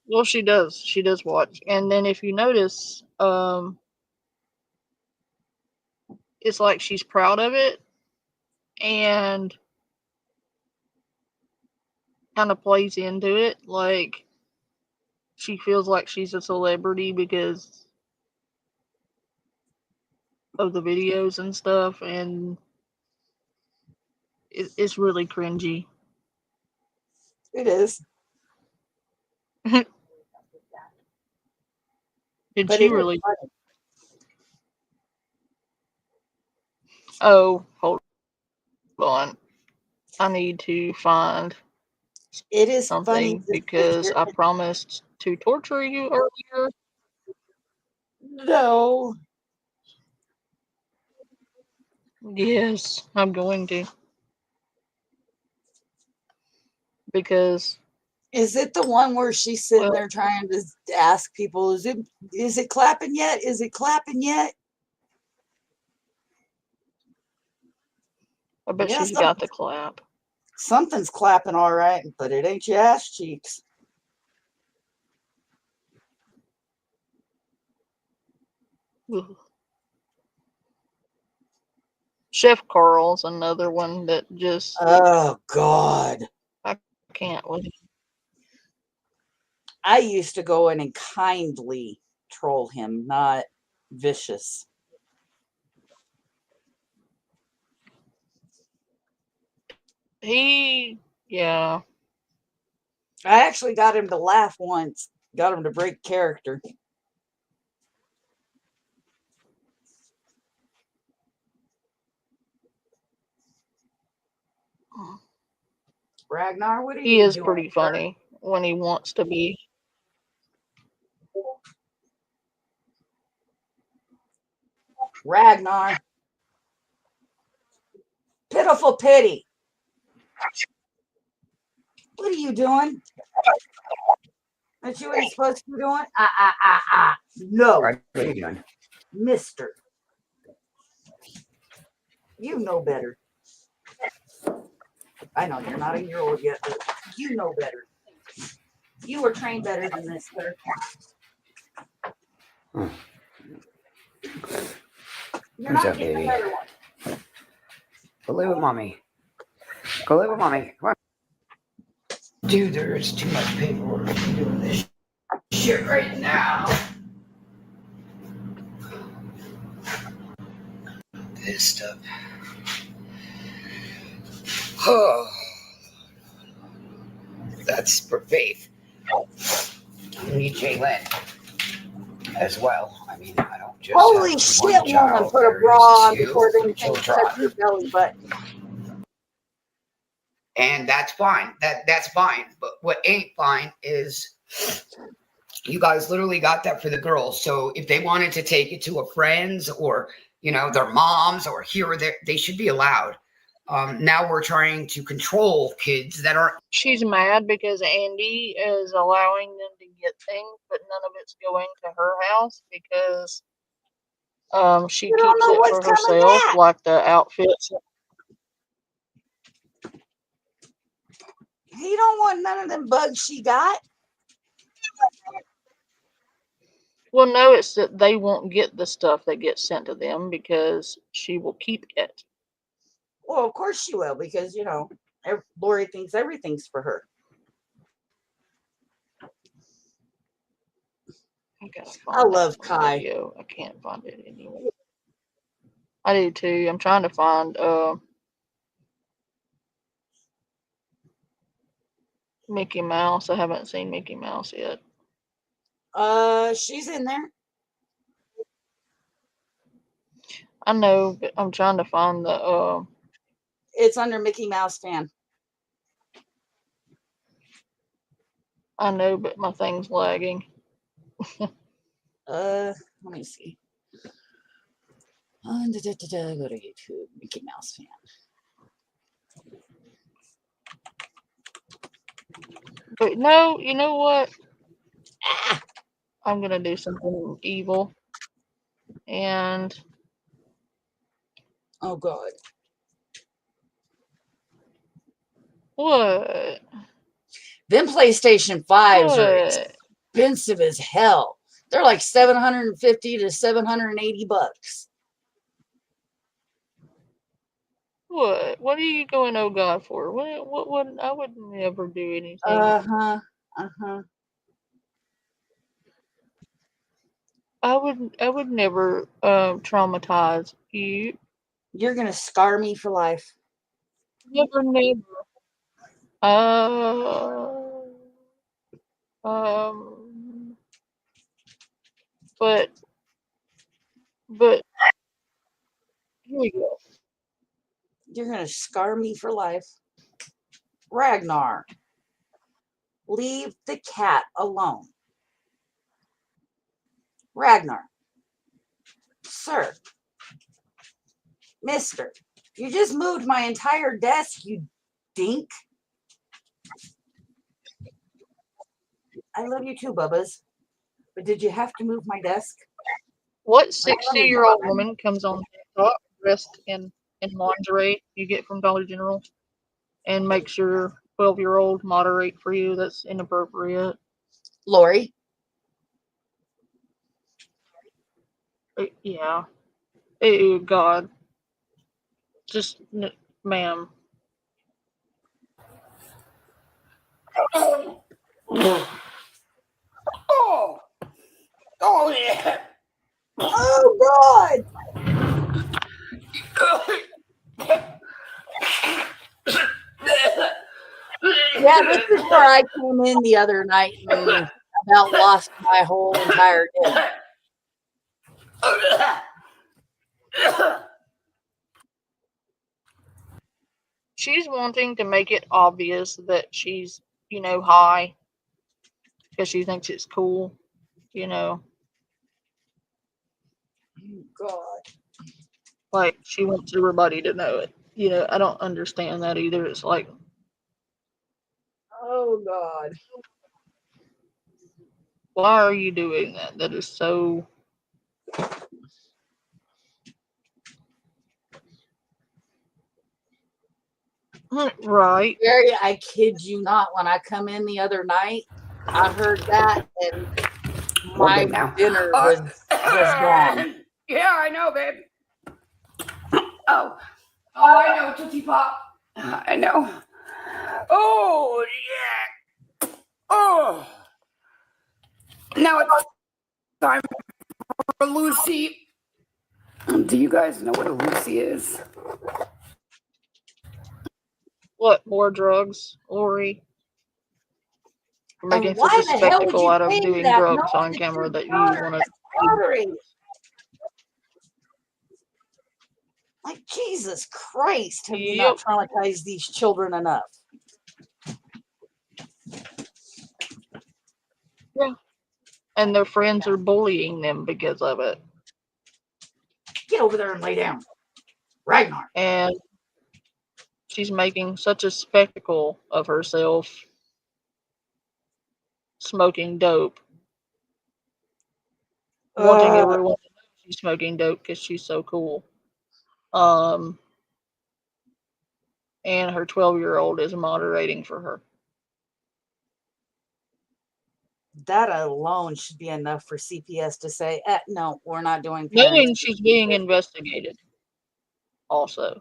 [SPEAKER 1] Well, she does. She does watch. And then if you notice, it's like she's proud of it and kind of plays into it. Like she feels like she's a celebrity because of the videos and stuff. And it's really cringy.
[SPEAKER 2] It is.
[SPEAKER 1] Did
[SPEAKER 2] But
[SPEAKER 1] she
[SPEAKER 2] it is
[SPEAKER 1] really?
[SPEAKER 2] funny.
[SPEAKER 1] Oh, hold on. I need to find
[SPEAKER 2] It is funny
[SPEAKER 1] something because I promised to torture you earlier.
[SPEAKER 2] No.
[SPEAKER 1] Yes, I'm going to. Because
[SPEAKER 2] Is it the one where she's sitting
[SPEAKER 1] well,
[SPEAKER 2] there trying to ask people, is it clapping yet? Is it clapping yet?
[SPEAKER 1] I bet
[SPEAKER 2] Yeah,
[SPEAKER 1] she's got the clap.
[SPEAKER 2] something's clapping all right, but it ain't your ass cheeks.
[SPEAKER 1] Ugh. Chef Carl's another one that just
[SPEAKER 2] Oh, God.
[SPEAKER 1] I can't with.
[SPEAKER 2] I used to go in and kindly troll him, not vicious.
[SPEAKER 1] Yeah.
[SPEAKER 2] I actually got him to laugh once, got him to break character. Ragnar, what are
[SPEAKER 1] He
[SPEAKER 2] you
[SPEAKER 1] is
[SPEAKER 2] doing?
[SPEAKER 1] pretty funny when he wants to be.
[SPEAKER 2] Ragnar. Pitiful pity. What are you doing? That you ain't supposed to be doing? No.
[SPEAKER 5] What are you doing?
[SPEAKER 2] Mister. You know better. I know you're not a year old yet, but you know better. You were trained better than this, sir. You're
[SPEAKER 5] What's
[SPEAKER 2] not
[SPEAKER 5] up,
[SPEAKER 2] getting
[SPEAKER 5] baby?
[SPEAKER 2] another one.
[SPEAKER 5] Go live with mommy. Go live with mommy. Come on. Dude, there's too much paperwork. I'm doing this shit right now. pissed up. Oh, that's for Faith. You need Jalen as well. I mean, I don't just
[SPEAKER 2] Holy
[SPEAKER 5] have
[SPEAKER 2] shit,
[SPEAKER 5] one
[SPEAKER 2] woman,
[SPEAKER 5] child.
[SPEAKER 2] put a
[SPEAKER 5] There
[SPEAKER 2] bra
[SPEAKER 5] is
[SPEAKER 2] on
[SPEAKER 5] two
[SPEAKER 2] before them things
[SPEAKER 5] children.
[SPEAKER 2] touch your belly button.
[SPEAKER 5] And that's fine. That's fine. But what ain't fine is you guys literally got that for the girls. So if they wanted to take it to a friend's or, you know, their moms or here or there, they should be allowed. Now we're trying to control kids that aren't.
[SPEAKER 1] She's mad because Andy is allowing them to get things, but none of it's going to her house because she
[SPEAKER 2] You don't
[SPEAKER 1] keeps
[SPEAKER 2] know
[SPEAKER 1] it
[SPEAKER 2] what's
[SPEAKER 1] for
[SPEAKER 2] coming
[SPEAKER 1] herself,
[SPEAKER 2] back.
[SPEAKER 1] like the outfits.
[SPEAKER 2] He don't want none of them bugs she got.
[SPEAKER 1] Well, no, it's that they won't get the stuff that gets sent to them because she will keep it.
[SPEAKER 2] Well, of course she will, because, you know, Lori thinks everything's for her.
[SPEAKER 1] I gotta
[SPEAKER 2] I
[SPEAKER 1] find
[SPEAKER 2] love
[SPEAKER 1] that
[SPEAKER 2] Kai.
[SPEAKER 1] video. I can't find it anymore. I do too. I'm trying to find Mickey Mouse. I haven't seen Mickey Mouse yet.
[SPEAKER 2] She's in there.
[SPEAKER 1] I know, but I'm trying to find the
[SPEAKER 2] It's under Mickey Mouse fan.
[SPEAKER 1] I know, but my thing's lagging.
[SPEAKER 2] Let me see. Go to YouTube, Mickey Mouse fan.
[SPEAKER 1] But no, you know what? I'm gonna do something evil. And
[SPEAKER 2] Oh God.
[SPEAKER 1] what?
[SPEAKER 2] Them PlayStation 5s are
[SPEAKER 1] What?
[SPEAKER 2] expensive as hell. They're like $750 to $780.
[SPEAKER 1] What? What are you going, oh God, for? What would I would never do anything.
[SPEAKER 2] Uh-huh.
[SPEAKER 1] I would never traumatize you.
[SPEAKER 2] You're gonna scar me for life.
[SPEAKER 1] Never, never. Um but here we go.
[SPEAKER 2] You're gonna scar me for life. Ragnar, leave the cat alone. Ragnar, sir, mister, you just moved my entire desk, you dink. I love you too, Bubbas. But did you have to move my desk?
[SPEAKER 1] What 60-year-old woman comes on TikTok dressed in lingerie you get from Dollar General and makes your 12-year-old moderate for you? That's inappropriate.
[SPEAKER 2] Lori.
[SPEAKER 1] Yeah. Oh, God. Just, ma'am.
[SPEAKER 5] Oh, oh yeah.
[SPEAKER 2] Oh God. Yeah, this is where I came in the other night and about lost my whole entire day.
[SPEAKER 1] She's wanting to make it obvious that she's, high because she thinks it's cool,
[SPEAKER 2] Oh God.
[SPEAKER 1] like she wants everybody to know it. I don't understand that either. It's like,
[SPEAKER 2] Oh God.
[SPEAKER 1] why are you doing that? That is so. Right.
[SPEAKER 2] Gary, I kid you not. When I come in the other night, I heard that and my dinner was gone.
[SPEAKER 5] Yeah, I know, babe. Oh, I know, Tootsie Pop. I know. Oh, yeah. Oh. Now it's time for Lucy.
[SPEAKER 2] Do you guys know what a Lucy is?
[SPEAKER 1] What, more drugs, Lori? You're
[SPEAKER 8] And
[SPEAKER 1] making
[SPEAKER 8] why
[SPEAKER 1] such a
[SPEAKER 8] the hell would
[SPEAKER 1] spectacle
[SPEAKER 8] you
[SPEAKER 1] out
[SPEAKER 8] pay
[SPEAKER 1] of
[SPEAKER 8] me
[SPEAKER 1] doing
[SPEAKER 8] that
[SPEAKER 1] drugs
[SPEAKER 8] knowing
[SPEAKER 1] on
[SPEAKER 8] that
[SPEAKER 1] camera
[SPEAKER 8] your
[SPEAKER 1] that you
[SPEAKER 8] daughter
[SPEAKER 1] want
[SPEAKER 8] is
[SPEAKER 1] to.
[SPEAKER 8] artery? Like, Jesus Christ, have you not
[SPEAKER 1] Yep.
[SPEAKER 8] traumatized these children enough?
[SPEAKER 1] Yeah. And their friends are bullying them because of it.
[SPEAKER 8] Get over there and lay down. Ragnar.
[SPEAKER 1] And she's making such a spectacle of herself smoking dope, wanting everyone to know she's smoking dope because she's so cool. And her 12-year-old is moderating for her.
[SPEAKER 8] That alone should be enough for CPS to say, no, we're not doing
[SPEAKER 1] Knowing
[SPEAKER 8] parents.
[SPEAKER 1] she's being investigated also.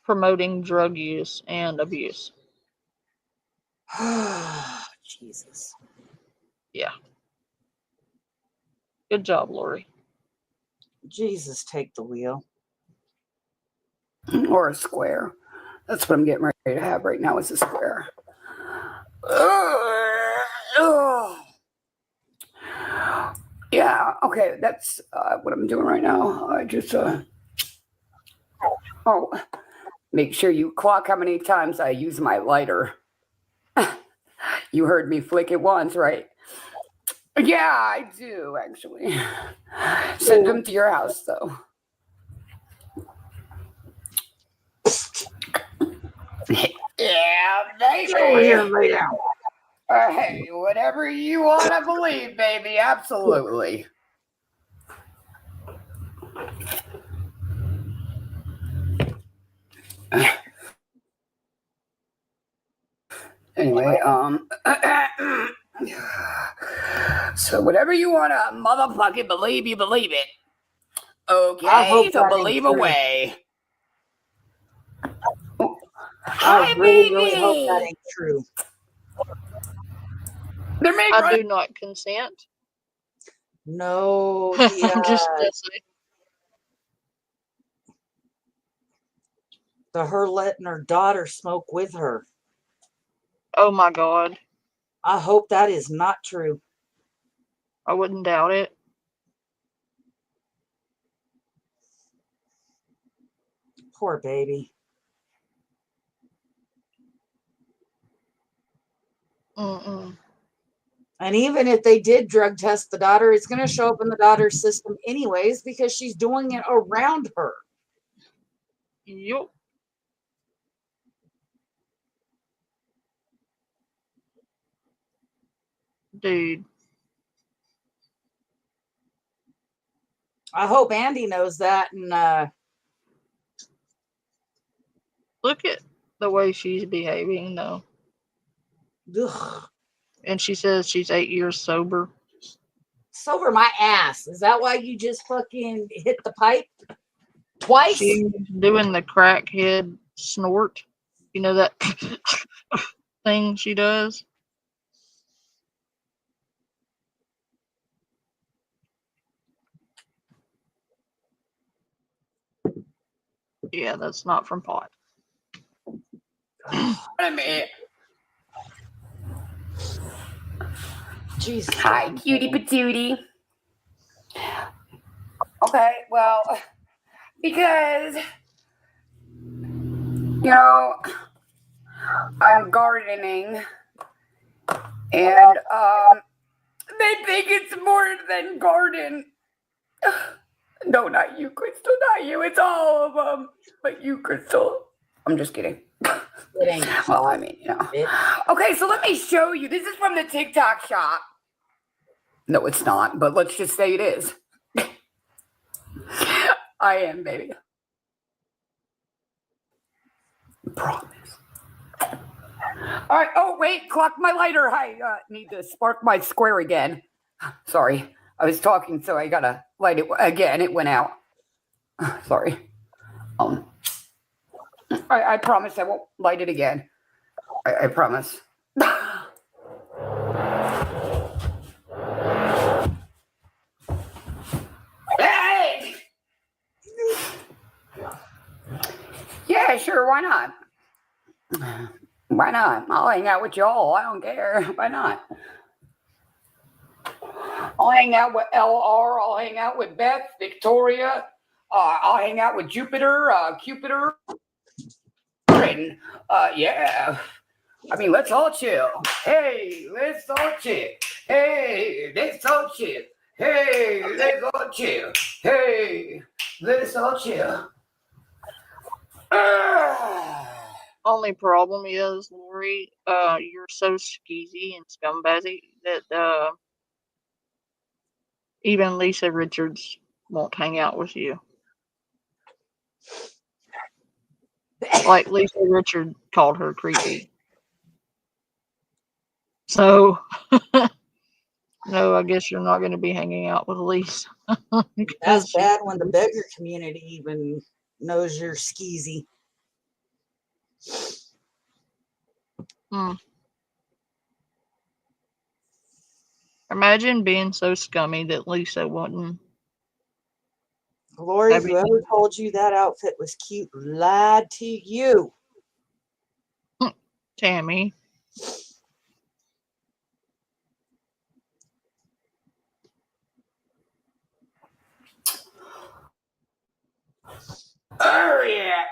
[SPEAKER 1] Promoting drug use and abuse.
[SPEAKER 8] Jesus.
[SPEAKER 1] Yeah. Good job, Lori.
[SPEAKER 8] Jesus, take the wheel.
[SPEAKER 2] Or a square. That's what I'm getting ready to have right now is a square. Yeah, okay, that's what I'm doing right now. I just, make sure you clock how many times I use my lighter. You heard me flick it once, right? Yeah, I do, actually. Send them to your house, though. Yeah, baby.
[SPEAKER 8] Get over here and lay down.
[SPEAKER 2] Hey, whatever you want to believe, baby. Absolutely. Anyway, so whatever you want to motherfucking believe, you believe it. Okay,
[SPEAKER 8] I hope
[SPEAKER 2] so
[SPEAKER 8] that ain't
[SPEAKER 2] believe
[SPEAKER 8] true.
[SPEAKER 2] away.
[SPEAKER 8] I
[SPEAKER 2] Hi,
[SPEAKER 8] really, really hope that
[SPEAKER 2] baby.
[SPEAKER 8] ain't true.
[SPEAKER 2] They're made
[SPEAKER 1] I
[SPEAKER 2] right.
[SPEAKER 1] do not consent.
[SPEAKER 8] No, yeah.
[SPEAKER 1] I'm just saying.
[SPEAKER 8] Her letting her daughter smoke with her.
[SPEAKER 1] Oh my God.
[SPEAKER 8] I hope that is not true.
[SPEAKER 1] I wouldn't doubt it.
[SPEAKER 8] Poor baby.
[SPEAKER 1] Mm-mm.
[SPEAKER 8] And even if they did drug test the daughter, it's going to show up in the daughter's system anyways because she's doing it around her.
[SPEAKER 1] Yup. Dude.
[SPEAKER 8] I hope Andy knows that. And
[SPEAKER 1] Look at the way she's behaving, though.
[SPEAKER 8] ugh,
[SPEAKER 1] And she says she's 8 years sober.
[SPEAKER 8] sober my ass. Is that why you just fucking hit the pipe twice?
[SPEAKER 1] She's doing the crackhead snort. You know that thing she does? Yeah, that's not from pot.
[SPEAKER 8] Jesus.
[SPEAKER 2] Hi, cutie patootie. Okay, well, because, I'm gardening and they think it's more than garden. No, not you, Crystal, not you. It's all of them. But you, Crystal. I'm just kidding.
[SPEAKER 8] It ain't.
[SPEAKER 2] Well, I mean, Okay, so let me show you. This is from the TikTok shop. No, it's not, but let's just say it is. I am, baby. Promise. All right. Oh, wait. Clock my lighter. I need to spark my square again. Sorry. I was talking, so I got to light it again. It went out. Sorry. I promise I won't light it again. I promise.
[SPEAKER 5] Yeah, sure, why not? Why not? I'll hang out with y'all. I don't care. Why not? I'll hang out with LR. I'll hang out with Beth, Victoria. I'll hang out with Jupiter, Cupiter, and yeah. I mean, let's all chill. Hey, let's all chill. Hey, let's all chill. Hey, let's all chill. Hey, let's all chill.
[SPEAKER 1] Only problem is, Lori, you're so skeezy and scumbaggy that even Lisa Richards won't hang out with you. Like Lisa Richard called her creepy. So, no, I guess you're not going to be hanging out with Lisa.
[SPEAKER 8] That's bad when the beggar community even knows you're skeezy.
[SPEAKER 1] Imagine being so scummy that Lisa wouldn't.
[SPEAKER 8] Lori, whoever told you that outfit was cute lied to you.
[SPEAKER 1] Tammy.
[SPEAKER 5] Oh, yeah.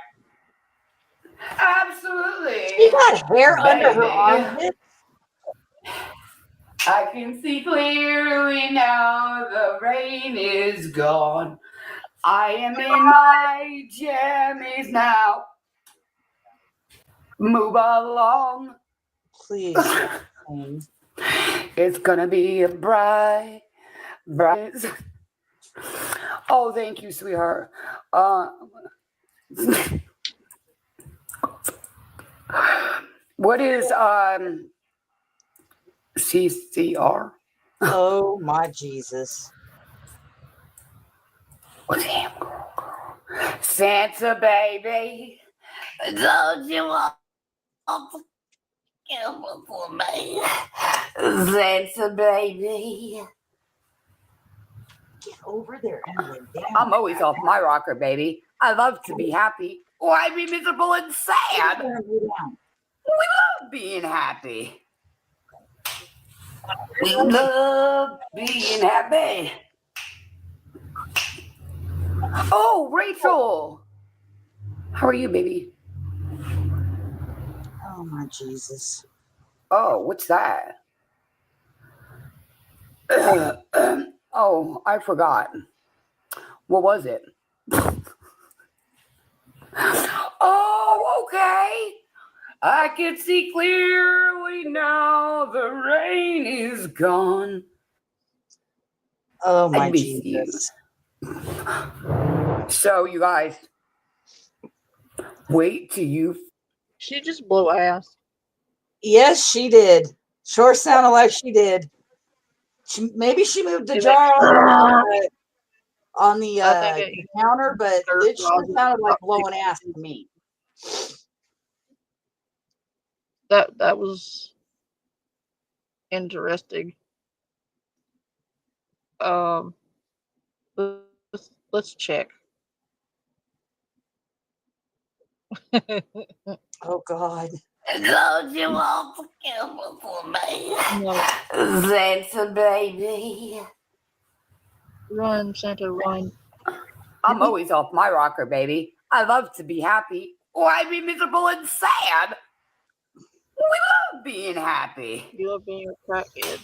[SPEAKER 5] Absolutely.
[SPEAKER 8] She got hair under her armpits.
[SPEAKER 5] I can see clearly now the rain is gone. I am in my jammies now. Move along.
[SPEAKER 8] Please.
[SPEAKER 5] It's gonna be a bright. Oh, thank you, sweetheart. What is CCR?
[SPEAKER 8] Oh my Jesus.
[SPEAKER 5] What's him, girl? Santa baby, don't you want to kill for me? Santa baby.
[SPEAKER 8] Get over there and lay down.
[SPEAKER 5] I'm always off my rocker, baby. I love to be happy. Why be miserable and sad? We love being happy. We love being happy. Oh, Rachel. How are you, baby?
[SPEAKER 8] Oh my Jesus.
[SPEAKER 5] Oh, what's that? Oh, I forgot. What was it? Oh, okay. I can see clearly now the rain is gone.
[SPEAKER 8] Oh my
[SPEAKER 5] I miss
[SPEAKER 8] Jesus.
[SPEAKER 5] you. So, you guys, wait till you.
[SPEAKER 1] She just blew ass.
[SPEAKER 8] Yes, she did. Sure sounded like she did. Maybe she moved the jar on the counter, but it sure sounded like blowing ass to me.
[SPEAKER 1] That was interesting. Let's check.
[SPEAKER 8] Oh God.
[SPEAKER 5] Don't you want to kill for me? Santa baby.
[SPEAKER 1] Run, Santa, run.
[SPEAKER 5] I'm always off my rocker, baby. I love to be happy. Why be miserable and sad? We love being happy.
[SPEAKER 1] You love being a crackhead.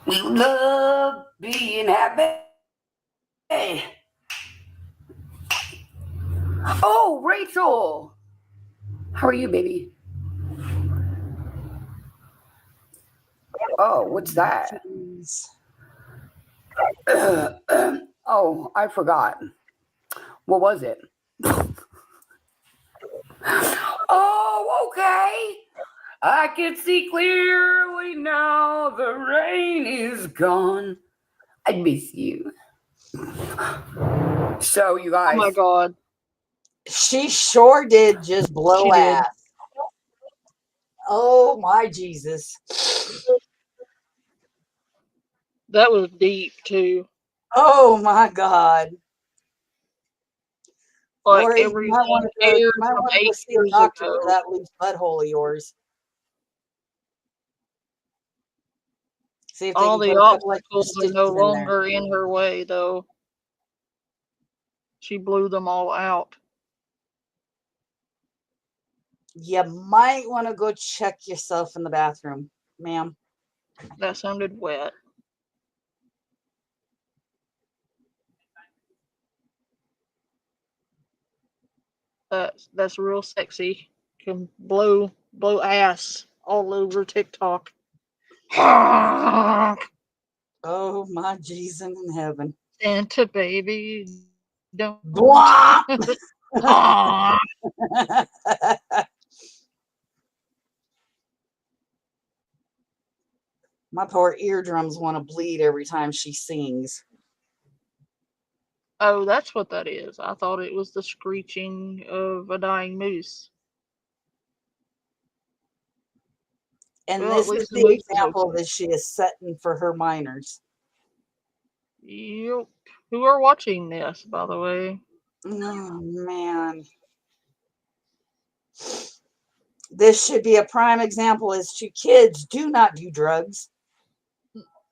[SPEAKER 5] We love being happy. Oh, Rachel. How are you, baby? Oh, what's that? Oh, I forgot. What was it? Oh, okay. I can see clearly now the rain is gone. I miss you. So, you guys.
[SPEAKER 1] Oh my God.
[SPEAKER 8] She sure did just blow ass. Oh my Jesus.
[SPEAKER 1] That was deep too.
[SPEAKER 8] Oh my God.
[SPEAKER 1] Like
[SPEAKER 8] Lori, you might want
[SPEAKER 1] everything
[SPEAKER 8] to go. You
[SPEAKER 1] aired
[SPEAKER 8] might
[SPEAKER 1] from
[SPEAKER 8] want to go
[SPEAKER 1] 8
[SPEAKER 8] see a
[SPEAKER 1] years
[SPEAKER 8] doctor for
[SPEAKER 1] ago.
[SPEAKER 8] that loose butthole of yours. See if they
[SPEAKER 1] All
[SPEAKER 8] can
[SPEAKER 1] the
[SPEAKER 8] put a couple extra
[SPEAKER 1] obstacles are no
[SPEAKER 8] stitches in there.
[SPEAKER 1] longer in her way, though. She blew them all out.
[SPEAKER 8] You might want to go check yourself in the bathroom, ma'am.
[SPEAKER 1] That sounded wet. That's real sexy. Can blow ass all over TikTok.
[SPEAKER 8] Oh my Jesus in heaven.
[SPEAKER 1] Santa baby, don't.
[SPEAKER 8] Blah! My poor eardrums want to bleed every time she sings.
[SPEAKER 1] Oh, that's what that is. I thought it was the screeching of a dying moose.
[SPEAKER 8] And
[SPEAKER 1] Well, at
[SPEAKER 8] this is
[SPEAKER 1] least the
[SPEAKER 8] the
[SPEAKER 1] moose is
[SPEAKER 8] example
[SPEAKER 1] okay.
[SPEAKER 8] that she is setting for her minors.
[SPEAKER 1] Yep. Who are watching this, by the way?
[SPEAKER 8] Oh, man. This should be a prime example as to kids do not do drugs.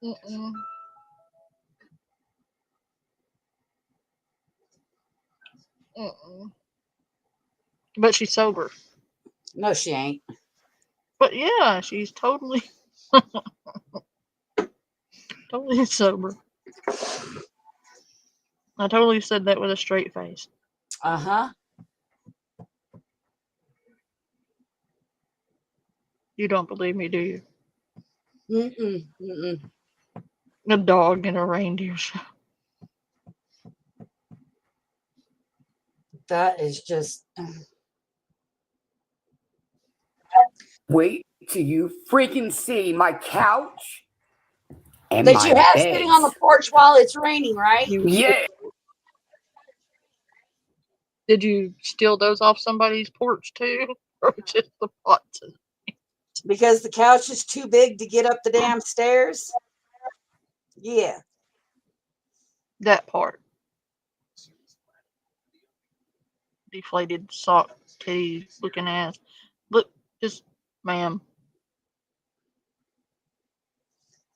[SPEAKER 1] Mm-mm. Mm-mm. But she's sober.
[SPEAKER 8] No, she ain't.
[SPEAKER 1] But yeah, she's totally sober. I totally said that with a straight face.
[SPEAKER 8] Uh-huh.
[SPEAKER 1] You don't believe me, do you?
[SPEAKER 8] Mm-mm. Mm-mm.
[SPEAKER 1] A dog and a reindeer show.
[SPEAKER 8] That is just...
[SPEAKER 9] Wait till you freaking see my couch and
[SPEAKER 8] That you
[SPEAKER 9] my
[SPEAKER 8] have sitting on the
[SPEAKER 9] beds.
[SPEAKER 8] porch while it's raining, right?
[SPEAKER 9] Yeah.
[SPEAKER 1] Did you steal those off somebody's porch too? Or just the pots?
[SPEAKER 8] Because the couch is too big to get up the damn stairs. Yeah.
[SPEAKER 1] That part. Deflated sock titty looking ass. Look, just, ma'am.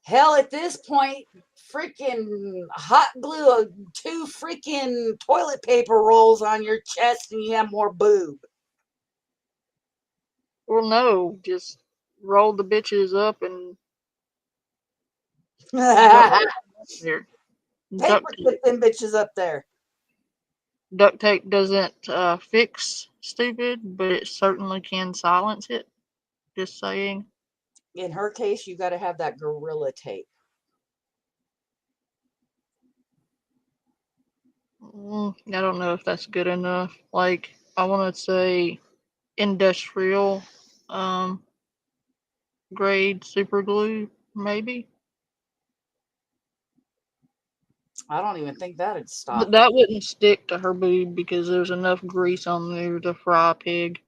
[SPEAKER 8] Hell, at this point, freaking hot glue 2 freaking toilet paper rolls on your chest and you have more boob.
[SPEAKER 1] Well, no, just roll the bitches up and
[SPEAKER 8] Paper
[SPEAKER 1] there. Duct
[SPEAKER 8] clip them bitches up there.
[SPEAKER 1] tape doesn't fix stupid, but it certainly can silence it. Just saying.
[SPEAKER 8] In her case, you got to have that Gorilla Tape.
[SPEAKER 1] I don't know if that's good enough. Like, I want to say industrial grade super glue, maybe.
[SPEAKER 8] I don't even think that'd stop
[SPEAKER 1] But
[SPEAKER 8] it.
[SPEAKER 1] that wouldn't stick to her boob because there's enough grease on there to fry a pig.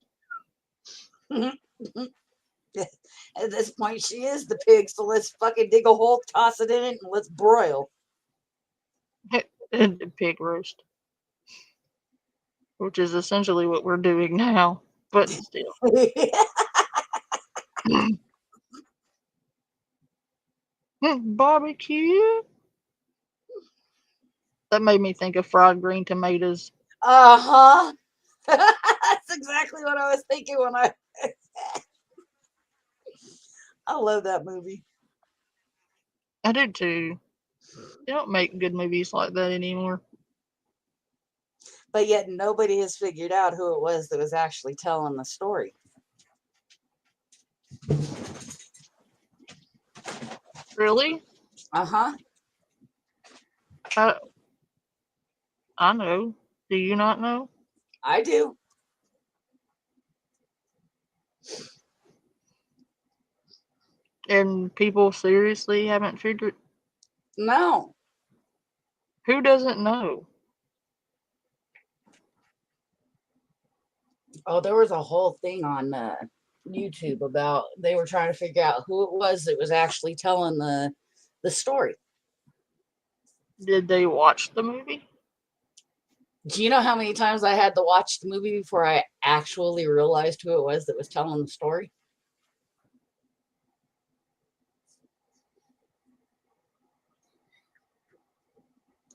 [SPEAKER 8] At this point, she is the pig, so let's fucking dig a hole, toss it in it, and let's broil.
[SPEAKER 1] And pig roast. Which is essentially what we're doing now. But still. Barbecue? That made me think of fried green tomatoes.
[SPEAKER 8] Uh-huh. That's exactly what I was thinking when I love that movie.
[SPEAKER 1] I do too. They don't make good movies like that anymore.
[SPEAKER 8] But yet nobody has figured out who it was that was actually telling the story.
[SPEAKER 1] Really?
[SPEAKER 8] Uh-huh.
[SPEAKER 1] I know. Do you not know?
[SPEAKER 8] I do.
[SPEAKER 1] And people seriously haven't figured.
[SPEAKER 8] No.
[SPEAKER 1] Who doesn't know?
[SPEAKER 8] Oh, there was a whole thing on YouTube about they were trying to figure out who it was that was actually telling the story.
[SPEAKER 1] Did they watch the movie?
[SPEAKER 8] Do you know how many times I had to watch the movie before I actually realized who it was that was telling the story?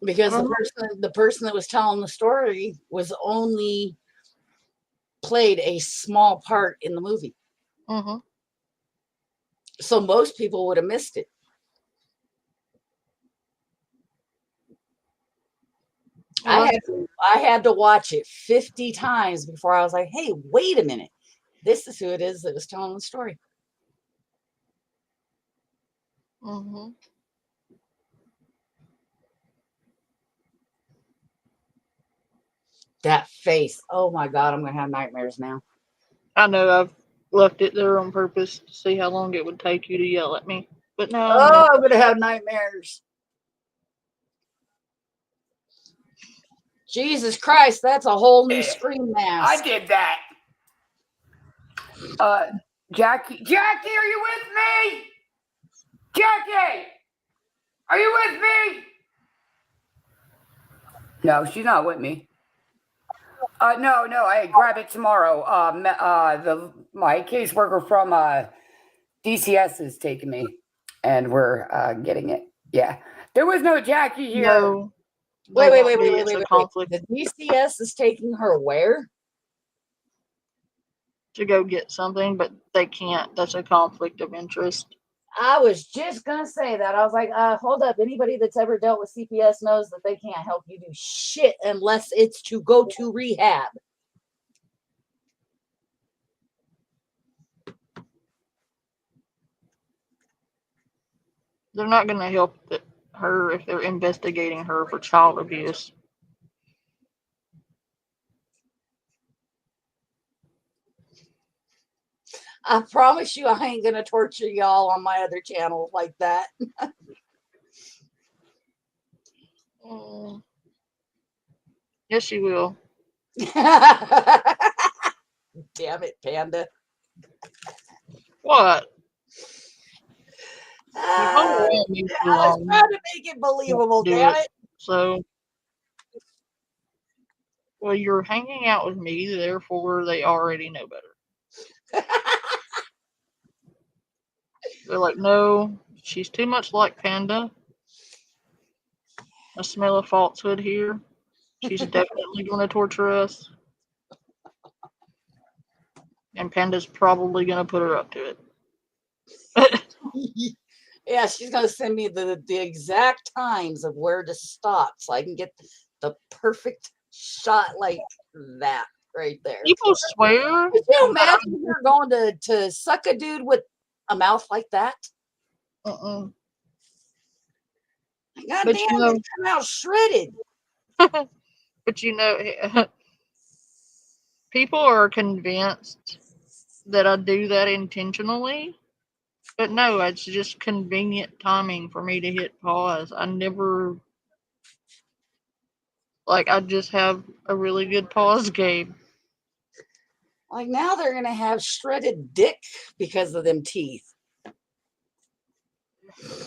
[SPEAKER 8] Because the person that was telling the story was only played a small part in the movie.
[SPEAKER 1] Mm-hmm.
[SPEAKER 8] So most people would have missed it. I had to watch it 50 times before I was like, hey, wait a minute. This is who it is that was telling the story.
[SPEAKER 1] Mm-hmm.
[SPEAKER 8] That face. Oh my God, I'm going to have nightmares now.
[SPEAKER 1] I know I've left it there on purpose to see how long it would take you to yell at me. But now
[SPEAKER 8] Oh, I'm going to have nightmares. Jesus Christ, that's a whole new screen mask.
[SPEAKER 9] I did that. Jackie, are you with me? Jackie, are you with me? No, she's not with me. No, I grab it tomorrow. My caseworker from DCS is taking me, and we're getting it. Yeah, there was no Jackie here.
[SPEAKER 1] no.
[SPEAKER 8] Wait.
[SPEAKER 1] It's a conflict
[SPEAKER 8] The DCS is taking her where?
[SPEAKER 1] to go get something, but they can't. That's a conflict of interest.
[SPEAKER 8] I was just going to say that. I was like, hold up. Anybody that's ever dealt with CPS knows that they can't help you do shit unless it's to go to rehab.
[SPEAKER 1] They're not going to help her if they're investigating her for child abuse.
[SPEAKER 8] I promise you I ain't going to torture y'all on my other channel like that.
[SPEAKER 1] Yes, you will.
[SPEAKER 8] Damn it, Panda.
[SPEAKER 1] What?
[SPEAKER 8] I was trying to make it believable, damn it.
[SPEAKER 1] So, well, you're hanging out with me, therefore they already know better. They're like, no, she's too much like Panda. I smell a falsehood here. She's definitely going to torture us. And Panda's probably going to put her up to it.
[SPEAKER 8] Yeah, she's going to send me the exact times of where to stop so I can get the perfect shot like that right there.
[SPEAKER 1] People swear.
[SPEAKER 8] Could you imagine her going to suck a dude with a mouth like that?
[SPEAKER 1] Uh-uh.
[SPEAKER 8] God damn, it come out shredded.
[SPEAKER 1] But you know, people are convinced that I do that intentionally. But no, it's just convenient timing for me to hit pause. I never, I just have a really good pause game.
[SPEAKER 8] Like now they're going to have shredded dick because of them teeth.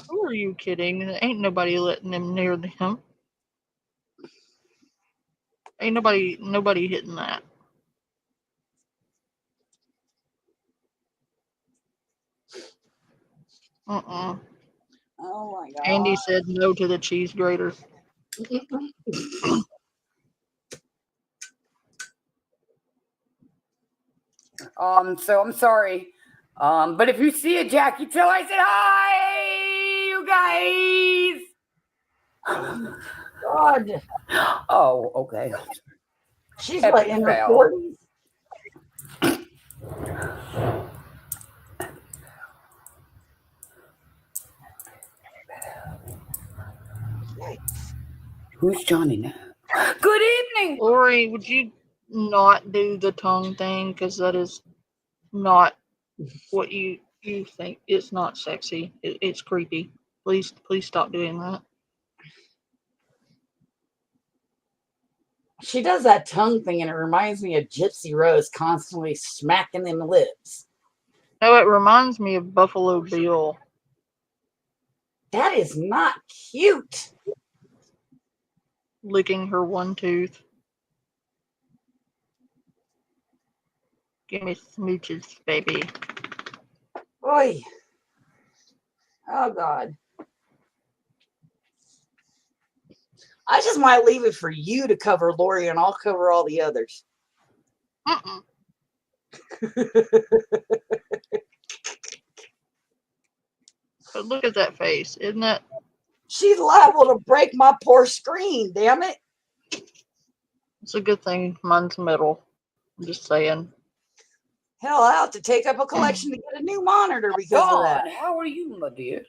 [SPEAKER 1] Who are you kidding? Ain't nobody letting them near them. Ain't nobody hitting that. Uh-uh.
[SPEAKER 8] Oh my God.
[SPEAKER 1] Andy said no to the cheese grater.
[SPEAKER 9] So I'm sorry. But if you see a Jackie, tell I said hi, you guys.
[SPEAKER 8] God.
[SPEAKER 9] Oh, okay.
[SPEAKER 8] She's what, in her 40s?
[SPEAKER 9] Who's Johnny now? Good evening.
[SPEAKER 1] Lori, would you not do the tongue thing? Because that is not what you think. It's not sexy. It's creepy. Please stop doing that.
[SPEAKER 8] She does that tongue thing and it reminds me of Gypsy Rose constantly smacking them lips.
[SPEAKER 1] No, it reminds me of Buffalo Bill.
[SPEAKER 8] That is not cute.
[SPEAKER 1] Licking her one tooth. Give me smooches, baby.
[SPEAKER 8] Oy. Oh God. I just might leave it for you to cover Lori, and I'll cover all the others.
[SPEAKER 1] Mm-mm. But look at that face. Isn't that?
[SPEAKER 8] She's liable to break my poor screen, damn it.
[SPEAKER 1] It's a good thing mine's metal. I'm just saying.
[SPEAKER 8] Hell, I'll have to take up a collection to get a new monitor because of that.
[SPEAKER 9] Dawn, how are you, my dear?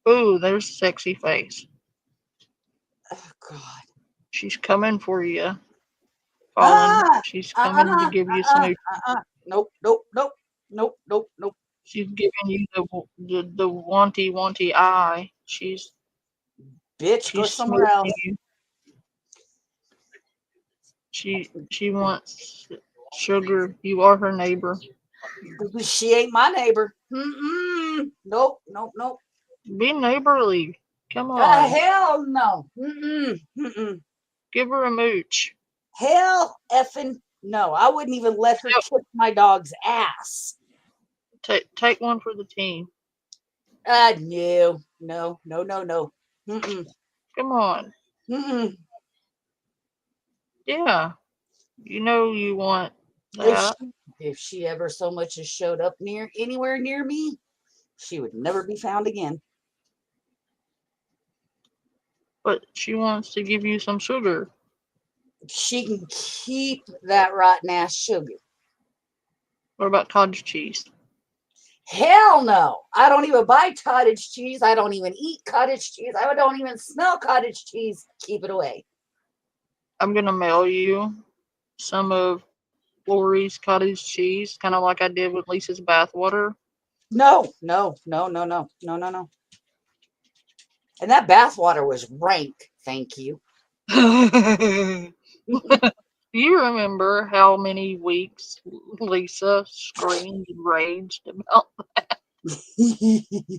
[SPEAKER 1] Ooh, there's a sexy face.
[SPEAKER 8] Oh God.
[SPEAKER 1] She's coming for you, Fallen. She's coming to give you some.
[SPEAKER 8] Nope, nope, nope, nope, nope, nope.
[SPEAKER 1] She's giving you the wanty eye.
[SPEAKER 8] Bitch, go
[SPEAKER 1] She's
[SPEAKER 8] somewhere else.
[SPEAKER 1] smooching you. She wants sugar. You are her neighbor.
[SPEAKER 8] She ain't my neighbor. Nope, nope, nope.
[SPEAKER 1] Be neighborly. Come on.
[SPEAKER 8] Hell no.
[SPEAKER 1] Give her a mooch.
[SPEAKER 8] Hell effing no. I wouldn't even let her kick my dog's ass.
[SPEAKER 1] Take one for the team.
[SPEAKER 8] No.
[SPEAKER 1] Come on. Yeah. You know you want that.
[SPEAKER 8] If she ever so much as showed up anywhere near me, she would never be found again.
[SPEAKER 1] But she wants to give you some sugar.
[SPEAKER 8] She can keep that rotten ass sugar.
[SPEAKER 1] What about cottage cheese?
[SPEAKER 8] Hell no. I don't even buy cottage cheese. I don't even eat cottage cheese. I don't even smell cottage cheese. Keep it away.
[SPEAKER 1] I'm going to mail you some of Lori's cottage cheese, kind of like I did with Lisa's bathwater.
[SPEAKER 8] No. And that bathwater was rank. Thank you.
[SPEAKER 1] You remember how many weeks Lisa screamed and raged about that?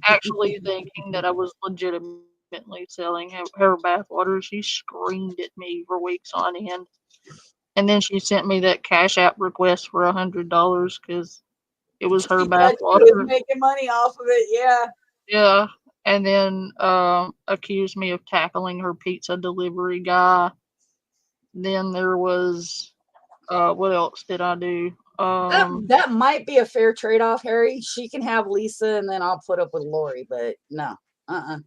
[SPEAKER 1] Actually thinking that I was legitimately selling her bathwater. She screamed at me for weeks on end. And then she sent me that Cash App request for $100 because it was her
[SPEAKER 8] She was
[SPEAKER 1] bathwater.
[SPEAKER 8] making money off of it, yeah.
[SPEAKER 1] Yeah. And then accused me of tackling her pizza delivery guy. Then there was what else did I do?
[SPEAKER 8] That might be a fair trade-off, Harry. She can have Lisa and then I'll put up with Lori, but no.
[SPEAKER 1] Oh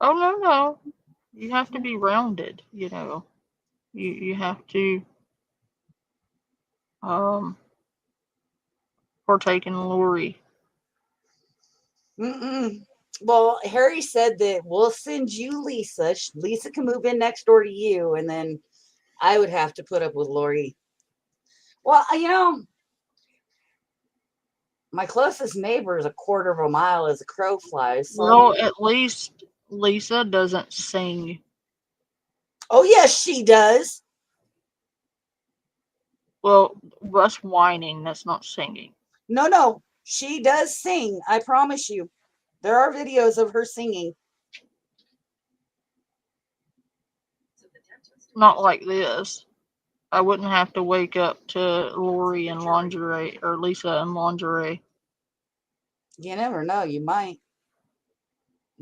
[SPEAKER 1] no. You have to be rounded, you know. You have to partake in Lori.
[SPEAKER 8] Well, Harry said that we'll send you Lisa. Lisa can move in next door to you, and then I would have to put up with Lori. Well, my closest neighbor is a quarter of a mile as a crow flies. So
[SPEAKER 1] Well, at least Lisa doesn't sing.
[SPEAKER 8] Oh, yes, she does.
[SPEAKER 1] Well, that's whining. That's not singing.
[SPEAKER 8] No. She does sing. I promise you. There are videos of her singing.
[SPEAKER 1] Not like this. I wouldn't have to wake up to Lori in lingerie or Lisa in lingerie.
[SPEAKER 8] You never know. You might.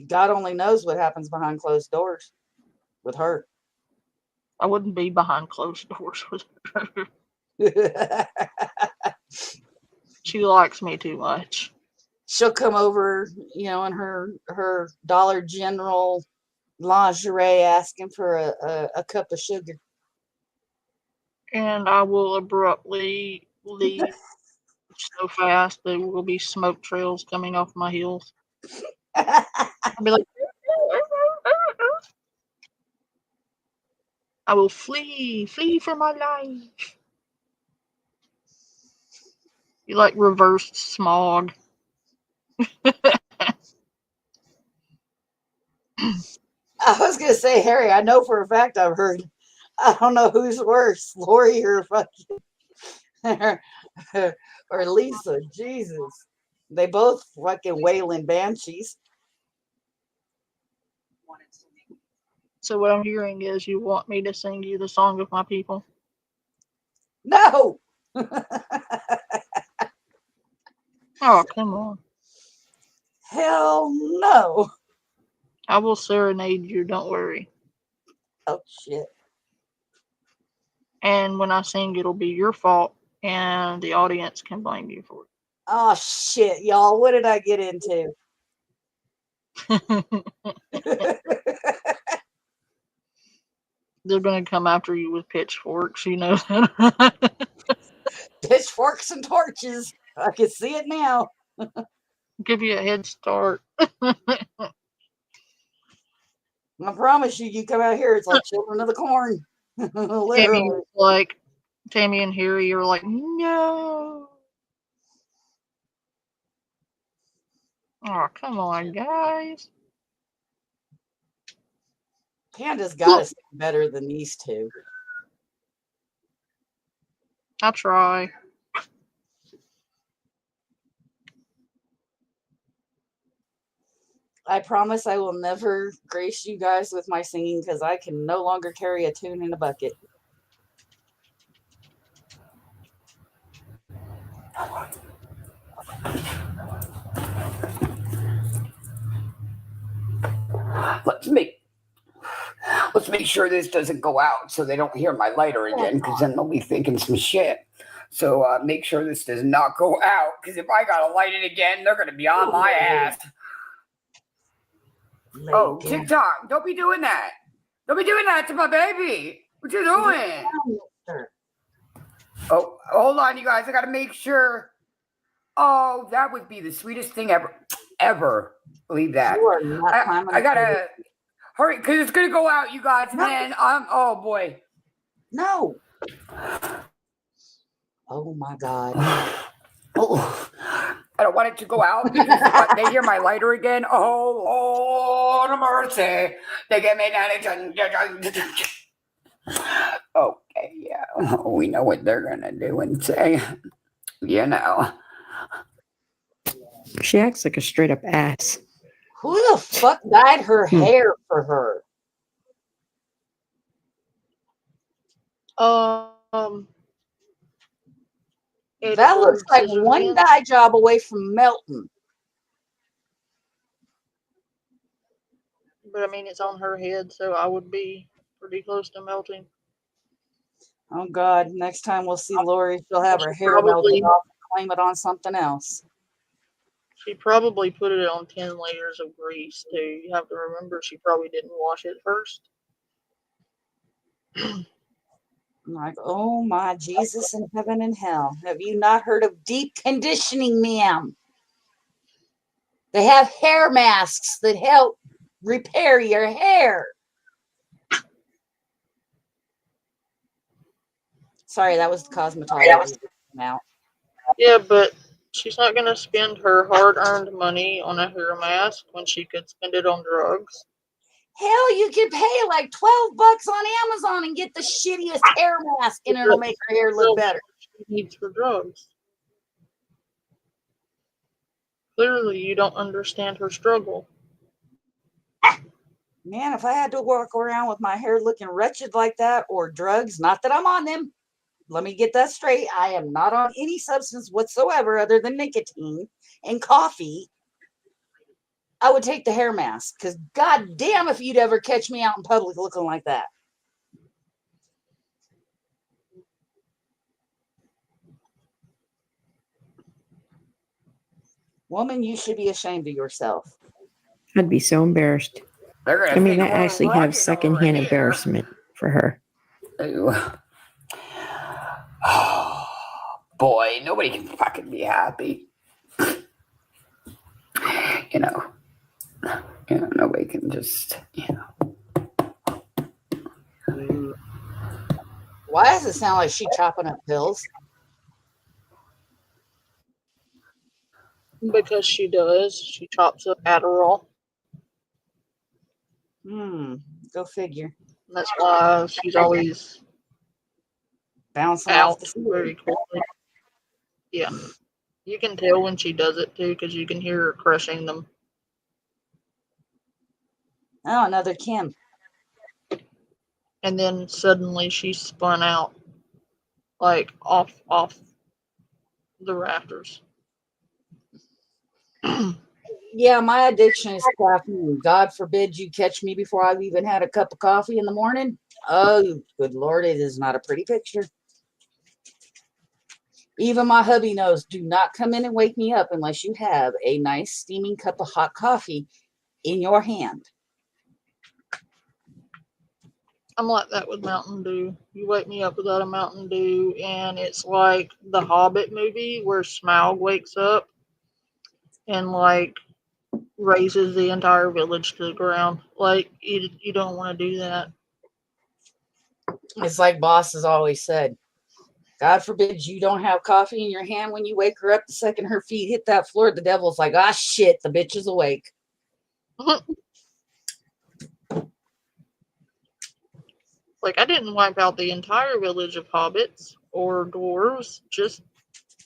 [SPEAKER 8] God only knows what happens behind closed doors with her.
[SPEAKER 1] I wouldn't be behind closed doors with her. She likes me too much.
[SPEAKER 8] She'll come over, in her Dollar General lingerie asking for a cup of sugar.
[SPEAKER 1] And I will abruptly leave so fast there will be smoke trails coming off my heels. I'll be like, I will flee for my life. You like reversed smog.
[SPEAKER 8] I was going to say, Harry, I know for a fact I've heard. I don't know who's worse, Lori or fucking or Lisa. Jesus. They both fucking wailing banshees.
[SPEAKER 1] So what I'm hearing is you want me to sing you the song of my people.
[SPEAKER 8] No.
[SPEAKER 1] Oh, come on.
[SPEAKER 8] Hell no.
[SPEAKER 1] I will serenade you, don't worry.
[SPEAKER 8] Oh shit.
[SPEAKER 1] And when I sing, it'll be your fault, and the audience can blame you for
[SPEAKER 8] Oh shit, y'all. What did I get into?
[SPEAKER 1] it. They're going to come after you with pitchforks, you know that.
[SPEAKER 8] Pitchforks and torches. I can see it now.
[SPEAKER 1] Give you a head start.
[SPEAKER 8] I promise you, you come out here, it's like Children of the Corn. Literally.
[SPEAKER 1] Tammy and Harry are like, no. Oh, come on, guys.
[SPEAKER 8] Panda's got to sing better than these two.
[SPEAKER 1] I'll try.
[SPEAKER 8] I promise I will never grace you guys with my singing because I can no longer carry a tune in a bucket.
[SPEAKER 9] Let's make sure this doesn't go out so they don't hear my lighter again, because then they'll be thinking some shit. So make sure this does not go out, because if I gotta light it again, they're gonna be on my ass. Oh, TikTok, don't be doing that. Don't be doing that to my baby. What you doing? Oh, hold on, you guys. I gotta make sure. Oh, that would be the sweetest thing ever. Ever. Believe that. I gotta hurry, because it's gonna go out, you guys. No. Man, oh boy.
[SPEAKER 8] No. Oh my God.
[SPEAKER 9] Oh, I don't want it to go out because they hear my lighter again. Oh, Lord of mercy. They get me down. Okay, yeah. We know what they're going to do and say. You know.
[SPEAKER 10] She acts like a straight up ass.
[SPEAKER 8] Who the fuck dyed her hair for her? That looks like one dye job away from melting.
[SPEAKER 1] But I mean, it's on her head, so I would be pretty close to melting.
[SPEAKER 8] Oh God! Next time we'll see Lori, she'll have her hair melted off and claim it on something else.
[SPEAKER 1] She probably put it on 10 layers of grease too. You have to remember, she probably didn't wash it first.
[SPEAKER 8] I'm like, oh my Jesus in heaven and hell. Have you not heard of deep conditioning, ma'am? They have hair masks that help repair your hair. Sorry, that was the cosmetologist out.
[SPEAKER 1] Yeah, but she's not going to spend her hard-earned money on a hair mask when she could spend it on drugs.
[SPEAKER 8] Hell, you could pay like $12 on Amazon and get the shittiest hair mask, and it'll make her hair look better.
[SPEAKER 1] She needs for drugs. Clearly, you don't understand her struggle.
[SPEAKER 8] Man, if I had to walk around with my hair looking wretched like that, or drugs, not that I'm on them. Let me get that straight. I am not on any substance whatsoever other than nicotine and coffee. I would take the hair mask, because goddamn if you'd ever catch me out in public looking like that. Woman, you should be ashamed of yourself.
[SPEAKER 10] I'd be so embarrassed. I mean, I actually have secondhand embarrassment for her.
[SPEAKER 9] Oh, boy, nobody can fucking be happy. You know, nobody can just,
[SPEAKER 8] Why does it sound like she chopping up pills?
[SPEAKER 1] Because she does. She chops up Adderall.
[SPEAKER 8] Go figure.
[SPEAKER 1] That's why she's always
[SPEAKER 8] bouncing
[SPEAKER 1] out
[SPEAKER 8] off the
[SPEAKER 1] very quickly. Yeah. You can tell when she does it too, because you can hear her crushing them.
[SPEAKER 8] Oh, another Kim.
[SPEAKER 1] and then suddenly she spun out, like off the rafters.
[SPEAKER 2] Yeah, my addiction is caffeine. God forbid you catch me before I've even had a cup of coffee in the morning. Oh, good Lord, it is not a pretty picture. Even my hubby knows, do not come in and wake me up unless you have a nice steaming cup of hot coffee in your hand.
[SPEAKER 1] I'm like that with Mountain Dew. You wake me up without a Mountain Dew, and it's like the Hobbit movie where Smaug wakes up and like razes the entire village to the ground. Like you don't want to do that.
[SPEAKER 2] It's like Boss has always said, God forbid you don't have coffee in your hand when you wake her up. The second her feet hit that floor, the devil's like, ah, shit, the bitch is awake.
[SPEAKER 1] Like I didn't wipe out the entire village of hobbits or dwarves, just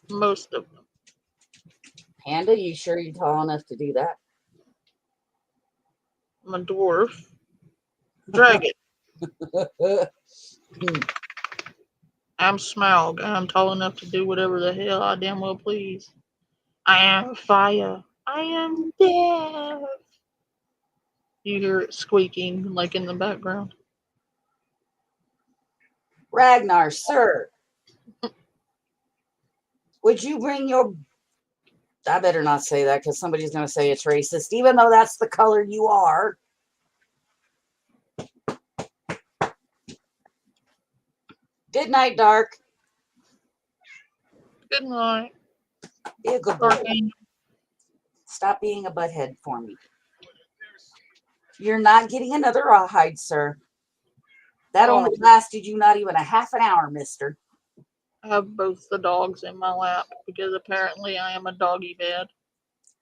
[SPEAKER 1] most of them.
[SPEAKER 2] Panda, you sure you're tall enough to do that?
[SPEAKER 1] I'm a dwarf. Dragon. I'm Smaug. I'm tall enough to do whatever the hell I damn well please. I am fire. I am death. You hear it squeaking like in the background.
[SPEAKER 2] Ragnar, sir, would you bring your... I better not say that because somebody's going to say it's racist, even though that's the color you are. Good night, Dark.
[SPEAKER 1] Good night.
[SPEAKER 2] Be a good boy. Stop being a butthead for me. You're not getting another rawhide, sir. That only lasted you not even a half an hour, mister.
[SPEAKER 1] I have both the dogs in my lap because apparently I am a doggy bed.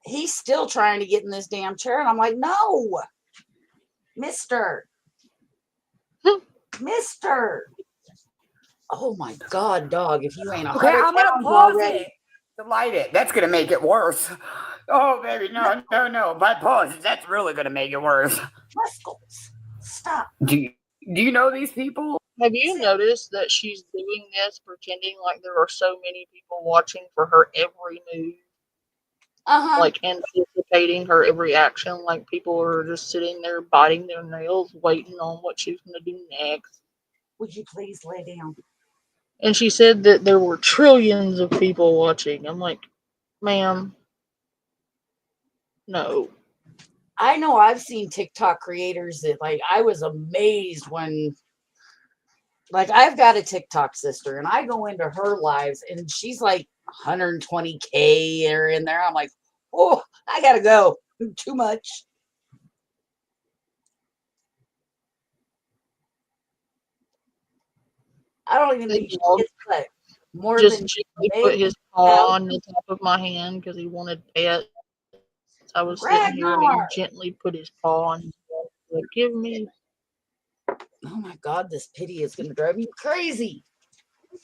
[SPEAKER 2] He's still trying to get in this damn chair, and I'm like, no, mister. Mister. Oh my God, dog, if you ain't 100
[SPEAKER 9] Okay, I'm gonna
[SPEAKER 2] pounds
[SPEAKER 9] pause
[SPEAKER 2] already.
[SPEAKER 9] it to light it. That's gonna make it worse. Oh, baby, no. My pause, that's really gonna make it worse.
[SPEAKER 2] Muscles. Stop.
[SPEAKER 9] Do you know these people?
[SPEAKER 1] Have you noticed that she's doing this pretending like there are so many people watching for her every move? Like anticipating her every action, like people are just sitting there biting their nails, waiting on what she's going to do next.
[SPEAKER 2] Would you please lay down?
[SPEAKER 1] And she said that there were trillions of people watching. I'm like, ma'am, no.
[SPEAKER 2] I know I've seen TikTok creators that, like, I was amazed when, like, I've got a TikTok sister and I go into her lives and she's like 120K or in there. I'm like, oh, I gotta go. Too much. I don't even think she gets cut. More
[SPEAKER 1] just
[SPEAKER 2] than
[SPEAKER 1] gently put his paw on the top of my hand because he wanted pets. I was sitting here and he gently put his paw on his head. Like, give me.
[SPEAKER 2] Oh my God, this pity is going to drive me crazy.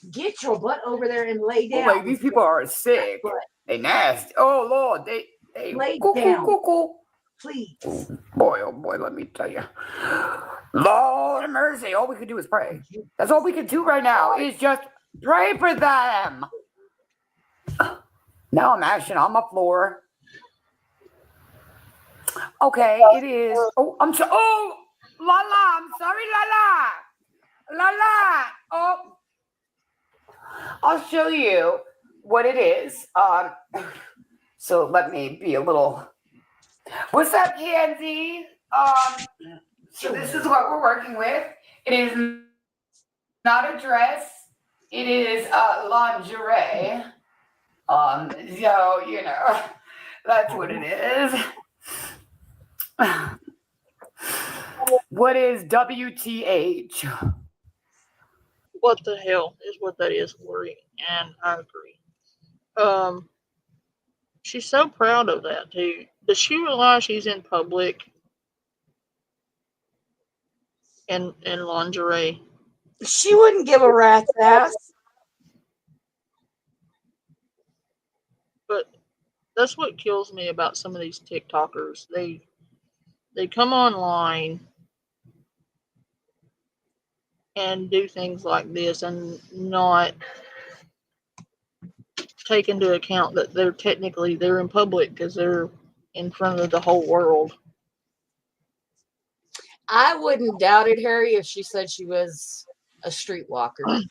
[SPEAKER 2] Get your butt over there and lay down.
[SPEAKER 9] Oh, like these people are sick. They nasty. Oh Lord, they
[SPEAKER 2] lay
[SPEAKER 9] cuckoo,
[SPEAKER 2] down.
[SPEAKER 9] Cuckoo.
[SPEAKER 2] Please.
[SPEAKER 9] Oh boy, let me tell you. Lord have mercy. All we can do is pray. That's all we can do right now is just pray for them. Now I'm ashing on my floor. Okay, it is. Oh, I'm sorry. Oh, Lala, I'm sorry, Lala. Oh, I'll show you what it is. So let me be a little. What's up, Kenzie? So this is what we're working with. It is not a dress. It is lingerie. So you know, that's what it is. What is WTH?
[SPEAKER 1] What the hell is what that is, Lori? And I agree. She's so proud of that too. Does she realize she's in public in lingerie?
[SPEAKER 2] She wouldn't give a rat's ass.
[SPEAKER 1] But that's what kills me about some of these TikTokers. They come online and do things like this and not take into account that they're in public because they're in front of the whole world.
[SPEAKER 2] I wouldn't doubt it, Harry, if she said she was a streetwalker.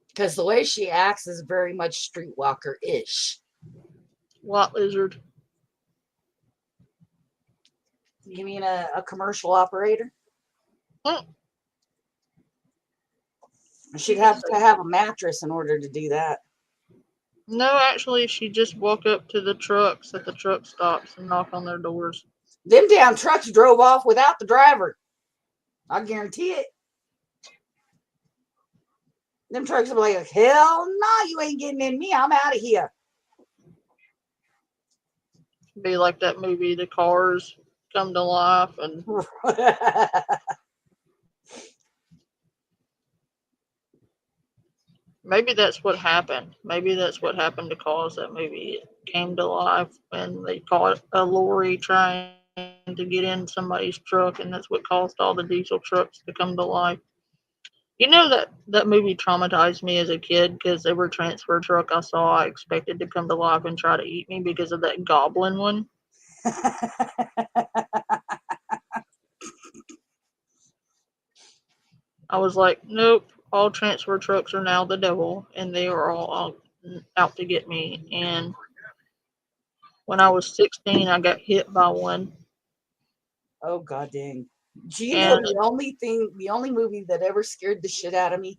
[SPEAKER 2] Because the way she acts is very much streetwalker-ish.
[SPEAKER 1] White lizard.
[SPEAKER 2] You mean a commercial operator?
[SPEAKER 1] Mm.
[SPEAKER 2] She'd have to have a mattress in order to do that.
[SPEAKER 1] No, actually, she just walk up to the trucks at the truck stops and knock on their doors.
[SPEAKER 2] Them damn trucks drove off without the driver. I guarantee it. Them trucks will be like, hell no, you ain't getting in me. I'm out of here.
[SPEAKER 1] Be like that movie, The Cars Come to Life, and maybe that's what happened. Maybe that's what happened to cause that movie came to life when they caught a lorry trying to get in somebody's truck, and that's what caused all the diesel trucks to come to life. You know that movie traumatized me as a kid because every transfer truck I saw, I expected to come to life and try to eat me because of that goblin one. I was like, nope, all transfer trucks are now the devil, and they are all out to get me. And when I was 16, I got hit by one.
[SPEAKER 2] Oh, god dang. Do you know
[SPEAKER 1] And
[SPEAKER 2] the only movie that ever scared the shit out of me?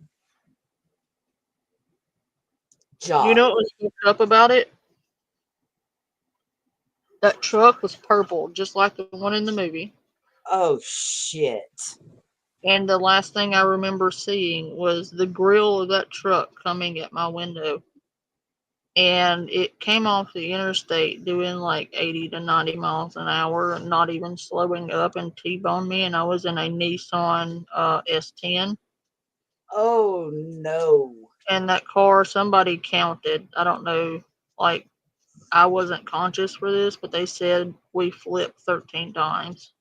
[SPEAKER 2] Jaws.
[SPEAKER 1] you know what was fucked up about it? That truck was purple, just like the one in the movie.
[SPEAKER 2] Oh, shit.
[SPEAKER 1] And the last thing I remember seeing was the grill of that truck coming at my window. And it came off the interstate doing like 80 to 90 miles an hour and not even slowing up and T-boned me. And I was in a Nissan S10.
[SPEAKER 2] Oh, no.
[SPEAKER 1] And that car, somebody counted, I don't know, like, I wasn't conscious for this, but they said we flipped 13 times.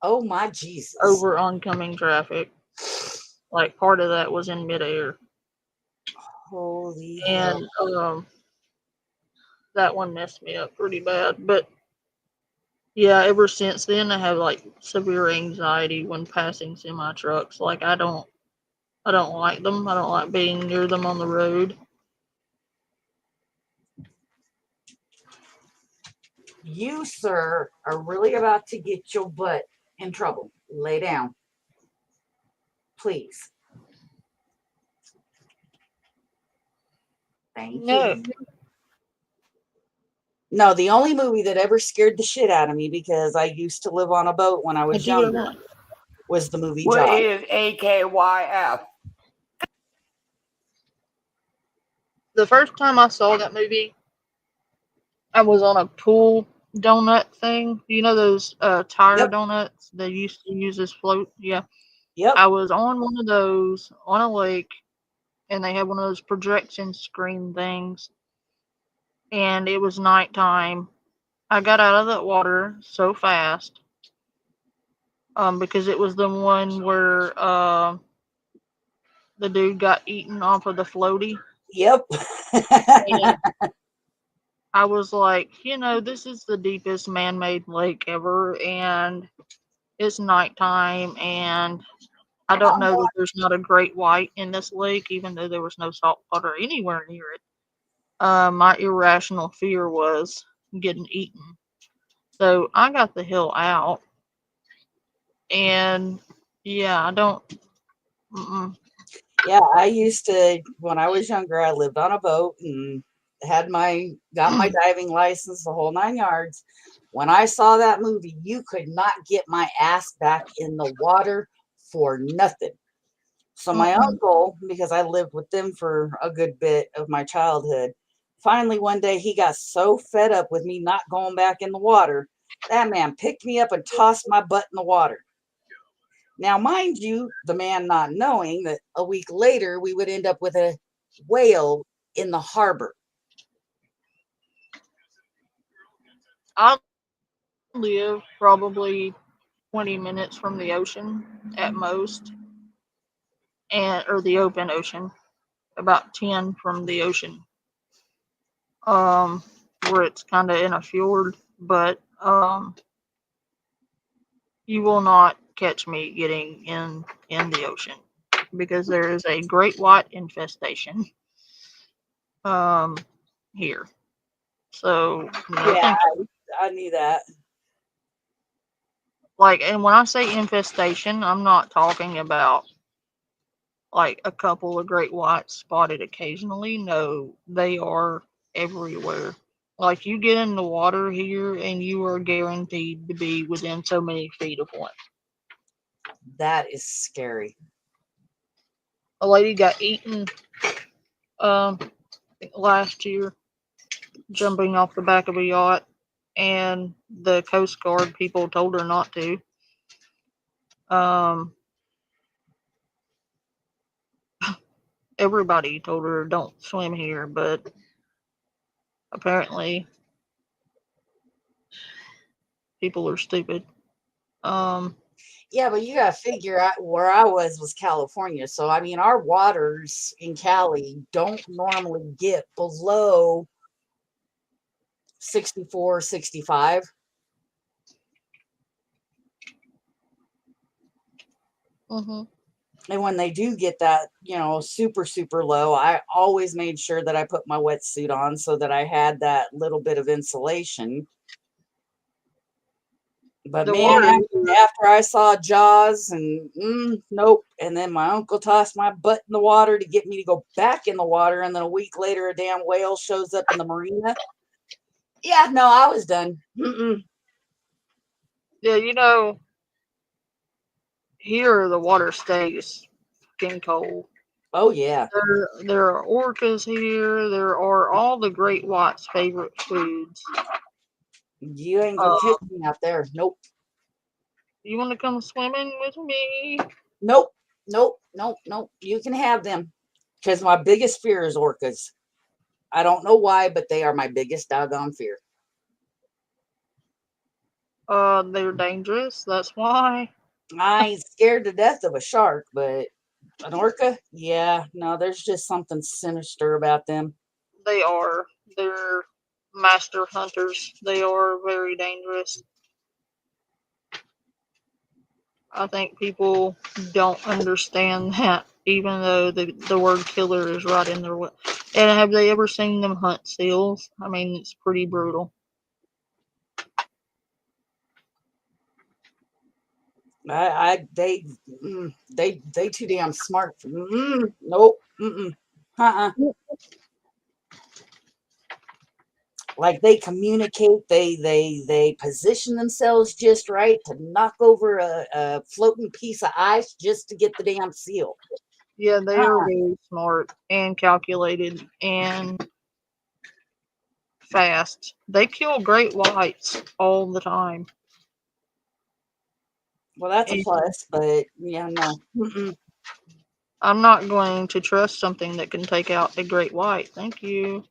[SPEAKER 2] Oh, my Jesus.
[SPEAKER 1] Over oncoming traffic. Like, part of that was in midair.
[SPEAKER 2] Holy
[SPEAKER 1] And that one messed me up pretty bad. But yeah, ever since then I have like severe anxiety when passing semi trucks. Like I don't like them. I don't like being near them on the road.
[SPEAKER 2] You, sir, are really about to get your butt in trouble. Lay down. Please. Thank you. No, the only movie that ever scared the shit out of me, because I used to live on a boat when I was younger, was the movie Jaws.
[SPEAKER 9] What is AKYF?
[SPEAKER 1] The first time I saw that movie, I was on a pool donut thing. You know those tire donuts they used to use as float? Yeah.
[SPEAKER 2] Yep.
[SPEAKER 1] I was on one of those on a lake, and they had one of those projection screen things. And it was nighttime. I got out of that water so fast. Because it was the one where the dude got eaten off of the floaty.
[SPEAKER 2] Yep.
[SPEAKER 1] And I was like, this is the deepest man-made lake ever, and it's nighttime, and I don't know that there's not a great white in this lake, even though there was no salt water anywhere near it. My irrational fear was getting eaten. So I got the hell out. And yeah, I don't.
[SPEAKER 2] Yeah, I used to, when I was younger, I lived on a boat and got my diving license, the whole 9 yards. When I saw that movie, you could not get my ass back in the water for nothing. So my uncle, because I lived with them for a good bit of my childhood, finally one day he got so fed up with me not going back in the water, that man picked me up and tossed my butt in the water. Now, mind you, the man not knowing that a week later we would end up with a whale in the harbor.
[SPEAKER 1] I live probably 20 minutes from the ocean at most. or the open ocean, about 10 from the ocean. Where it's kind of in a fjord, but you will not catch me getting in the ocean because there is a great white infestation here. So no,
[SPEAKER 8] Yeah,
[SPEAKER 1] thank you.
[SPEAKER 8] I knew that.
[SPEAKER 1] Like, and when I say infestation, I'm not talking about like a couple of great whites spotted occasionally. No, they are everywhere. Like, you get in the water here and you are guaranteed to be within so many feet of one.
[SPEAKER 8] That is scary.
[SPEAKER 1] A lady got eaten last year jumping off the back of a yacht, and the Coast Guard people told her not to. Um, Everybody told her don't swim here, but apparently people are stupid.
[SPEAKER 8] Yeah, but you gotta figure out where I was California. So I mean, our waters in Cali don't normally get below 64, 65.
[SPEAKER 1] Mm-hmm.
[SPEAKER 8] And when they do get that, super, super low, I always made sure that I put my wetsuit on so that I had that little bit of insulation. But
[SPEAKER 1] The
[SPEAKER 8] man,
[SPEAKER 1] water
[SPEAKER 8] after I saw Jaws and nope, and then my uncle tossed my butt in the water to get me to go back in the water, and then a week later, a damn whale shows up in the marina. Yeah, no, I was done.
[SPEAKER 1] Yeah, here the water stays fucking cold.
[SPEAKER 8] Oh yeah,
[SPEAKER 1] There are orcas here. There are all the great whites' favorite foods.
[SPEAKER 8] you ain't gonna catch me out there. Nope,
[SPEAKER 1] You want to come swimming with me?
[SPEAKER 8] nope, nope, nope, nope. You can have them, because my biggest fear is orcas. I don't know why, but they are my biggest doggone fear.
[SPEAKER 1] They're dangerous. That's why.
[SPEAKER 8] I ain't scared to death of a shark, but an orca? Yeah, no, there's just something sinister about them.
[SPEAKER 1] They are. They're master hunters. They are very dangerous. I think people don't understand that, even though the word killer is right in their way. And have they ever seen them hunt seals? I mean, it's pretty brutal.
[SPEAKER 8] They too damn smart. Nope. Uh-uh. Like, they communicate, they position themselves just right to knock over a floating piece of ice just to get the damn seal.
[SPEAKER 1] Yeah, they are very smart and calculated and fast. They kill great whites all the time.
[SPEAKER 8] Well, that's a
[SPEAKER 1] And
[SPEAKER 8] plus, but yeah, no.
[SPEAKER 1] I'm not going to trust something that can take out a great white. Thank you.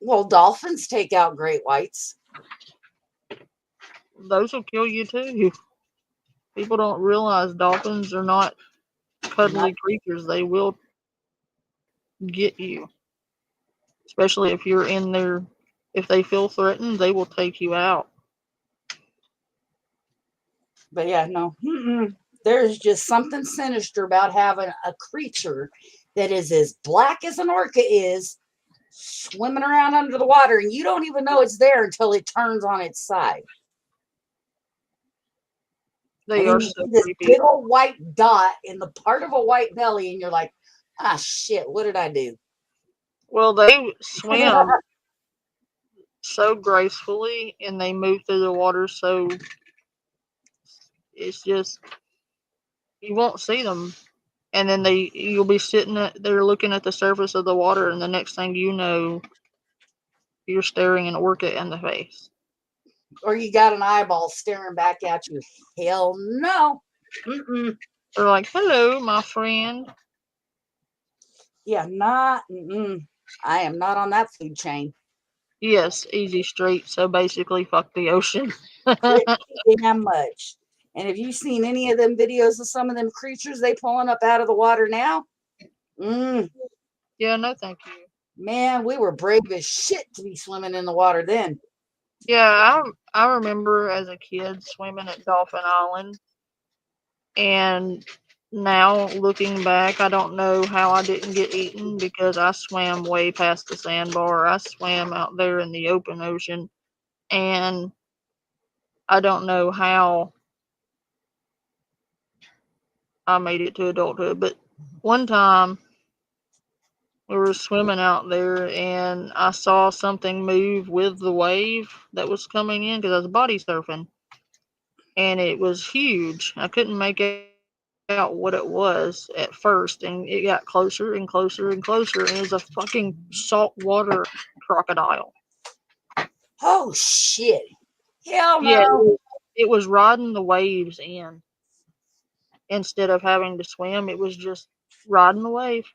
[SPEAKER 8] Well, dolphins take out great whites.
[SPEAKER 1] Those will kill you too. People don't realize dolphins are not cuddly creatures. They will get you, especially if you're in there. If they feel threatened, they will take you out.
[SPEAKER 8] But yeah, no. There's just something sinister about having a creature that is as black as an orca is swimming around under the water, and you don't even know it's there until it turns on its side.
[SPEAKER 1] They
[SPEAKER 8] And
[SPEAKER 1] are
[SPEAKER 8] then you
[SPEAKER 1] so
[SPEAKER 8] see this
[SPEAKER 1] creepy.
[SPEAKER 8] big old white dot in the part of a white belly, and you're like, ah, shit, what did I do?
[SPEAKER 1] Well, they swim so gracefully and they move through the water so it's just you won't see them, and then you'll be sitting there looking at the surface of the water, and the next thing you know, you're staring an orca in the face.
[SPEAKER 8] Or you got an eyeball staring back at you. Hell no.
[SPEAKER 1] They're like, "Hello, my friend."
[SPEAKER 8] Yeah, not. I am not on that food chain.
[SPEAKER 1] Yes, easy street. So basically, fuck the ocean.
[SPEAKER 8] Pretty damn much. And have you seen any of them videos of some of them creatures they pulling up out of the water now?
[SPEAKER 1] Yeah, no, thank you.
[SPEAKER 8] Man, we were brave as shit to be swimming in the water then.
[SPEAKER 1] Yeah, I remember as a kid swimming at Dolphin Island, and now looking back, I don't know how I didn't get eaten because I swam way past the sandbar. I swam out there in the open ocean, and I don't know how I made it to adulthood. But one time we were swimming out there, and I saw something move with the wave that was coming in because I was body surfing, and it was huge. I couldn't make out what it was at first, and it got closer and closer and closer, and it was a fucking saltwater crocodile.
[SPEAKER 8] Oh shit. Hell
[SPEAKER 1] Yeah,
[SPEAKER 8] no.
[SPEAKER 1] it was riding the waves in instead of having to swim. It was just riding the wave.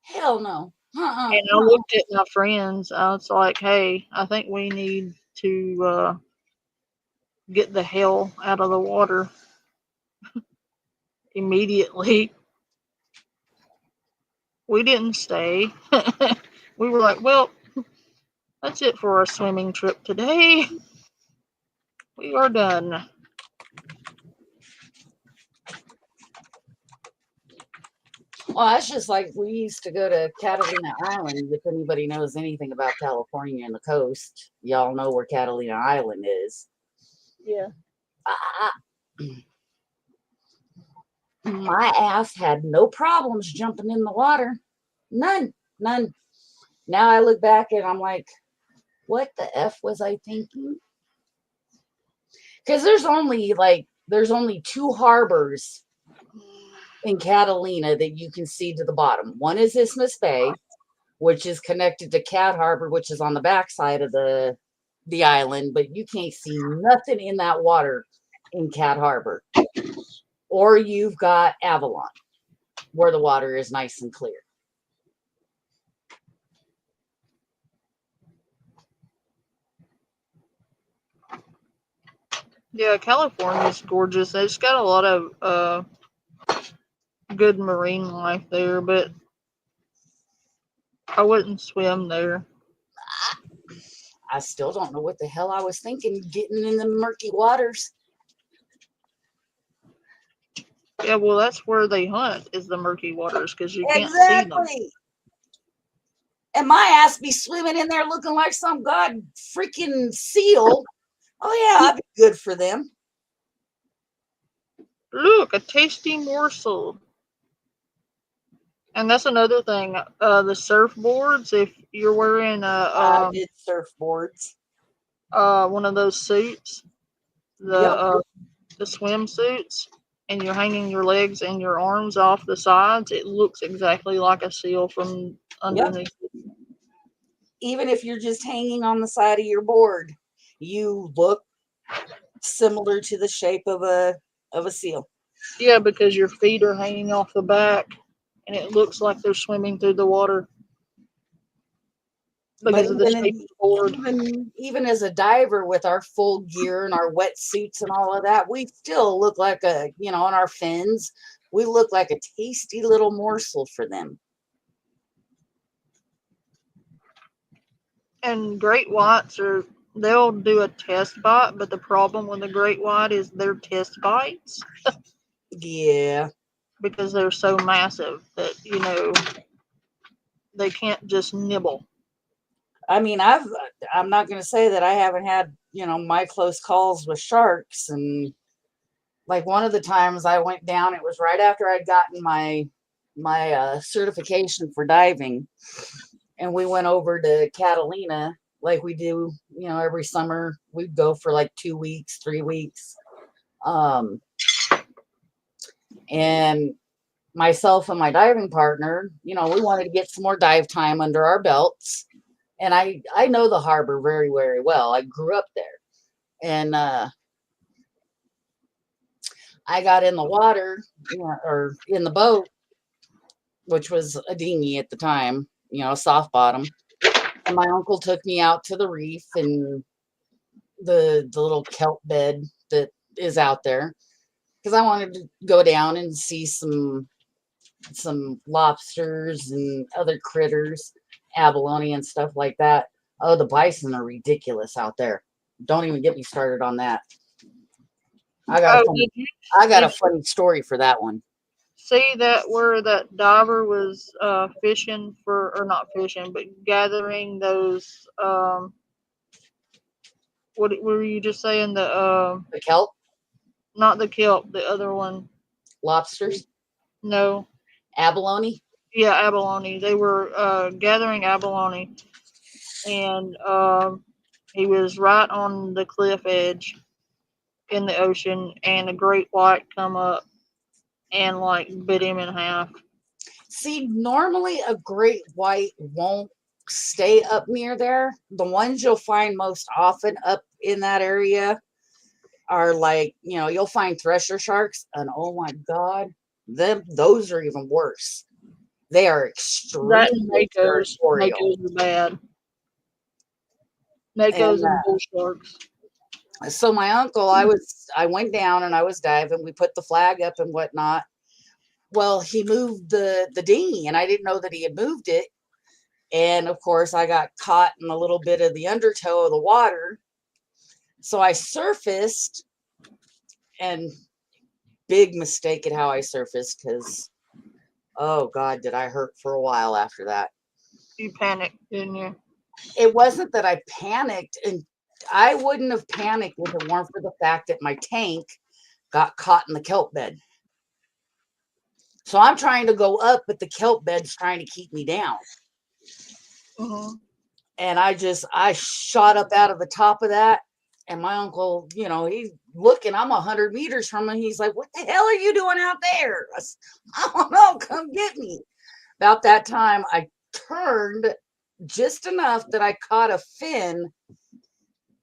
[SPEAKER 8] Hell no.
[SPEAKER 1] And I looked at my friends. I was like, "Hey, I think we need to get the hell out of the water immediately." We didn't stay. We were like, "Well, that's it for our swimming trip today. We are done."
[SPEAKER 8] Well, that's just like we used to go to Catalina Island. If anybody knows anything about California and the coast, y'all know where Catalina Island is.
[SPEAKER 1] Yeah.
[SPEAKER 8] My ass had no problems jumping in the water. None. Now I look back and I'm like, what the F was I thinking? Because there's only two harbors in Catalina that you can see to the bottom. One is Isthmus Bay, which is connected to Cat Harbor, which is on the backside of the island, but you can't see nothing in that water in Cat Harbor. Or you've got Avalon, where the water is nice and clear.
[SPEAKER 1] Yeah, California's gorgeous. It's got a lot of good marine life there, but I wouldn't swim there.
[SPEAKER 8] I still don't know what the hell I was thinking getting in the murky waters.
[SPEAKER 1] Yeah, well, that's where they hunt, is the murky waters, because you can't see them.
[SPEAKER 8] And my ass be swimming in there looking like some god freaking seal. Oh yeah, I'd be good for them.
[SPEAKER 1] Look, a tasty morsel. And that's another thing. The surfboards, if you're wearing
[SPEAKER 8] I did surfboards.
[SPEAKER 1] one of those suits,
[SPEAKER 8] Yep.
[SPEAKER 1] The swimsuits, and you're hanging your legs and your arms off the sides, it looks exactly like a seal from underneath.
[SPEAKER 8] Yep. Even if you're just hanging on the side of your board, you look similar to the shape of a seal.
[SPEAKER 1] Yeah, because your feet are hanging off the back, and it looks like they're swimming through the water because of the shape of the board.
[SPEAKER 8] Even as a diver with our full gear and our wetsuits and all of that, we still look like on our fins, we look like a tasty little morsel for them.
[SPEAKER 1] And great whites they'll do a test bite, but the problem with the great white is their test bites.
[SPEAKER 8] Yeah.
[SPEAKER 1] Because they're so massive that, they can't just nibble.
[SPEAKER 8] I mean, I'm not going to say that I haven't had, my close calls with sharks. And like one of the times I went down, it was right after I'd gotten my certification for diving. And we went over to Catalina like we do, every summer. We'd go for like 2 weeks, 3 weeks. And myself and my diving partner, we wanted to get some more dive time under our belts. And I know the harbor very, very well. I grew up there. And I got in the water, or in the boat, which was a dinghy at the time, soft bottom. And my uncle took me out to the reef and the little kelp bed that is out there.
[SPEAKER 2] because I wanted to go down and see some lobsters and other critters, abalone and stuff like that. Oh, the bison are ridiculous out there. Don't even get me started on that. I got a funny story for that one.
[SPEAKER 1] See that where that diver was fishing for, or not fishing, but gathering those what were you just saying, the
[SPEAKER 2] kelp?
[SPEAKER 1] Not the kelp, the other one.
[SPEAKER 2] Lobsters?
[SPEAKER 1] No.
[SPEAKER 2] Abalone?
[SPEAKER 1] Yeah, abalone. They were gathering abalone, and he was right on the cliff edge in the ocean, and a great white come up and like bit him in half.
[SPEAKER 2] See, normally a great white won't stay up near there. The ones you'll find most often up in that area are like, you'll find thresher sharks, and oh my God, those are even worse. They are extremely territorial.
[SPEAKER 1] Makos are bad. Makos and bull sharks.
[SPEAKER 2] So my uncle, I went down and I was diving. We put the flag up and whatnot. Well, he moved the dinghy, and I didn't know that he had moved it. And of course, I got caught in a little bit of the undertow of the water. So I surfaced, and big mistake at how I surfaced, because, oh God, did I hurt for a while after that.
[SPEAKER 1] You panicked, didn't you?
[SPEAKER 2] It wasn't that I panicked, and I wouldn't have panicked if it weren't for the fact that my tank got caught in the kelp bed. So I'm trying to go up, but the kelp bed's trying to keep me down.
[SPEAKER 1] Mm-hmm.
[SPEAKER 2] And I shot up out of the top of that. And my uncle, he's looking, I'm 100 meters from him. He's like, what the hell are you doing out there? I don't know, come get me. About that time, I turned just enough that I caught a fin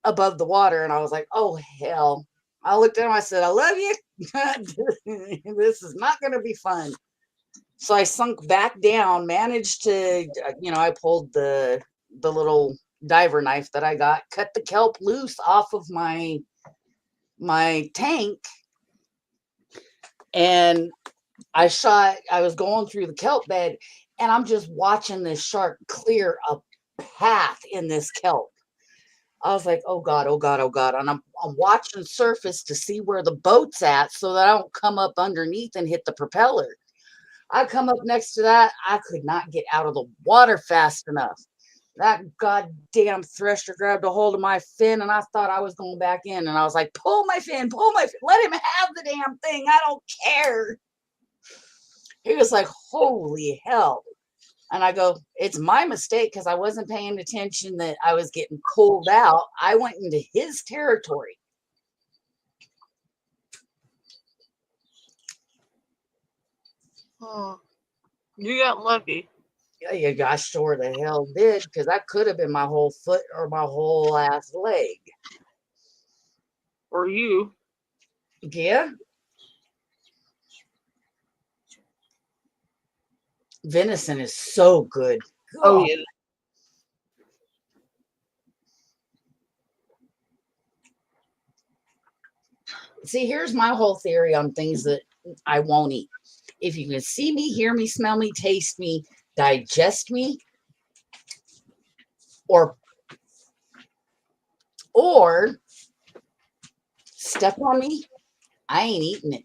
[SPEAKER 2] above the water. And I was like, oh, hell. I looked at him, I said, I love you. This is not going to be fun. So I sunk back down, managed to, I pulled the little diver knife that I got, cut the kelp loose off of my tank, and I was going through the kelp bed, and I'm just watching this shark clear a path in this kelp. I was like, oh God, oh God, oh God. And I'm watching surface to see where the boat's at so that I don't come up underneath and hit the propeller. I come up next to that. I could not get out of the water fast enough. That goddamn thresher grabbed a hold of my fin, and I thought I was going back in. And I was like, pull my fin, let him have the damn thing. I don't care. He was like, holy hell. And I go, it's my mistake, because I wasn't paying attention that I was getting pulled out. I went into his territory.
[SPEAKER 1] Oh, you got lucky.
[SPEAKER 2] Yeah, I sure the hell did, because that could have been my whole foot or my whole ass leg.
[SPEAKER 1] Or you.
[SPEAKER 2] Yeah. Venison is so good. God.
[SPEAKER 1] Oh, yeah.
[SPEAKER 2] See, here's my whole theory on things that I won't eat. If you can see me, hear me, smell me, taste me, digest me, or step on me, I ain't eating it.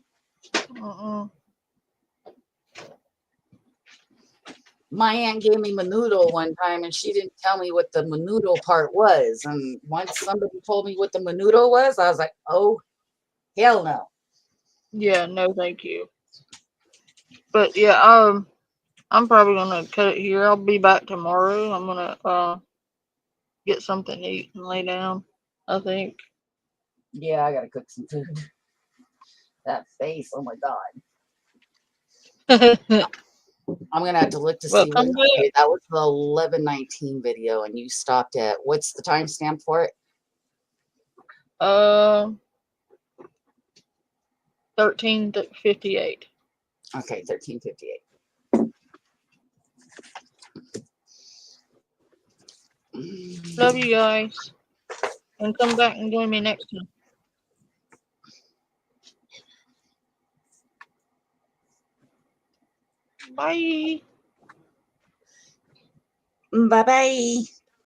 [SPEAKER 2] My aunt gave me menudo one time, and she didn't tell me what the menudo part was. And once somebody told me what the menudo was, I was like, oh, hell no.
[SPEAKER 1] Yeah, no, thank you. But yeah, I'm probably gonna cut it here. I'll be back tomorrow. I'm gonna get something to eat and lay down, I think.
[SPEAKER 2] Yeah, I gotta cook some food. That face, oh my God. I'm gonna have to look to see what that was. The 11:19 video, and you stopped at, what's the timestamp for it?
[SPEAKER 1] 13:58.
[SPEAKER 2] Okay, 13:58.
[SPEAKER 1] Love you guys, and come back and join me next time. Bye.
[SPEAKER 2] Bye bye.